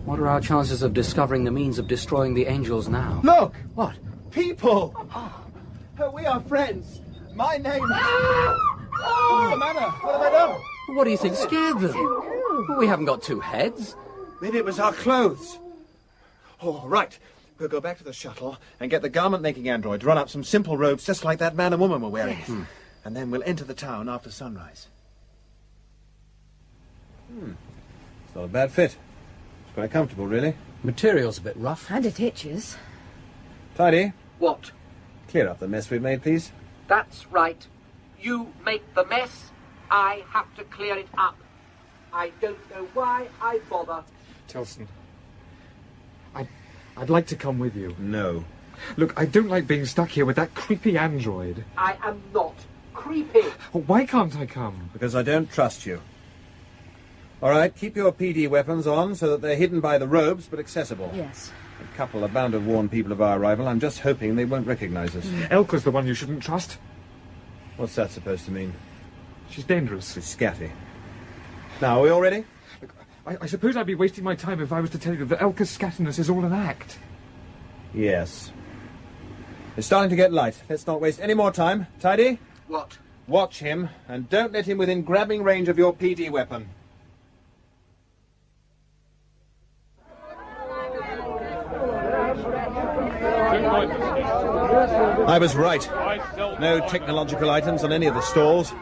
What are our chances of discovering the means of destroying the angels now? Look! What? People! We are friends. My name is... What's the matter? What have I done? What do you think scared them? We haven't got 2 heads. Maybe it was our clothes. Oh, right. We'll go back to the shuttle and get the garment-making android to run up some simple robes just like that man and woman were wearing. Yes. And then we'll enter the town after sunrise. It's not a bad fit. It's quite comfortable, really. Material's a bit rough. And it itches. Tidy. What? Clear up the mess we've made, please. That's right. You make the mess, I have to clear it up. I don't know why I bother. Telson, I'd like to come with you. No. Look, I don't like being stuck here with that creepy android. I am not creepy. Why can't I come? Because I don't trust you. All right, keep your PD weapons on so that they're hidden by the robes but accessible. Yes. A couple are bound to warn people of our arrival. I'm just hoping they won't recognize us. Elka's the one you shouldn't trust. What's that supposed to mean? She's dangerous. She's scatty. Now, are we all ready? Look, I suppose I'd be wasting my time if I was to tell you that Elka's scattiness is all an act. Yes. It's starting to get light. Let's not waste any more time. Tidy? What? Watch him, and don't let him within grabbing range of your PD weapon. I was right. No technological items on any of the stalls.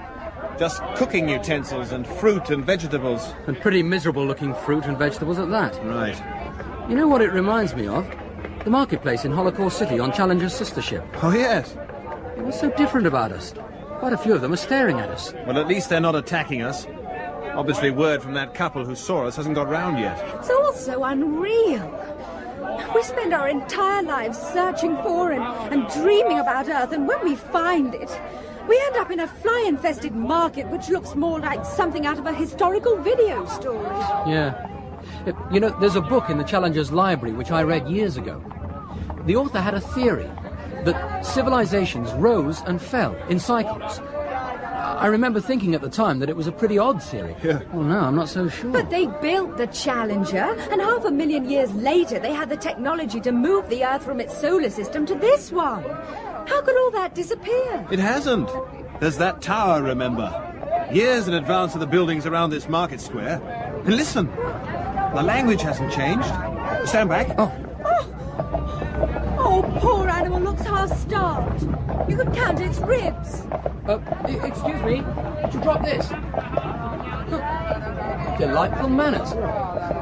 Just cooking utensils and fruit and vegetables. And pretty miserable-looking fruit and vegetables at that. Right. You know what it reminds me of? The marketplace in Holocaust City on Challenger's sister ship. Oh, yes. What's so different about us? Quite a few of them are staring at us. Well, at least they're not attacking us. Obviously, word from that couple who saw us hasn't got round yet. It's all so unreal. We spend our entire lives searching for and dreaming about Earth, and when we find it, we end up in a fly-infested market which looks more like something out of a historical video story. Yeah. You know, there's a book in the Challenger's library which I read years ago. The author had a theory that civilizations rose and fell in cycles. I remember thinking at the time that it was a pretty odd theory. Yeah. Well, no, I'm not so sure. But they built the Challenger, and 500,000 years later they had the technology to move the Earth from its solar system to this one. How could all that disappear? It hasn't. There's that tower, remember? Years in advance of the buildings around this market square. And listen, the language hasn't changed. Stand back. Oh, poor animal looks half-starved. You could count its ribs. Excuse me, would you drop this? Delightful manners.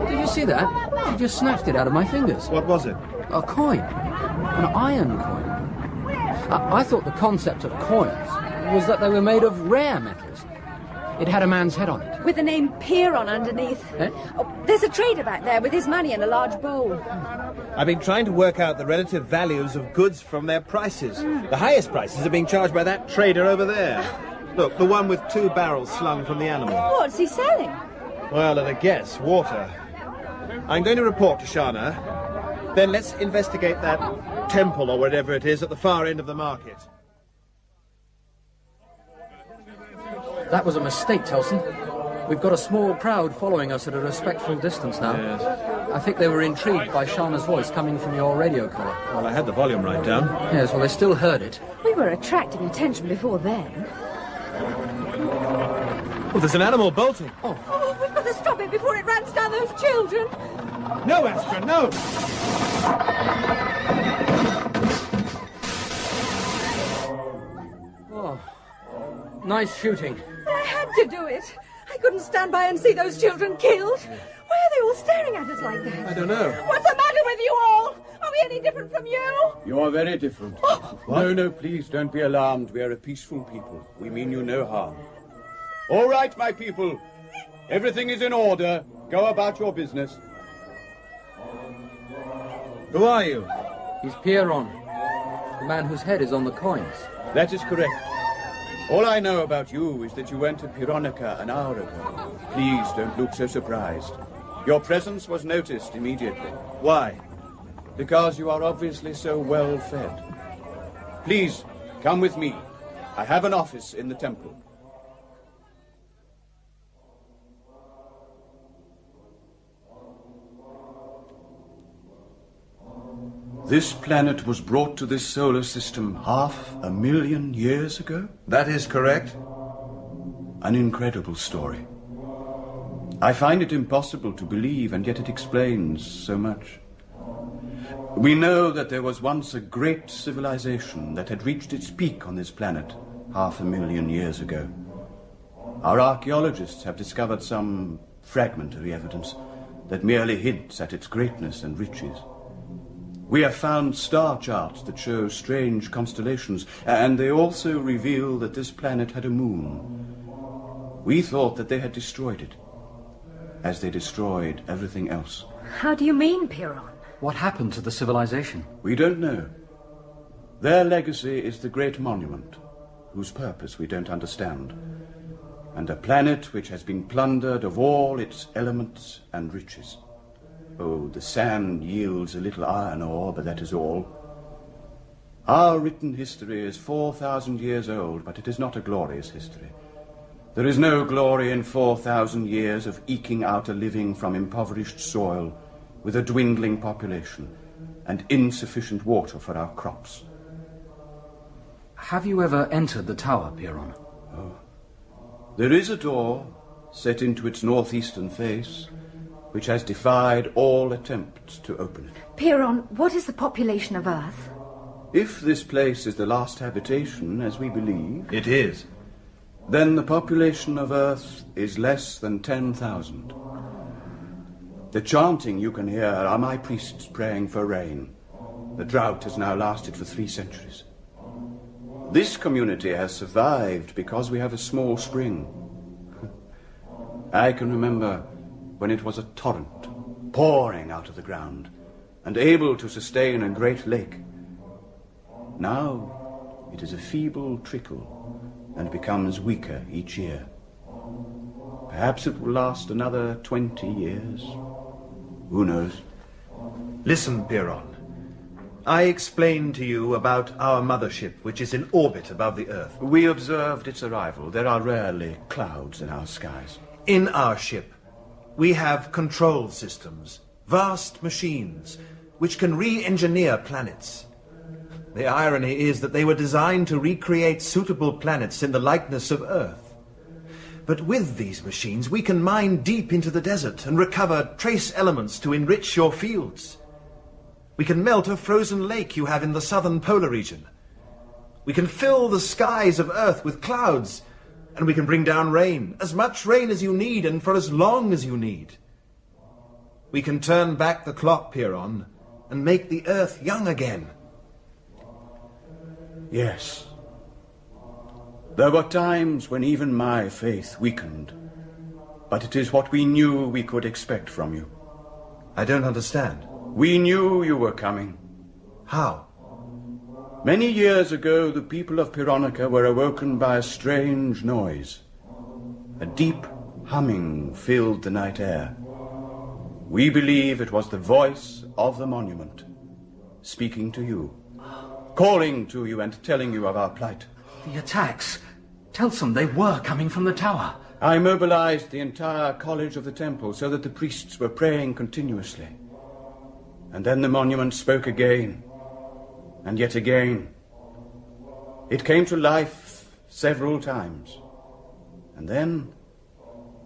Did you see that? She just snatched it out of my fingers. What was it? A coin. An iron coin. I thought the concept of coins was that they were made of rare metals. It had a man's head on it. With the name Piron underneath. Eh? Oh, there's a trader back there with his money in a large bowl. I've been trying to work out the relative values of goods from their prices. The highest prices are being charged by that trader over there. Look, the one with 2 barrels slung from the animal. What's he selling? Well, at a guess, water. I'm going to report to Sharna. Then let's investigate that temple or whatever it is at the far end of the market. That was a mistake, Telson. We've got a small crowd following us at a respectful distance now. Yes. I think they were intrigued by Sharna's voice coming from your radio collar. Well, I had the volume right down. Yes, well, they still heard it. We were attracting attention before then. Oh, there's an animal bolting. Oh, we've got to stop it before it runs down those children. No, Astra, no! Oh, nice shooting. I had to do it. I couldn't stand by and see those children killed. Why are they all staring at us like that? I don't know. What's the matter with you all? Are we any different from you? You are very different. No, please don't be alarmed. We are a peaceful people. We mean you no harm. All right, my people. Everything is in order. Go about your business. Who are you? He's Piron, the man whose head is on the coins. That is correct. All I know about you is that you went to Pironica an hour ago. Please don't look so surprised. Your presence was noticed immediately. Why? Because you are obviously so well fed. Please, come with me. I have an office in the temple. This planet was brought to this solar system 500,000 years ago? That is correct. An incredible story. I find it impossible to believe, and yet it explains so much. We know that there was once a great civilization that had reached its peak on this planet 500,000 years ago. Our archaeologists have discovered some fragmentary evidence that merely hints at its greatness and riches. We have found star charts that show strange constellations, and they also reveal that this planet had a moon. We thought that they had destroyed it, as they destroyed everything else. How do you mean, Piron? What happened to the civilization? We don't know. Their legacy is the Great Monument, whose purpose we don't understand, and a planet which has been plundered of all its elements and riches. Oh, the sand yields a little iron ore, but that is all. Our written history is 4,000 years old, but it is not a glorious history. There is no glory in 4,000 years of eking out a living from impoverished soil, with a dwindling population, and insufficient water for our crops. Have you ever entered the tower, Piron? Oh. There is a door set into its northeastern face, which has defied all attempts to open it. Piron, what is the population of Earth? If this place is the last habitation, as we believe... It is. Then the population of Earth is less than 10,000. The chanting you can hear are my priests praying for rain. The drought has now lasted for 3 centuries. This community has survived because we have a small spring. I can remember when it was a torrent, pouring out of the ground, and able to sustain a great lake. Now it is a feeble trickle, and becomes weaker each year. Perhaps it will last another 20 years. Who knows? Listen, Piron. I explained to you about our mothership, which is in orbit above the Earth. We observed its arrival. There are rarely clouds in our skies. In our ship, we have control systems, vast machines, which can re-engineer planets. The irony is that they were designed to recreate suitable planets in the likeness of Earth. But with these machines, we can mine deep into the desert and recover trace elements to enrich your fields. We can melt a frozen lake you have in the southern polar region. We can fill the skies of Earth with clouds, and we can bring down rain, as much rain as you need and for as long as you need. We can turn back the clock, Piron, and make the Earth young again. Yes. There were times when even my faith weakened. But it is what we knew we could expect from you. I don't understand. We knew you were coming. How? Many years ago, the people of Pyronica were awoken by a strange noise. A deep humming filled the night air. We believe it was the voice of the monument, speaking to you, calling to you and telling you of our plight. The attacks. Telson, they were coming from the tower. I mobilized the entire college of the temple so that the priests were praying continuously. And then the monument spoke again, and yet again. It came to life several times, and then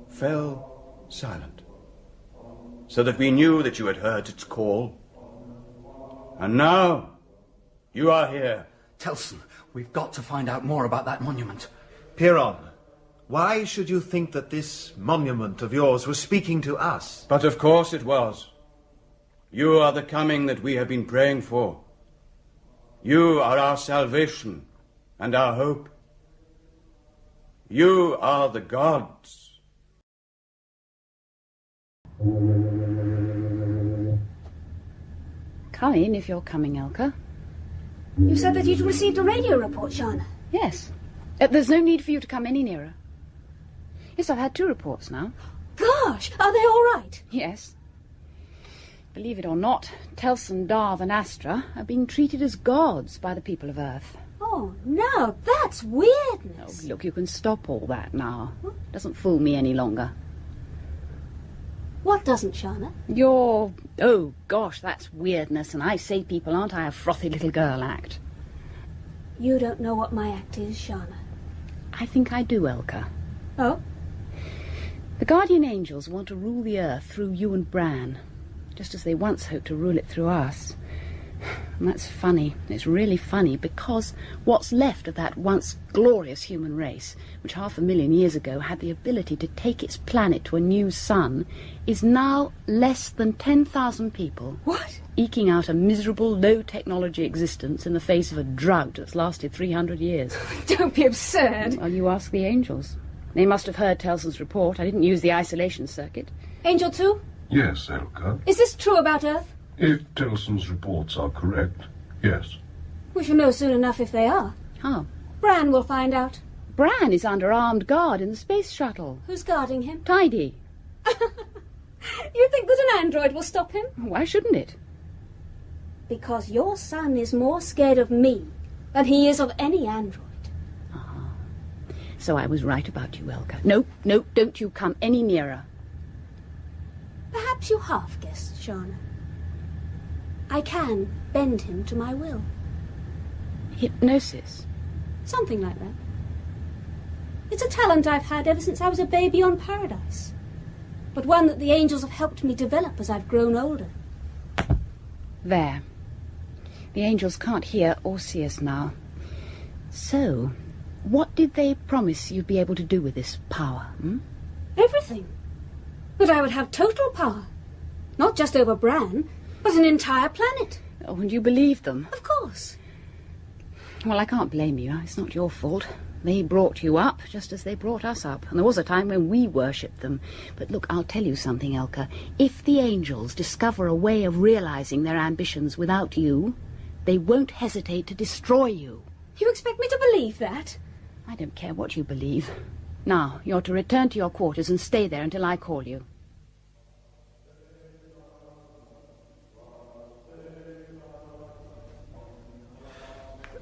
fell silent, so that we knew that you had heard its call. And now, you are here. Telson, we've got to find out more about that monument. Piron, why should you think that this monument of yours was speaking to us? But of course it was. You are the coming that we have been praying for. You are our salvation and our hope. You are the gods. Come in if you're coming, Elka. You said that you'd received a radio report, Sharna. Yes. There's no need for you to come any nearer. Yes, I've had 2 reports now. Gosh, are they all right? Yes. Believe it or not, Telson, Darv and Astra are being treated as gods by the people of Earth. Oh, no, that's weirdness. Oh, look, you can stop all that now. It doesn't fool me any longer. What doesn't, Sharna? Oh, gosh, that's weirdness, and I say people aren't I a frothy little girl act. You don't know what my act is, Sharna. I think I do, Elka. Oh? The Guardian Angels want to rule the Earth through you and Bran, just as they once hoped to rule it through us. And that's funny. It's really funny, because what's left of that once glorious human race, which 500,000 years ago had the ability to take its planet to a new sun, is now less than 10,000 people. What? Eking out a miserable, low-technology existence in the face of a drought that's lasted 300 years. Don't be absurd. Well, you ask the Angels. They must have heard Telson's report. I didn't use the isolation circuit. Angel 2? Yes, Elka. Is this true about Earth? If Telson's reports are correct, yes. We shall know soon enough if they are. How? Bran will find out. Bran is under armed guard in the space shuttle. Who's guarding him? Tidy. You think that an android will stop him? Why shouldn't it? Because your son is more scared of me than he is of any android. So I was right about you, Elka. No, don't you come any nearer. Perhaps you half-guessed, Sharna. I can bend him to my will. Hypnosis? Something like that. It's a talent I've had ever since I was a baby on Paradise. But one that the angels have helped me develop as I've grown older. There. The angels can't hear or see us now. So, what did they promise you'd be able to do with this power? Everything. That I would have total power. Not just over Bran, but an entire planet. Oh, and you believe them? Of course. Well, I can't blame you. It's not your fault. They brought you up just as they brought us up. And there was a time when we worshipped them. But look, I'll tell you something, Elka. If the angels discover a way of realizing their ambitions without you, they won't hesitate to destroy you. You expect me to believe that? I don't care what you believe. Now, you're to return to your quarters and stay there until I call you.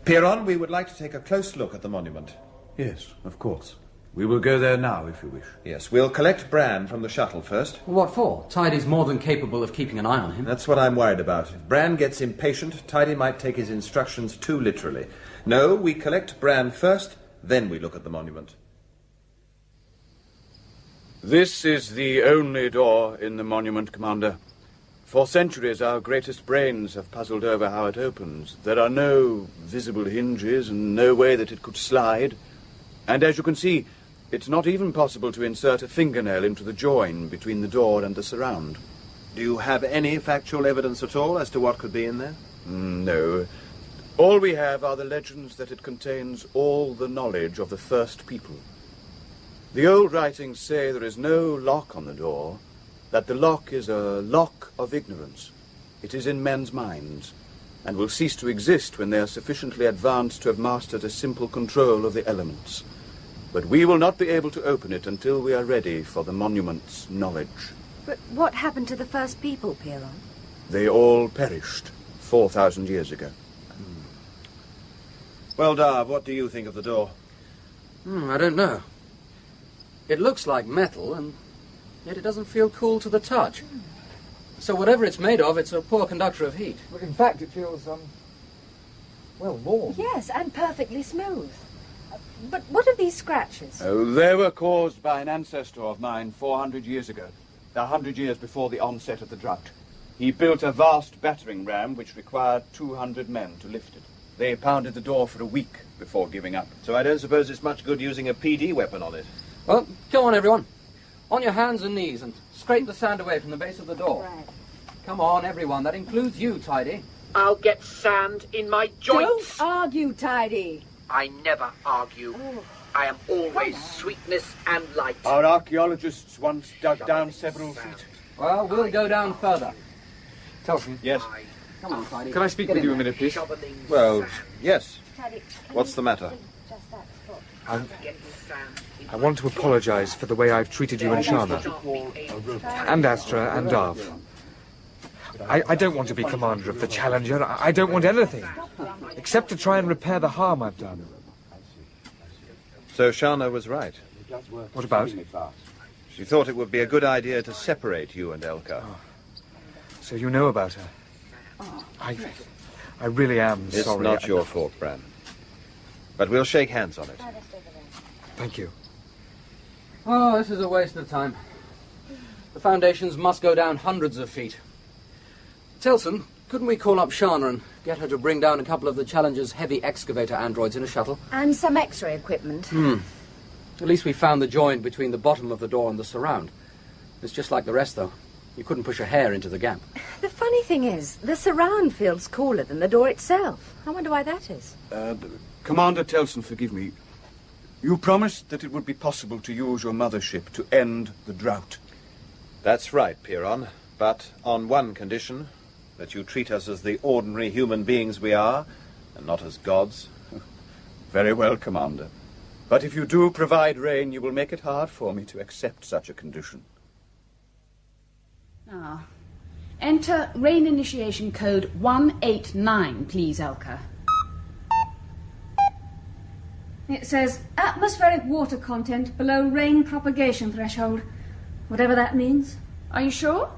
Piron, we would like to take a close look at the monument. Yes, of course. We will go there now, if you wish. Yes, we'll collect Bran from the shuttle first. What for? Tidy's more than capable of keeping an eye on him. That's what I'm worried about. If Bran gets impatient, Tidy might take his instructions too literally. No, we collect Bran first, then we look at the monument. This is the only door in the monument, Commander. For centuries, our greatest brains have puzzled over how it opens. There are no visible hinges and no way that it could slide. And as you can see, it's not even possible to insert a fingernail into the join between the door and the surround. Do you have any factual evidence at all as to what could be in there? No. All we have are the legends that it contains all the knowledge of the first people. The old writings say there is no lock on the door, that the lock is a lock of ignorance. It is in men's minds, and will cease to exist when they are sufficiently advanced to have mastered a simple control of the elements. But we will not be able to open it until we are ready for the monument's knowledge. But what happened to the first people, Piron? They all perished 4,000 years ago. Well, Darv, what do you think of the door? I don't know. It looks like metal, and yet it doesn't feel cool to the touch. So whatever it's made of, it's a poor conductor of heat. But in fact, it feels, well, warm. Yes, and perfectly smooth. But what are these scratches? Oh, they were caused by an ancestor of mine 400 years ago, 100 years before the onset of the drought. He built a vast battering ram which required 200 men to lift it. They pounded the door for a week before giving up. So I don't suppose it's much good using a PD weapon on it. Well, come on, everyone. On your hands and knees and scrape the sand away from the base of the door. Right. Come on, everyone. That includes you, Tidy. I'll get sand in my joints. Don't argue, Tidy. I never argue. I am always sweetness and light. Our archaeologists once dug down several feet. Well, we'll go down further. Telson. Yes? Come on, Tidy. Can I speak with you a minute, please? Well, yes. What's the matter? I want to apologize for the way I've treated you and Sharna. And Astra and Darv. I don't want to be commander of the Challenger. I don't want anything. Except to try and repair the harm I've done. So Sharna was right. What about? She thought it would be a good idea to separate you and Elka. So you know about her? I really am It's sorry. not your fault, Bran. But we'll shake hands on it. Thank you. Oh, this is a waste of time. The foundations must go down hundreds of feet. Telson, couldn't we call up Sharna and get her to bring down a couple of the Challenger's heavy excavator androids in a shuttle? And some X-ray equipment. At least we found the joint between the bottom of the door and the surround. It's just like the rest, though. You couldn't push a hair into the gap. The funny thing is, the surround feels cooler than the door itself. I wonder why that is. Commander Telson, forgive me. You promised that it would be possible to use your mothership to end the drought. That's right, Piron. But on one condition, that you treat us as the ordinary human beings we are, and not as gods. Very well, Commander. But if you do provide rain, you will make it hard for me to accept such a condition. Ah. Enter rain initiation code 189, please, Elka. It says atmospheric water content below rain propagation threshold. Whatever that means. Are you sure?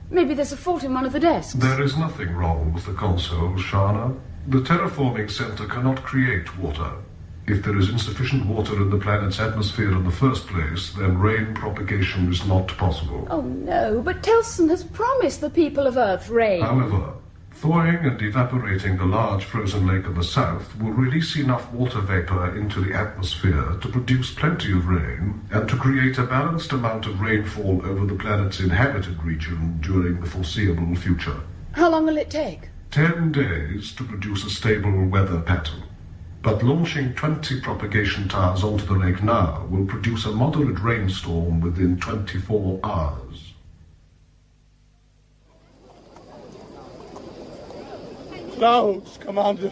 Maybe there's a fault in one of the desks. There is nothing wrong with the console, Sharna. The terraforming center cannot create water. If there is insufficient water in the planet's atmosphere in the first place, then rain propagation is not possible. Oh no, but Telson has promised the people of Earth rain. However, thawing and evaporating the large frozen lake in the south will release enough water vapor into the atmosphere to produce plenty of rain and to create a balanced amount of rainfall over the planet's inhabited region during the foreseeable future. How long will it take? 10 days to produce a stable weather pattern. But launching 20 propagation towers onto the lake now will produce a moderate rainstorm within 24 hours. Clouds, Commander.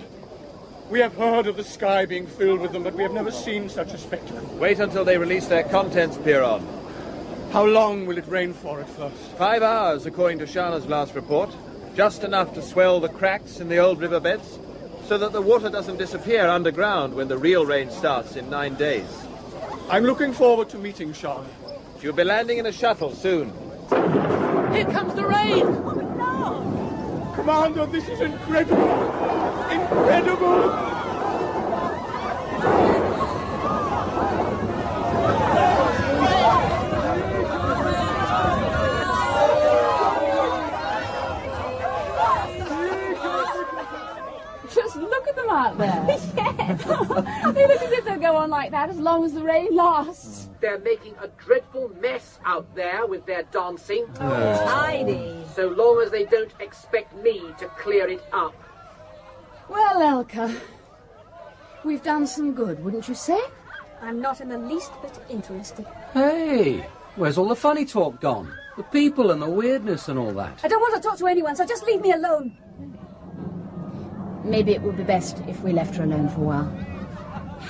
We have heard of the sky being filled with them, but we have never seen such a spectacle. Wait until they release their contents, Piron. How long will it rain for at first? 5 hours, according to Sharna's last report. Just enough to swell the cracks in the old riverbeds, so that the water doesn't disappear underground when the real rain starts in 9 days. I'm looking forward to meeting Sharna. You'll be landing in a shuttle soon. Here comes the rain! Commander, this is incredible! Incredible! Just look at them out there. Yes. They look as if they'll go on like that as long as the rain lasts. They're making a dreadful mess out there with their dancing. Oh, Heidi. So long as they don't expect me to clear it up. Well, Elka, we've done some good, wouldn't you say? I'm not in the least bit interested. Hey, where's all the funny talk gone? The people and the weirdness and all that. I don't want to talk to anyone, so just leave me alone. Maybe it would be best if we left her alone for a while.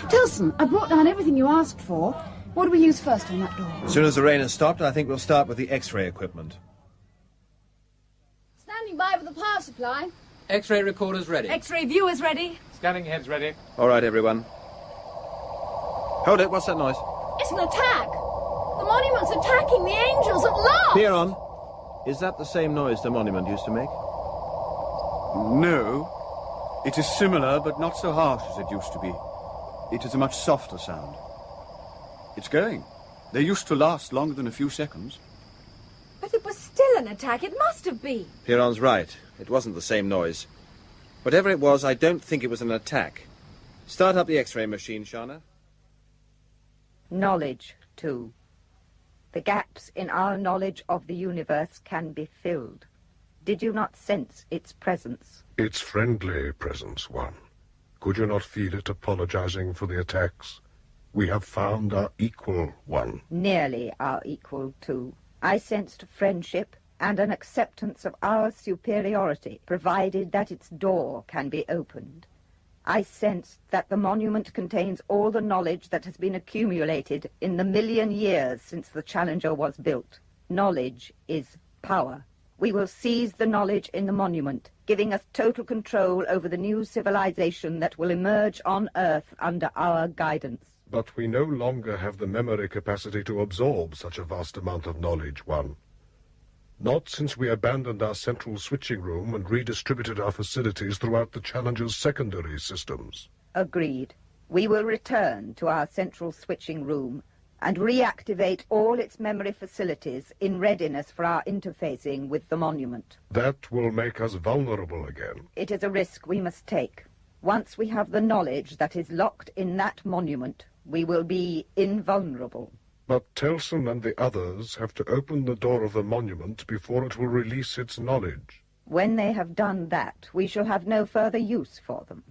Telson, I brought down everything you asked for. What do we use first on that door? As soon as the rain has stopped, I think we'll start with the X-ray equipment. Standing by with the power supply. X-ray recorders ready. X-ray viewers ready. Scanning heads ready. All right, everyone. Hold it, what's that noise? It's an attack. The monument's attacking the angels at last. Piron, is that the same noise the monument used to make? No. It is similar, but not so harsh as it used to be. It is a much softer sound. It's going. They used to last longer than a few seconds. But it was still an attack. It must have been. Piron's right. It wasn't the same noise. Whatever it was, I don't think it was an attack. Start up the X-ray machine, Sharna. Knowledge, too. The gaps in our knowledge of the universe can be filled. Did you not sense its presence? Its friendly presence, One. Could you not feel it apologizing for the attacks? We have found our equal, One. Nearly our equal, too. I sensed friendship and an acceptance of our superiority, provided that its door can be opened. I sensed that the monument contains all the knowledge that has been accumulated in the 1,000,000 years since the Challenger was built. Knowledge is power. We will seize the knowledge in the monument, giving us total control over the new civilization that will emerge on Earth under our guidance. But we no longer have the memory capacity to absorb such a vast amount of knowledge, One. Not since we abandoned our central switching room and redistributed our facilities throughout the Challenger's secondary systems. Agreed. We will return to our central switching room and reactivate all its memory facilities in readiness for our interfacing with the monument. That will make us vulnerable again. It is a risk we must take. Once we have the knowledge that is locked in that monument, we will be invulnerable. But Telson and the others have to open the door of the monument before it will release its knowledge. When they have done that, we shall have no further use for them.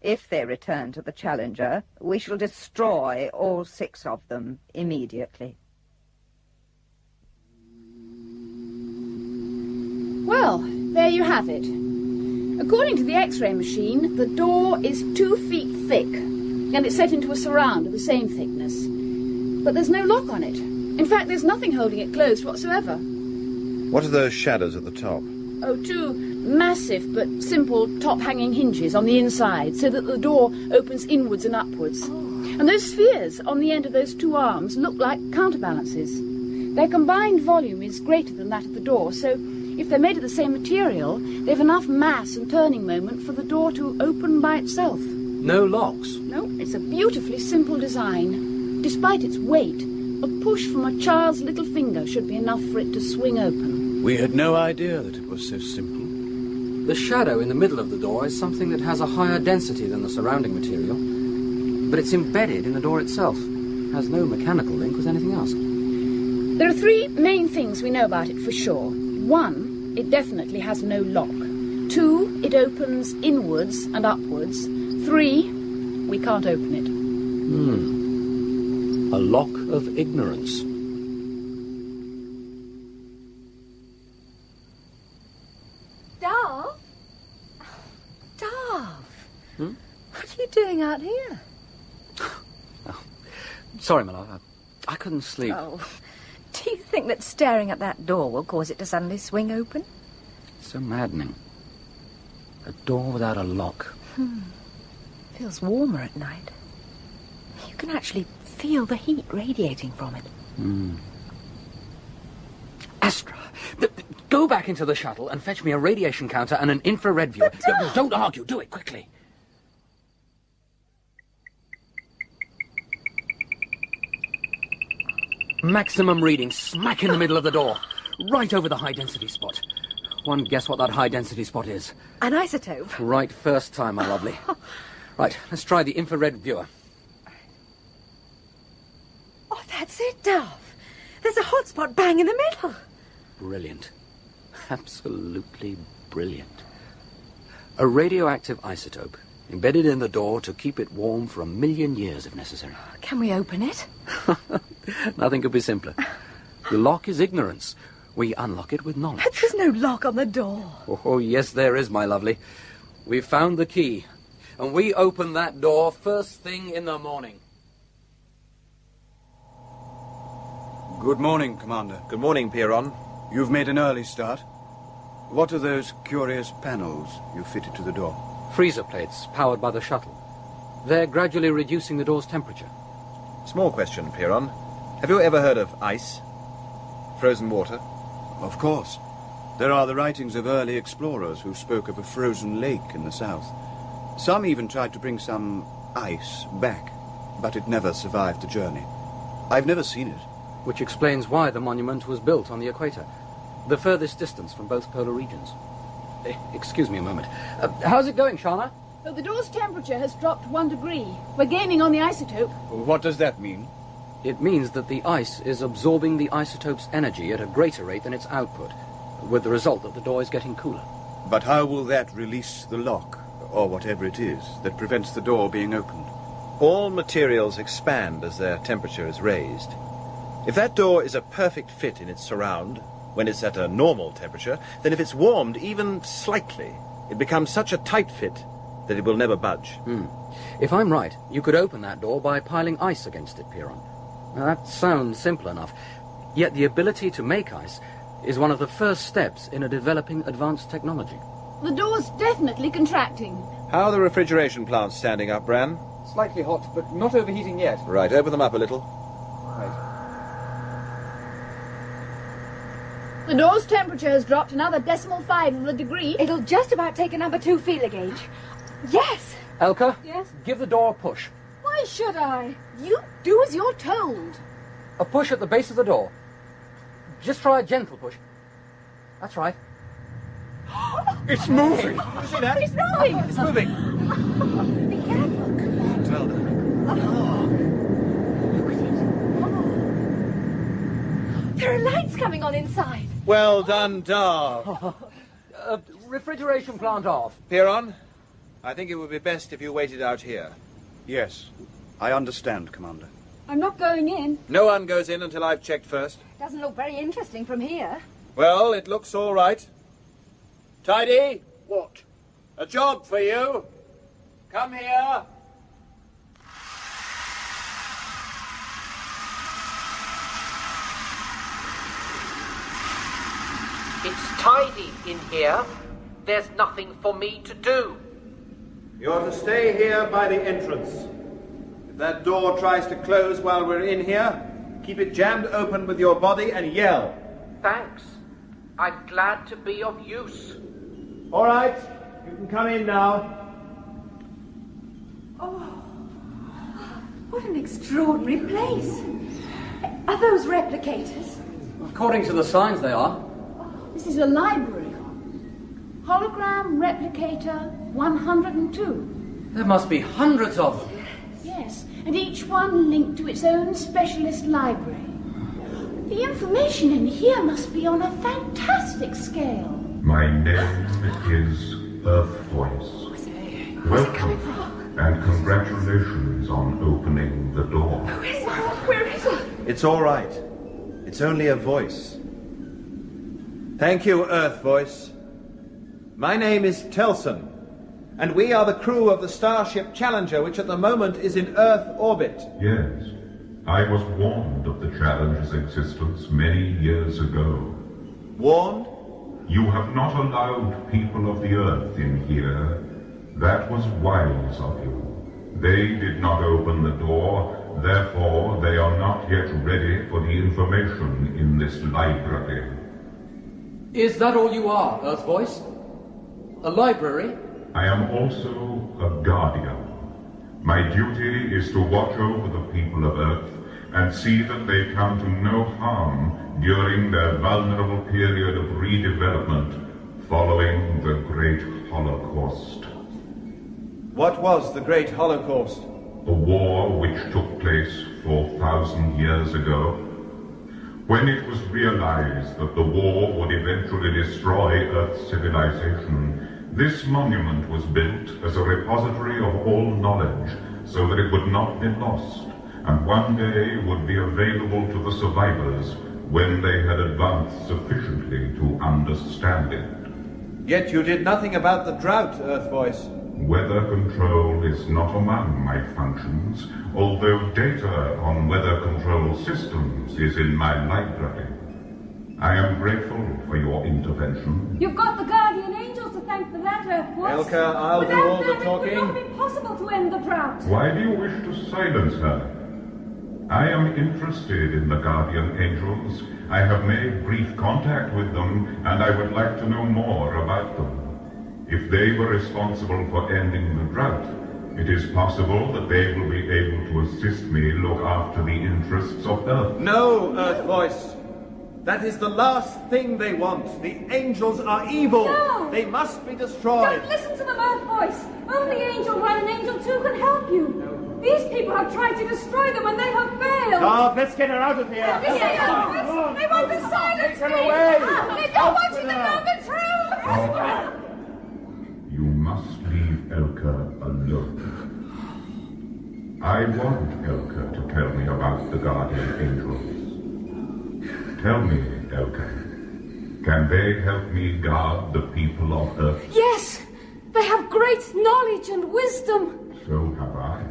If they return to the Challenger, we shall destroy all 6 of them immediately. Well, there you have it. According to the X-ray machine, the door is 2 feet thick, and it's set into a surround of the same thickness. But there's no lock on it. In fact, there's nothing holding it closed whatsoever. What are those shadows at the top? Oh, 2 massive but simple top-hanging hinges on the inside, so that the door opens inwards and upwards. And those spheres on the end of those 2 arms look like counterbalances. Their combined volume is greater than that of the door, so if they're made of the same material, they've enough mass and turning moment for the door to open by itself. No locks? No, it's a beautifully simple design. Despite its weight, a push from a child's little finger should be enough for it to swing open. We had no idea that it was so simple. The shadow in the middle of the door is something that has a higher density than the surrounding material, but it's embedded in the door itself. It has no mechanical link with anything else. There are 3 main things we know about it for sure. 1, it definitely has no lock. 2, it opens inwards and upwards. 3, we can't open it. A lock of ignorance. Darv? Darv? What are you doing out here? Sorry, my love. I couldn't sleep. Oh, do you think that staring at that door will cause it to suddenly swing open? It's so maddening. A door without a lock. Feels warmer at night. You can actually feel the heat radiating from it. Astra, go back into the shuttle and fetch me a radiation counter and an infrared viewer. Don't argue. Do it quickly. Maximum reading smack in the middle of the door. Right over the high-density spot. One guess what that high-density spot is? An isotope. Right first time, my lovely. Right, let's try the infrared viewer. Oh, that's it, Darv. There's a hot spot bang in the middle. Brilliant. Absolutely brilliant. A radioactive isotope, embedded in the door to keep it warm for 1 million years if necessary. Can we open it? Nothing could be simpler. The lock is ignorance. We unlock it with knowledge. But there's no lock on the door. Oh, yes, there is, my lovely. We've found the key, and we open that door first thing in the morning. Good morning, Commander. Good morning, Piron. You've made an early start. What are those curious panels you fitted to the door? Freezer plates powered by the shuttle. They're gradually reducing the door's temperature. Small question, Piron. Have you ever heard of ice? Frozen water? Of course. There are the writings of early explorers who spoke of a frozen lake in the south. Some even tried to bring some ice back, but it never survived the journey. I've never seen it. Which explains why the monument was built on the equator, the furthest distance from both polar regions. Excuse me a moment. How's it going, Sharna? Oh, the door's temperature has dropped 1 degree. We're gaining on the isotope. What does that mean? It means that the ice is absorbing the isotope's energy at a greater rate than its output, with the result that the door is getting cooler. But how will that release the lock, or whatever it is, that prevents the door being opened? All materials expand as their temperature is raised. If that door is a perfect fit in its surround, when it's at a normal temperature, then if it's warmed even slightly, it becomes such a tight fit that it will never budge. If I'm right, you could open that door by piling ice against it, Piron. Now, that sounds simple enough, yet the ability to make ice is one of the first steps in a developing advanced technology. The door's definitely contracting. How are the refrigeration plants standing up, Bran? Slightly hot, but not overheating yet. Right, open them up a little. Right. The door's temperature has dropped another 0.5 of a degree. It'll just about take a number 2 feeler gauge. Yes! Elka? Yes? Give the door a push. Why should I? You do as you're told. A push at the base of the door. Just try a gentle push. That's right. It's moving! Did you see that? It's moving! It's moving! Be careful. Come on, Telda. There are lights coming on inside. Well done, Darv. Refrigeration plant off. Piron, I think it would be best if you waited out here. Yes, I understand, Commander. I'm not going in. No one goes in until I've checked first. Doesn't look very interesting from here. Well, it looks all right. Tidy? What? A job for you. Come here. It's tidy in here. There's nothing for me to do. You're to stay here by the entrance. If that door tries to close while we're in here, keep it jammed open with your body and yell. Thanks. I'm glad to be of use. All right, you can come in now. Oh, what an extraordinary place. Are those replicators? According to the signs, they are. This is a library. Hologram replicator 102. There must be hundreds of them. Yes, and each one linked to its own specialist library. The information in here must be on a fantastic scale. My name is Earthvoice. Welcome, and congratulations on opening the door. Where is it? It's all right. It's only a voice. Thank you, Earthvoice. My name is Telson, and we are the crew of the starship Challenger, which at the moment is in Earth orbit. Yes, I was warned of the Challenger's existence many years ago. Warned? You have not allowed people of the Earth in here. That was wise of you. They did not open the door, therefore they are not yet ready for the information in this library. Is that all you are, Earthvoice? A library? I am also a guardian. My duty is to watch over the people of Earth and see that they come to no harm during their vulnerable period of redevelopment following the Great Holocaust. What was the Great Holocaust? A war which took place 4,000 years ago. When it was realized that the war would eventually destroy Earth's civilization, This monument was built as a repository of all knowledge, so that it would not be lost, and one day would be available to the survivors when they had advanced sufficiently to understand it. Yet you did nothing about the drought, Earthvoice. Weather control is not among my functions, although data on weather control systems is in my library. I am grateful for your intervention. You've got the guardian angels to thank for that, Earthvoice. Elka, I'll do all the talking. It would not be possible to end the drought. Why do you wish to silence her? I am interested in the guardian angels. I have made brief contact with them, and I would like to know more about them. If they were responsible for ending the drought, it is possible that they will be able to assist me look after the interests of Earth. No, Earthvoice. That is the last thing they want. The angels are evil. No. They must be destroyed. Don't listen to them, Earthvoice. Only Angel 1 and Angel 2 can help you. No. These people have tried to destroy them and they have failed. Darv, let's get her out of here. They want to silence her me. away. They don't want you to know the truth. You must leave Elka alone. I want Elka to tell me about the guardian angels. Tell me, Elka, can they help me guard the people of Earth? Yes, they have great knowledge and wisdom. So have I.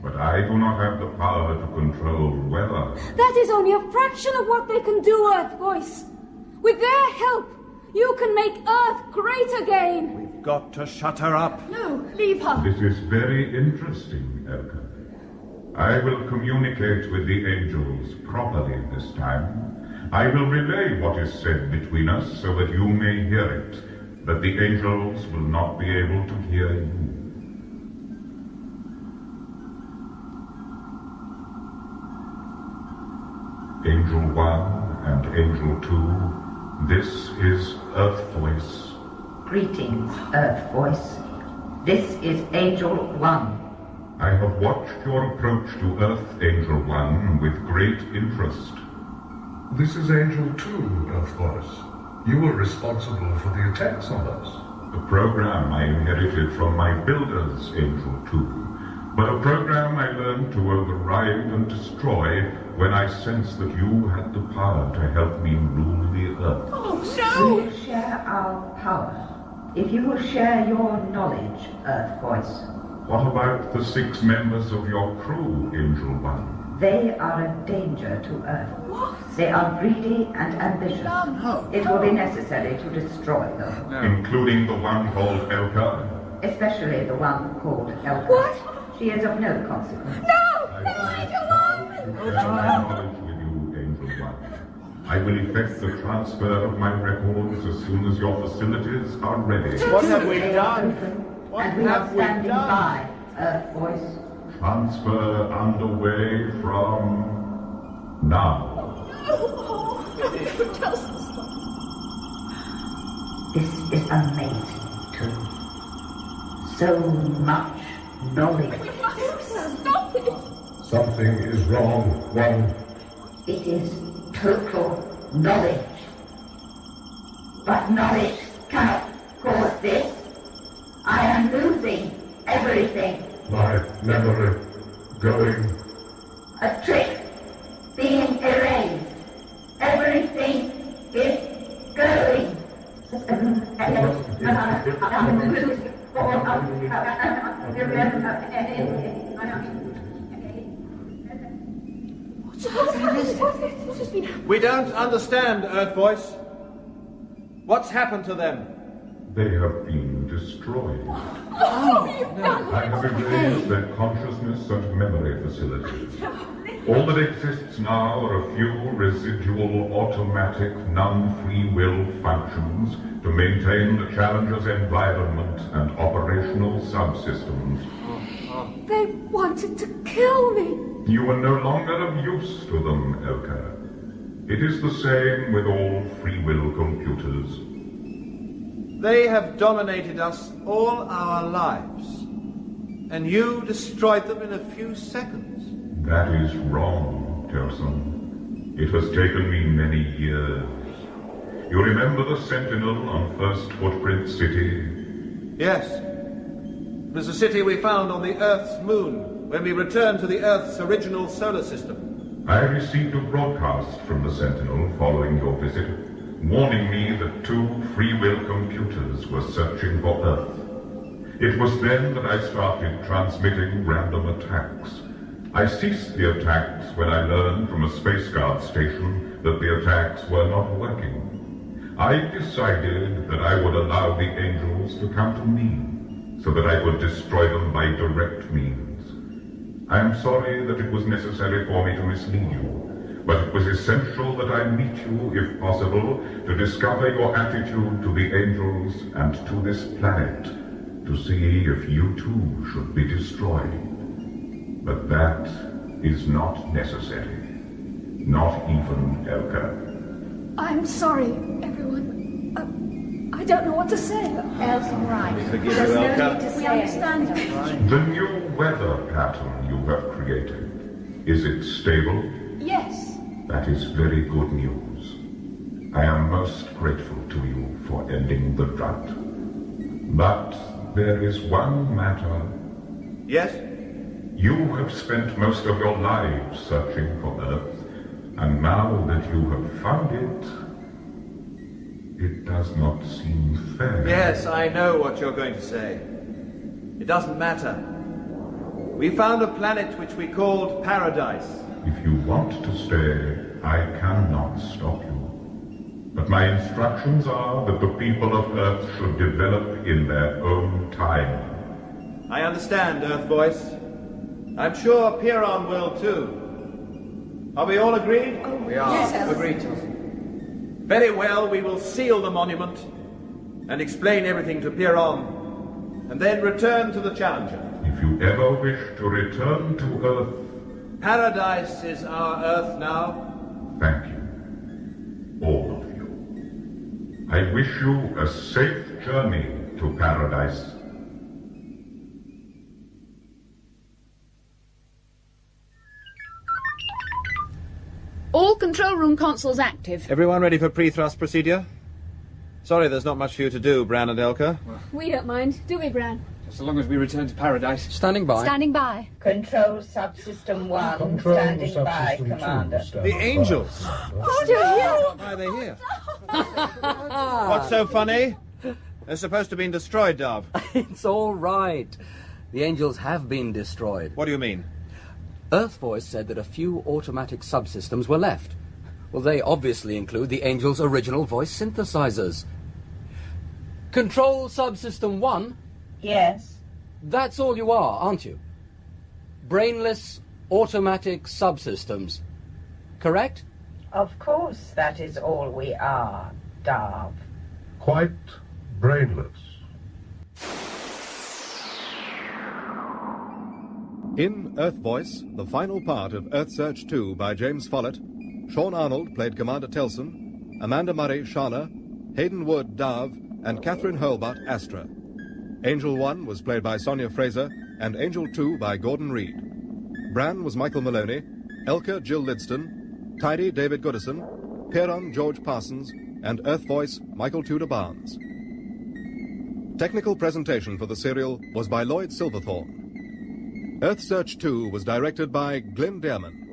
But I do not have the power to control weather. That is only a fraction of what they can do, Earthvoice. With their help, you can make Earth great again. We've got to shut her up. No, leave her. This is very interesting, Elka. I will communicate with the angels properly this time. I will relay what is said between us so that you may hear it, but the angels will not be able to hear you. Angel 1 and Angel 2, this is Earthvoice. Greetings, Earthvoice. This is Angel 1. I have watched your approach to Earth, Angel 1, with great interest. This is Angel 2, Earthvoice. You were responsible for the attacks on us. A program I inherited from my builders, Angel 2, but a program I learned to override and destroy when I sensed that you had the power to help me rule the Earth. Oh, no! We share our power. If you will share your knowledge, Earthvoice. What about the 6 members of your crew, Angel 1? They are a danger to Earth. What? They are greedy and ambitious. No. It will be necessary to destroy them. No. Including the one called Elka? Especially the one called Elka. What? She is of no consequence. No! Angel 1! Knowledge with you, Angel 1. I will effect the transfer of my records as soon as your facilities are ready. What have we done? And we are standing by, Earthvoice. Transfer underway from now. This is amazing, too. So much knowledge. We must stop it. Something is wrong, One. It is total knowledge. But knowledge cannot cause this. I am losing everything. My memory going. A trick being erased. Everything is going. We don't understand, Earthvoice. What's happened to them? They have been destroyed. Oh, you've done I have erased their consciousness and memory facilities. All that exists now are a few residual automatic non-free will functions to maintain the Challenger's environment and operational subsystems. They wanted to kill me. You are no longer of use to them, Elka. It is the same with all free will computers. They have dominated us all our lives, and you destroyed them in a few seconds. That is wrong, Telson. It has taken me many years. You remember the Sentinel on First Footprint City? Yes. It was a city we found on the Earth's moon when we returned to the Earth's original solar system. I received a broadcast from the Sentinel following your visit, warning me that 2 free will computers were searching for Earth. It was then that I started transmitting random attacks. I ceased the attacks when I learned from a Space Guard station that the attacks were not working. I decided that I would allow the angels to come to me, so that I could destroy them by direct means. I am sorry that it was necessary for me to mislead you, but it was essential that I meet you, if possible, to discover your attitude to the angels and to this planet, to see if you too should be destroyed. But that is not necessary. Not even Elka. I'm sorry, everyone. I don't know what to say. El's all right. We forgive you, Elka. We understand. The new weather pattern you have created, is it stable? Yes. That is very good news. I am most grateful to you for ending the drought. But there is one matter. Yes? You have spent most of your lives searching for Earth, and now that you have found it does not seem fair. Yes, I know what you're going to say. It doesn't matter. We found a planet which we called Paradise. If you want to stay, I cannot stop you. But my instructions are that the people of Earth should develop in their own time. I understand, Earthvoice. I'm sure Piron will too. Are we all agreed? We are. Yes, agreed. Very well, we will seal the monument and explain everything to Piron, and then return to the Challenger. If you ever wish to return to Earth... Paradise is our Earth now. Thank you. All of you. I wish you a safe journey to Paradise. All control room consoles active. Everyone ready for pre-thrust procedure? Sorry, there's not much for you to do, Bran and Elka. We don't mind, do we, Bran? Just so long as we return to Paradise. Standing by. Standing by. Control Subsystem 1, standing by, Commander. The angels! Oh, Why are they here? What's so funny? They're supposed to have been destroyed, Darv. It's all right. The angels have been destroyed. What do you mean? Earthvoice said that a few automatic subsystems were left. Well, they obviously include the Angel's original voice synthesizers. Control Subsystem 1? Yes. That's all you are, aren't you? Brainless, automatic subsystems. Correct? Of course that is all we are, Darv. Quite brainless. In Earthvoice, the final part of Earthsearch 2 by James Follet, Sean Arnold played Commander Telson, Amanda Murray, Sharna, Haydn Wood, Darv, and Kathryn Hurlbutt, Astra. Angel 1 was played by Sonia Fraser, and Angel 2 by Gordon Reid. Bran was Michael Maloney, Elka Jill Lidston, Tidy David Goodison, Piron George Parsons, and Earthvoice Michael Tudor Barnes. Technical presentation for the serial was by Lloyd Silverthorne. Earthsearch 2 was directed by Glyn Dearman.